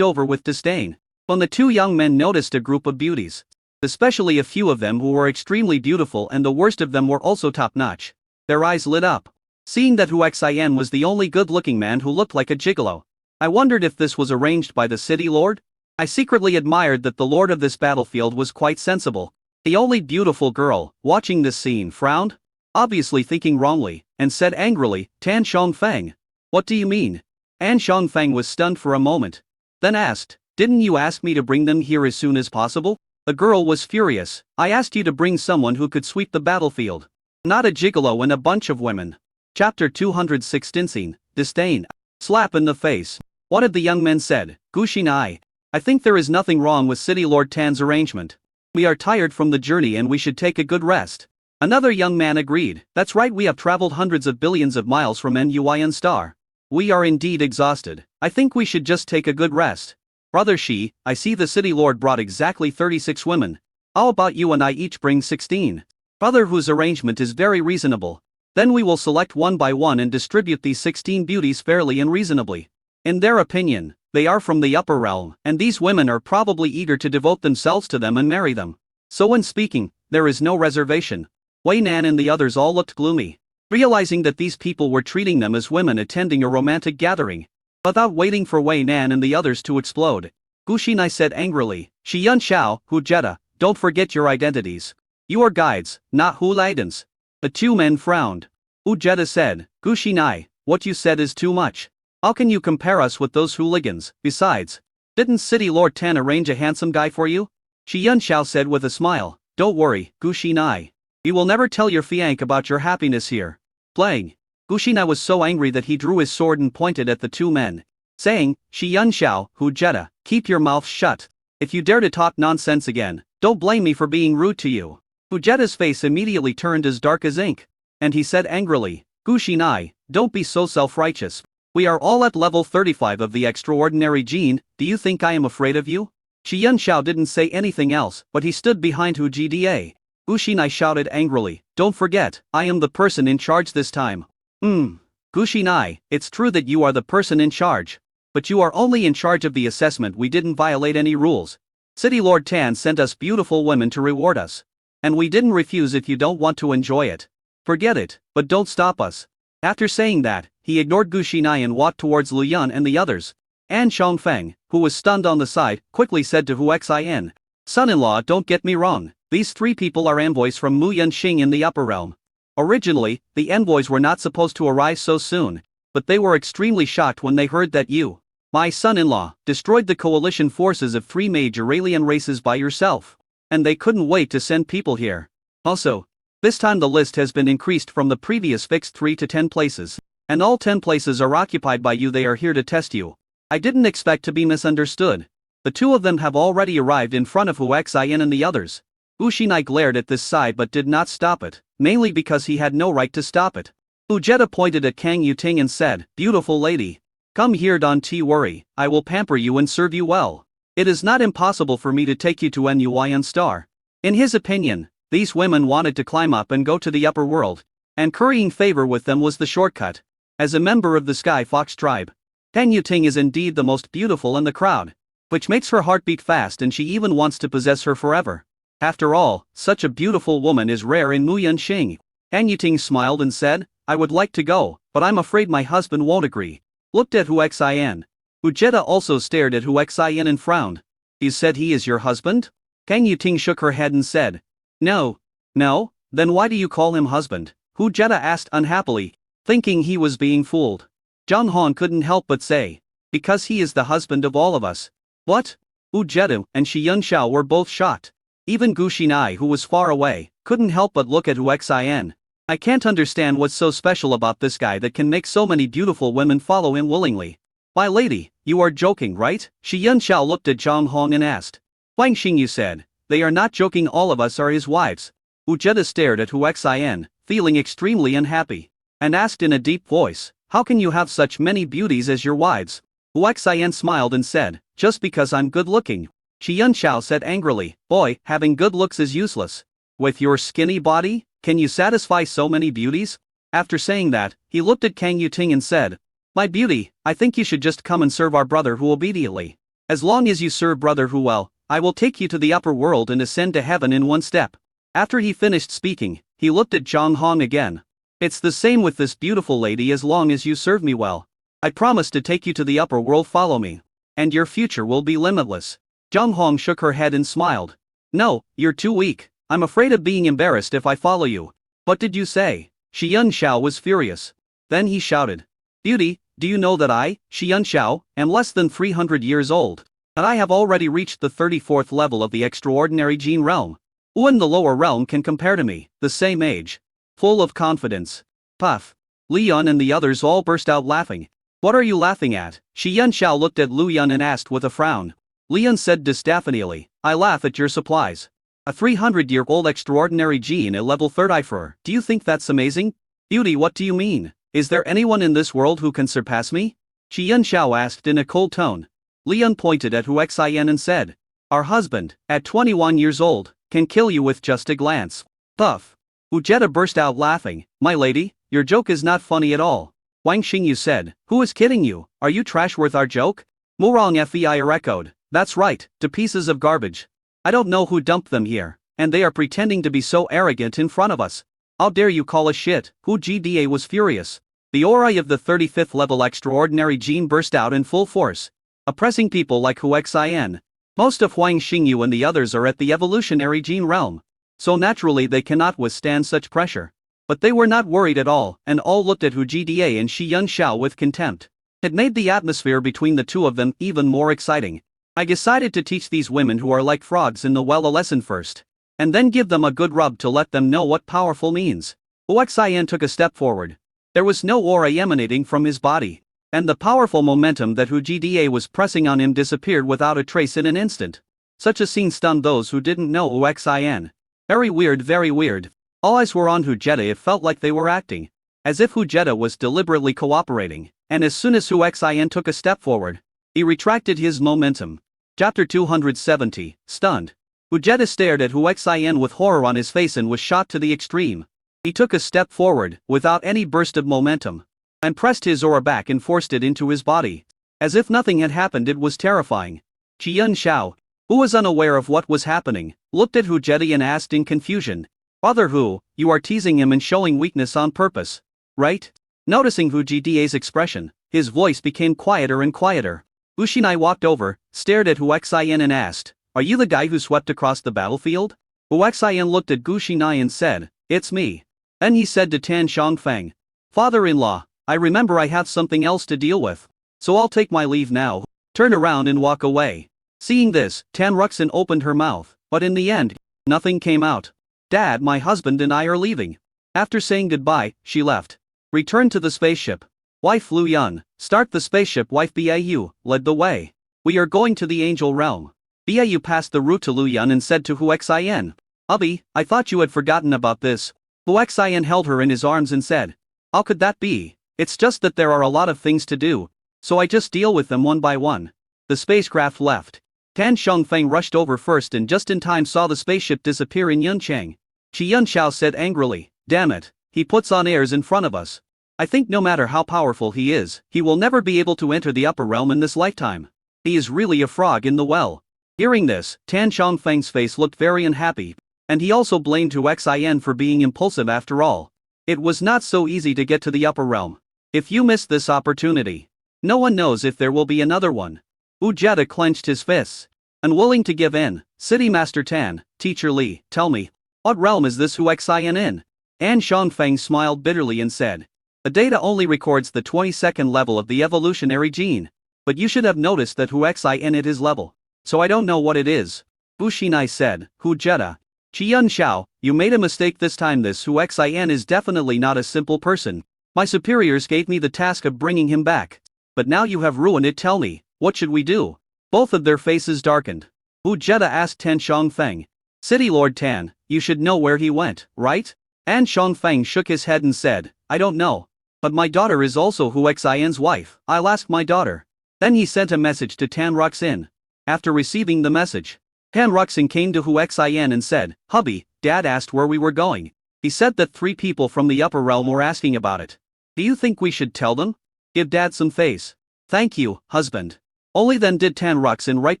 over with disdain. When the two young men noticed a group of beauties, especially a few of them who were extremely beautiful and the worst of them were also top-notch, their eyes lit up. Seeing that Huaxian was the only good-looking man who looked like a gigolo, I wondered if this was arranged by the city lord? I secretly admired that the lord of this battlefield was quite sensible. The only beautiful girl, watching this scene, frowned, obviously thinking wrongly, and said angrily, Tan Xiongfeng. What do you mean? An Xiongfeng was stunned for a moment, then asked, didn't you ask me to bring them here as soon as possible? The girl was furious. I asked you to bring someone who could sweep the battlefield, not a gigolo and a bunch of women. Chapter 216, Disdain. Slap in the face. One of the young men said, Guxinai, I think there is nothing wrong with City Lord Tan's arrangement. We are tired from the journey and we should take a good rest. Another young man agreed, that's right, we have traveled hundreds of billions of miles from Nuyen Star. We are indeed exhausted. I think we should just take a good rest. Brother Shi, I see the city lord brought exactly 36 women. How about you and I each bring 16? Brother whose arrangement is very reasonable. Then we will select one by one and distribute these 16 beauties fairly and reasonably. In their opinion, they are from the upper realm, and these women are probably eager to devote themselves to them and marry them. So when speaking, there is no reservation. Wei Nan and the others all looked gloomy, realizing that these people were treating them as women attending a romantic gathering. Without waiting for Wei Nan and the others to explode, Gu Xinai said angrily, Shi Yun Xiao, Hu Jetta, don't forget your identities. You are guides, not hooligans. The two men frowned. Hu Jetta said, Gu Xinai, what you said is too much. How can you compare us with those hooligans? Besides, didn't City Lord Tan arrange a handsome guy for you? Shi Yun Xiao said with a smile, don't worry, Gu Xinai. We will never tell your fiancé about your happiness here. Playing. Gu Xinai was so angry that he drew his sword and pointed at the two men, saying, Shi Yun Xiao, Hu Jetta, keep your mouth shut. If you dare to talk nonsense again, don't blame me for being rude to you. Hu Jetta's face immediately turned as dark as ink, and he said angrily, Gu Xinai, don't be so self-righteous. We are all at level 35 of the extraordinary gene, do you think I am afraid of you? Shi Yun Xiao didn't say anything else, but he stood behind Hu Jida. Gu Xinai shouted angrily, don't forget, I am the person in charge this time. Gu Xinai, it's true that you are the person in charge, but you are only in charge of the assessment. We didn't violate any rules. City Lord Tan sent us beautiful women to reward us, and we didn't refuse. If you don't want to enjoy it, forget it, but don't stop us. After saying that, he ignored Gu Xinai and walked towards Lu Yun and the others. An Xiongfeng, who was stunned on the side, quickly said to Huaxian, son-in-law, don't get me wrong, these three people are envoys from Mu Yunxing in the upper realm. Originally, the envoys were not supposed to arrive so soon, but they were extremely shocked when they heard that you, my son-in-law, destroyed the coalition forces of three major alien races by yourself, and they couldn't wait to send people here. Also, this time the list has been increased from the previous fixed 3 to 10 places, and all 10 places are occupied by you. They are here to test you. I didn't expect to be misunderstood. The two of them have already arrived in front of Huaxian and the others. Gu Xinai glared at this side but did not stop it, mainly because he had no right to stop it. Hu Jetta pointed at Kang Yuting and said, beautiful lady, come here, don't worry, I will pamper you and serve you well. It is not impossible for me to take you to Nuyen Star. In his opinion, these women wanted to climb up and go to the upper world, and currying favor with them was the shortcut. As a member of the Sky Fox tribe, Kang Yuting is indeed the most beautiful in the crowd, which makes her heart beat fast, and she even wants to possess her forever. After all, such a beautiful woman is rare in Mu Yunxing. Kang Yuting smiled and said, I would like to go, but I'm afraid my husband won't agree. Looked at Huaxian. Hu Jetta also stared at Huaxian and frowned. You said he is your husband? Kang Yuting shook her head and said, no. No? Then why do you call him husband? Hu Jetta asked unhappily, thinking he was being fooled. Zhang Han couldn't help but say, because he is the husband of all of us. What? Hu Jetta and Shi Yun Xiao were both shocked. Even Gu Xinai, who was far away, couldn't help but look at Huaxian. I can't understand what's so special about this guy that can make so many beautiful women follow him willingly. My lady, you are joking, right? Shi Yun Xiao looked at Zhang Hong and asked. Huang Xingyu said, they are not joking, all of us are his wives. Hu Jetta stared at Huaxian, feeling extremely unhappy, and asked in a deep voice, how can you have such many beauties as your wives? Huaxian smiled and said, just because I'm good looking. Shi Yun Xiao said angrily, boy, having good looks is useless. With your skinny body, can you satisfy so many beauties? After saying that, he looked at Kang Yuting and said, My beauty, I think you should just come and serve our brother Hu obediently. As long as you serve brother Hu well, I will take you to the upper world and ascend to heaven in one step. After he finished speaking, he looked at Zhang Hong again. It's the same with this beautiful lady. As long as you serve me well, I promise to take you to the upper world. Follow me, and your future will be limitless. Zhang Hong shook her head and smiled. No, you're too weak. I'm afraid of being embarrassed if I follow you. What did you say? Shi Yunxiao was furious. Then he shouted. Beauty, do you know that I, Shi Yunxiao, am less than 300 years old? And I have already reached the 34th level of the extraordinary gene realm. Who in the lower realm can compare to me, the same age? Full of confidence. Puff. Li Yun and the others all burst out laughing. What are you laughing at? Shi Yunxiao looked at Lu Yun and asked with a frown. Li Yun said distaffanially, I laugh at your supplies. A 300-year-old extraordinary gene at level 34. Do you think that's amazing? Beauty, what do you mean? Is there anyone in this world who can surpass me? Shi Yunxiao asked in a cold tone. Li Yun pointed at Hu Xian and said, our husband, at 21 years old, can kill you with just a glance. Puff. Hu Jetta burst out laughing. My lady, your joke is not funny at all. Wang Xingyu said, who is kidding you? Are you trash worth our joke? Murong Fei echoed. That's right, to pieces of garbage. I don't know who dumped them here, and they are pretending to be so arrogant in front of us. How dare you call us shit? Hu Gda was furious. The aura of the 35th level extraordinary gene burst out in full force, oppressing people like Hu Xian. Most of Huang Xingyu and the others are at the evolutionary gene realm, so naturally they cannot withstand such pressure. But they were not worried at all, and all looked at Hu Gda and Shi Yunxiao with contempt. It made the atmosphere between the two of them even more exciting. I decided to teach these women who are like frogs in the well a lesson first, and then give them a good rub to let them know what powerful means. Hu Xian took a step forward. There was no aura emanating from his body, and the powerful momentum that Hu Gda was pressing on him disappeared without a trace in an instant. Such a scene stunned those who didn't know Hu Xian. Very weird, very weird. All eyes were on Hu Jetta. It felt like they were acting, as if Hu Jetta was deliberately cooperating, and as soon as Hu Xian took a step forward, he retracted his momentum. Chapter 270, Stunned. Hu Jetta stared at Hu Xian with horror on his face and was shocked to the extreme. He took a step forward, without any burst of momentum, and pressed his aura back and forced it into his body. As if nothing had happened. It was terrifying. Shi Yunxiao, who was unaware of what was happening, looked at Hu Jetta and asked in confusion. Father Hu, you are teasing him and showing weakness on purpose, right? Noticing Hu Gda's expression, his voice became quieter and quieter. Hu Xinai walked over, stared at Hu Xian and asked, are you the guy who swept across the battlefield? Hu Xian looked at Gu Xinai and said, it's me. Then he said to Tan Xiangfeng, father-in-law, I remember I have something else to deal with, so I'll take my leave now. Turn around and walk away. Seeing this, Tan Ruxin opened her mouth, but in the end, nothing came out. Dad, my husband and I are leaving. After saying goodbye, she left. Return to the spaceship. Wife Lu Yun, start the spaceship. Wife Bau led the way. We are going to the angel realm. Bau passed the route to Lu Yun and said to Hu Xian, Hubby, I thought you had forgotten about this. Hu Xian held her in his arms and said, how could that be? It's just that there are a lot of things to do, so I just deal with them one by one. The spacecraft left. Tan Xiangfeng rushed over first and just in time saw the spaceship disappear in Yuncheng. Shi Yunxiao said angrily, damn it, he puts on airs in front of us. I think no matter how powerful he is, he will never be able to enter the upper realm in this lifetime. He is really a frog in the well. Hearing this, Tan Xiangfeng's face looked very unhappy, and he also blamed Hu Xian for being impulsive after all. It was not so easy to get to the upper realm. If you miss this opportunity, no one knows if there will be another one. Hu Jetta clenched his fists. Unwilling to give in, City Master Tan, Teacher Li, tell me, what realm is this Hu Xian in? An Xiangfeng smiled bitterly and said, the data only records the 22nd level of the evolutionary gene, but you should have noticed that Hu Xian at his level, so I don't know what it is. Hu Xinai said, Hu Jetta, Shi Yunxiao, you made a mistake this time. This Hu Xian is definitely not a simple person. My superiors gave me the task of bringing him back, but now you have ruined it. Tell me, what should we do? Both of their faces darkened. Hu Jetta asked Tan Xiangfeng, City Lord Tan, you should know where he went, right? An Xiangfeng shook his head and said, I don't know. But my daughter is also Hu Xian's wife, I'll ask my daughter. Then he sent a message to Tan Ruxin. After receiving the message, Tan Ruxin came to Hu Xian and said, Hubby, Dad asked where we were going. He said that 3 people from the upper realm were asking about it. Do you think we should tell them? Give dad some face. Thank you, husband. Only then did Tan Ruxin write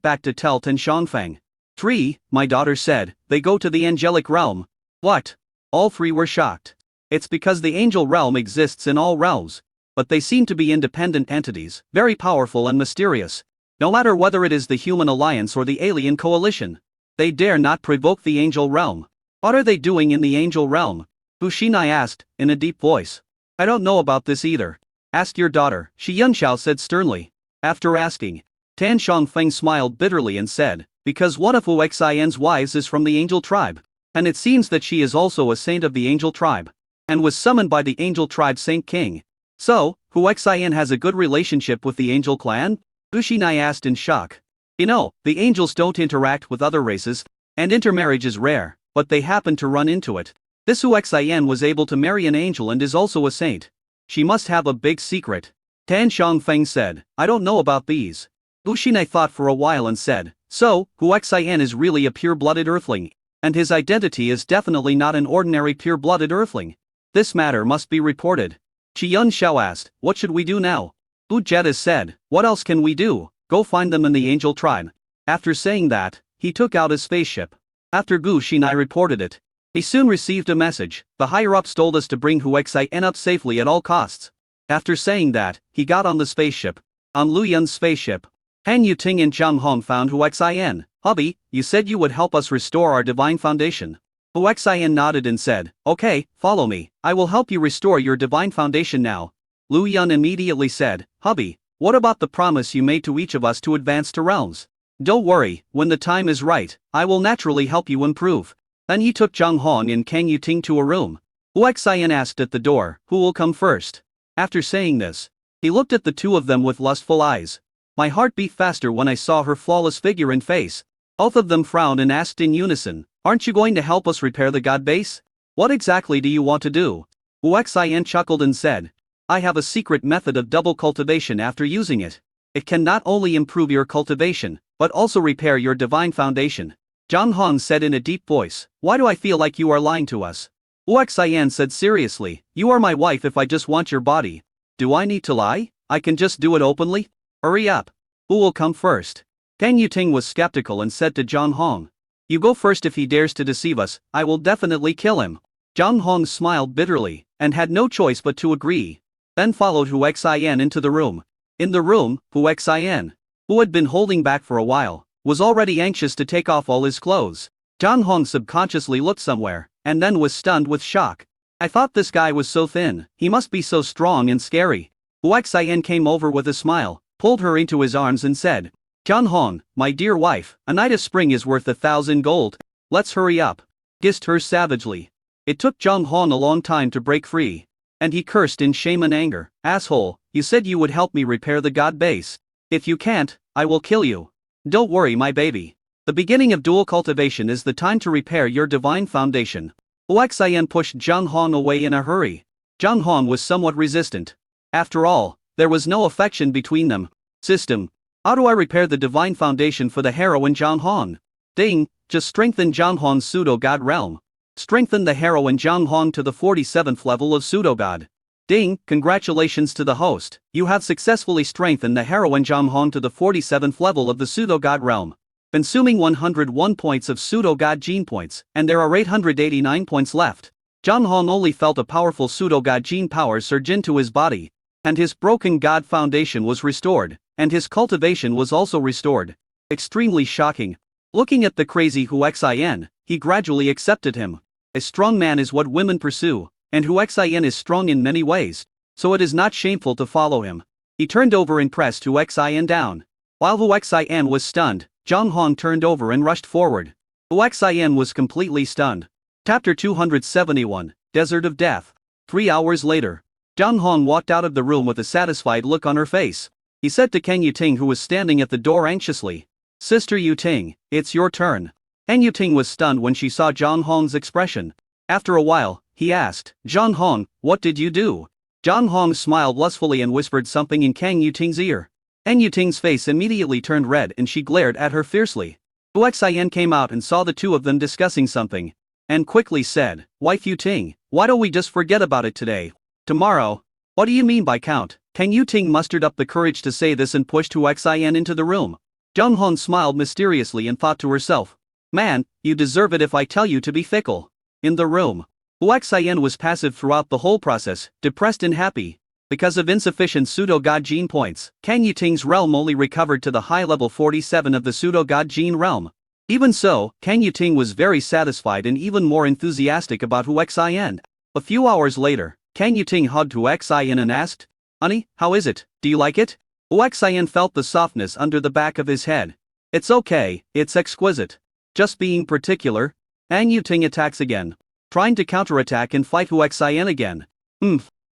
back to tell Tan Xiangfeng. 3, my daughter said, they go to the angelic realm. What? All three were shocked. It's because the angel realm exists in all realms. But they seem to be independent entities, very powerful and mysterious. No matter whether it is the human alliance or the alien coalition. They dare not provoke the angel realm. What are they doing in the angel realm? Hu Xinai asked, in a deep voice. I don't know about this either. Ask your daughter, Shi Yunxiao said sternly. After asking, Tan Xiangfeng smiled bitterly and said, because one of Hu Xian's wives is from the angel tribe. And it seems that she is also a saint of the angel tribe. And was summoned by the angel tribe Saint King. So, Hu Xian has a good relationship with the angel clan? Hu Xinai asked in shock. You know, the angels don't interact with other races, and intermarriage is rare, but they happen to run into it. This Hu Xian was able to marry an angel and is also a saint. She must have a big secret. Tan Xiangfeng said, I don't know about these. Hu Xinai thought for a while and said, so, Hu Xian is really a pure-blooded earthling, and his identity is definitely not an ordinary pure-blooded earthling. This matter must be reported. Qi Yunxiao asked, what should we do now? Hu Jetta said, what else can we do? Go find them in the angel tribe. After saying that, he took out his spaceship. After Gu Xinai reported it, he soon received a message. The higher-ups told us to bring Hu Xian up safely at all costs. After saying that, he got on the spaceship. On Lu Yun's spaceship, Han Yuting and Zhang Hong found Hu Xian. Hubby, you said you would help us restore our divine foundation. Hu Xian nodded and said, okay, follow me, I will help you restore your divine foundation now. Lu Yun immediately said, hubby, what about the promise you made to each of us to advance to realms? Don't worry, when the time is right, I will naturally help you improve. Then he took Zhang Hong and Kang Yuting to a room. Hu Xian asked at the door, who will come first? After saying this, he looked at the two of them with lustful eyes. My heart beat faster when I saw her flawless figure and face. Both of them frowned and asked in unison, aren't you going to help us repair the god base? What exactly do you want to do? Hu Xian chuckled and said, I have a secret method of double cultivation after using it. It can not only improve your cultivation, but also repair your divine foundation. Zhang Hong said in a deep voice, why do I feel like you are lying to us? Hu Xian said seriously, you are my wife if I just want your body. Do I need to lie? I can just do it openly? Hurry up. Who will come first? Kang Yuting was skeptical and said to Zhang Hong, you go first. If he dares to deceive us, I will definitely kill him. Zhang Hong smiled bitterly, and had no choice but to agree. Then followed Hu Xian into the room. In the room, Hu Xian, who had been holding back for a while, was already anxious to take off all his clothes. Zhang Hong subconsciously looked somewhere, and then was stunned with shock. I thought this guy was so thin, he must be so strong and scary. Hu Xian came over with a smile, pulled her into his arms and said, Zhang Hong, my dear wife, a night of spring is worth 1,000 gold. Let's hurry up. Kissed her savagely. It took Zhang Hong a long time to break free. And he cursed in shame and anger, asshole, you said you would help me repair the god base. If you can't, I will kill you. Don't worry my baby. The beginning of dual cultivation is the time to repair your divine foundation. Hu Xian pushed Zhang Hong away in a hurry. Zhang Hong was somewhat resistant. After all, there was no affection between them. System. How do I repair the divine foundation for the heroine Zhang Hong? Ding, just strengthen Zhang Hong's pseudo-god realm. Strengthen the heroine Zhang Hong to the 47th level of pseudo-god. Ding, congratulations to the host, you have successfully strengthened the heroine Zhang Hong to the 47th level of the pseudo-god realm. Consuming 101 points of pseudo-god gene points, and there are 889 points left. Zhang Hong only felt a powerful pseudo-god gene power surge into his body, and his broken god foundation was restored, and his cultivation was also restored. Extremely shocking. Looking at the crazy Hu Xian, he gradually accepted him. A strong man is what women pursue, and Hu Xian is strong in many ways, so it is not shameful to follow him. He turned over and pressed Hu Xian down. While Hu Xian was stunned, Zhang Hong turned over and rushed forward. Hu Xian was completely stunned. Chapter 271, Desert of Death. 3 hours later, Zhang Hong walked out of the room with a satisfied look on her face. He said to Kang Yuting, who was standing at the door anxiously, Sister Yuting, it's your turn. Kang Yuting was stunned when she saw Zhang Hong's expression. After a while, he asked, Zhang Hong, what did you do? Zhang Hong smiled lustfully and whispered something in Kang Yuting's ear. Kang Yuting's face immediately turned red and she glared at her fiercely. Hu Xian came out and saw the two of them discussing something, and quickly said, Wife Yuting, why don't we just forget about it today? Tomorrow? What do you mean by count? Kang Yuting mustered up the courage to say this and pushed Hu Xian into the room. Zheng Hong smiled mysteriously and thought to herself, "Man, you deserve it if I tell you to be fickle." In the room, Hu Xian was passive throughout the whole process, depressed and happy. Because of insufficient pseudo-god gene points, Kang Yuting's realm only recovered to the high level 47 of the pseudo-god gene realm. Even so, Kang Yuting was very satisfied and even more enthusiastic about Hu Xian. A few hours later, Kang Yuting hugged Hu Xian and asked, "Honey, how is it? Do you like it?" Hu Xian felt the softness under the back of his head. "It's okay, it's exquisite. Just being particular." Kang Yuting attacks again, trying to counterattack and fight Hu Xian again.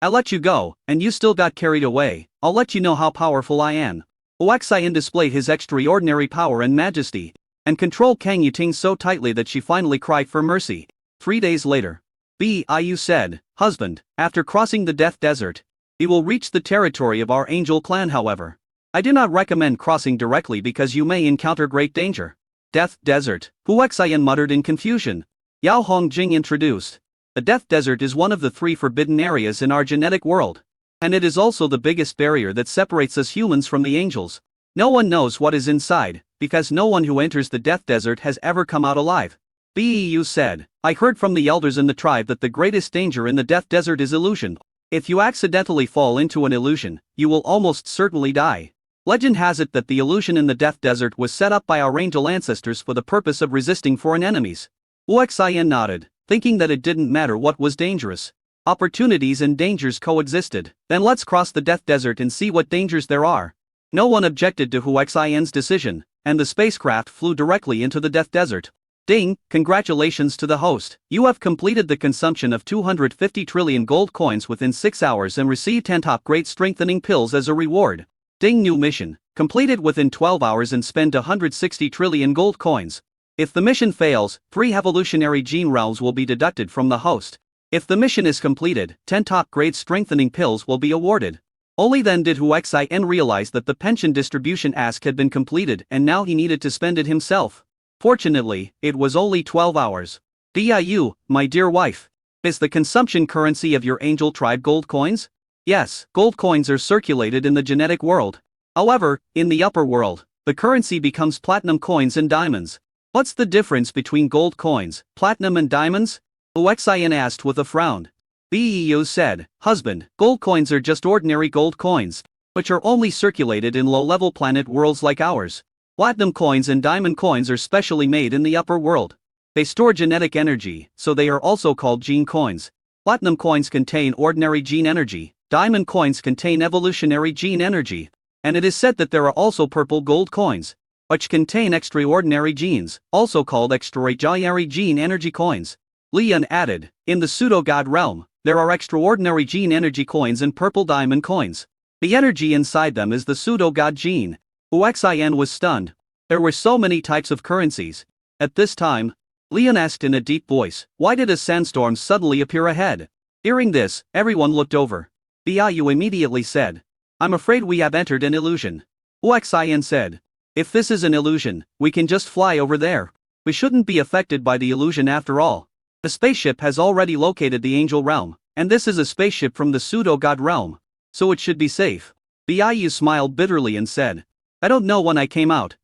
I let you go, and you still got carried away. I'll let you know how powerful I am." Hu Xian displayed his extraordinary power and majesty, and controlled Kang Yuting so tightly that she finally cried for mercy. 3 days later, Biu said, "Husband, after crossing the Death Desert, you will reach the territory of our angel clan. However, I do not recommend crossing directly because you may encounter great danger." Death Desert, Hu Xian muttered in confusion. Yao Hongjing introduced. The Death Desert is one of the 3 forbidden areas in our genetic world. And it is also the biggest barrier that separates us humans from the angels. No one knows what is inside, because no one who enters the Death Desert has ever come out alive. Biu said, "I heard from the elders in the tribe that the greatest danger in the Death Desert is illusion. If you accidentally fall into an illusion, you will almost certainly die. Legend has it that the illusion in the Death Desert was set up by our angel ancestors for the purpose of resisting foreign enemies." Hu Xian nodded, thinking that it didn't matter what was dangerous. Opportunities and dangers coexisted. Then let's cross the Death Desert and see what dangers there are. No one objected to Hu Xian's decision, and the spacecraft flew directly into the Death Desert. Ding, congratulations to the host. You have completed the consumption of 250 trillion gold coins within 6 hours and received 10 top-grade strengthening pills as a reward. Ding, new mission. Completed within 12 hours and spend 160 trillion gold coins. If the mission fails, 3 evolutionary gene realms will be deducted from the host. If the mission is completed, 10 top-grade strengthening pills will be awarded. Only then did Hu Xian realize that the pension distribution ask had been completed and now he needed to spend it himself. Fortunately, it was only 12 hours. Diu, my dear wife. Is the consumption currency of your angel tribe gold coins? Yes, gold coins are circulated in the genetic world. However, in the upper world, the currency becomes platinum coins and diamonds. What's the difference between gold coins, platinum and diamonds? Hu Xian asked with a frown. Biu said, "Husband, gold coins are just ordinary gold coins, which are only circulated in low-level planet worlds like ours. Platinum coins and diamond coins are specially made in the upper world. They store genetic energy, so they are also called gene coins. Platinum coins contain ordinary gene energy, diamond coins contain evolutionary gene energy, and it is said that there are also purple gold coins, which contain extraordinary genes, also called extraordinary gene energy coins." Lian added, "In the pseudo-god realm, there are extraordinary gene energy coins and purple diamond coins. The energy inside them is the pseudo-god gene." Hu Xian was stunned. There were so many types of currencies. At this time, Lian asked in a deep voice, "Why did a sandstorm suddenly appear ahead?" Hearing this, everyone looked over. Biu immediately said, "I'm afraid we have entered an illusion." Hu Xian said, "If this is an illusion, we can just fly over there. We shouldn't be affected by the illusion after all. The spaceship has already located the angel realm, and this is a spaceship from the pseudo-god realm, so it should be safe." Biu smiled bitterly and said, "I don't know when I came out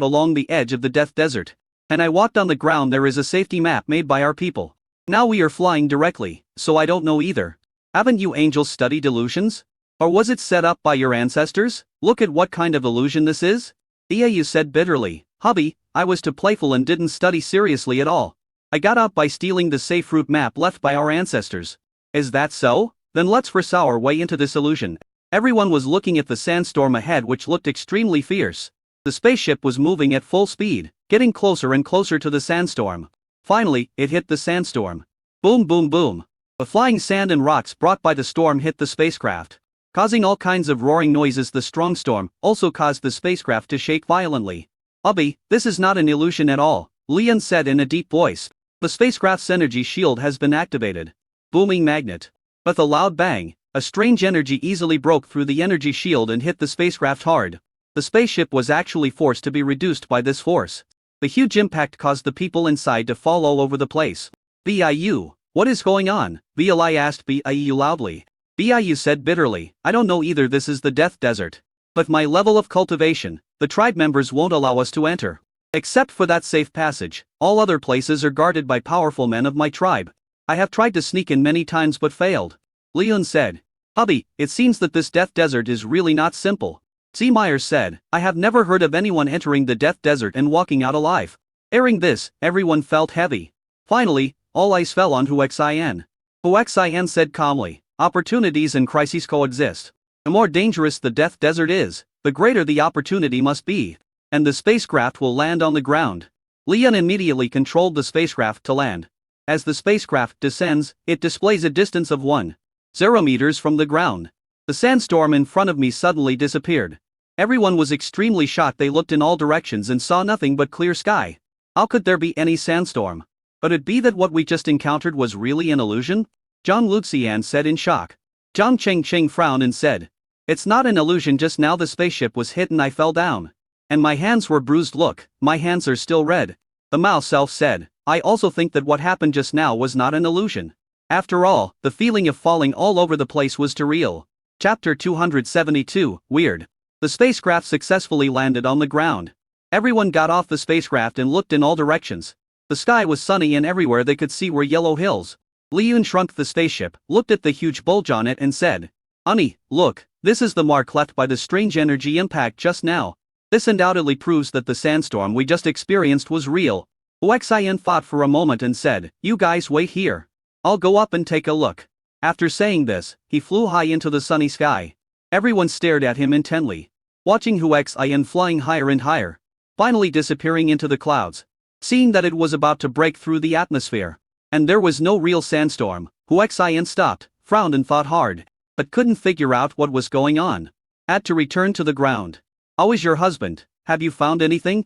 along the edge of the Death Desert, and I walked on the ground. There is a safety map made by our people. Now we are flying directly, so I don't know either. Haven't you angels studied illusions? Or was it set up by your ancestors? Look at what kind of illusion this is." Biu said bitterly, "Hubby, I was too playful and didn't study seriously at all. I got out by stealing the safe route map left by our ancestors." "Is that so? Then let's force our way into this illusion." Everyone was looking at the sandstorm ahead, which looked extremely fierce. The spaceship was moving at full speed, getting closer and closer to the sandstorm. Finally, it hit the sandstorm. Boom, boom, boom. The flying sand and rocks brought by the storm hit the spacecraft, causing all kinds of roaring noises. The strong storm also caused the spacecraft to shake violently. "Hubby, this is not an illusion at all," Lian said in a deep voice. "The spacecraft's energy shield has been activated." Booming magnet. With a loud bang, a strange energy easily broke through the energy shield and hit the spacecraft hard. The spaceship was actually forced to be reduced by this force. The huge impact caused the people inside to fall all over the place. "Biu, what is going on?" Li asked Biu loudly. Biu said bitterly, I don't know either, this is the Death Desert. But my level of cultivation, the tribe members won't allow us to enter. Except for that safe passage, all other places are guarded by powerful men of my tribe. I have tried to sneak in many times but failed. Leon said. Hubby, it seems that this Death Desert is really not simple. Meyer said, I have never heard of anyone entering the Death Desert and walking out alive. Hearing this, everyone felt heavy. Finally, all eyes fell on Huaxian. Huaxian said calmly, opportunities and crises coexist. The more dangerous the Death Desert is, the greater the opportunity must be. And the spacecraft will land on the ground. Leon immediately controlled the spacecraft to land. As the spacecraft descends, it displays a distance of 1.0 meters from the ground. The sandstorm in front of me suddenly disappeared. Everyone was extremely shocked. They looked in all directions and saw nothing but clear sky. How could there be any sandstorm? Could it be that what we just encountered was really an illusion? Zhang Luxian said in shock. Zhang Chengcheng frowned and said, it's not an illusion, just now the spaceship was hit and I fell down. And my hands were bruised, look, my hands are still red. The Mao self said, I also think that what happened just now was not an illusion. After all, the feeling of falling all over the place was too real. Chapter 272, Weird. The spacecraft successfully landed on the ground. Everyone got off the spacecraft and looked in all directions. The sky was sunny and everywhere they could see were yellow hills. Liyun shrunk the spaceship, looked at the huge bulge on it and said, Honey, look, this is the mark left by the strange energy impact just now. This undoubtedly proves that the sandstorm we just experienced was real. Huaxian thought for a moment and said, you guys wait here. I'll go up and take a look. After saying this, he flew high into the sunny sky. Everyone stared at him intently, watching Huaxian flying higher and higher, finally disappearing into the clouds. Seeing that it was about to break through the atmosphere, and there was no real sandstorm, Huaxian stopped, frowned and thought hard, but couldn't figure out what was going on. Had to return to the ground. How is your husband? Have you found anything?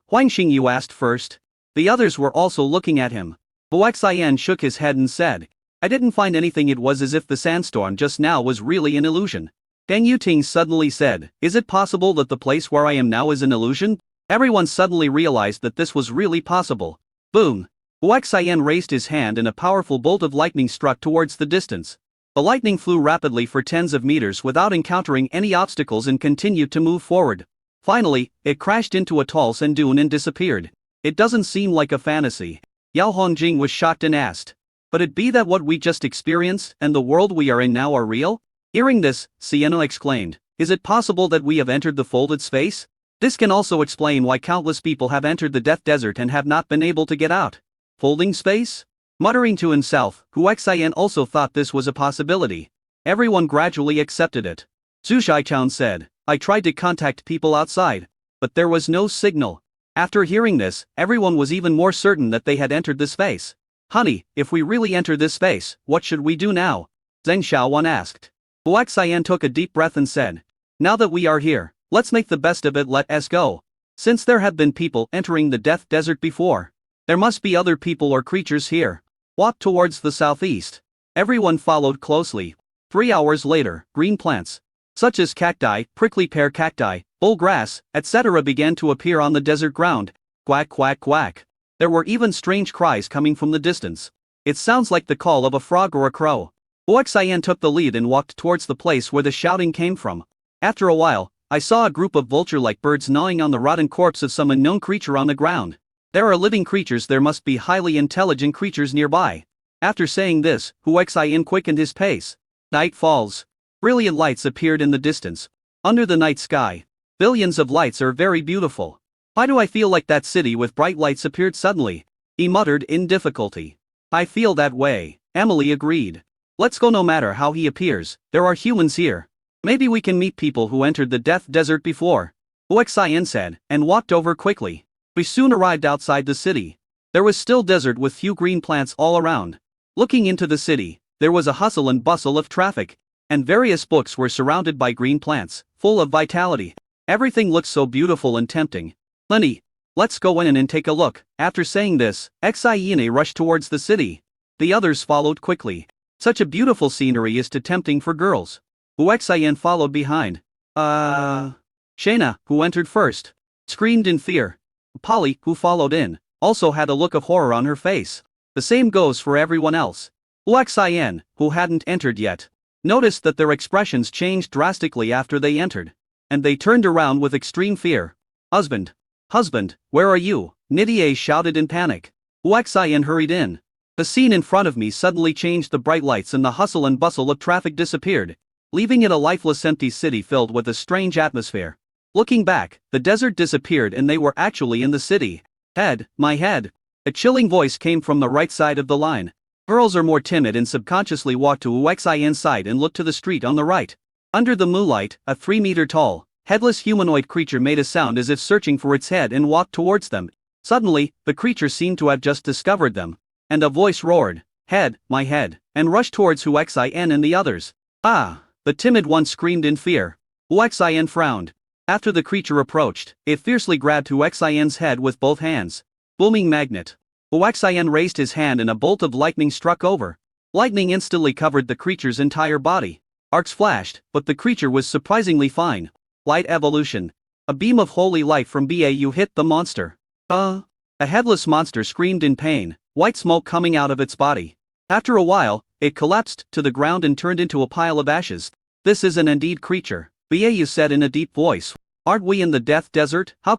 Huang Xingyu asked first. The others were also looking at him. Huaxian shook his head and said, I didn't find anything. It was as if the sandstorm just now was really an illusion. Deng Yuting suddenly said, is it possible that the place where I am now is an illusion? Everyone suddenly realized that this was really possible. Boom! Huaxian raised his hand and a powerful bolt of lightning struck towards the distance. The lightning flew rapidly for tens of meters without encountering any obstacles and continued to move forward. Finally, it crashed into a tall sand dune and disappeared. It doesn't seem like a fantasy. Yao Hongjing was shocked and asked, but it be that what we just experienced and the world we are in now are real? Hearing this, Sienna exclaimed, is it possible that we have entered the folded space? This can also explain why countless people have entered the Death Desert and have not been able to get out. Folding space? Muttering to himself, Huaxian also thought this was a possibility. Everyone gradually accepted it. Zhu Shichang said, I tried to contact people outside, but there was no signal. After hearing this, everyone was even more certain that they had entered the space. Honey, if we really enter this space, what should we do now? Zheng Xiaowan asked. Huaxian took a deep breath and said, now that we are here, let's make the best of it, let us go. Since there have been people entering the Death Desert before, there must be other people or creatures here. Walk towards the southeast. Everyone followed closely. 3 hours later, green plants, such as cacti, prickly pear cacti, bull grass, etc. began to appear on the desert ground. Quack quack quack. There were even strange cries coming from the distance. It sounds like the call of a frog or a crow. Huaxian took the lead and walked towards the place where the shouting came from. After a while, I saw a group of vulture-like birds gnawing on the rotten corpse of some unknown creature on the ground. There are living creatures, there must be highly intelligent creatures nearby. After saying this, Huaxian quickened his pace. Night falls. Brilliant lights appeared in the distance. Under the night sky, billions of lights are very beautiful. Why do I feel like that city with bright lights appeared suddenly? He muttered in difficulty. I feel that way, Emily agreed. Let's go. No matter how he appears, there are humans here. Maybe we can meet people who entered the Death Desert before. Huaxian said, and walked over quickly. We soon arrived outside the city. There was still desert with few green plants all around. Looking into the city, there was a hustle and bustle of traffic, and various books were surrounded by green plants, full of vitality. Everything looked so beautiful and tempting. Lenny, let's go in and take a look. After saying this, Xiene rushed towards the city. The others followed quickly. Such a beautiful scenery is too tempting for girls. Huaxian followed behind. Shayna, who entered first, screamed in fear. Polly, who followed in, also had a look of horror on her face. The same goes for everyone else. Huaxian, who hadn't entered yet, noticed that their expressions changed drastically after they entered. And they turned around with extreme fear. Husband! Husband, where are you? Nidia shouted in panic. Huaxian hurried in. The scene in front of me suddenly changed. The bright lights and the hustle and bustle of traffic disappeared, leaving it a lifeless empty city filled with a strange atmosphere. Looking back, the desert disappeared and they were actually in the city. Head, my head. A chilling voice came from the right side of the line. Girls are more timid and subconsciously walked to Huaxian's side and looked to the street on the right. Under the moonlight, a 3-meter-tall, headless humanoid creature made a sound as if searching for its head and walked towards them. Suddenly, the creature seemed to have just discovered them. And a voice roared, "Head, my head," and rushed towards Huaxian and the others. Ah! The timid one screamed in fear. Huaxian frowned. After the creature approached, it fiercely grabbed Huaxian's head with both hands. Booming magnet. Huaxian raised his hand and a bolt of lightning struck over. Lightning instantly covered the creature's entire body. Arcs flashed, but the creature was surprisingly fine. Light evolution. A beam of holy light from Bau hit the monster. A headless monster screamed in pain, white smoke coming out of its body. After a while, it collapsed to the ground and turned into a pile of ashes. This is an indeed creature, Bau said in a deep voice. Aren't we in the death desert? How